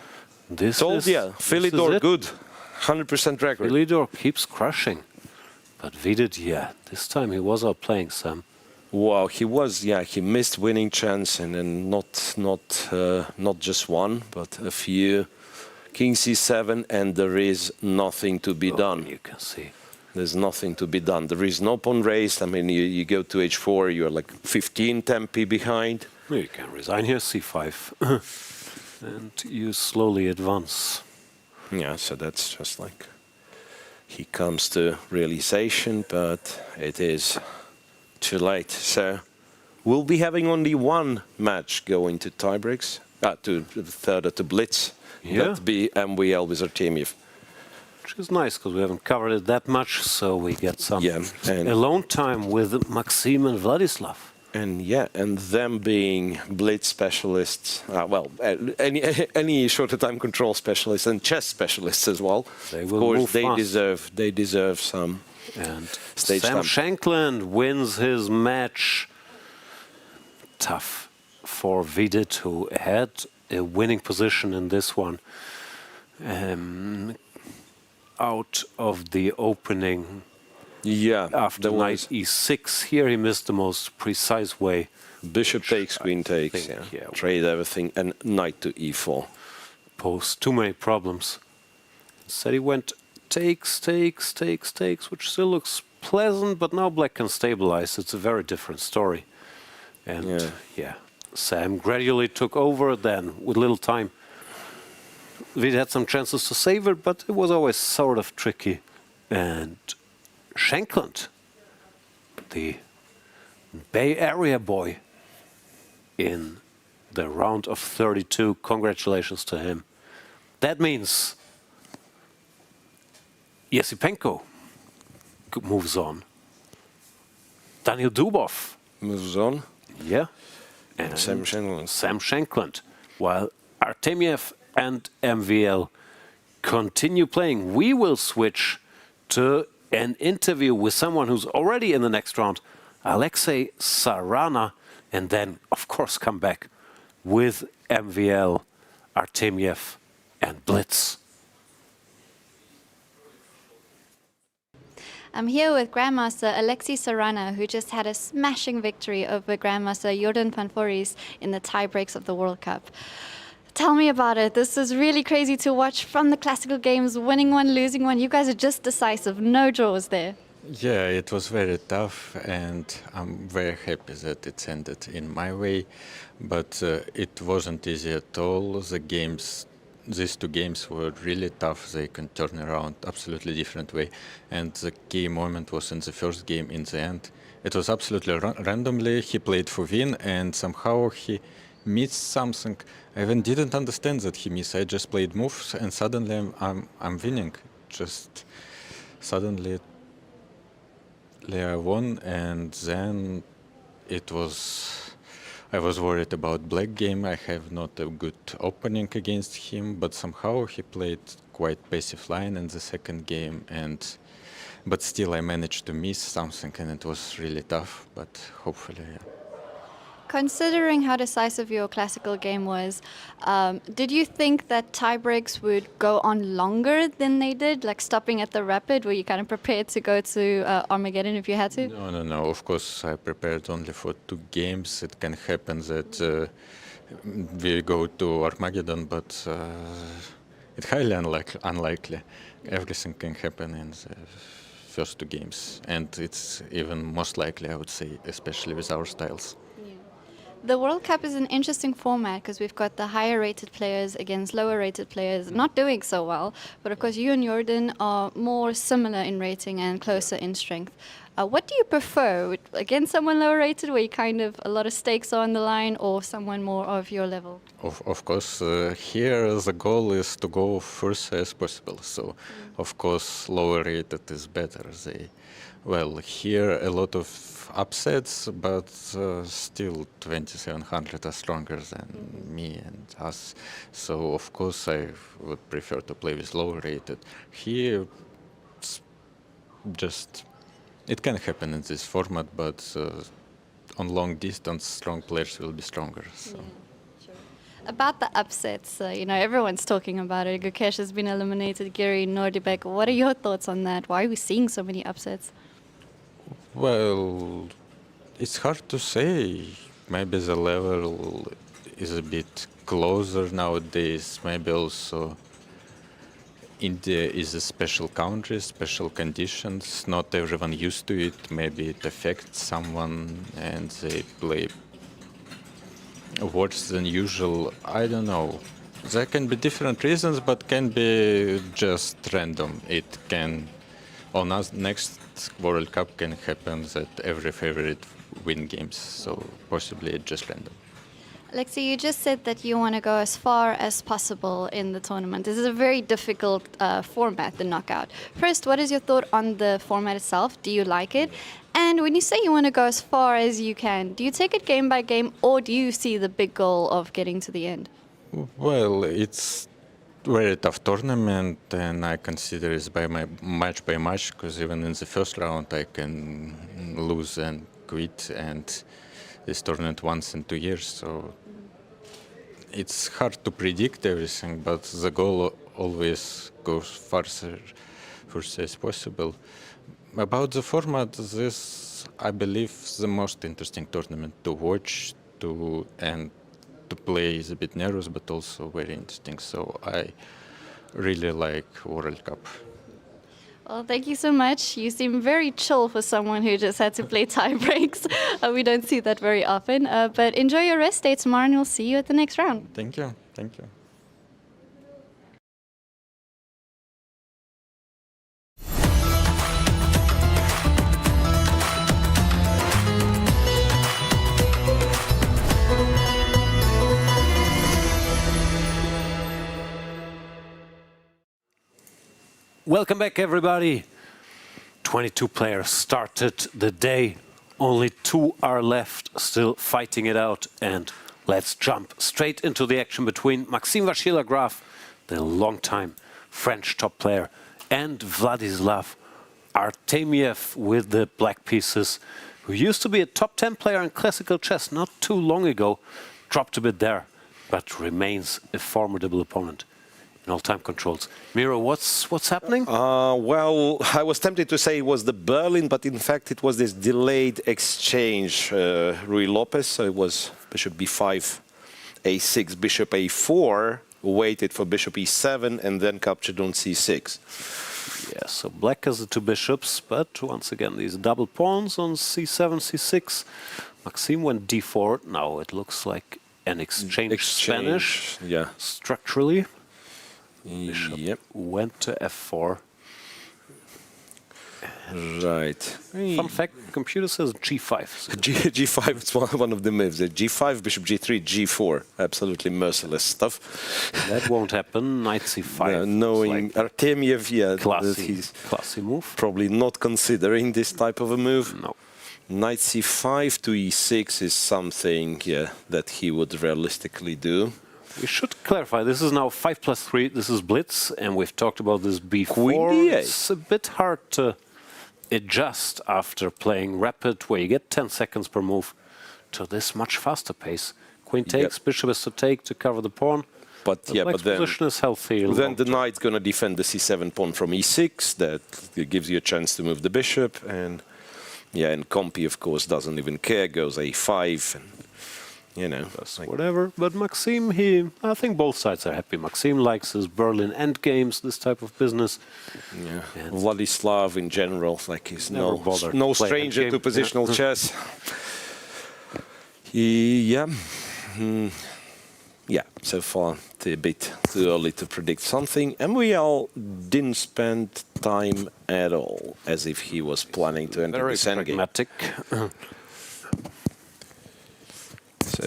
Philidor good, 100% record.
Philidor keeps crushing. But Vidit, yeah, this time he was outplaying Sam.
Wow, he was, yeah, he missed winning chance, and then not just one, but a few. King c7, and there is nothing to be done.
You can see.
There's nothing to be done. There is no pawn raised. I mean, you go to h4, you're like 15 tempi behind.
You can resign here, c5, and you slowly advance.
Yeah, so that's just like he comes to realization, but it is too late. So we'll be having only one match going to tiebreaks, to the third, to Blitz.
Yeah.
That'd be MVL with Artemiev.
Which is nice, because we haven't covered it that much, so we get some alone time with Maxime and Vladislav.
And yeah, and them being Blitz specialists, any shorter time control specialists and chess specialists as well.
They will
of course,
move
they deserve some.
And
stage
Sam
time.
Shankland wins his match. Tough for Vidit, who had a winning position in this one. Out of the opening, after knight e6, here he missed the most precise way.
Bishop takes, queen takes, trade everything, and knight to e4.
Posed too many problems. Instead he went takes, takes, takes, takes, which still looks pleasant, but now black can stabilize. It's a very different story. And Sam gradually took over then, with little time. We had some chances to save it, but it was always sort of tricky. And Shankland, the Bay Area boy, in the round of 32, congratulations to him. That means Yesipenko moves on. Daniel Dubov
moves on.
Yeah. And
Sam
Shankland. While Artemiev and MVL continue playing, we will switch to an interview with someone who's already in the next round, Alexey, Sarana, and then, of course, come back with MVL, Artemiev, and Blitz.
I'm here with Grandmaster Alexey Sarana, who just had a smashing victory over Grandmaster Jorden van Foreest in the tiebreaks of the World Cup. Tell me about it. This is really crazy to watch from the classical games, winning one, losing one. You guys are just decisive, no draws there.
Yeah, it was very tough, and I'm very happy that it's ended in my way. But it wasn't easy at all. These two games were really tough. They can turn around absolutely different way. And the key moment was in the first game in the end. It was absolutely randomly. He played for win, and somehow he missed something. I even didn't understand that he missed. I just played moves, and suddenly I'm winning. Just suddenly I won, and then I was worried about black game. I have not a good opening against him, but somehow he played quite passive line in the second game, but still I managed to miss something, and it was really tough, but hopefully, yeah.
Considering how decisive your classical game was, did you think that tiebreaks would go on longer than they did, like stopping at the Rapid? Were you kind of prepared to go to Armageddon if you had to?
No. Of course, I prepared only for 2 games. It can happen that we go to Armageddon, but it's highly unlikely. Everything can happen in the first 2 games, and it's even most likely, I would say, especially with our styles.
The World Cup is an interesting format because we've got the higher rated players against lower rated players not doing so well, but of course you and Jorden are more similar in rating and closer in strength. What do you prefer, against someone lower rated where you kind of a lot of stakes are on the line, or someone more of your level?
Of course, here the goal is to go first as possible, so of course lower rated is better. Here a lot of upsets, but still 2700 are stronger than me and us. So of course I would prefer to play with lower rated. Here, it can happen in this format, but on long distance, strong players will be stronger. So.
Yeah, sure. About the upsets, everyone's talking about it. Gukesh has been eliminated, Gary, Nodirbek. What are your thoughts on that? Why are we seeing so many upsets?
Well, it's hard to say. Maybe the level is a bit closer nowadays. Maybe also India is a special country, special conditions. Not everyone used to it. Maybe it affects someone and they play worse than usual. I don't know. There can be different reasons, but can be just random. It can, on us next World Cup can happen that every favorite win games. So possibly it's just random.
Alexey, you just said that you want to go as far as possible in the tournament. This is a very difficult format, the knockout. First, what is your thought on the format itself? Do you like it? And when you say you want to go as far as you can, do you take it game by game, or do you see the big goal of getting to the end?
Well, it's very tough tournament, and I consider it by match, because even in the first round I can lose and quit, and this tournament once in 2 years, so it's hard to predict everything, but the goal always goes further as possible. About the format, this, I believe, the most interesting tournament to watch, and to play is a bit nervous, but also very interesting. So I really like World Cup.
Well, thank you so much. You seem very chill for someone who just had to play tie breaks. We don't see that very often. But enjoy your rest day tomorrow, and we'll see you at the next round.
Thank you. Thank you.
Welcome back, everybody. 22 players started the day. Only 2 are left, still fighting it out. And let's jump straight into the action between Maxime Vachier-Lagrave, the longtime French top player, and Vladislav Artemiev with the black pieces, who used to be a top 10 player in classical chess not too long ago, dropped a bit there, but remains a formidable opponent in all-time controls. Miro, what's happening?
Well, I was tempted to say it was the Berlin, but in fact it was this delayed exchange. Ruy Lopez, so it was bishop b5, a6, bishop a4, waited for bishop e7, and then captured on c6.
Yeah, so black has the 2 bishops, but once again these double pawns on c7, c6. Maxime went d4. Now it looks like an exchange Spanish,
yeah,
structurally. Bishop went to f4.
Right.
Fun fact, computer says g5. So
G5 is one of the moves. G5, bishop g3, g4. Absolutely merciless stuff.
That won't happen. Knight c5.
Knowing like Artemiev, yeah,
classy move.
Probably not considering this type of a move.
No.
Knight c5 to e6 is something, yeah, that he would realistically do.
We should clarify, this is now 5+3, this is blitz, and we've talked about this before.
Queen d8.
It's a bit hard to adjust after playing rapid, where you get 10 seconds per move, to this much faster pace. Queen takes, bishop is to take to cover the pawn.
But
the
yeah, but then
position is healthy.
Then the knight's going to defend the c7 pawn from e6. That gives you a chance to move the bishop, and yeah, and Compi of course doesn't even care, goes a5, and you know,
like whatever. But Maxime, I think both sides are happy. Maxime likes his Berlin endgames, this type of business.
Yeah, and Vladislav in general, like he's no stranger to positional chess. Yeah. Yeah, so far it's a bit too early to predict something, and we all didn't spend time at all, as if he was planning to enter this endgame.
Pragmatic.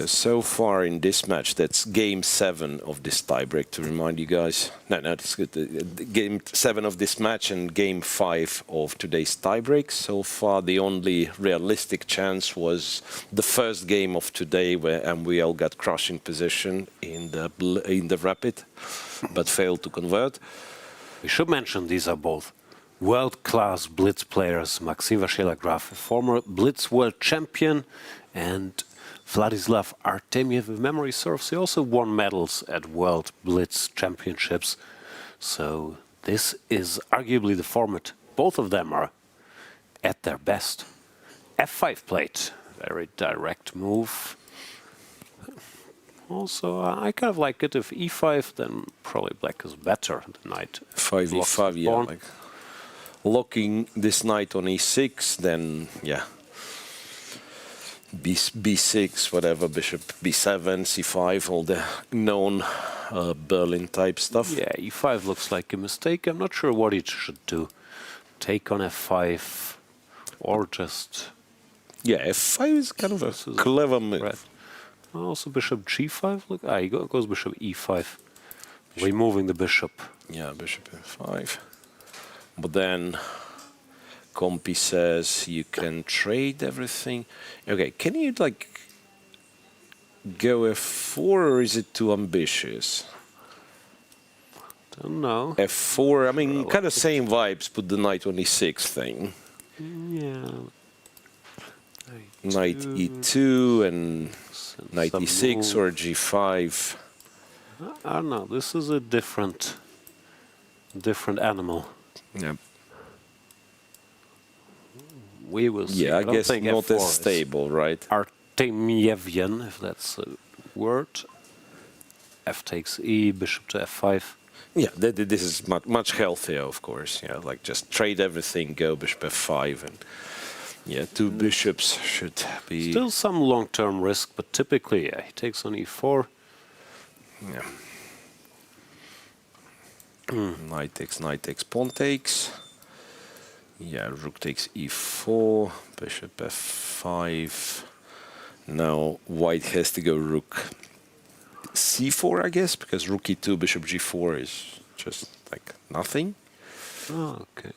So far in this match, that's game 7 of this tiebreak, to remind you guys. No, it's good. Game 7 of this match and game 5 of today's tiebreak. So far, the only realistic chance was the first game of today, and we all got crushing position in the rapid, but failed to convert.
We should mention these are both world-class blitz players. Maxime Vachier-Lagrave, former blitz world champion, and Vladislav Artemiev, if memory serves, he also won medals at World Blitz Championships. So this is arguably the format. Both of them are at their best. f5 played. Very direct move. Also, I kind of like it. If e5, then probably black is better. The knight
5e5, yeah, like locking this knight on e6, then yeah, b6, whatever, bishop b7, c5, all the known Berlin type stuff.
Yeah, e5 looks like a mistake. I'm not sure what it should do. Take on f5, or just...
Yeah, f5 is kind of a clever move.
Right. Also bishop g5, look, he goes bishop e5, removing the bishop.
Yeah, bishop f5. But then Compi says you can trade everything. Okay, can you like go f4 or is it too ambitious?
Don't know.
f4, I mean, kind of same vibes, put the knight on e6 thing.
Yeah.
Knight e2 and knight e6
move.
or g5.
I don't know, this is a different animal.
Yeah.
We will see.
Yeah, I guess
think
not
F4
as stable, right?
Artemievian, if that's a word. F takes e, bishop to f5.
Yeah, this is much healthier, of course. Yeah, like just trade everything, go bishop f5, and yeah, two bishops should be...
Still some long-term risk, but typically, yeah, he takes on e4.
Yeah. Knight takes, pawn takes. Yeah, rook takes e4, bishop f5. Now white has to go rook c4, I guess, because rook e2, bishop g4 is just like nothing.
Oh, okay.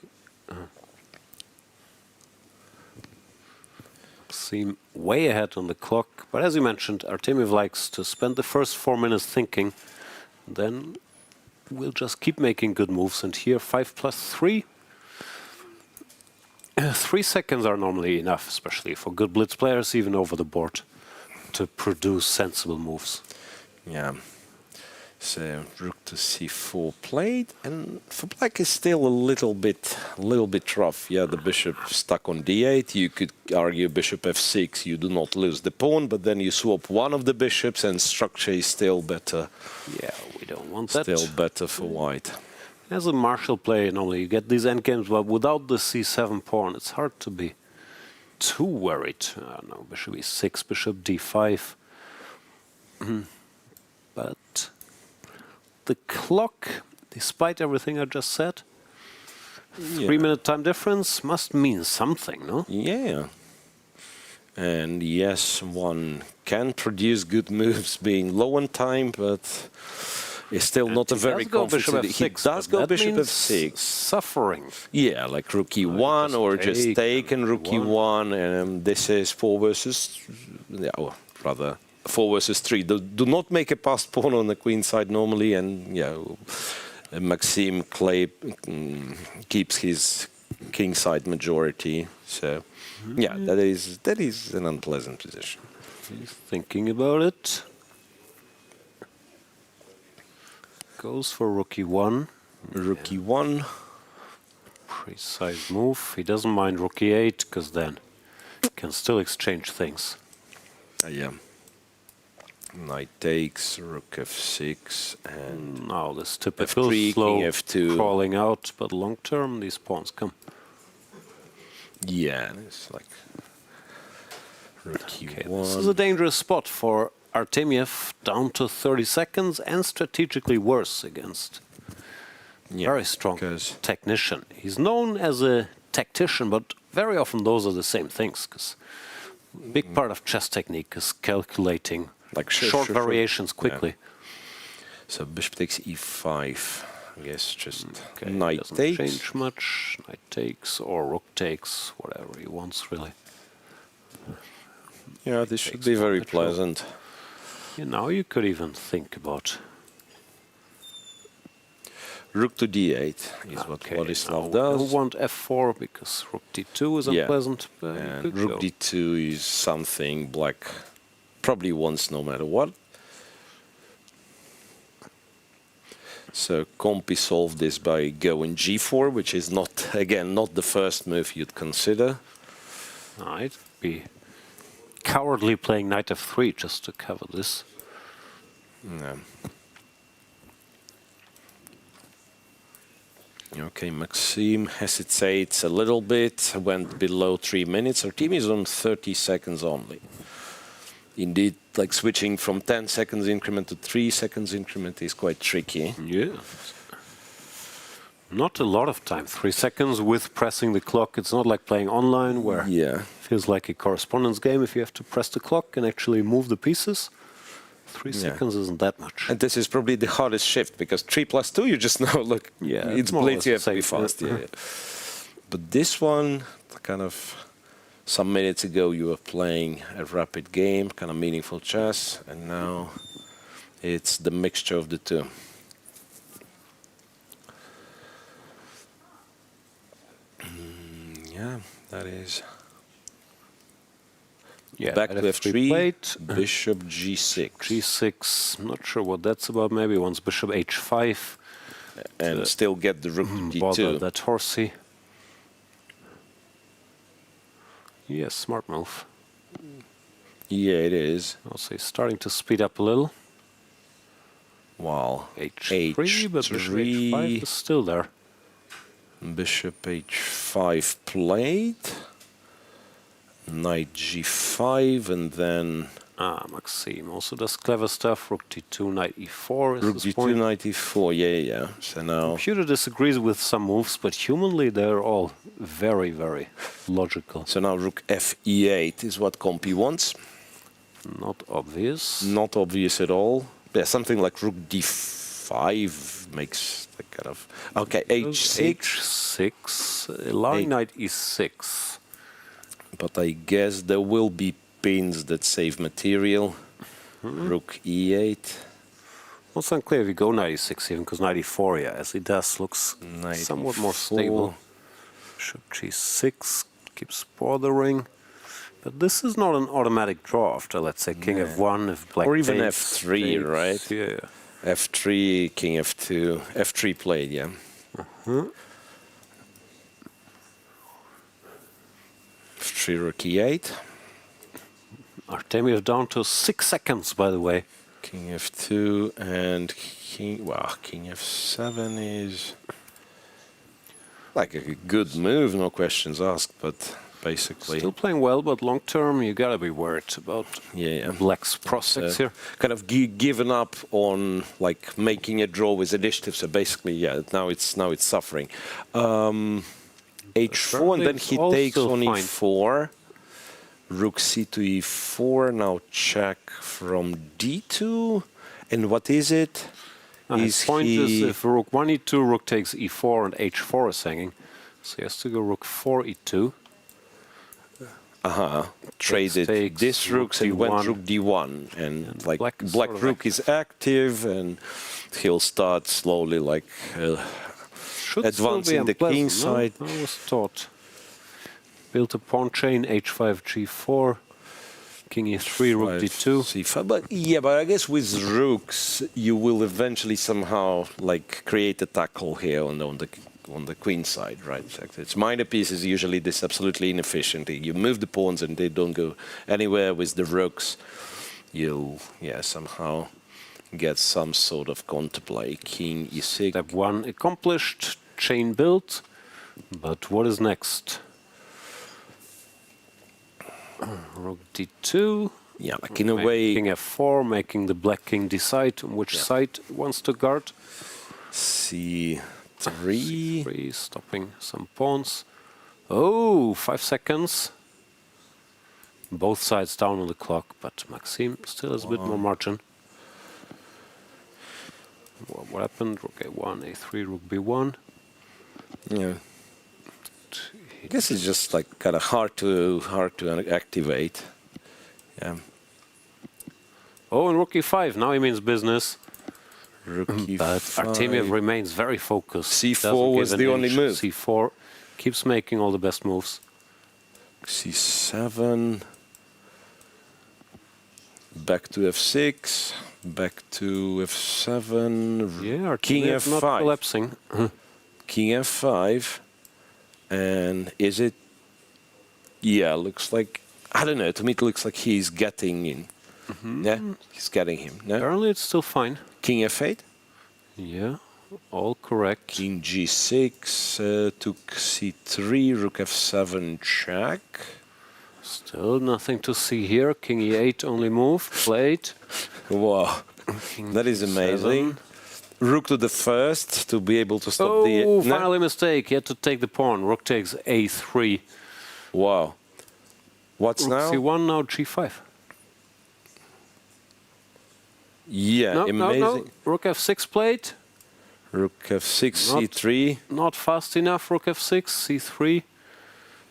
Seem way ahead on the clock, but as you mentioned, Artemiev likes to spend the first 4 minutes thinking, then we'll just keep making good moves. And here 5+3. 3 seconds are normally enough, especially for good blitz players, even over the board, to produce sensible moves.
Yeah. So rook to c4 played, and for black is still a little bit rough. Yeah, the bishop stuck on d8. You could argue bishop f6. You do not lose the pawn, but then you swap one of the bishops, and structure is still better.
Yeah, we don't want that.
Still better for white.
As a martial player, normally you get these endgames, but without the c7 pawn, it's hard to be too worried. No, bishop e6, bishop d5. But the clock, despite everything I just said, 3-minute time difference must mean something, no?
Yeah. And yes, one can produce good moves being low on time, but it's still not a very confident. He does go bishop f6.
Suffering.
Yeah, like rook e1 or just take and rook e1. And this is 4 versus, yeah, or rather 4 versus 3. Do not make a passed pawn on the queen side normally, and yeah, Maxime keeps his king side majority. So yeah, that is an unpleasant position.
He's thinking about it. Goes for rook e1.
Rook e1.
Precise move. He doesn't mind rook e8, because then he can still exchange things.
Yeah. Knight takes, rook f6, and
now this typical
f3,
slow
king f2.
crawling out, but long term these pawns come.
Yeah, it's like rook e1.
This is a dangerous spot for Artemiev, down to 30 seconds, and strategically worse against very strong technician. He's known as a tactician, but very often those are the same things, because a big part of chess technique is calculating
like
short variations quickly.
Yeah. So bishop takes e5, I guess, just
knight
takes.
Doesn't change much. Knight takes or rook takes, whatever he wants, really.
Yeah, this should be very pleasant.
You know, you could even think about
rook to d8 is what Vladislav does.
I don't want f4 because rook d2 is unpleasant. But
and rook d2 is something black probably wants no matter what. So Compi solved this by going g4, which is not, again, not the first move you'd consider.
I'd be cowardly playing knight f3 just to cover this.
No. Okay, Maxime hesitates a little bit, went below 3 minutes. Our team is on 30 seconds only. Indeed, like switching from 10 seconds increment to 3 seconds increment is quite tricky.
Yeah. Not a lot of time. 3 seconds with pressing the clock. It's not like playing online where it feels like a correspondence game if you have to press the clock and actually move the pieces. 3 seconds isn't that much.
And this is probably the hardest shift because 3+2, you just know, look, it's blades, you have to be fast. Yeah. But this one, kind of, some minutes ago you were playing a rapid game, kind of meaningful chess, and now it's the mixture of the two. Yeah, that is.
Yeah,
back to f3,
plate.
bishop g6.
G6, not sure what that's about. Maybe once bishop h5.
And still get the rook to d2.
Bother that horsey. Yes, smart move.
Yeah, it is.
Also, he's starting to speed up a little.
Wow.
H3, but bishop h5 is still there.
Bishop h5 played. Knight g5, and then...
Maxime also does clever stuff. Rook d2, knight e4 is
Rook
his
d2,
point.
knight e4, yeah. So now...
Computer disagrees with some moves, but humanly they're all very, very logical.
So now rook f e8 is what Compy wants.
Not obvious.
Not obvious at all. Yeah, something like rook d5 makes the kind of... Okay, h6.
h6, allowing knight e6.
But I guess there will be pins that save material. Rook e8.
Well, it's unclear if you go knight e6 even, because knight e4, yeah, as he does, looks somewhat more stable. Bishop g6 keeps bothering. But this is not an automatic draw after, let's say, king f1, if black
or even
takes,
f3, right?
Yeah.
f3, king f2, f3 played, yeah. f3, rook e8.
Artemiev down to 6 seconds, by the way.
King f2 and king f7 is like a good move, no questions asked, but basically...
Still playing well, but long term you gotta be worried about black's prospects here.
Kind of given up on like making a draw with initiative, so basically, now it's suffering. h4, and then he takes on e4. Rook c to e4, now check from d2. And what is it?
His point is if rook 1 e2, rook takes e4 and h4 is hanging. So he has to go rook 4 e2.
Traded this rook and went rook d1. And like black rook is active and he'll start slowly like advancing the king side.
I was taught. Built a pawn chain, h5, g4, king e3, rook d2.
c5. But I guess with rooks, you will eventually somehow like create a tackle here on the queen side, right? It's minor pieces usually this absolutely inefficient. You move the pawns and they don't go anywhere. With the rooks, you'll somehow get some sort of counterplay. King e6.
Step 1 accomplished, chain built. But what is next? Rook d2.
Yeah, like in a way...
King f4, making the black king decide on which side it wants to guard.
c3.
C3, stopping some pawns. Oh, 5 seconds. Both sides down on the clock, but Maxime still has a bit more margin. What happened? Rook a1, a3, rook b1.
Yeah. I guess it's just like kind of hard to activate. Yeah.
Oh, and rook e5. Now he means business.
Rook e5.
But Artemiev remains very focused.
c4 was the only move.
c4 keeps making all the best moves.
c7. Back to f6. Back to f7.
Yeah,
king
Artemiev not
f5.
collapsing.
King f5. And is it Yeah, looks like, I don't know, to me it looks like he's getting in. Yeah, he's getting him. No?
Apparently it's still fine.
King F8?
Yeah, all correct.
King G6, took C3, Rook F7 check.
Still nothing to see here. King E8 only move, played.
Wow, that is amazing. Rook to the first to be able to stop the...
Oh, finally mistake. He had to take the pawn. Rook takes A3.
Wow. What's
Rook
now?
C1, now G5.
Yeah,
No,
amazing.
no, no. Rook F6 played.
Rook F6, C3.
Not fast enough. Rook F6, C3.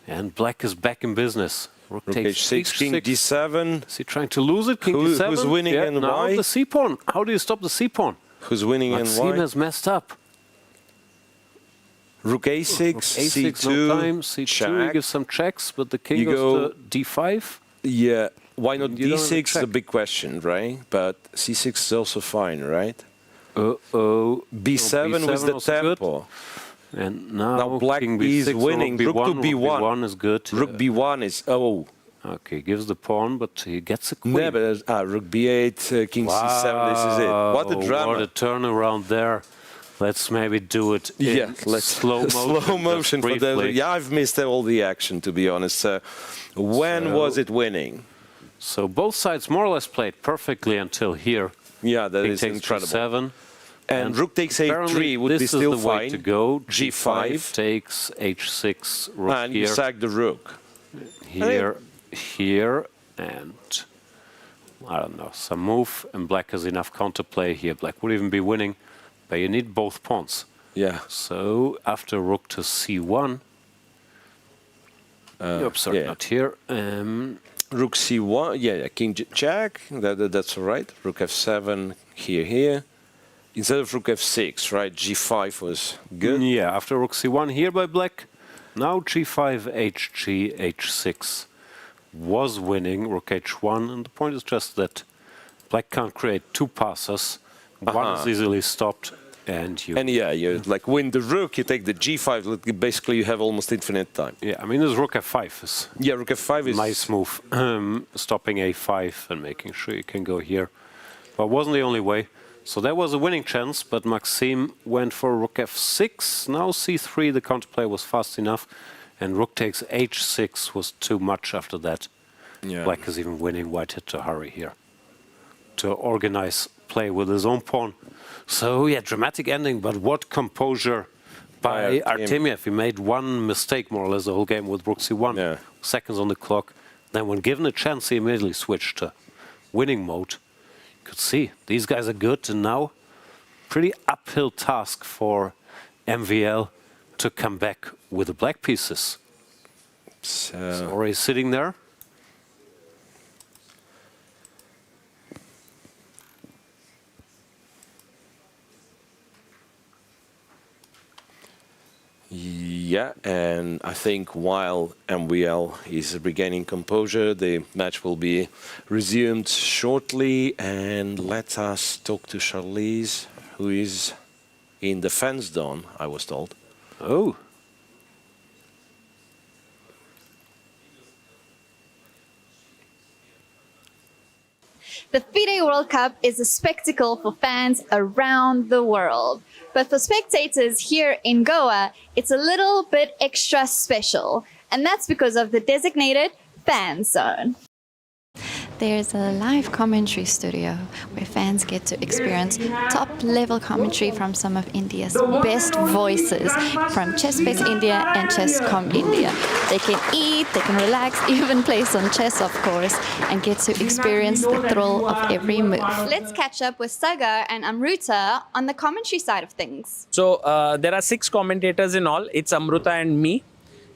And black is back in business. Rook takes
H6, King D7.
Is he trying to lose it? King D7.
Who's winning and
now
why?
the C pawn. How do you stop the C pawn?
Who's winning
Maxime
and why?
has messed up.
Rook A6,
Rook A6,
C2,
no time. C2,
check.
he gives some checks, but the king
You
goes to D5.
Yeah, why not
You don't have a
D6 is a
check.
big question, right? But C6 is also fine, right?
Uh-oh.
B7 with the
also good.
tempo.
And now
black
king
is
B6,
winning.
Rook
Rook to
B1.
B1.
Rook B1 is good.
Rook B1 is, oh.
Okay, gives the pawn, but he gets a queen.
No, but Rook B8, King C7, this is it. What a drama.
What a turnaround there. Let's maybe do it in slow motion.
Slow motion for the...
briefly.
Yeah, I've missed all the action, to be honest. When was it winning?
So both sides more or less played perfectly until here.
Yeah, that
King
is
takes
incredible.
G7.
And Rook takes
apparently
A3 would be
this
still
is the way
fine.
to go.
G5
takes H6, Rook
and
here.
you sack the Rook.
Here, and I don't know, some move, and black has enough counterplay here. Black would even be winning, but you need both pawns.
Yeah.
So after Rook to C1, oops, sorry,
yeah.
not here.
Rook C1, yeah, King check, that's all right. Rook F7, here. Instead of Rook F6, right, G5 was good.
Yeah, after Rook C1 here by black, now G5, HG, H6 was winning, Rook H1, and the point is just that black can't create two passes. One is easily stopped, and you...
And yeah, you like win the Rook, you take the G5, basically you have almost infinite time.
Yeah, I mean, this Rook F5 is...
Yeah, Rook F5 is...
Nice move, stopping A5 and making sure you can go here. But it wasn't the only way. So that was a winning chance, but Maxime went for Rook F6. Now C3, the counterplay was fast enough, and Rook takes H6 was too much after that.
Yeah.
Black is even winning, white had to hurry here to organize play with his own pawn. So yeah, dramatic ending, but what composure by Artemiev. He made one mistake more or less the whole game with Rook C1.
Yeah.
Seconds on the clock. Then when given a chance, he immediately switched to winning mode. Could see these guys are good, and now pretty uphill task for MVL to come back with the black pieces. So already sitting there.
Yeah, and I think while MVL is regaining composure, the match will be resumed shortly. And let us talk to Charlize, who is in the fence zone, I was told.
Oh.
The FIDE World Cup is a spectacle for fans around the world. But for spectators here in Goa, it's a little bit extra special. And that's because of the designated fan zone. There's a live commentary studio where fans get to experience top-level commentary from some of India's best voices from Chess-Base India and Chess.com India. They can eat, they can relax, even play some chess, of course, and get to experience the thrill of every move. Let's catch up with Sagar and Amruta on the commentary side of things.
So there are 6 commentators in all. It's Amruta and me.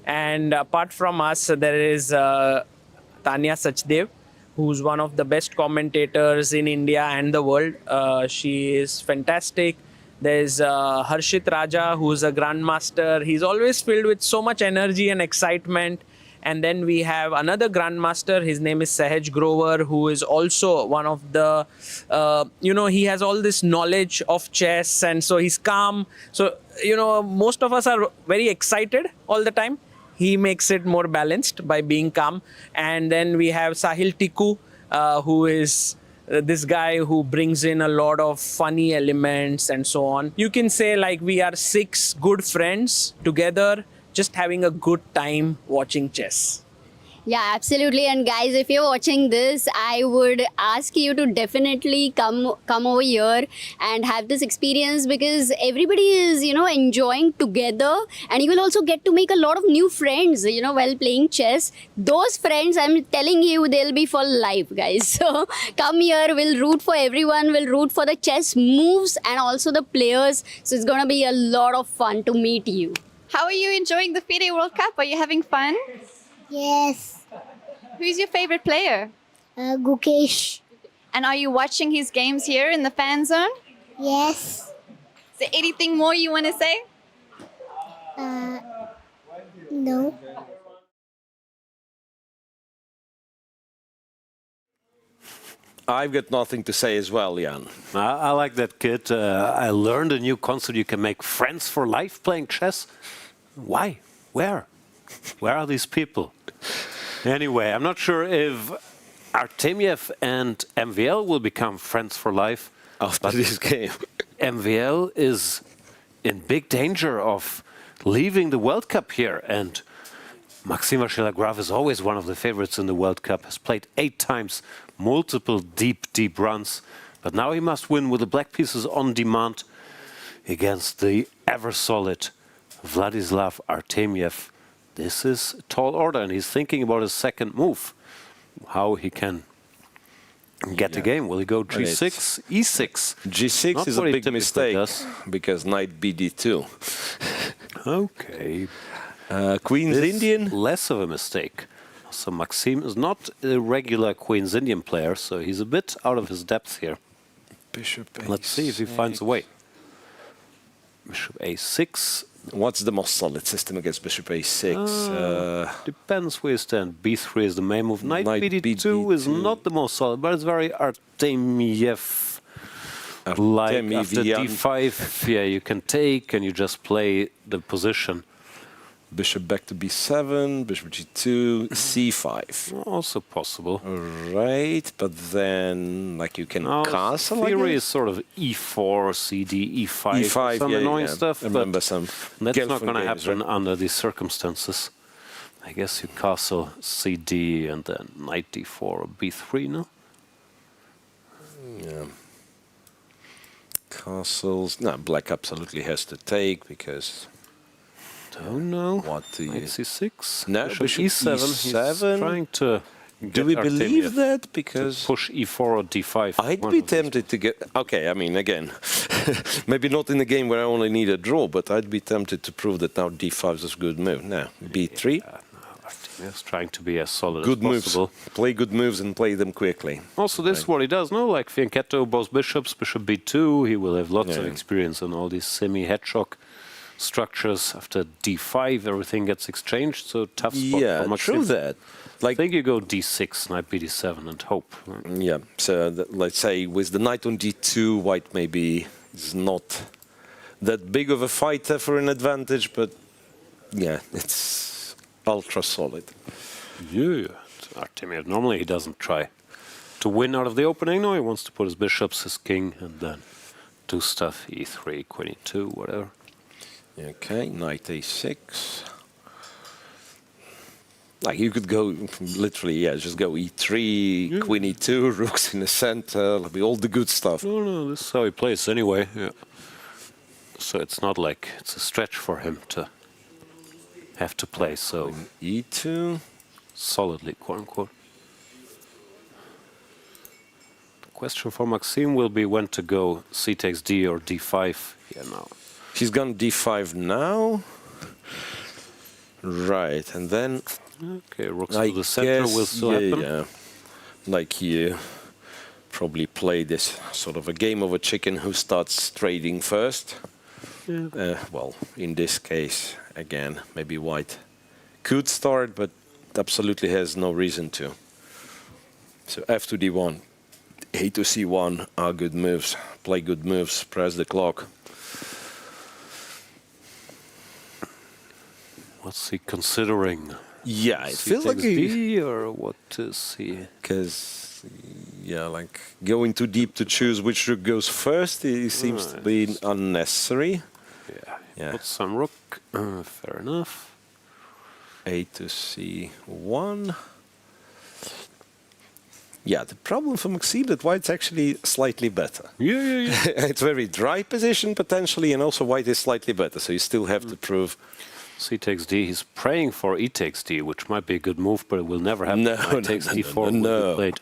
And apart from us, there is Tanya Sachdev, who's one of the best commentators in India and the world. She is fantastic. There's Harshit Raja, who's a grandmaster. He's always filled with so much energy and excitement. And then we have another grandmaster. His name is Sahaj Grover, who is also one of the, he has all this knowledge of chess. And so he's calm. So, most of us are very excited all the time. He makes it more balanced by being calm. And then we have Sahil Tiku, who is this guy who brings in a lot of funny elements and so on. You can say like we are 6 good friends together, just having a good time watching chess.
Yeah, absolutely. And guys, if you're watching this, I would ask you to definitely come over here and have this experience, because everybody is, enjoying together, and you will also get to make a lot of new friends, while playing chess. Those friends, I'm telling you, they'll be for life, guys. So come here, we'll root for everyone, we'll root for the chess moves and also the players. So it's going to be a lot of fun to meet you.
How are you enjoying the FIDE World Cup? Are you having fun?
Yes.
Who's your favorite player?
Gukesh.
And are you watching his games here in the fan zone?
Yes.
Is there anything more you want to say?
No.
I've got nothing to say as well, Jan.
I like that kid. I learned a new concept. You can make friends for life playing chess. Why? Where? Where are these people? Anyway, I'm not sure if Artemiev and MVL will become friends for life
after this game.
MVL is in big danger of leaving the World Cup here, and Maxime Vachier-Lagrave is always one of the favorites in the World Cup, has played 8 times, multiple deep runs, but now he must win with the black pieces on demand against the ever-solid Vladislav Artemiev. This is a tall order, and he's thinking about his second move, how he can get the game. Will he go G6, E6?
G6
Not
is a
what he
big
typically
mistake
does.
because knight BD2.
Okay.
Queen's
This
Indian?
Less of a mistake. So Maxime is not a regular Queen's Indian player, so he's a bit out of his depth here.
Bishop A6.
Let's see if he finds a way. Bishop A6.
What's the most solid system against Bishop A6?
Depends where you stand. B3 is the main move. Knight BD2 is not the most solid, but it's very Artemiev. Like after D5, yeah, you can take and you just play the position.
Bishop back to B7, Bishop G2, C5.
Also possible.
Right, but then like you can castle.
Theory is sort of E4, CD, E5,
E5,
some annoying stuff.
I remember some.
That's not going to
games,
happen
right?
under these circumstances. I guess you castle CD and then knight D4 or B3, no?
Yeah. Castles. No, black absolutely has to take because.
Don't know.
What do you?
Knight C6.
No,
Bishop
Bishop
E7.
E7.
He's trying to.
Do we believe that? Because
push E4 or D5.
I'd be tempted to get. Okay, I mean, again, maybe not in a game where I only need a draw, but I'd be tempted to prove that now D5 is a good move. Now B3.
He's trying to be as solid
Good
as
moves.
possible.
Play good moves and play them quickly.
Also, this is what he does, no? Like Venkataraman, both bishops, Bishop B2. He will have lots of experience on all these semi-hedgehog structures. After D5, everything gets exchanged, so tough spot for Maxime.
True that.
Like, I think you go D6, knight BD7 and hope.
Yeah, so let's say with the knight on D2, white maybe is not that big of a fighter for an advantage, but yeah, it's ultra solid.
Yeah, Artemiev, normally he doesn't try to win out of the opening. No, he wants to put his bishops, his king, and then do stuff, E3, Queen E2, whatever.
Okay, knight A6. Like you could go literally, just go E3, Queen E2, rooks in the center, like all the good stuff.
No, this is how he plays anyway. Yeah. So it's not like it's a stretch for him to have to play so
E2
solidly, quote unquote. The question for Maxime will be when to go C takes D or D5 here now.
He's gone D5 now. Right, and then
okay, rooks to the center will still happen.
Yeah. Like you probably play this sort of a game of a chicken who starts trading first.
Yeah.
Well, in this case, again, maybe white could start, but absolutely has no reason to. So F to D1, A to C1 are good moves. Play good moves, press the clock.
What's he considering?
Yeah, it
He
feels like
takes D, or what is he?
Because, yeah, like going too deep to choose which rook goes first, it seems to be unnecessary.
Yeah. Put some rook. Fair enough.
A to C1. Yeah, the problem for Maxime that white's actually slightly better.
Yeah.
It's very dry position potentially, and also white is slightly better, so you still have to prove.
C takes D. He's praying for E takes D, which might be a good move, but it will never happen.
No,
Knight takes D4 will be played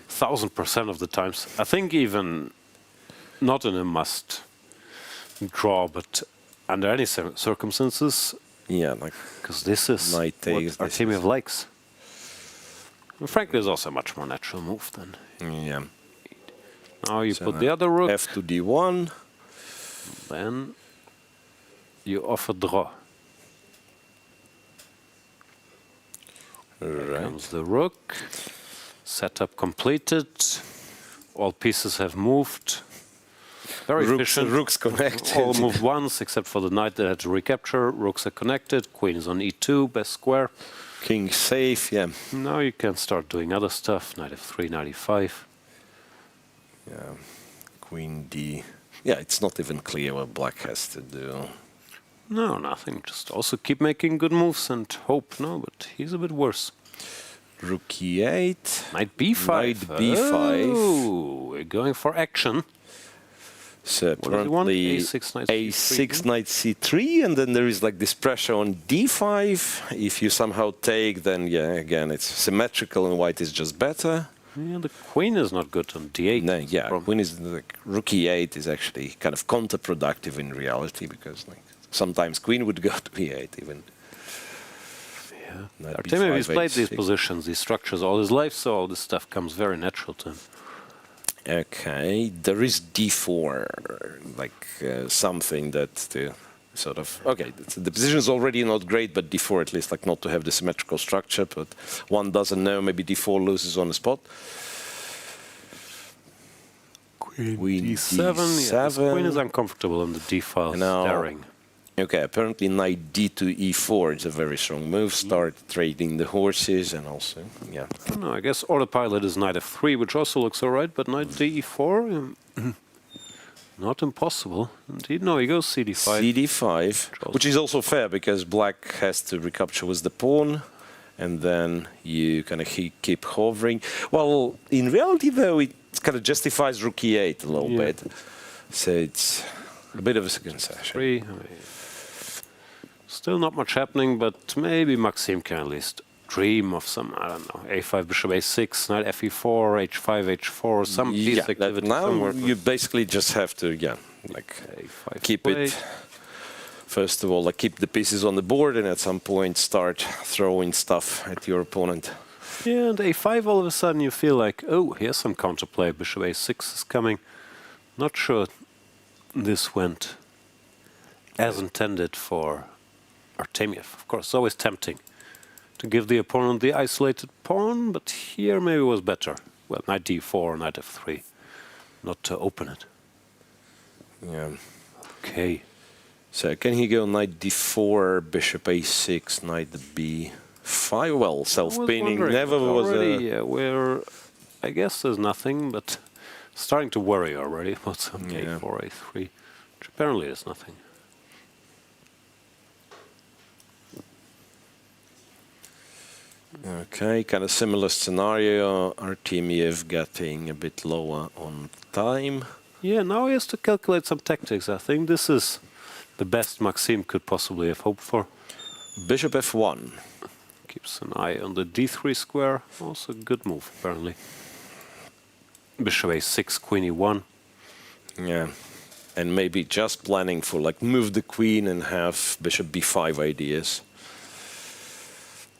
1000% of the times. I think even not in a must draw, but under any circumstances.
Yeah, like
because this is what Artemiev likes. And frankly, it's also a much more natural move than.
Yeah.
Now you put the other rook.
F to D1.
Then you offer draw. Here comes the rook. Setup completed. All pieces have moved. Very efficient.
Rooks connected.
All moved once, except for the knight that had to recapture. Rooks are connected. Queen is on E2, best square.
King safe, yeah.
Now you can start doing other stuff. Knight F3, Knight E5.
Yeah. Queen D. Yeah, it's not even clear what black has to do.
No, nothing. Just also keep making good moves and hope. No, but he's a bit worse.
Rook E8.
Knight B5.
Knight B5.
Oh, we're going for action.
So apparently A6, Knight C3, and then there is like this pressure on D5. If you somehow take, then yeah, again, it's symmetrical and white is just better.
Yeah, the queen is not good on D8.
No, yeah, queen is like Rook E8 is actually kind of counterproductive in reality, because like sometimes queen would go to E8 even.
Yeah, Artemiev has played these positions, these structures all his life, so all this stuff comes very natural to him.
Okay, there is D4, like something that the sort of, okay, the position is already not great, but D4 at least, like not to have the symmetrical structure, but one doesn't know, maybe D4 loses on the spot.
Queen D7, yeah, queen is uncomfortable on the D file, staring.
Okay, apparently Knight D to E4 is a very strong move. Start trading the horses and also, yeah.
No, I guess autopilot is Knight F3, which also looks alright, but Knight D4, not impossible. Indeed, no, he goes CD5.
CD5, which is also fair because black has to recapture with the pawn, and then you kind of keep hovering. Well, in reality, though, it kind of justifies Rook E8 a little bit. So it's a bit of a concession. Still not much happening, but maybe Maxime can at least dream of some, I don't know, A5, Bishop A6, Knight FE4, H5, H4, some piece activity now
somewhere.
You basically just have to, like
A5
keep it. First of all, like keep the pieces on the board, and at some point start throwing stuff at your opponent.
Yeah, and A5 all of a sudden you feel like, oh, here's some counterplay. Bishop A6 is coming. Not sure this went as intended for Artemiev. Of course, it's always tempting to give the opponent the isolated pawn, but here maybe it was better. Well, Knight D4, Knight F3, not to open it.
Yeah.
Okay.
So can he go Knight D4, Bishop A6, Knight B5? Well, self-pinning never was
a... where I guess there's nothing, but starting to worry already about some A4, A3, which apparently is nothing.
Okay, kind of similar scenario. Artemiev getting a bit lower on time.
Yeah, now he has to calculate some tactics. I think this is the best Maxime could possibly have hoped for.
Bishop F1.
Keeps an eye on the D3 square. Also a good move, apparently. Bishop A6, Queen E1.
Yeah, and maybe just planning for like move the queen and have Bishop B5 ideas.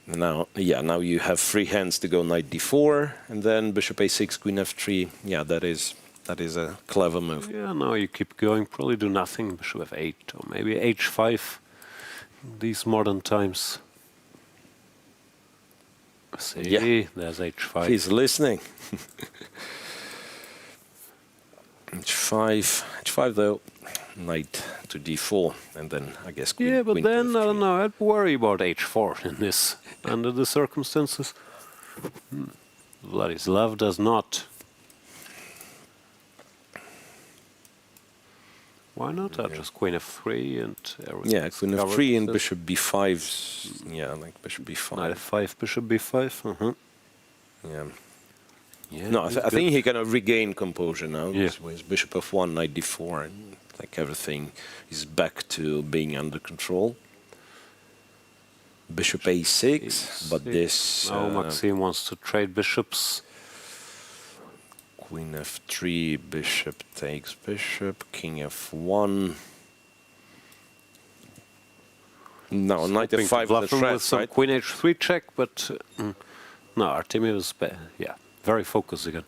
Now, now you have free hands to go Knight D4 and then Bishop A6, Queen F3. Yeah, that is a clever move.
Yeah, now you keep going, probably do nothing. Bishop F8 or maybe H5. These modern times. See, there's H5.
He's listening. H5 though, knight to d4, and then I guess queen.
Yeah, but
queen to
then I
f3.
don't know. I'd worry about h4 in this under the circumstances. Vladislav does not. Why not? I'll just queen f3 and everything.
Yeah, queen f3 and bishop b5. Yeah, like bishop b5.
Knight f5, bishop b5.
Yeah.
Yeah,
No, I
he's
think
good.
he can regain composure now.
Yeah.
With bishop f1, knight d4, and like everything is back to being under control. Bishop a6, but this...
Now Maxime wants to trade bishops.
Queen f3, bishop takes bishop, king f1. No, knight
Hoping to
f5
bluff
is a
him
threat,
with some
right?
queen h3 check, but no, Artemiev is very focused again.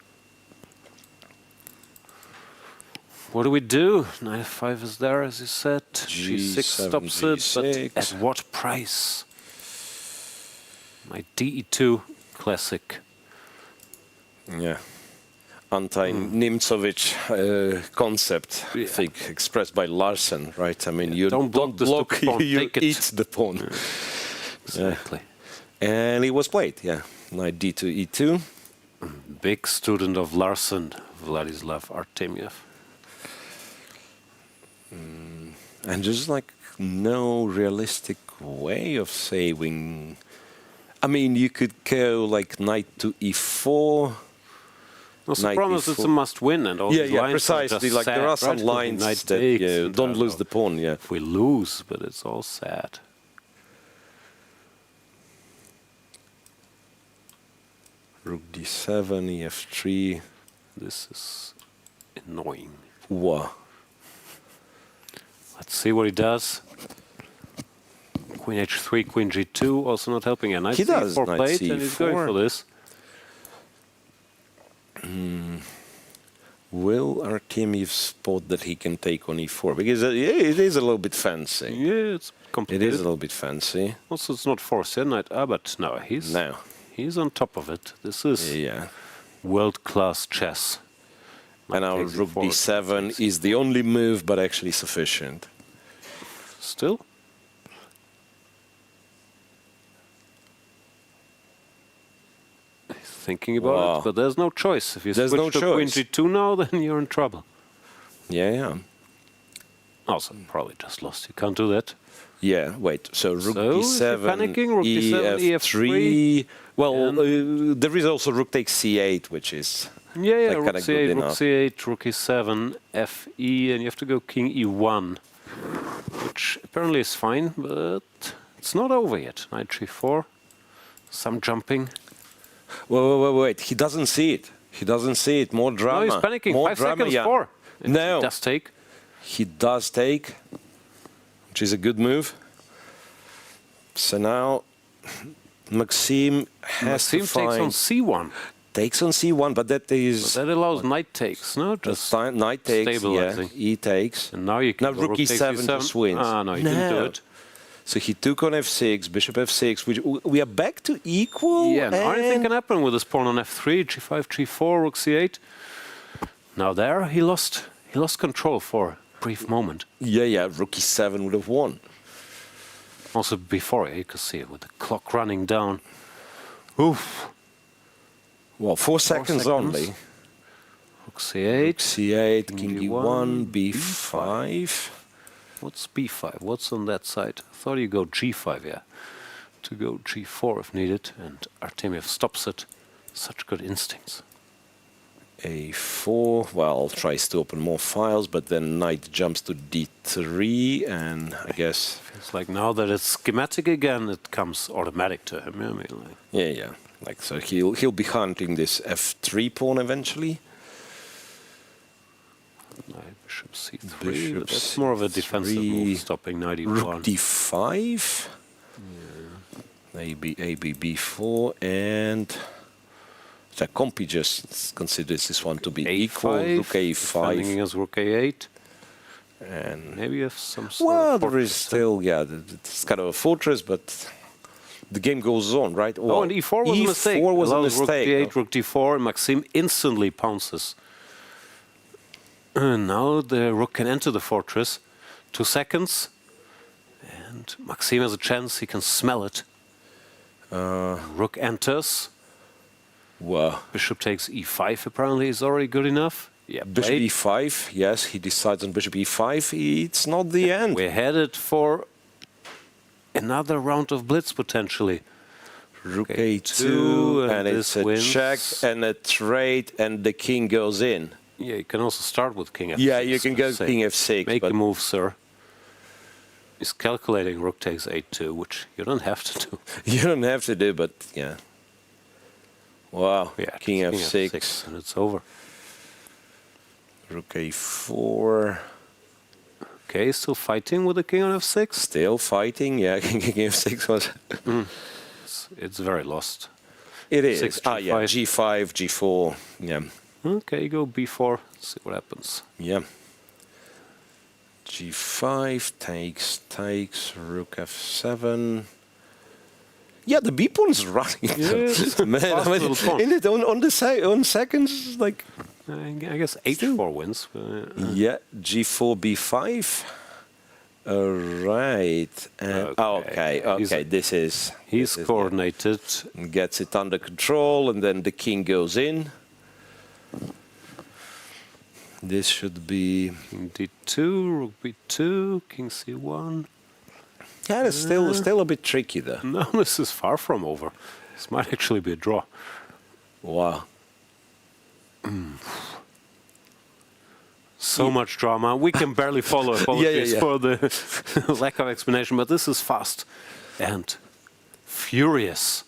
What do we do? Knight f5 is there, as you said. G6 stops it, but at what price? Knight d2, classic.
Yeah. Anti-Nimzovich concept, I think, expressed by Larsen, right? I mean, you don't block,
pawn,
you eat the pawn.
Yeah. Exactly.
And it was played, yeah. Knight d2, e2.
Big student of Larsen, Vladislav Artemiev.
And just like no realistic way of saving. I mean, you could go like knight to e4.
Also, promise it's a must-win, and all these lines
precisely.
Are just
like there are some lines that you don't lose the pawn. Yeah,
if we lose, but it's all sad.
Rook d7, ef3.
This is annoying.
Wow.
Let's see what he does. Queen h3, queen g2, also not helping. A knight c4 played, and he's going for this.
Will Artemiev spot that he can take on e4? Because it is a little bit fancy.
Yeah, it's complicated.
It is a little bit fancy.
Also, it's not forced, yeah, knight. But no, he's on top of it. This is world-class chess.
And now rook d7 is the only move, but actually sufficient.
Still? Thinking about it, but there's no choice. If you switch to queen g2 now, then you're in trouble.
Yeah.
Also, probably just lost. You can't do that.
Yeah, wait. So rook d7,
panicking, rook d7,
ef3. Well, there is also rook takes c8, which is
rook
rook
c8, rook e7, fe, and you have to go king e1, which apparently is fine, but it's not over yet. Knight g4, some jumping.
Wait. He doesn't see it. He doesn't see it. More drama.
No, he's panicking.
More
5
drama,
seconds, 4.
No.
He does take.
He does take, which is a good move. So now Maxime has to find...
takes on c1.
Takes on c1, but that is...
But that allows knight takes, no? Just
knight takes,
stabilizing.
yeah. E takes.
And now you can
rook e7 just wins.
Ah, no, he didn't do it.
So he took on f6, bishop f6, which we are back to equal.
Yeah, now anything can happen with this pawn on f3, g5, g4, rook c8. Now there, he lost control for a brief moment.
Yeah, rook e7 would have won.
Also before, you could see it with the clock running down. Oof.
Well, 4 seconds only.
Rook c8.
Rook c8, king e1, b5.
What's b5? What's on that side? I thought you go g5, yeah. To go g4 if needed, and Artemiev stops it. Such good instincts.
a4, well, tries to open more files, but then knight jumps to d3, and I guess...
It's like now that it's schematic again, it comes automatic to him. I mean, like.
Yeah. Like, so he'll be hunting this f3 pawn eventually.
Bishop c3, that's more of a defensive move, stopping knight e1.
Rook d5. Yeah. AB b4, and Jacobi just considers this one to be equal. Rook a5.
Defending against rook a8.
And
maybe you have some sort of
there is still, it's kind of a fortress, but the game goes on, right?
Well, and e4 was a mistake.
Was a
mistake.
mistake.
Rook d8, rook d4, and Maxime instantly pounces. Now the rook can enter the fortress. 2 seconds. And Maxime has a chance. He can smell it. Rook enters.
Wow.
Bishop takes e5 apparently is already good enough. Yeah,
Bishop e5, yes, he decides on bishop e5. It's not the end.
We're headed for another round of blitz potentially.
Rook a2, and it's a check and a trade, and the king goes in.
Yeah, you can also start with king f6.
Yeah, you can go king f6.
Make a move, sir. He's calculating rook takes a2, which you don't have to do.
You don't have to do, but yeah. Wow,
yeah,
king f6.
And it's over.
Rook a4.
Okay, still fighting with the king on f6?
Still fighting, yeah, king f6 was...
It's very lost.
It is.
6,
yeah, g5, g4, yeah.
Okay, go b4, see what happens.
Yeah. g5, takes, rook f7. Yeah, the b pawn's running.
Yes,
man, I mean, in it on seconds, like...
I guess h4 wins.
Yeah, g4, b5. Right. Okay. This is...
He's coordinated.
Gets it under control, and then the king goes in. This should be...
King d2, rook b2, king c1.
Yeah, it's still a bit tricky there.
No, this is far from over. This might actually be a draw.
Wow.
So much drama. We can barely follow. Apologies for the lack of explanation, but this is fast and furious.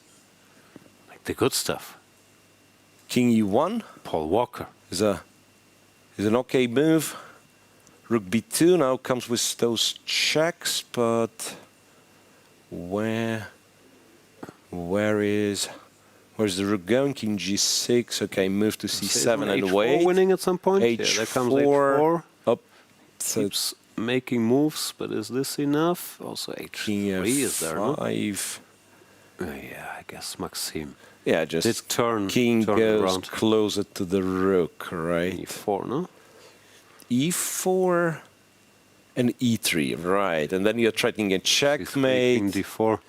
Like the good stuff.
King e1.
Paul Walker.
Is an okay move. Rook b2 now comes with those checks, but where's the rook going? King g6. Okay, move to c7 and wait.
Winning at some point.
H4.
Yeah, there comes h4.
Up.
Keeps making moves, but is this enough? Also h3 is there, no? Yeah, I guess Maxime.
Yeah, just king goes around closer to the rook, right?
e4, no?
e4 and e3, right? And then you're threatening a checkmate.
King d4.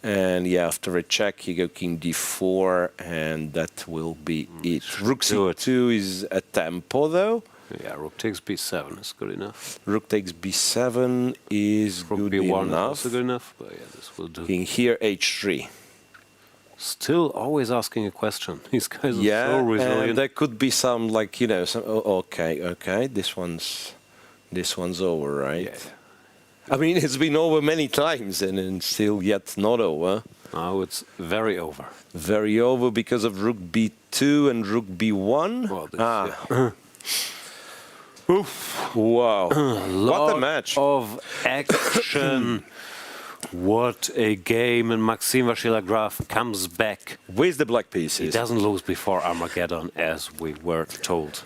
And yeah, after a check, you go king d4, and that will be it. Rook c2 is a tempo, though.
Yeah, rook takes b7 is good enough.
Rook takes b7 is
rook
good
b1
enough.
Also good enough, but yeah, this will do.
King here, h3.
Still always asking a question. These guys are so resilient.
And there could be some, like, you know, some, okay, this one's over, right?
Yeah.
I mean, it's been over many times and still yet not over.
Now it's very over.
Very over because of rook b2 and rook b1.
Well,
Oof. Wow. What a match.
Of action. What a game. And Maxime Vachier-Lagrave comes back.
With the black pieces.
He doesn't lose before Armageddon, as we were told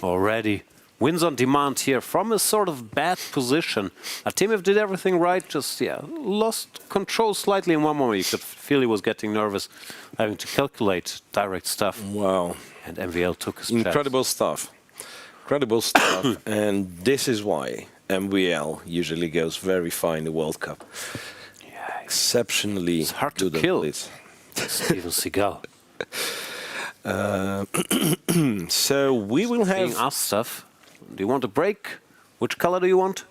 already. Wins on demand here from a sort of bad position. Artemiev did everything right, just, lost control slightly in one moment. You could feel he was getting nervous, having to calculate direct stuff.
Wow.
And MVL took his
Incredible stuff. Incredible stuff. And this is why MVL usually goes very far in the World Cup.
Yeah,
exceptionally
it's hard to kill. Steven Seagal.
So we will have...
Being asked stuff. Do you want a break? Which color do you want?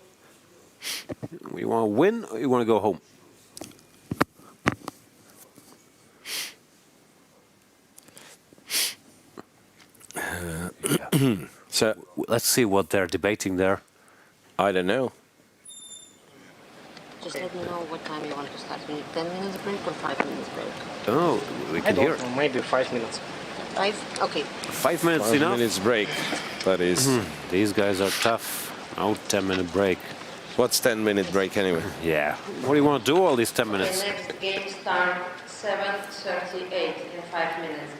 You want to win or you want to go home?
So
let's see what they're debating there.
I don't know.
Just let me know what time you want to start. We need 10 minutes break or 5 minutes break?
Oh, we can hear it.
Maybe 5 minutes.
5? Okay.
5 minutes
5
enough?
minutes break. That is.
These guys are tough. Now 10-minute break.
What's 10-minute break anyway?
Yeah. What do you want to do all these 10 minutes?
The next game starts 7:38 in 5 minutes.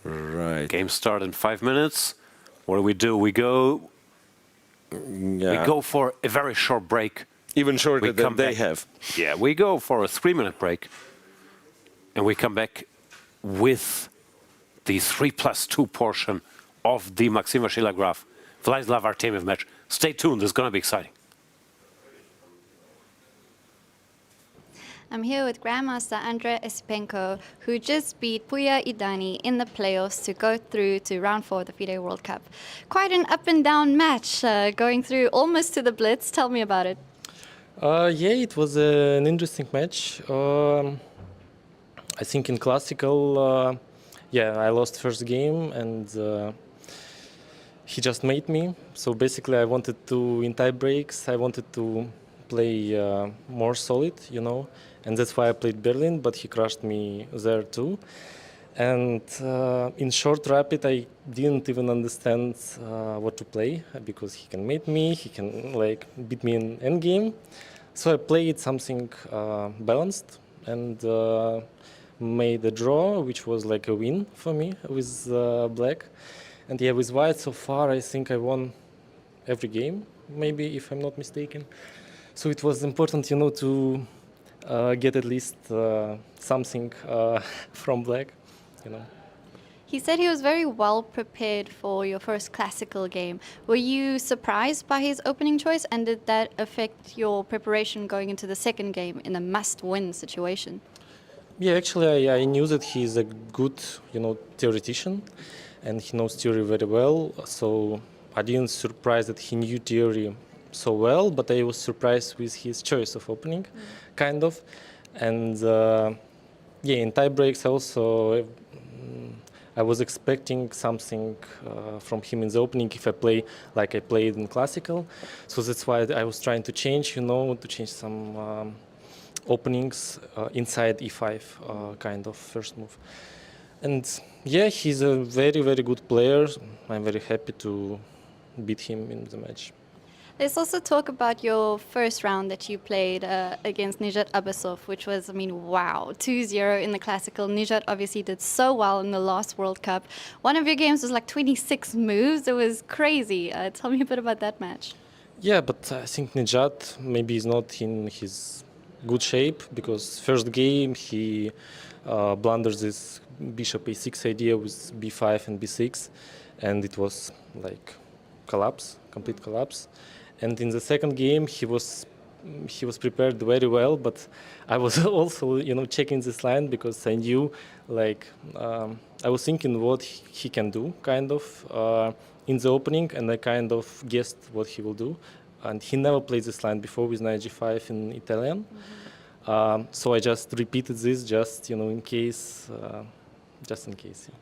7:38.
Right.
Game start in 5 minutes. What do? We go. We go for a very short break.
Even shorter than they have.
Yeah, we go for a 3-minute break. And we come back with the 3+2 portion of the Maxime Vachier-Lagrave Vladislav Artemiev match. Stay tuned, it's going to be exciting.
I'm here with Grandmaster Andrey Esipenko, who just beat Puya Idani in the playoffs to go through to round 4 of the FIDE World Cup. Quite an up and down match, going through almost to the blitz. Tell me about it.
Yeah, it was an interesting match. I think in classical, yeah, I lost first game and he just made me. So basically I wanted to, in tie breaks, I wanted to play more solid, you know, and that's why I played Berlin, but he crushed me there too. And in short rapid, I didn't even understand what to play because he can mate me, he can like beat me in endgame. So I played something balanced and made a draw, which was like a win for me with black. And yeah, with white so far, I think I won every game, maybe, if I'm not mistaken. So it was important, you know, to get at least something from black, you know.
He said he was very well prepared for your first classical game. Were you surprised by his opening choice, and did that affect your preparation going into the second game in a must-win situation?
Yeah, actually, I knew that he's a good, you know, theoretician, and he knows theory very well. So I didn't surprise that he knew theory so well, but I was surprised with his choice of opening, kind of. And yeah, in tie breaks also, I was expecting something from him in the opening if I play like I played in classical. So that's why I was trying to change, you know, to change some openings inside e5 kind of first move. And yeah, he's a very, very good player. I'm very happy to beat him in the match.
Let's also talk about your first round that you played against Nijat Abasov, which was, I mean, wow, 2-0 in the classical. Nijat obviously did so well in the last World Cup. One of your games was like 26 moves. It was crazy. Tell me a bit about that match.
Yeah, but I think Nijat maybe is not in his good shape because first game he blunders this bishop a6 idea with b5 and b6, and it was like collapse, complete collapse. And in the second game, he was prepared very well, but I was also, you know, checking this line because I knew, like, I was thinking what he can do, kind of, in the opening, and I kind of guessed what he will do. And he never played this line before with knight g5 in Italian. So I just repeated this, just, you know, in case, just in case. Yeah.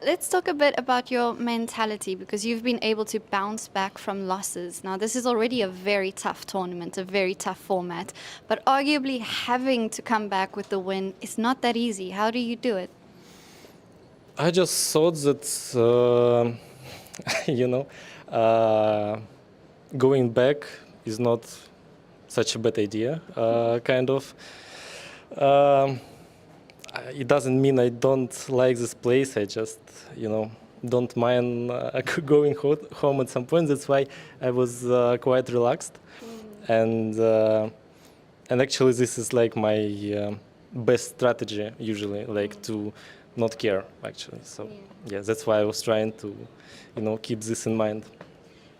Let's talk a bit about your mentality, because you've been able to bounce back from losses. Now, this is already a very tough tournament, a very tough format, but arguably having to come back with the win is not that easy. How do you do it?
I just thought that, you know, going back is not such a bad idea, kind of. It doesn't mean I don't like this place. I just, you know, don't mind going home at some point. That's why I was quite relaxed. And actually, this is like my best strategy usually, like to not care, actually. So yeah, that's why I was trying to, you know, keep this in mind.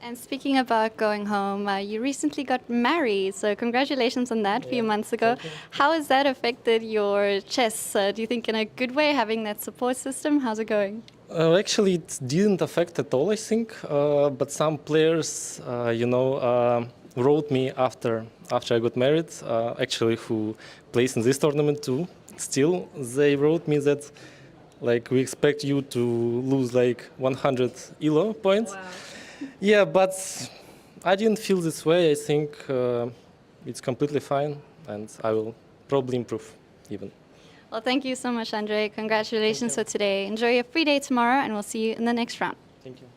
And speaking about going home, you recently got married, so congratulations on that a few months ago. How has that affected your chess? Do you think in a good way, having that support system? How's it going?
Actually, it didn't affect at all, I think. But some players, you know, wrote me after I got married, actually, who plays in this tournament too. Still, they wrote me that, like, we expect you to lose like 100 ELO points. Wow. Yeah, but I didn't feel this way. I think it's completely fine, and I will probably improve even.
Well, thank you so much, Andrey. Congratulations for today. Enjoy your free day tomorrow, and we'll see you in the next round.
Thank you.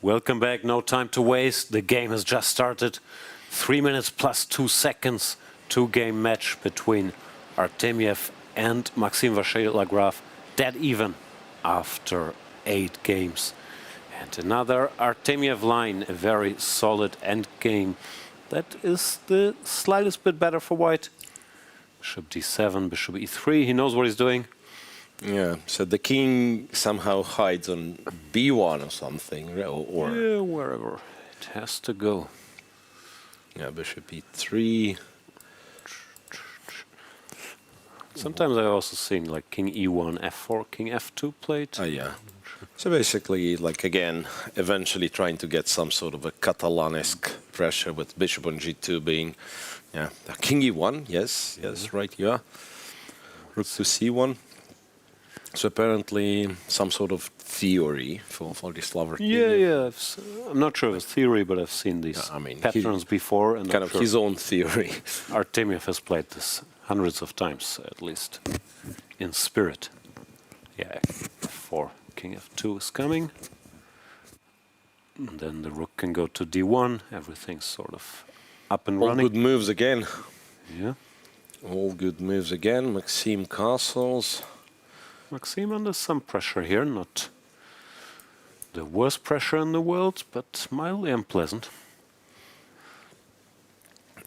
Welcome back. No time to waste. The game has just started. 3 minutes plus 2 seconds. 2-game match between Artemiev and Maxime Vachier-Lagrave. Dead even after 8 games. And another Artemiev line. A very solid end game. That is the slightest bit better for white. Bishop d7, bishop e3. He knows what he's doing.
Yeah, so the king somehow hides on b1 or something, or
yeah, wherever it has to go.
Yeah, bishop e3.
Sometimes I've also seen like king e1, f4, king f2 played.
Oh, yeah. So basically, like again, eventually trying to get some sort of a Catalan-esque pressure with bishop on g2 being, yeah, king e1, yes, right, yeah. Rook to c1. So apparently some sort of theory for Vladislav.
Yeah. I'm not sure of a theory, but I've seen these patterns before. And
kind of his own theory.
Artemiev has played this hundreds of times, at least, in spirit. Yeah, f4, king f2 is coming. And then the rook can go to d1. Everything's sort of up and running.
All good moves again.
Yeah.
All good moves again. Maxime castles.
Maxime under some pressure here, not the worst pressure in the world, but mildly unpleasant.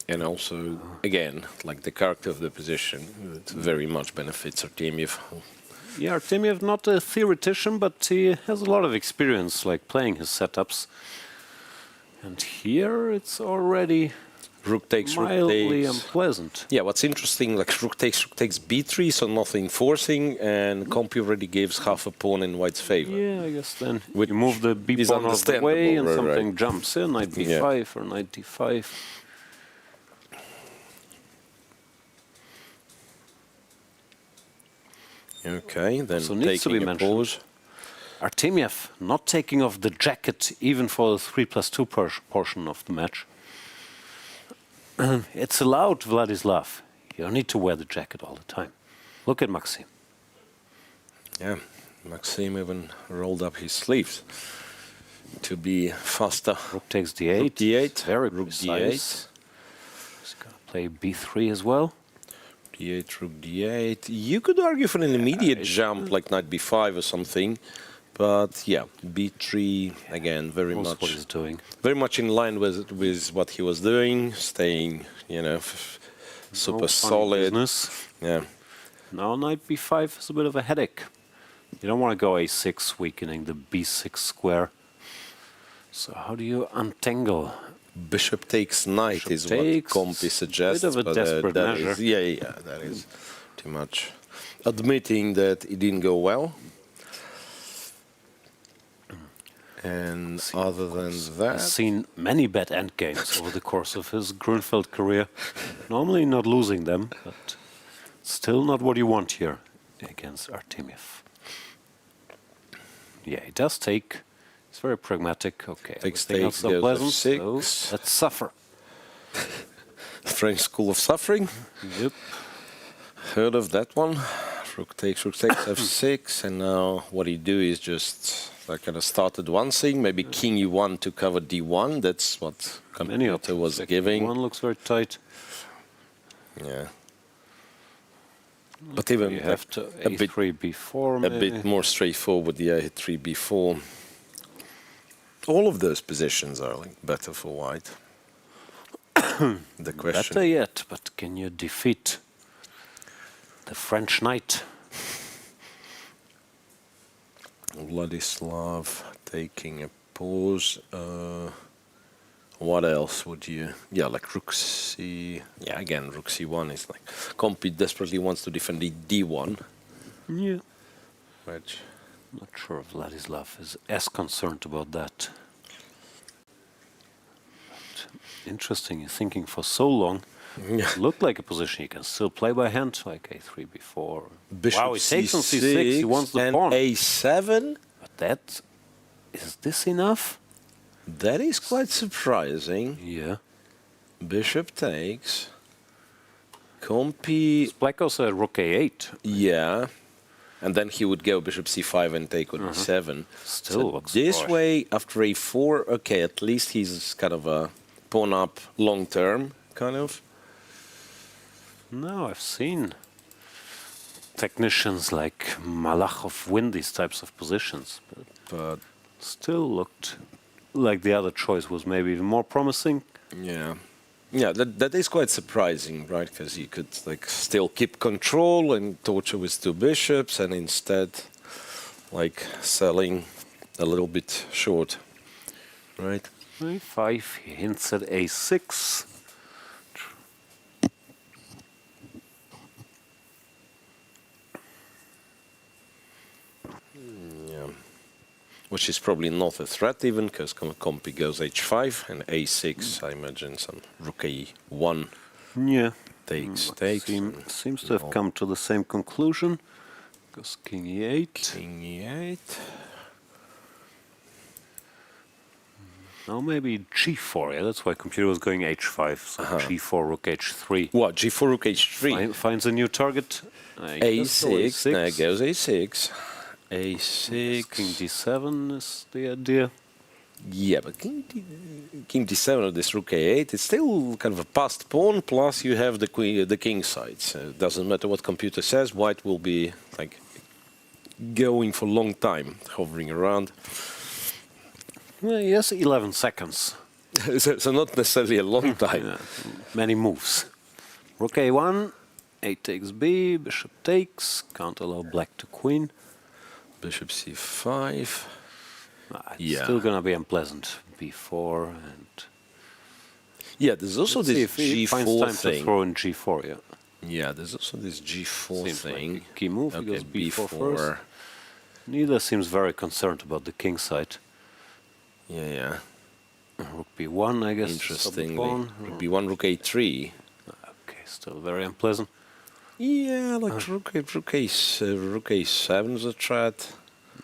And also, again, like the character of the position, it very much benefits Artemiev.
Yeah, Artemiev not a theoretician, but he has a lot of experience, like playing his setups. And here it's already
rook takes,
mildly unpleasant.
Yeah, what's interesting, like rook takes b3, so nothing forcing, and Compi already gives half a pawn in white's favor.
Yeah, I guess then you move the b pawn out of the way and something jumps in, knight b5 or knight d5.
Okay, then
so needs to be mentioned. Artemiev not taking off the jacket even for the 3+2 portion of the match. It's allowed, Vladislav. You don't need to wear the jacket all the time. Look at Maxime.
Yeah, Maxime even rolled up his sleeves to be faster.
Rook takes d8.
Rook d8.
Very
rook
precise. He's going to play b3 as well.
d8, rook d8. You could argue for an immediate jump, like knight b5 or something. But yeah, b3 again, very much
what he's doing.
Very much in line with what he was doing, staying, you know, super solid.
Business.
Yeah.
Now knight b5 is a bit of a headache. You don't want to go a6, weakening the b6 square. So how do you untangle?
Bishop takes knight is what Compi suggests.
Bit of a desperate measure.
Yeah, that is too much. Admitting that it didn't go well. And other than that,
I've seen many bad endgames over the course of his Grunfeld career. Normally not losing them, but still not what you want here against Artemiev. Yeah, he does take. He's very pragmatic. Okay,
takes
not so pleasant. So let's suffer.
French school of suffering.
Yep.
Heard of that one? Rook takes f6, and now what he do is just. I kind of started one thing, maybe king e1 to cover d1. That's what computer was giving.
One looks very tight.
Yeah. But even
you have to a3 b4.
A bit more straightforward. Yeah, a3 b4. All of those positions are like better for white. The question.
Better yet, but can you defeat the French knight?
Vladislav taking a pause. What else would you? Yeah, like rook c. Yeah, again, rook c1 is like Compi desperately wants to defend the d1.
Yeah.
Which
not sure if Vladislav is as concerned about that. But interesting, you're thinking for so long. It looked like a position you can still play by hand, like a3, b4.
Bishop
wow, he takes on c6, he wants the
and
pawn.
a7?
But is this enough?
That is quite surprising.
Yeah.
Bishop takes. Compi.
Black also had rook a8.
Yeah. And then he would go bishop c5 and take on e7.
Still
So
looks
this
posh.
way, after a4, okay, at least he's kind of a pawn up long term, kind of.
No, I've seen technicians like Malakhov win these types of positions, but still looked like the other choice was maybe even more promising.
Yeah. Yeah, that is quite surprising, right? Because you could like still keep control and torture with two bishops, and instead, like selling a little bit short, right?
A5, he hints at a6.
Yeah, which is probably not a threat even, because Compi goes h5 and a6. I imagine some rook a1.
Yeah.
Takes.
Seems to have come to the same conclusion. Goes king e8.
King e8.
Now maybe g4. Yeah, that's why computer was going h5. So g4, rook h3.
What? G4, rook h3.
Finds a new target.
a6. Now it goes a6. a6.
King d7 is the idea.
Yeah, but king d7 or this rook a8, it's still kind of a passed pawn, plus you have the queen, the king side. So it doesn't matter what computer says, white will be like going for a long time, hovering around.
Well, yes, 11 seconds.
So not necessarily a long time.
Yeah, many moves. Rook a1, a takes b, bishop takes, can't allow black to queen.
Bishop c5.
It's still gonna be unpleasant. b4 and...
Yeah, there's also this
G4 finds time
thing.
to throw in g4, yeah.
Yeah, there's also this g4
Seems
thing.
like a key move,
Okay,
he goes b4 first. Neither seems very concerned about the king side.
Yeah.
Rook b1, I guess.
Interestingly. Rook b1, rook a3.
Okay, still very unpleasant.
Yeah, like rook a7 is a threat.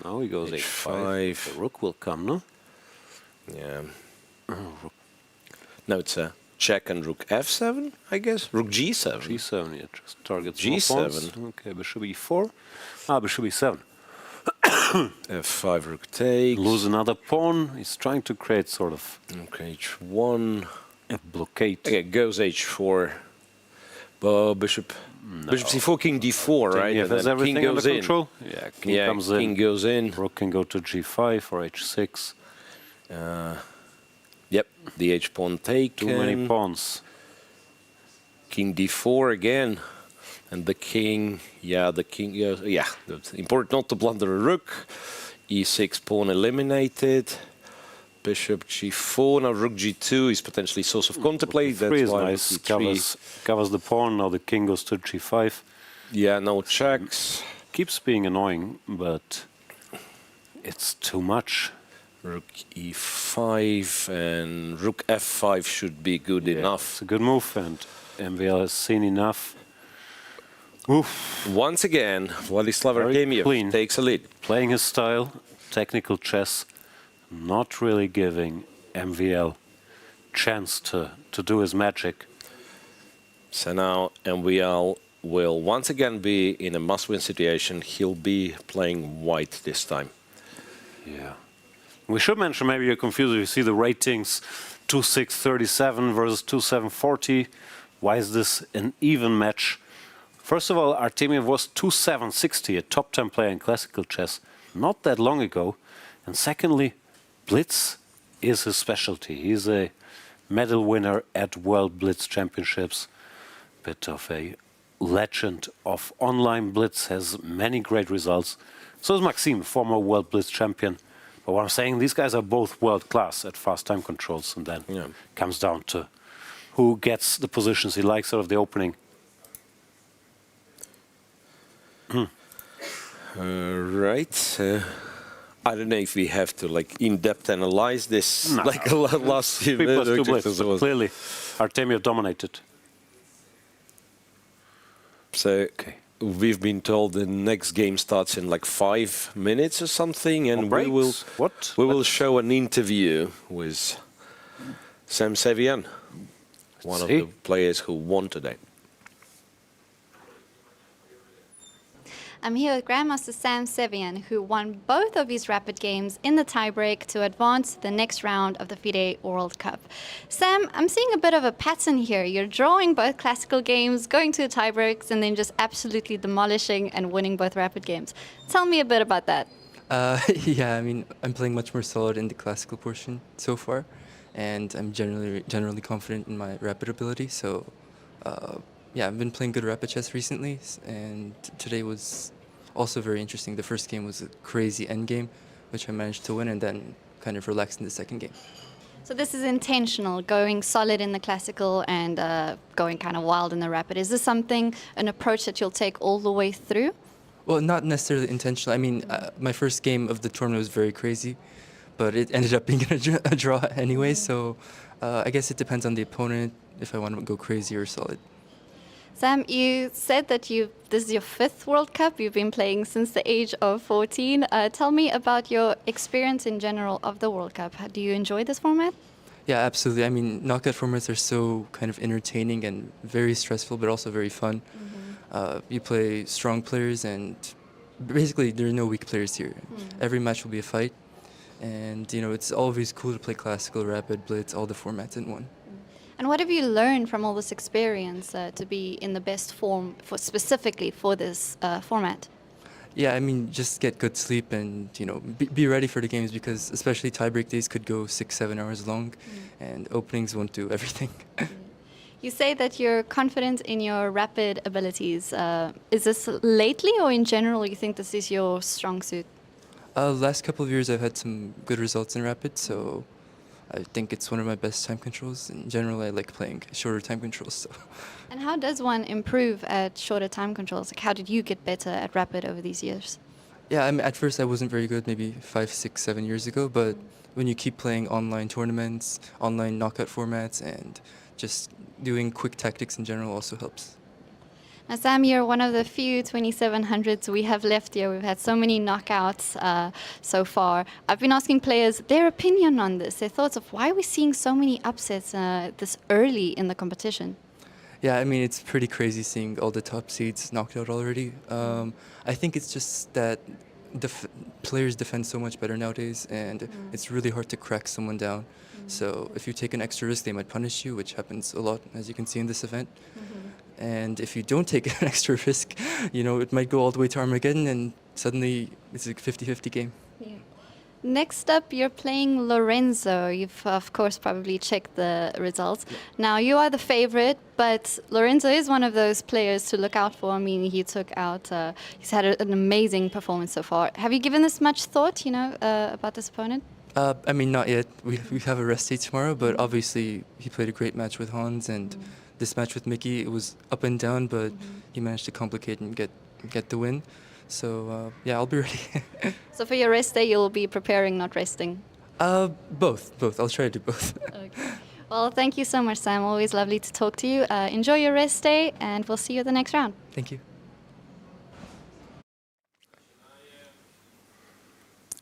Now he goes h5. The rook will come, no?
Yeah. Now it's a check and rook f7, I guess. Rook g7.
G7, yeah, just targets
G7.
Okay, bishop e4. Bishop e7.
f5, rook takes.
Lose another pawn. He's trying to create sort of...
Okay, h1.
A blockade.
Okay, goes h4. Bishop...
No.
Bishop c4, king d4, right?
Yeah, has everything
king goes
under
in.
control. Yeah, king comes in.
King goes in.
Rook can go to g5 or h6.
Yep, the h-pawn taken.
Too many pawns.
King d4 again. And the king, it's important not to blunder a rook. e6 pawn eliminated. Bishop g4, now rook g2 is potentially source of contemplate.
That's
That's why
nice. Covers the pawn, now the king goes to g5.
Yeah, no checks.
Keeps being annoying, but it's too much.
Rook e5 and rook f5 should be good enough.
It's a good move, and MVL has seen enough. Oof.
Once again, Vladislav Artemiev takes a lead.
Playing his style, technical chess, not really giving MVL chance to do his magic.
So now MVL will once again be in a must-win situation. He'll be playing white this time.
Yeah. We should mention, maybe you're confused if you see the ratings, 2-6-37 versus 2-7-40. Why is this an even match? First of all, Artemiev was 2-7-60, a top 10 player in classical chess, not that long ago. And secondly, Blitz is his specialty. He's a medal winner at World Blitz Championships. Bit of a legend of online Blitz, has many great results. So is Maxime, former World Blitz champion. But what I'm saying, these guys are both world class at fast time controls, and then comes down to who gets the positions he likes out of the opening.
Right. I don't know if we have to in-depth analyze this last few minutes.
But clearly, Artemiev dominated.
So we've been told the next game starts in 5 minutes or something, and we will show an interview with Sevian, one of the players who won today.
I'm here with Grandmaster Sam Sevian, who won both of his rapid games in the tiebreak to advance to the next round of the FIDE World Cup. Sam, I'm seeing a bit of a pattern here. You're drawing both classical games, going to the tiebreaks, and then just absolutely demolishing and winning both rapid games. Tell me a bit about that.
Yeah, I mean, I'm playing much more solid in the classical portion so far, and I'm generally confident in my rapid ability. So, yeah, I've been playing good rapid chess recently, and today was also very interesting. The first game was a crazy endgame, which I managed to win, and then kind of relaxed in the second game.
So this is intentional, going solid in the classical and going kind of wild in the rapid. Is this something, an approach that you'll take all the way through?
Well, not necessarily intentional. I mean, my first game of the tournament was very crazy, but it ended up being a draw anyway, so I guess it depends on the opponent if I want to go crazy or solid.
Sam, you said that this is your 5th World Cup. You've been playing since the age of 14. Tell me about your experience in general of the World Cup. Do you enjoy this format?
Yeah, absolutely. I mean, knockout formats are so kind of entertaining and very stressful, but also very fun. You play strong players, and basically there are no weak players here. Every match will be a fight, and you know it's always cool to play classical, rapid, blitz, all the formats in one.
And what have you learned from all this experience to be in the best form specifically for this format?
Yeah, I mean, just get good sleep and, you know, be ready for the games, because especially tiebreak days could go 6-7 hours long, and openings won't do everything.
You say that you're confident in your rapid abilities. Is this lately, or in general you think this is your strong suit?
Last couple of years I've had some good results in rapid, so I think it's one of my best time controls. In general, I like playing shorter time controls. So.
And how does one improve at shorter time controls? Like, how did you get better at rapid over these years?
Yeah, I mean, at first I wasn't very good, maybe 5, 6, 7 years ago, but when you keep playing online tournaments, online knockout formats, and just doing quick tactics in general also helps.
Now, Sam, you're one of the few 2700s we have left here. We've had so many knockouts so far. I've been asking players their opinion on this, their thoughts of why are we seeing so many upsets this early in the competition?
Yeah, I mean, it's pretty crazy seeing all the top seeds knocked out already. I think it's just that players defend so much better nowadays, and it's really hard to crack someone down. So if you take an extra risk, they might punish you, which happens a lot, as you can see in this event. And if you don't take an extra risk, you know, it might go all the way to Armageddon, and suddenly it's a 50-50 game.
Yeah. Next up, you're playing Lorenzo. You've, of course, probably checked the results. Yeah. Now, you are the favorite, but Lorenzo is one of those players to look out for. I mean, he took out, he's had an amazing performance so far. Have you given this much thought, you know, about this opponent?
I mean, not yet. We have a rest day tomorrow, but obviously he played a great match with Hans, and this match with Mickey, it was up and down, but he managed to complicate and get the win. So yeah, I'll be ready.
So for your rest day, you'll be preparing, not resting?
Both. I'll try to do both.
Okay. Well, thank you so much, Sam. Always lovely to talk to you. Enjoy your rest day, and we'll see you at the next round.
Thank you.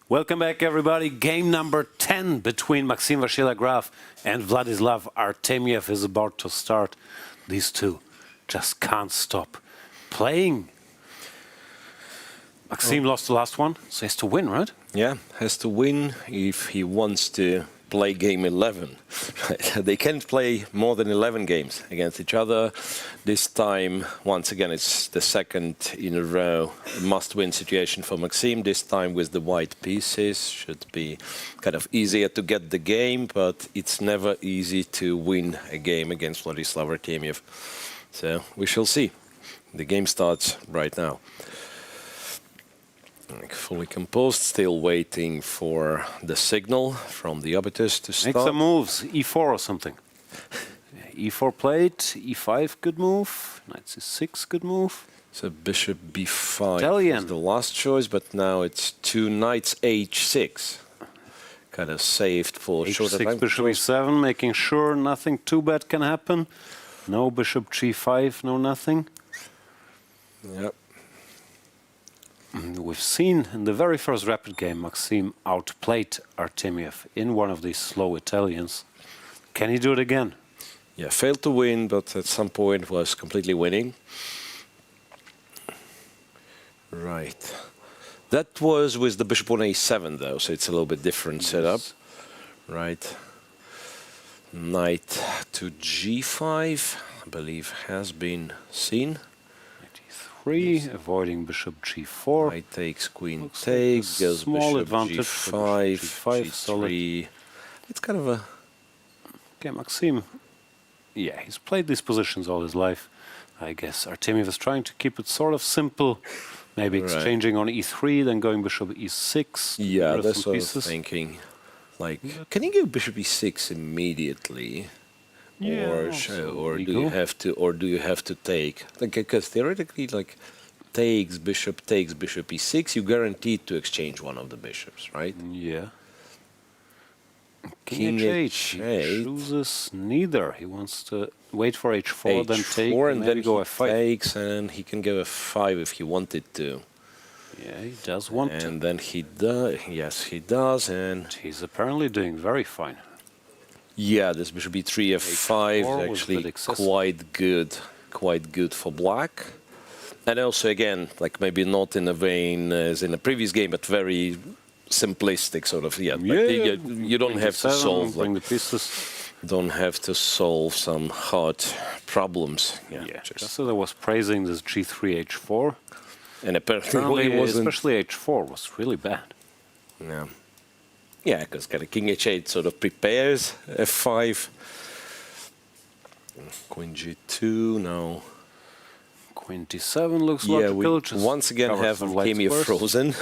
Welcome back, everybody. Game number 10 between Maxime Vachier-Lagrave and Vladislav Artemiev is about to start. These two just can't stop playing. Maxime lost the last one, so he has to win, right?
Yeah, has to win if he wants to play game 11. They can't play more than 11 games against each other. This time, once again, it's the second in a row must-win situation for Maxime. This time with the white pieces. Should be kind of easier to get the game, but it's never easy to win a game against Vladislav Artemiev. So we shall see. The game starts right now. Fully composed, still waiting for the signal from the arbiters to start.
Make some moves, e4 or something. e4 played, e5 good move, knight c6 good move.
So bishop b5
Italian.
is the last choice, but now it's two knights h6. Kind of saved for shorter time.
h6, bishop e7, making sure nothing too bad can happen. No bishop g5, no nothing.
Yep.
We've seen in the very first rapid game, Maxime outplayed Artemiev in one of these slow Italians. Can he do it again?
Yeah, failed to win, but at some point was completely winning. Right. That was with the bishop on a7 though, so it's a little bit different setup. Right. Knight to g5, I believe, has been seen.
3, avoiding bishop g4.
Knight takes, queen takes, goes
small
bishop
advantage
g5,
for g5, solid.
g3. It's kind of a...
Okay, Maxime. Yeah, he's played these positions all his life. I guess Artemiev is trying to keep it sort of simple. Maybe exchanging on e3, then going bishop e6.
Yeah, that's what I was thinking. Like, can you go bishop e6 immediately?
Yeah,
or do you have to take? Like, because theoretically, like, takes bishop e6, you're guaranteed to exchange one of the bishops, right?
Yeah. King h8. He chooses neither. He wants to wait for h4, then take,
and then
go
he
f5.
takes, and he can go f5 if he wanted to.
Yeah, he does want to.
And then he does. Yes, he does, and
he's apparently doing very fine.
Yeah, this bishop e3 f5 is actually quite good for black. And also, again, like maybe not in the vein as in the previous game, but very simplistic sort of. Yeah, you don't have to solve. Don't have to solve some hard problems.
Yeah, just as I was praising this g3 h4,
and apparently it wasn't.
Especially h4 was really bad.
Yeah. Yeah, because kind of king h8 sort of prepares f5. Queen g2 now.
Queen d7 looks logical.
We once again have Artemiev frozen.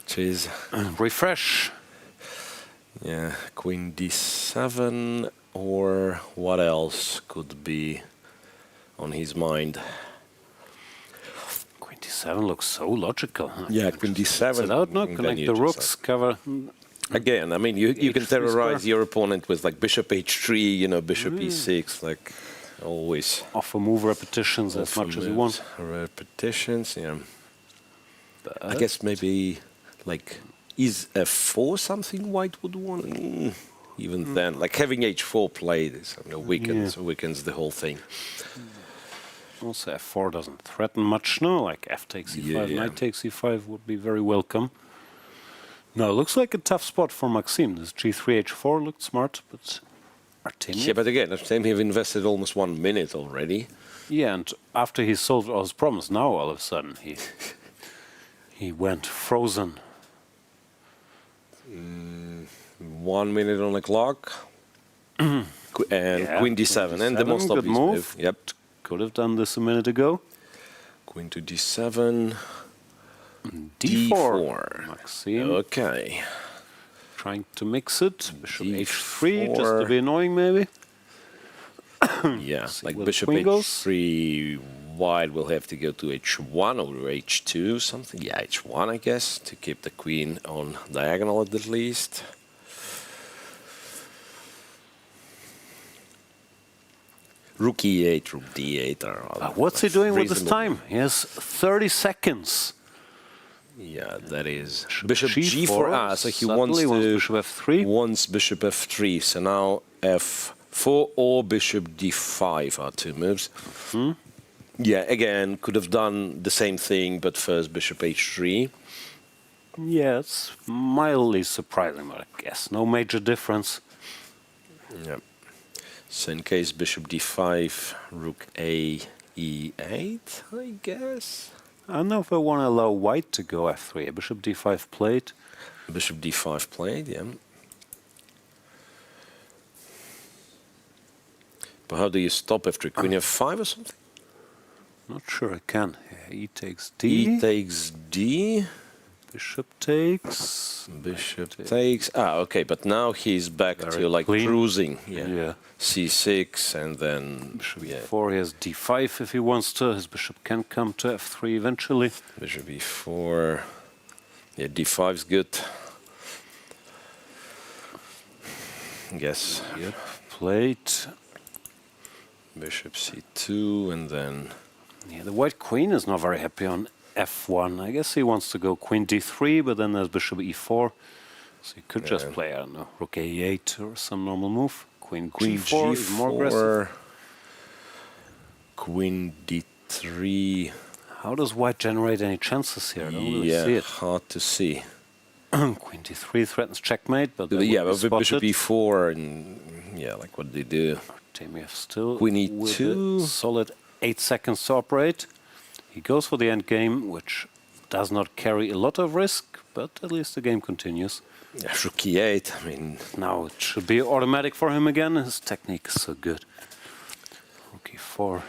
Which is
refresh.
Yeah, queen d7, or what else could be on his mind?
Queen d7 looks so logical. Huh?
Yeah, queen d7.
Out, no? Connect the rooks, cover.
Again, I mean, you can terrorize your opponent with like bishop h3, you know, bishop e6, like always.
Offer move repetitions as much as you want.
Repetitions, yeah. But I guess maybe like is f4 something white would want? Even then, like having h4 played is, you know, weakens the whole thing.
Also, f4 doesn't threaten much, no? Like f takes e5, knight takes e5 would be very welcome. No, looks like a tough spot for Maxime. This g3 h4 looked smart, but Artemiev.
Yeah, but again, Artemiev invested almost 1 minute already.
Yeah, and after he solved all his problems, now all of a sudden he went frozen.
1 minute on the clock. And queen d7, and the most obvious move. Yep.
Could have done this a minute ago.
Queen to d7.
d4. Maxime.
Okay.
Trying to mix it. Bishop h3, just to be annoying maybe.
Yeah, like bishop h3, white will have to go to h1 or h2, something. Yeah, h1, I guess, to keep the queen on diagonal at the least. Rook e8, rook d8 are...
what's he doing with his time? He has 30 seconds.
Yeah, that is bishop g4. So he wants
bishop f3.
Wants bishop f3. So now f4 or bishop d5 are two moves. Yeah, again, could have done the same thing, but first bishop h3.
Yeah, it's mildly surprising, but I guess no major difference.
Yeah. So in case bishop d5, rook a e8, I guess.
I don't know if I want to allow white to go f3. Bishop d5 played.
Bishop d5 played, yeah. But how do you stop f3? Queen f5 or something?
Not sure I can. Yeah, e takes d.
E takes d.
Bishop takes.
Bishop takes. Ah, okay, but now he's back to like cruising. Yeah. c6 and then
bishop e4. He has d5 if he wants to. His bishop can come to f3 eventually.
Bishop e4. Yeah, d5 is good. Yes.
Yep. Played.
Bishop c2 and then.
Yeah, the white queen is not very happy on f1. I guess he wants to go queen d3, but then there's bishop e4. So he could just play, I don't know, rook a8 or some normal move. Queen g4 is more aggressive.
Queen d3.
How does white generate any chances here? I don't really see it.
Hard to see.
Queen d3 threatens checkmate, but
Yeah, but bishop b4 and like what they do.
Artemiev still
Queen
with
e2.
a solid 8 seconds to operate. He goes for the endgame, which does not carry a lot of risk, but at least the game continues.
Yeah, rook e8, I mean...
Now it should be automatic for him again. His technique is so good. Rook e4.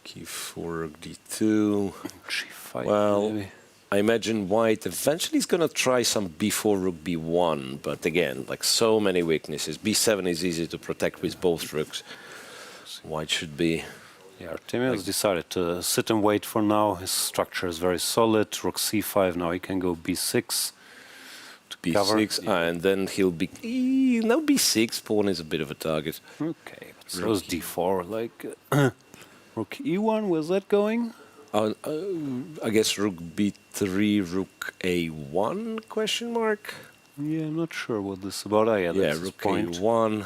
Q4, rook d2.
G5
well,
maybe.
I imagine white eventually is going to try some b4, rook b1, but again, like so many weaknesses. b7 is easy to protect with both rooks. White should be...
Yeah, Artemiev has decided to sit and wait for now. His structure is very solid. Rook c5, now he can go b6 to
b6,
cover.
And then he'll be... No, b6, pawn is a bit of a target.
Okay, but so is d4, like... rook e1, where's that going?
I guess rook b3, rook a1, question mark?
Yeah, I'm not sure what this is about.
Yeah, rook a1.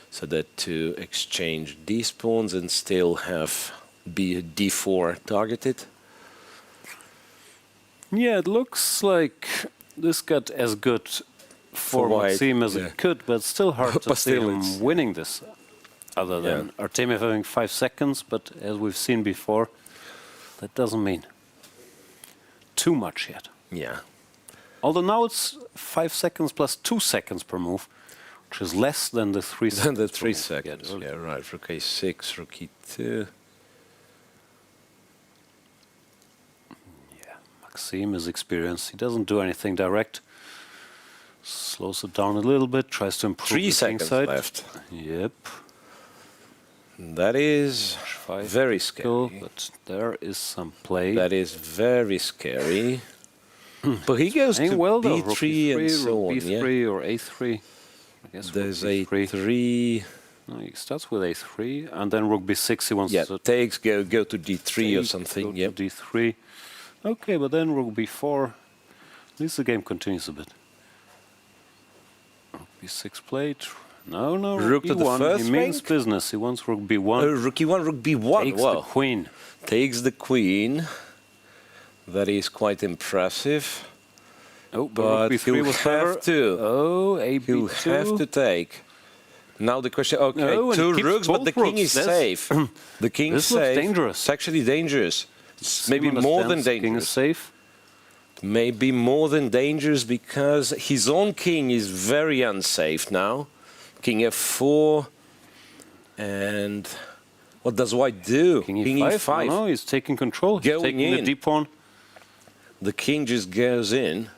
So that to exchange these pawns and still have d4 targeted.
Yeah, it looks like this got as good for Maxime as it could, but still hard to see him winning this. Other than Artemiev having 5 seconds, but as we've seen before, that doesn't mean too much yet.
Yeah.
Although now it's 5 seconds plus 2 seconds per move, which is less than the 3 seconds.
Than the 3 seconds, yeah, right. Rook a6, rook e2.
Yeah, Maxime is experienced. He doesn't do anything direct. Slows it down a little bit, tries to improve
3
the
seconds
side.
left.
Yep.
That is very scary.
But there is some play.
That is very scary. But he goes to
well,
b3 and so on.
b3 or a3. I guess
there's a3.
No, he starts with a3 and then rook b6. He wants to
takes go to d3 or something.
Go to d3. Okay, but then rook b4. At least the game continues a bit. Rook b6 played. No,
rook to the
e1.
first
He means
rank?
business. He wants rook b1.
Rook e1, rook b1.
Takes the queen.
Takes the queen. That is quite impressive.
Oh,
but
rook b3
he'll
was
have to.
Oh, a b2.
He'll have to take. Now the question, okay,
No,
2 rooks, but the king is safe. The king is
This looks
safe.
dangerous.
It's actually dangerous. It's maybe more than dangerous.
King is safe.
Maybe more than dangerous because his own king is very unsafe now. King f4. And what does white do?
King e5. No, he's taking control. He's taking the d pawn.
The king just goes in.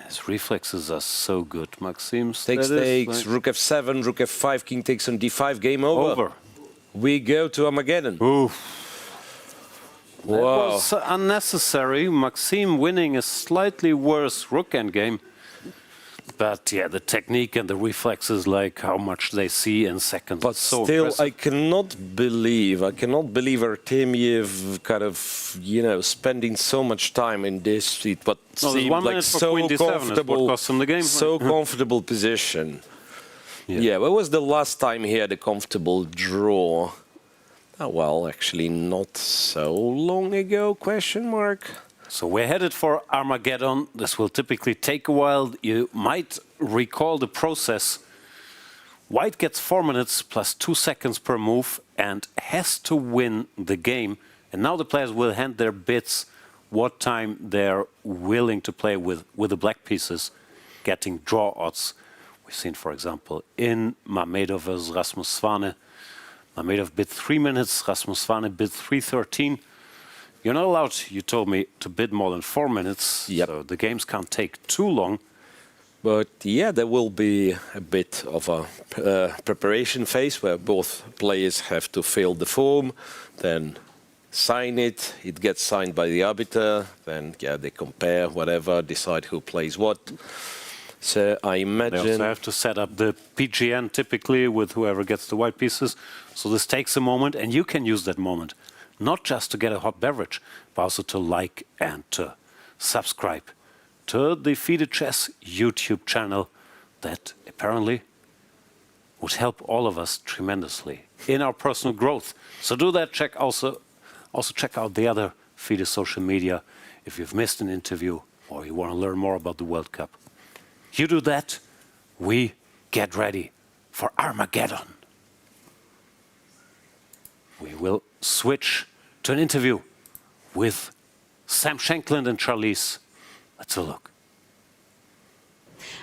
His reflexes are so good. Maxime
takes, rook f7, rook f5, king takes on d5, game over. We go to Armageddon.
Oof. That was unnecessary. Maxime winning a slightly worse rook endgame. But yeah, the technique and the reflexes, like how much they see in seconds.
But
so
still,
impressive.
I cannot believe Artemiev kind of, spending so much time in this, what seemed like so comfortable, so comfortable position. Yeah, when was the last time he had a comfortable draw? Oh, well, actually not so long ago, question mark.
So we're headed for Armageddon. This will typically take a while. You might recall the process. White gets 4 minutes plus 2 seconds per move and has to win the game. And now the players will hand their bits what time they're willing to play with the black pieces, getting draw odds. We've seen, for example, in Mamedov versus Rasmus Svane. Mamedov bid 3 minutes, Rasmus Svane bid 3:13. You're not allowed, you told me, to bid more than 4 minutes, so the games can't take too long.
But yeah, there will be a bit of a preparation phase where both players have to fill the form, then sign it, it gets signed by the arbiter, then they compare whatever, decide who plays what. So I imagine...
They also have to set up the PGN typically with whoever gets the white pieces. So this takes a moment, and you can use that moment. Not just to get a hot beverage, but also to like and to subscribe to the FIDE Chess YouTube channel that apparently would help all of us tremendously in our personal growth. So do that. Also check out the other FIDE social media if you've missed an interview or you want to learn more about the World Cup. You do that, we get ready for Armageddon. We will switch to an interview with Sam Shankland and Charlize. Let's have a look.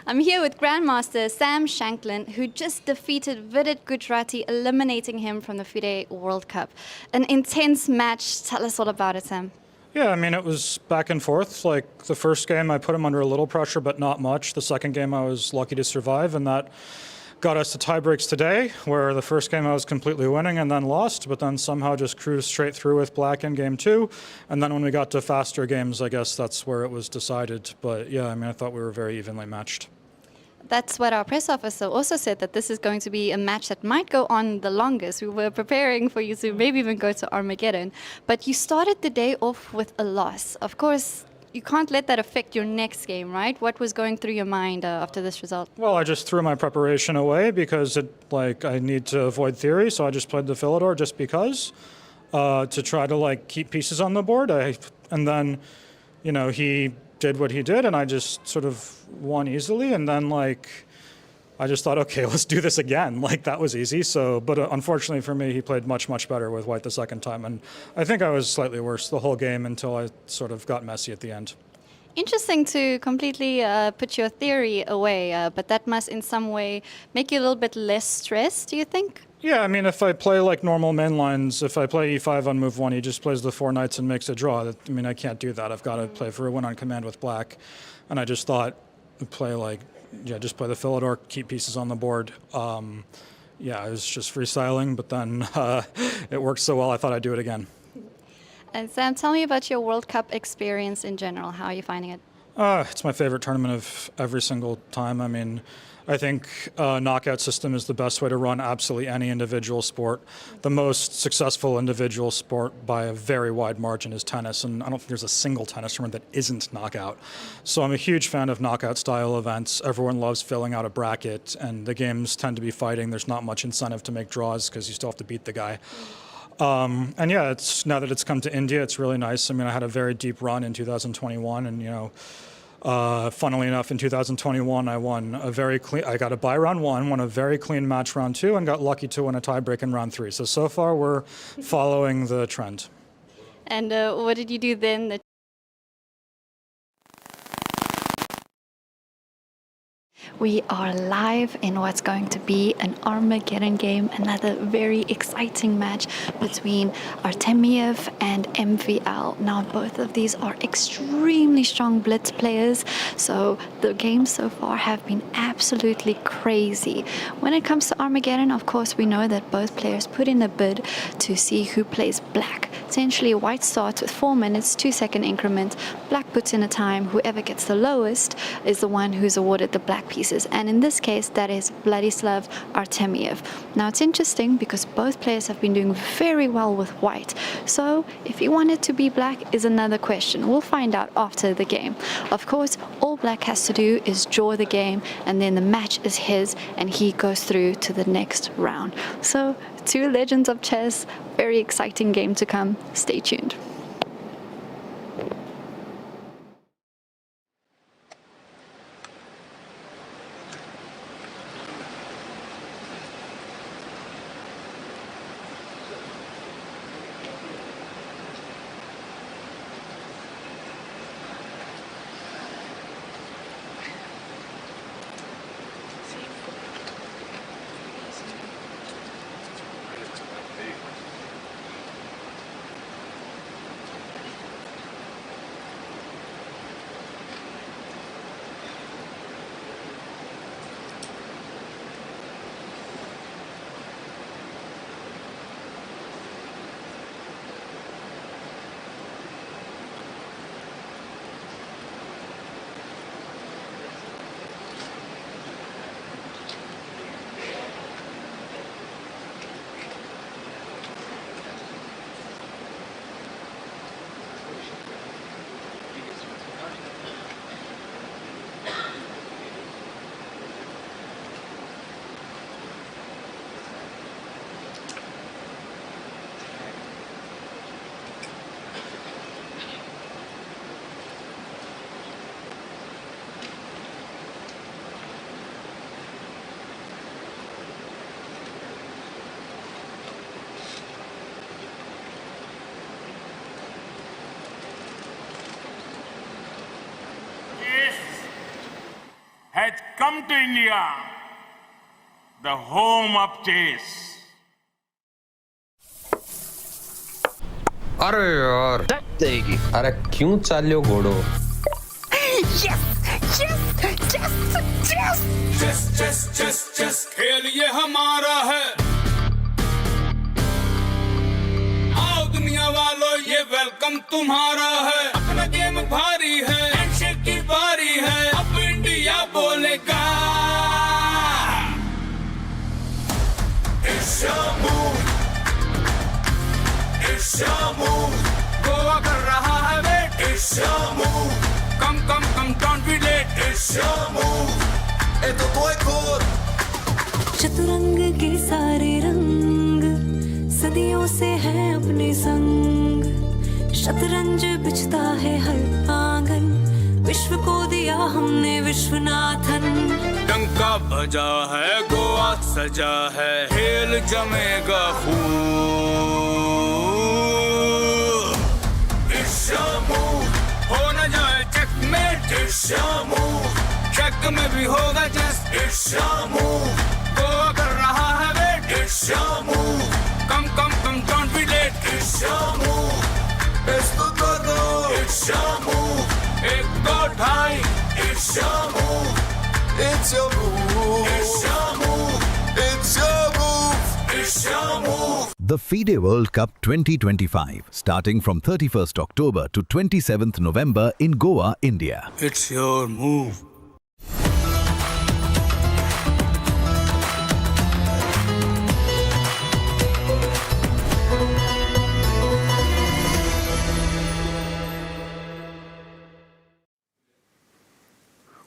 I'm here with Grandmaster Sam Shankland, who just defeated Vidit Gujrathi, eliminating him from the FIDE World Cup. An intense match. Tell us all about it, Sam.
Yeah, I mean, it was back and forth. Like, the first game, I put him under a little pressure, but not much. The second game, I was lucky to survive, and that got us to tie breaks today, where the first game I was completely winning and then lost, but then somehow just cruised straight through with black in game 2. And then when we got to faster games, I guess that's where it was decided. But yeah, I mean, I thought we were very evenly matched.
That's what our press officer also said, that this is going to be a match that might go on the longest. We were preparing for you to maybe even go to Armageddon. But you started the day off with a loss. Of course, you can't let that affect your next game, right? What was going through your mind after this result?
Well, I just threw my preparation away because I need to avoid theory, so I just played the Philidor just because to try to keep pieces on the board. And then, he did what he did, and I just sort of won easily. And then I just thought, okay, let's do this again. That was easy. So, but unfortunately for me, he played much, much better with white the second time. And I think I was slightly worse the whole game until I sort of got messy at the end.
Interesting to completely put your theory away, but that must in some way make you a little bit less stressed, do you think?
Yeah, I mean, if I play normal main lines, if I play e5 on move 1, he just plays the 4 knights and makes a draw. I mean, I can't do that. I've got to play for a win on command with black. And I just thought, play just play the Philidor, keep pieces on the board. Yeah, I was just freestyling, but then it worked so well, I thought I'd do it again.
And Sam, tell me about your World Cup experience in general. How are you finding it?
It's my favorite tournament of every single time. I mean, I think knockout system is the best way to run absolutely any individual sport. The most successful individual sport by a very wide margin is tennis, and I don't think there's a single tennis tournament that isn't knockout. So I'm a huge fan of knockout style events. Everyone loves filling out a bracket, and the games tend to be fighting. There's not much incentive to make draws because you still have to beat the guy. And yeah, now that it's come to India, it's really nice. I mean, I had a very deep run in 2021, and funnily enough, in 2021, I won I got a bye round 1, won a very clean match round 2, and got lucky to win a tiebreak in round 3. So far, we're following the trend.
And what did you do then? We are live in what's going to be an Armageddon game, another very exciting match between Artemiev and MVL. Now, both of these are extremely strong blitz players, so the games so far have been absolutely crazy. When it comes to Armageddon, of course, we know that both players put in a bid to see who plays black. Essentially, white starts with 4 minutes, 2-second increment. Black puts in a time. Whoever gets the lowest is the one who's awarded the black pieces. And in this case, that is Vladislav Artemiev. Now, it's interesting because both players have been doing very well with white. So, if he wanted to be black is another question. We'll find out after the game. Of course, all black has to do is draw the game, and then the match is his, and he goes through to the next round. So, 2 legends of chess, very exciting game to come. Stay tuned.
come to India, the home of chess.
अरे यार देगी अरे क्यों चालियो घोड़ो
Yes! Yes! Yes! Yes!
Chess chess chess chess खेल ये हमारा है। आओ दुनिया वालों ये वेलकम तुम्हारा है। अपना गेम भारी है, हैंडशेक की बारी है, अब इंडिया बोलेगा। It's your move, it's your move, Goa कर रहा है wait. It's your move, come come come don't be late। It's your move, ए तो कोई खोर।
चतुरंग के सारे रंग सदियों से हैं अपने संग, शतरंज बिछता है हर आंगन, विश्व को दिया हमने विश्वनाथन।
डंका बजा है गोवा सजा है, खेल जमेगा खूब। It's your move, हो न जाए checkmate. It's your move, check में भी होगा just. It's your move, Goa कर रहा है wait. It's your move, come come come don't be late। It's your move, esto todo। It's your move, एक दो ढाई। It's your move, it's your move, it's your move, it's your move, it's your move।
The FIDE World Cup 2025, starting from 31st October to 27th November in Goa, India.
It's your move।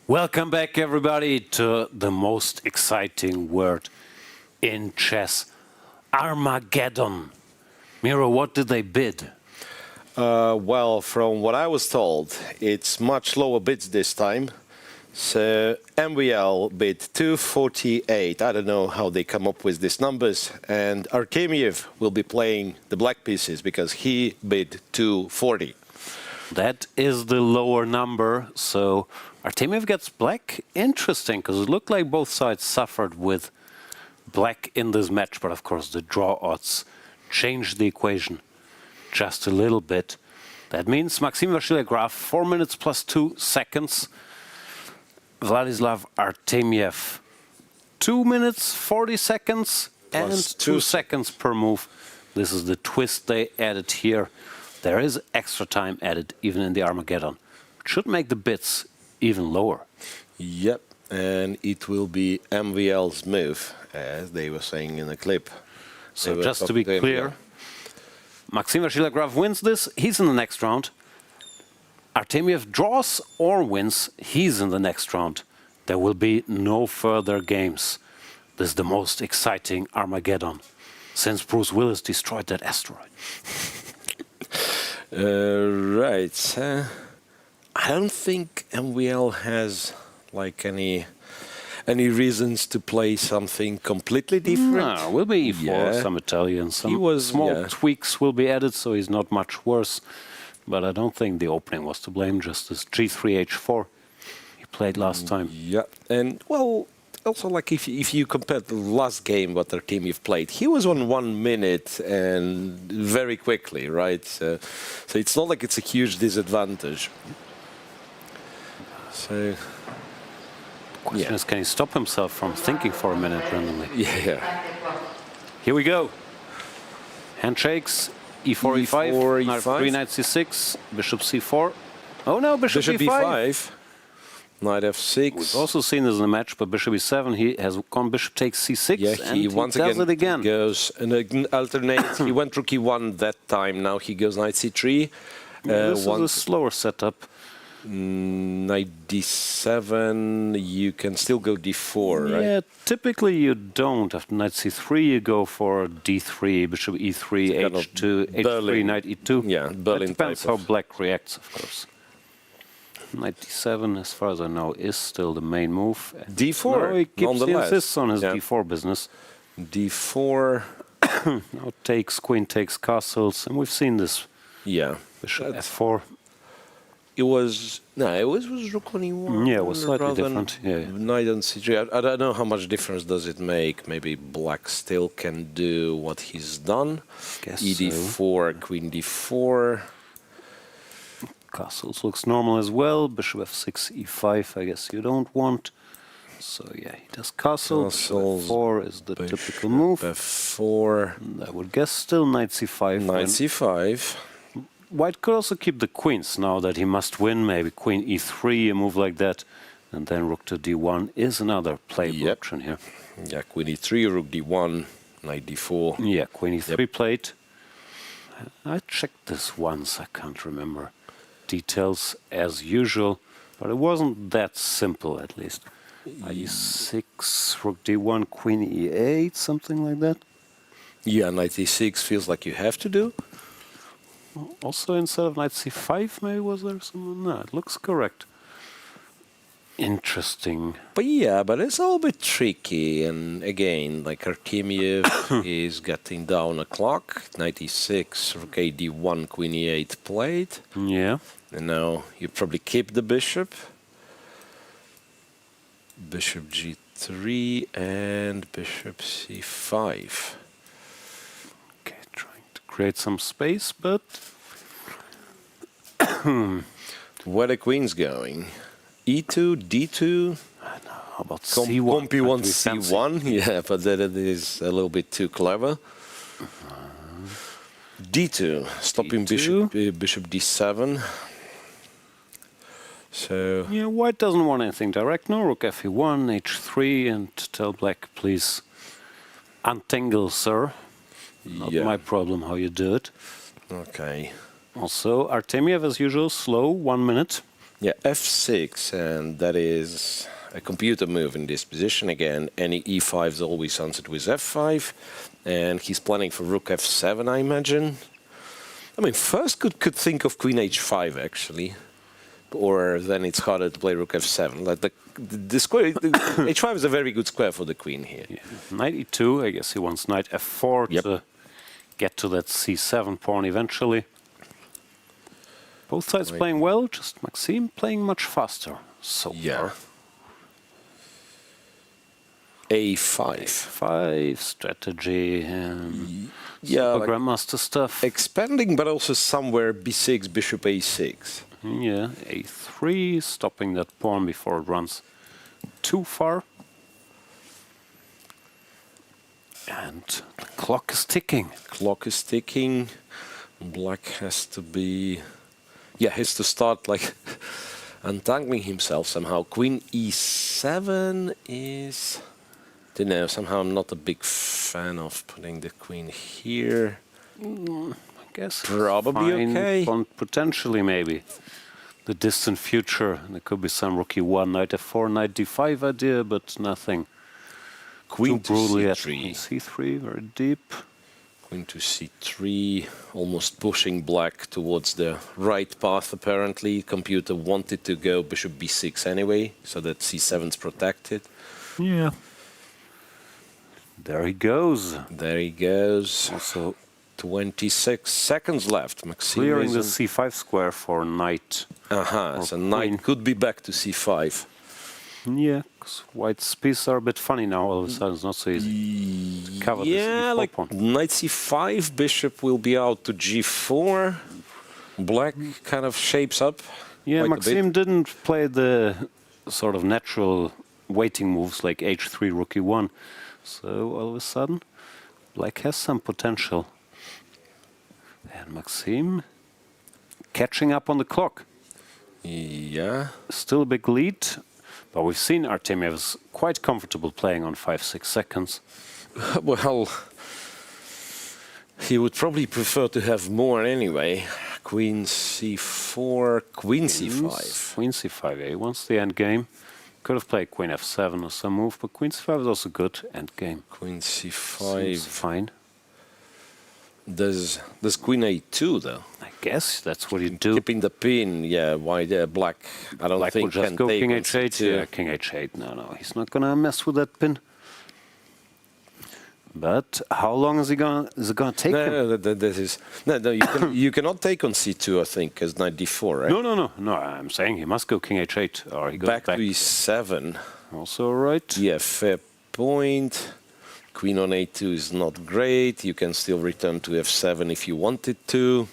Welcome back, everybody, to the most exciting word in chess, Armageddon. Miro, what did they bid?
Well, from what I was told, it's much lower bids this time. So MVL bid 248. I don't know how they come up with these numbers. And Artemiev will be playing the black pieces because he bid 240.
That is the lower number, so Artemiev gets black. Interesting, because it looked like both sides suffered with black in this match, but of course the draw odds changed the equation just a little bit. That means Maxime Vachier-Lagrave, 4 minutes plus 2 seconds. Vladislav Artemiev, 2 minutes 40 seconds and
Plus
2 seconds per move. This is the twist they added here. There is extra time added even in the Armageddon. It should make the bits even lower.
Yep, and it will be MVL's move, as they were saying in the clip.
So just to be clear, Maxime Vachier-Lagrave wins this, he's in the next round. Artemiev draws or wins, he's in the next round. There will be no further games. This is the most exciting Armageddon since Bruce Willis destroyed that asteroid.
Right. I don't think MVL has like any reasons to play something completely different.
No, will be E4, some Italian, some small tweaks will be added, so he's not much worse. But I don't think the opening was to blame, just this G3, H4 he played last time.
Yeah, and well, also like if you compare the last game what Artemiev played, he was on 1 minute and very quickly, right? So it's not like it's a huge disadvantage. So
question is, can he stop himself from thinking for a minute randomly?
Yeah.
Here we go. Handshakes. E4, E5, knight 3, knight C6, bishop C4. Oh no, bishop E5.
Knight F6.
We've also seen this in the match, but bishop E7, he has gone bishop takes C6,
yeah,
and he
once
does it again.
Goes and alternates. He went rook E1 that time, now he goes knight C3.
This is a slower setup.
Knight D7, you can still go D4, right?
Yeah, typically you don't. After knight C3, you go for D3, bishop E3, H2, H3, knight E2.
Yeah, Berlin.
It depends how black reacts, of course. Knight D7, as far as I know, is still the main move.
D4,
no, he insists on his D4 business.
D4.
Now takes, queen takes castles, and we've seen this.
Yeah.
Bishop F4.
It was rook on e1.
Yeah, it was slightly
rather than
different. Yeah.
Knight on c3. I don't know how much difference does it make. Maybe black still can do what he's done.
Guess
e4, queen d4.
Castles looks normal as well. Bishop f6, e5. I guess you don't want. So yeah, he does castle. F4 is the typical move.
f4.
And I would guess still knight c5.
Knight c5.
White could also keep the queens now that he must win. Maybe queen e3, a move like that. And then rook to d1 is another playable option here.
Yeah, queen e3, rook d1, knight d4.
Yeah, queen e3 played. I checked this once, I can't remember details as usual, but it wasn't that simple at least. e6, rook d1, queen e8, something like that.
Yeah, knight e6 feels like you have to do.
Also, instead of knight c5, maybe was there some? No, it looks correct. Interesting.
But yeah, but it's a little bit tricky. And again, like Artemiev is getting down a clock. Knight e6, rook a d1, queen e8 played.
Yeah.
And now you probably keep the bishop. Bishop g3 and bishop c5.
Okay, trying to create some space, but
where the queen's going? e2, d2.
How about c1?
Compy wants c1, yeah, but that it is a little bit too clever. d2, stopping
D2.
bishop d7. So
yeah, white doesn't want anything direct. No, rook fe1, h3, and tell black, please untangle, sir. Not my problem how you do it.
Okay.
Also, Artemiev, as usual, slow, 1 minute.
Yeah, f6, and that is a computer move in this position. Again, any e5 is always answered with f5, and he's planning for rook f7, I imagine. I mean, first could think of queen h5, actually. Or then it's harder to play rook f7. Like the square, h5 is a very good square for the queen here.
Yeah. Knight e2, I guess he wants knight f4 to get to that c7 pawn eventually. Both sides playing well, just Maxime playing much faster so far.
a5.
a5 strategy, super grandmaster stuff.
Expanding, but also somewhere b6, bishop a6.
Yeah, a3, stopping that pawn before it runs too far. And the clock is ticking.
Clock is ticking. Black has to be... Yeah, has to start like untangling himself somehow. Queen e7 is... I don't know, somehow I'm not a big fan of putting the queen here.
I guess
probably
fine,
okay.
Potentially maybe. The distant future, there could be some rook e1, knight f4, knight d5 idea, but nothing
queen
too brutally
to
at
c3.
c3, very deep.
Queen to c3, almost pushing black towards the right path apparently. Computer wanted to go bishop b6 anyway, so that c7's protected.
Yeah. There he goes.
There he goes.
Also
26 seconds left. Maxime
clearing the c5 square for knight.
So knight could be back to c5.
Yeah, because white's pieces are a bit funny now. All of a sudden, it's not so easy to cover this
Yeah, like
pawn.
knight c5, bishop will be out to g4. Black kind of shapes up.
Yeah, Maxime didn't play the sort of natural waiting moves like h3, rook e1. So all of a sudden, black has some potential. And Maxime catching up on the clock.
Yeah.
Still a big lead, but we've seen Artemiev's quite comfortable playing on 5-6 seconds.
Well, he would probably prefer to have more anyway. Queen c4, queen c5.
Queen c5, yeah, he wants the end game. Could have played queen f7 or some move, but queen c5 is also good end game.
Queen c5.
Seems fine.
There's queen a2 though.
I guess that's what you do.
Keeping the pin, yeah. Why black? I don't
Black
think
will just
can
go
take
king
on
h8.
c2.
Yeah, king h8. No, he's not gonna mess with that pin. But how long is it gonna take him?
You cannot take on c2, I think, as knight d4, right?
No. I'm saying he must go king h8, or he goes
back to e7.
Also right.
Yeah, fair point. Queen on a2 is not great. You can still return to f7 if you wanted to.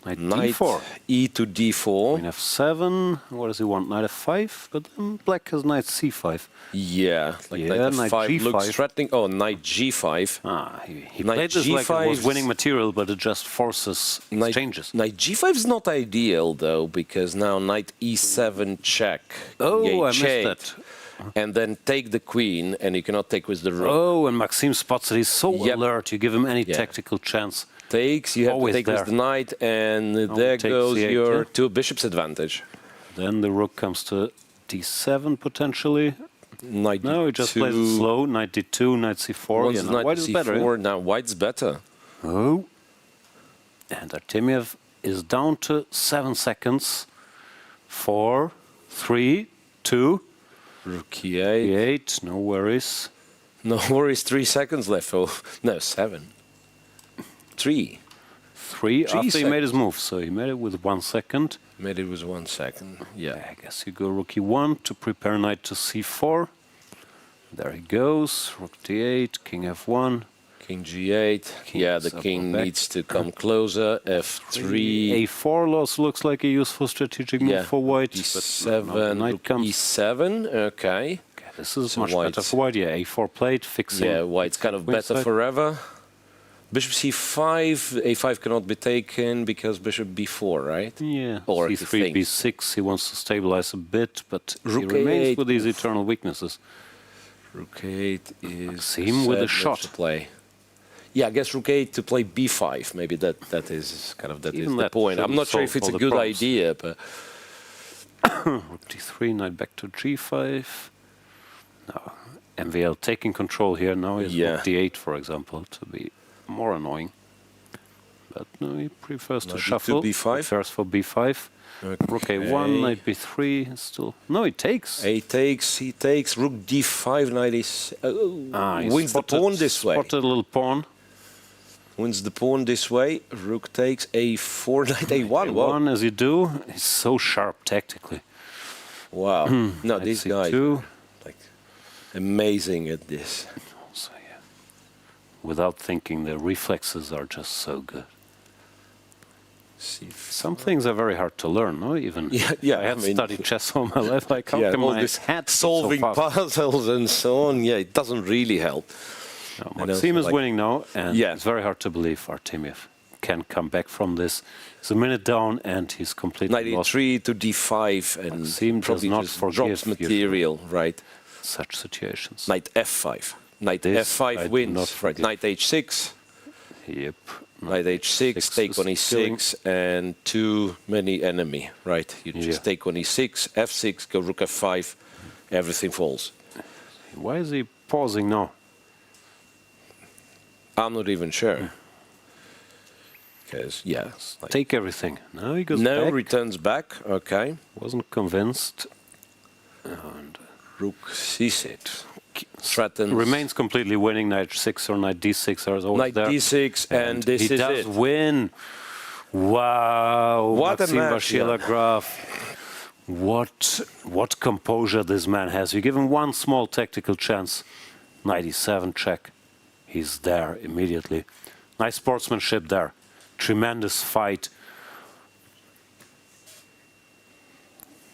Knight
d4. E to d4.
Queen f7. What does he want? Knight f5. But then black has knight c5.
Yeah, knight f5
g5
looks threatening. Oh, knight g5.
He played this like it was winning material, but it just forces exchanges.
Knight g5 is not ideal, though, because now knight e7 check.
Oh, I missed that.
And then take the queen, and you cannot take with the rook.
Oh, and Maxime spots it. He's so alert. You give him any tactical chance.
Takes, you have to take with the knight, and there goes your two bishops advantage.
Then the rook comes to d7 potentially.
Knight
no, he just plays it slow. Knight d2, knight c4.
Yeah, knight
white is better.
Now white's better.
Oh. And Artemiev is down to 7 seconds. 4, 3, 2.
Rook e8.
E8, no worries.
No worries, 3 seconds left. Oh, no, 7. 3.
3 after he made his move, so he made it with 1 second.
Made it with 1 second, yeah.
I guess you go rook e1 to prepare knight to c4. There he goes, rook d8, king f1.
King g8, yeah, the king needs to come closer, f3.
a4 also looks like a useful strategic move for white.
e7,
knight comes.
e7, okay.
This is much better for white, yeah, a4 plate, fixing.
Yeah, white's kind of better forever. Bishop c5, a5 cannot be taken because bishop b4, right?
Yeah,
or
c3, b6, he wants to stabilize a bit, but
rook
he remains
a8.
with these eternal weaknesses.
Rook 8 is
Maxime with a shot.
To play. Yeah, I guess rook 8 to play b5. Maybe that is kind of the point. I'm not sure if it's a good idea, but
rook d3, knight back to g5. Now MVL taking control here. Now he has rook d8, for example, to be more annoying. But no, he prefers to shuffle.
b5.
Prefers for b5.
Okay.
Rook a1, knight b3. Still, no, he takes.
He takes. Rook d5, knight is wins the pawn this way.
Spotted a little pawn.
Wins the pawn this way. Rook takes a4, knight a1.
a1 as you do. He's so sharp tactically.
Wow. No, these guys like amazing at this.
Also, yeah. Without thinking, the reflexes are just so good. Some things are very hard to learn, no? Even I had studied chess all my life. Like, how can
all
my
this
hat
solving
so fast?
puzzles and so on. Yeah, it doesn't really help.
No, Maxime is winning now, and it's very hard to believe Artemiev can come back from this. He's a minute down, and he's completely
Knight
lost.
e3 to d5, and
Maxime does not forgive
drops material, right?
Such situations.
Knight f5. Knight f5 wins. Right. Knight h6.
Yep.
Knight h6, take on e6, and too many enemy, right? You just take on e6, f6, go rook f5, everything falls.
Why is he pausing now?
I'm not even sure. Because,
take everything. Now he goes
back.
returns
back, okay.
Wasn't convinced. And
rook c6. Threatens.
Remains completely winning. Knight 6 or knight d6 are always
knight
there.
d6, and this is it.
He does win. Wow.
What
Maxime
a match.
Vachier-Lagrave. What composure this man has. You give him one small tactical chance. Knight e7 check. He's there immediately. Nice sportsmanship there. Tremendous fight.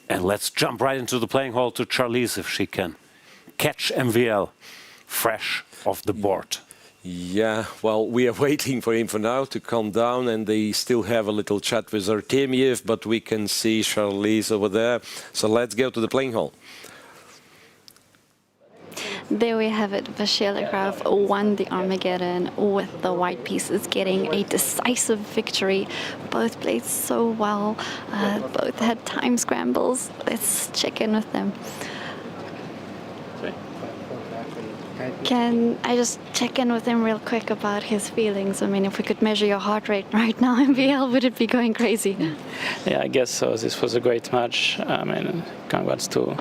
And let's jump right into the playing hall to Charlize if she can catch MVL fresh off the board.
Yeah, well, we are waiting for him for now to calm down, and they still have a little chat with Artemiev, but we can see Charlize over there. So let's go to the playing hall.
There we have it. Vachier-Lagrave won the Armageddon with the white pieces getting a decisive victory. Both played so well. Both had time scrambles. Let's check in with them. Can I just check in with him real quick about his feelings? I mean, if we could measure your heart rate right now, MVL, would it be going crazy?
Yeah, I guess so. This was a great match. I mean, congrats to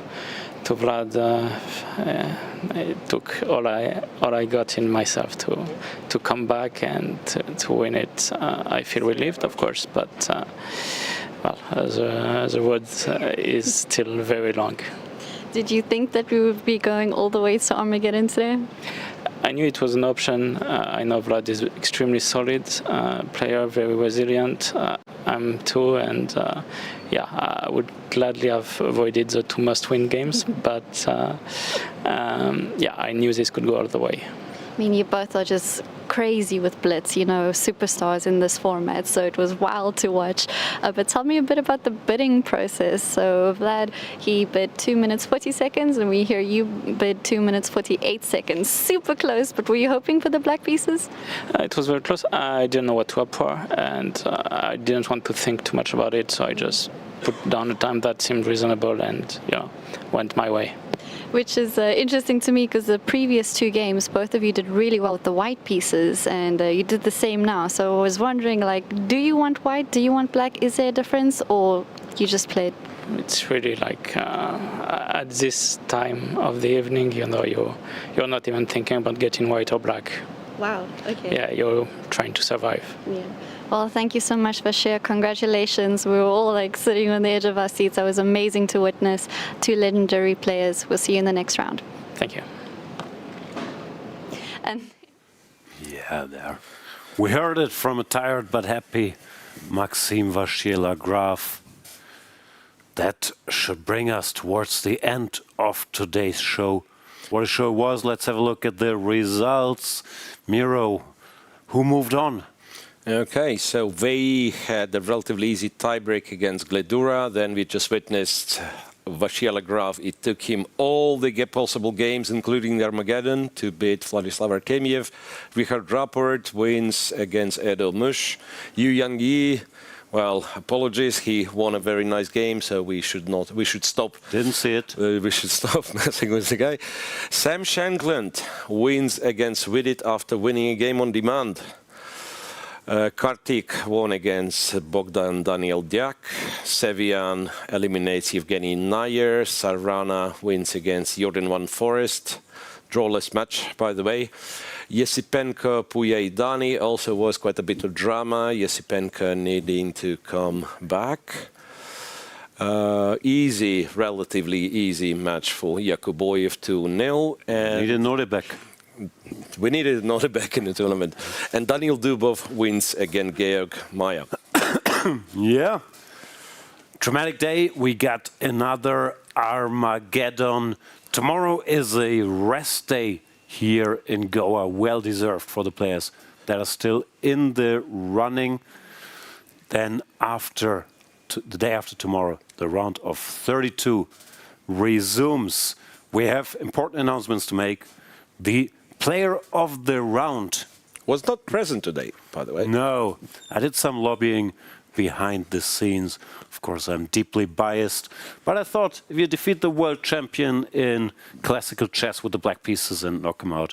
to Vlad, it took all I got in myself to come back and to win it. I feel relieved, of course, but well, the road is still very long.
Did you think that we would be going all the way to Armageddon today?
I knew it was an option. I know Vlad is extremely solid player, very resilient. I'm too, and yeah, I would gladly have avoided the 2 must-win games, but yeah, I knew this could go all the way.
I mean, you both are just crazy with blitz, you know, superstars in this format, so it was wild to watch. But tell me a bit about the bidding process. So Vlad, he bid 2 minutes 40 seconds, and we hear you bid 2 minutes 48 seconds. Super close, but were you hoping for the black pieces?
It was very close. I didn't know what to opt for, and I didn't want to think too much about it, so I just put down a time that seemed reasonable and, yeah, went my way.
Which is interesting to me because the previous 2 games, both of you did really well with the white pieces, and you did the same now. So I was wondering, like, do you want white? Do you want black? Is there a difference, or you just played?
It's really like at this time of the evening, you know, you're not even thinking about getting white or black.
Wow. Okay.
Yeah, you're trying to survive.
Yeah. Well, thank you so much, Vachier. Congratulations. We were all like sitting on the edge of our seats. That was amazing to witness. 2 legendary players. We'll see you in the next round.
Thank you.
And
yeah, there. We heard it from a tired but happy Maxime Vachier-Lagrave. That should bring us towards the end of today's show. What a show was. Let's have a look at the results. Miro, who moved on?
Okay, so Wei Yi had a relatively easy tiebreak against Gledura. Then we just witnessed Vachier-Lagrave. It took him all the possible games, including the Armageddon, to beat Vladislav Artemiev. We had Rapport wins against Erdogmus. Yangyi, well, apologies, he won a very nice game, so we should stop.
Didn't see it.
We should stop messing with the guy. Shankland wins against Vidit after winning a game on demand. Karthik won against Bogdan-Daniel Deac. Sevian eliminates Evgeniy Najer. Sarana wins against Jorden Foreest. Drawless match, by the way. Yesipenko-Puyei-Dani also was quite a bit of drama. Yesipenko needing to come back. Relatively easy match for Yakuboyev 2-0.
Needed Nodirbek.
We needed Nodirbek in the tournament. And Daniel Dubov wins against Georg Maya.
Yeah. Dramatic day. We got another Armageddon. Tomorrow is a rest day here in Goa. Well deserved for the players that are still in the running. Then the day after tomorrow, the round of 32 resumes. We have important announcements to make. The player of the round
was not present today, by the way.
No, I did some lobbying behind the scenes. Of course, I'm deeply biased, but I thought if you defeat the world champion in classical chess with the black pieces and knock him out,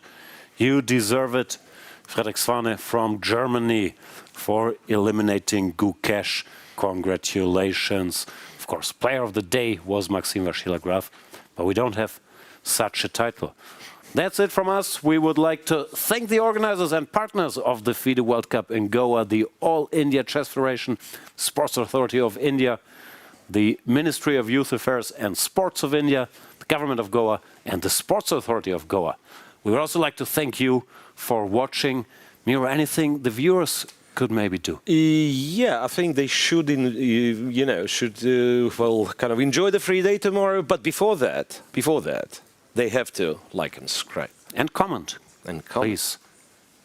you deserve it. Fredrik Svane from Germany for eliminating Gukesh. Congratulations. Of course, player of the day was Maxime Vachier-Lagrave, but we don't have such a title. That's it from us. We would like to thank the organizers and partners of the FIDE World Cup in Goa, the All India Chess Federation, Sports Authority of India, the Ministry of Youth Affairs and Sports of India, the Government of Goa, and the Sports Authority of Goa. We would also like to thank you for watching. Miro, anything the viewers could maybe do?
Yeah, I think they should, well, kind of enjoy the free day tomorrow. But before that, they have to like and subscribe.
And comment. Please.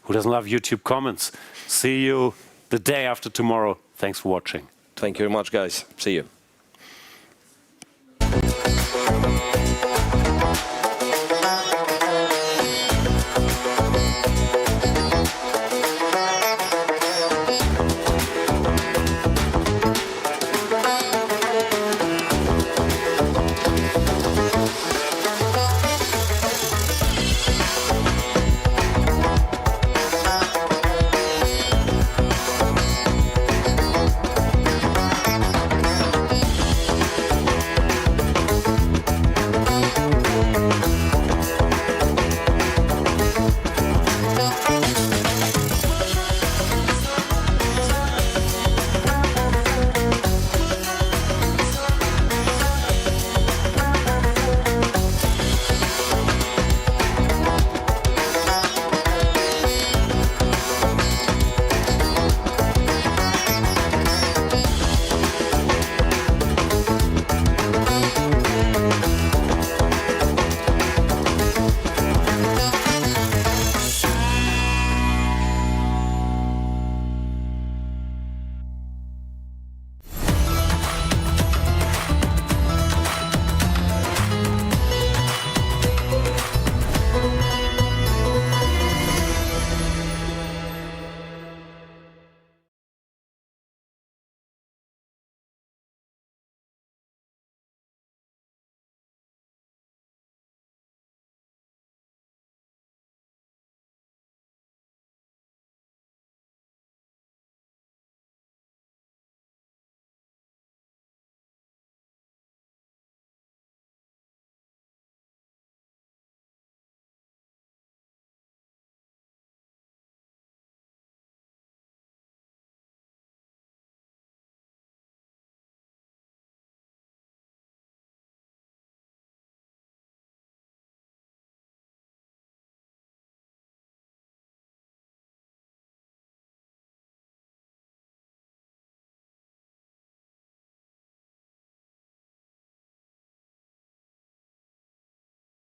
Who doesn't love YouTube comments? See you the day after tomorrow. Thanks for watching.
Thank you very much, guys. See you.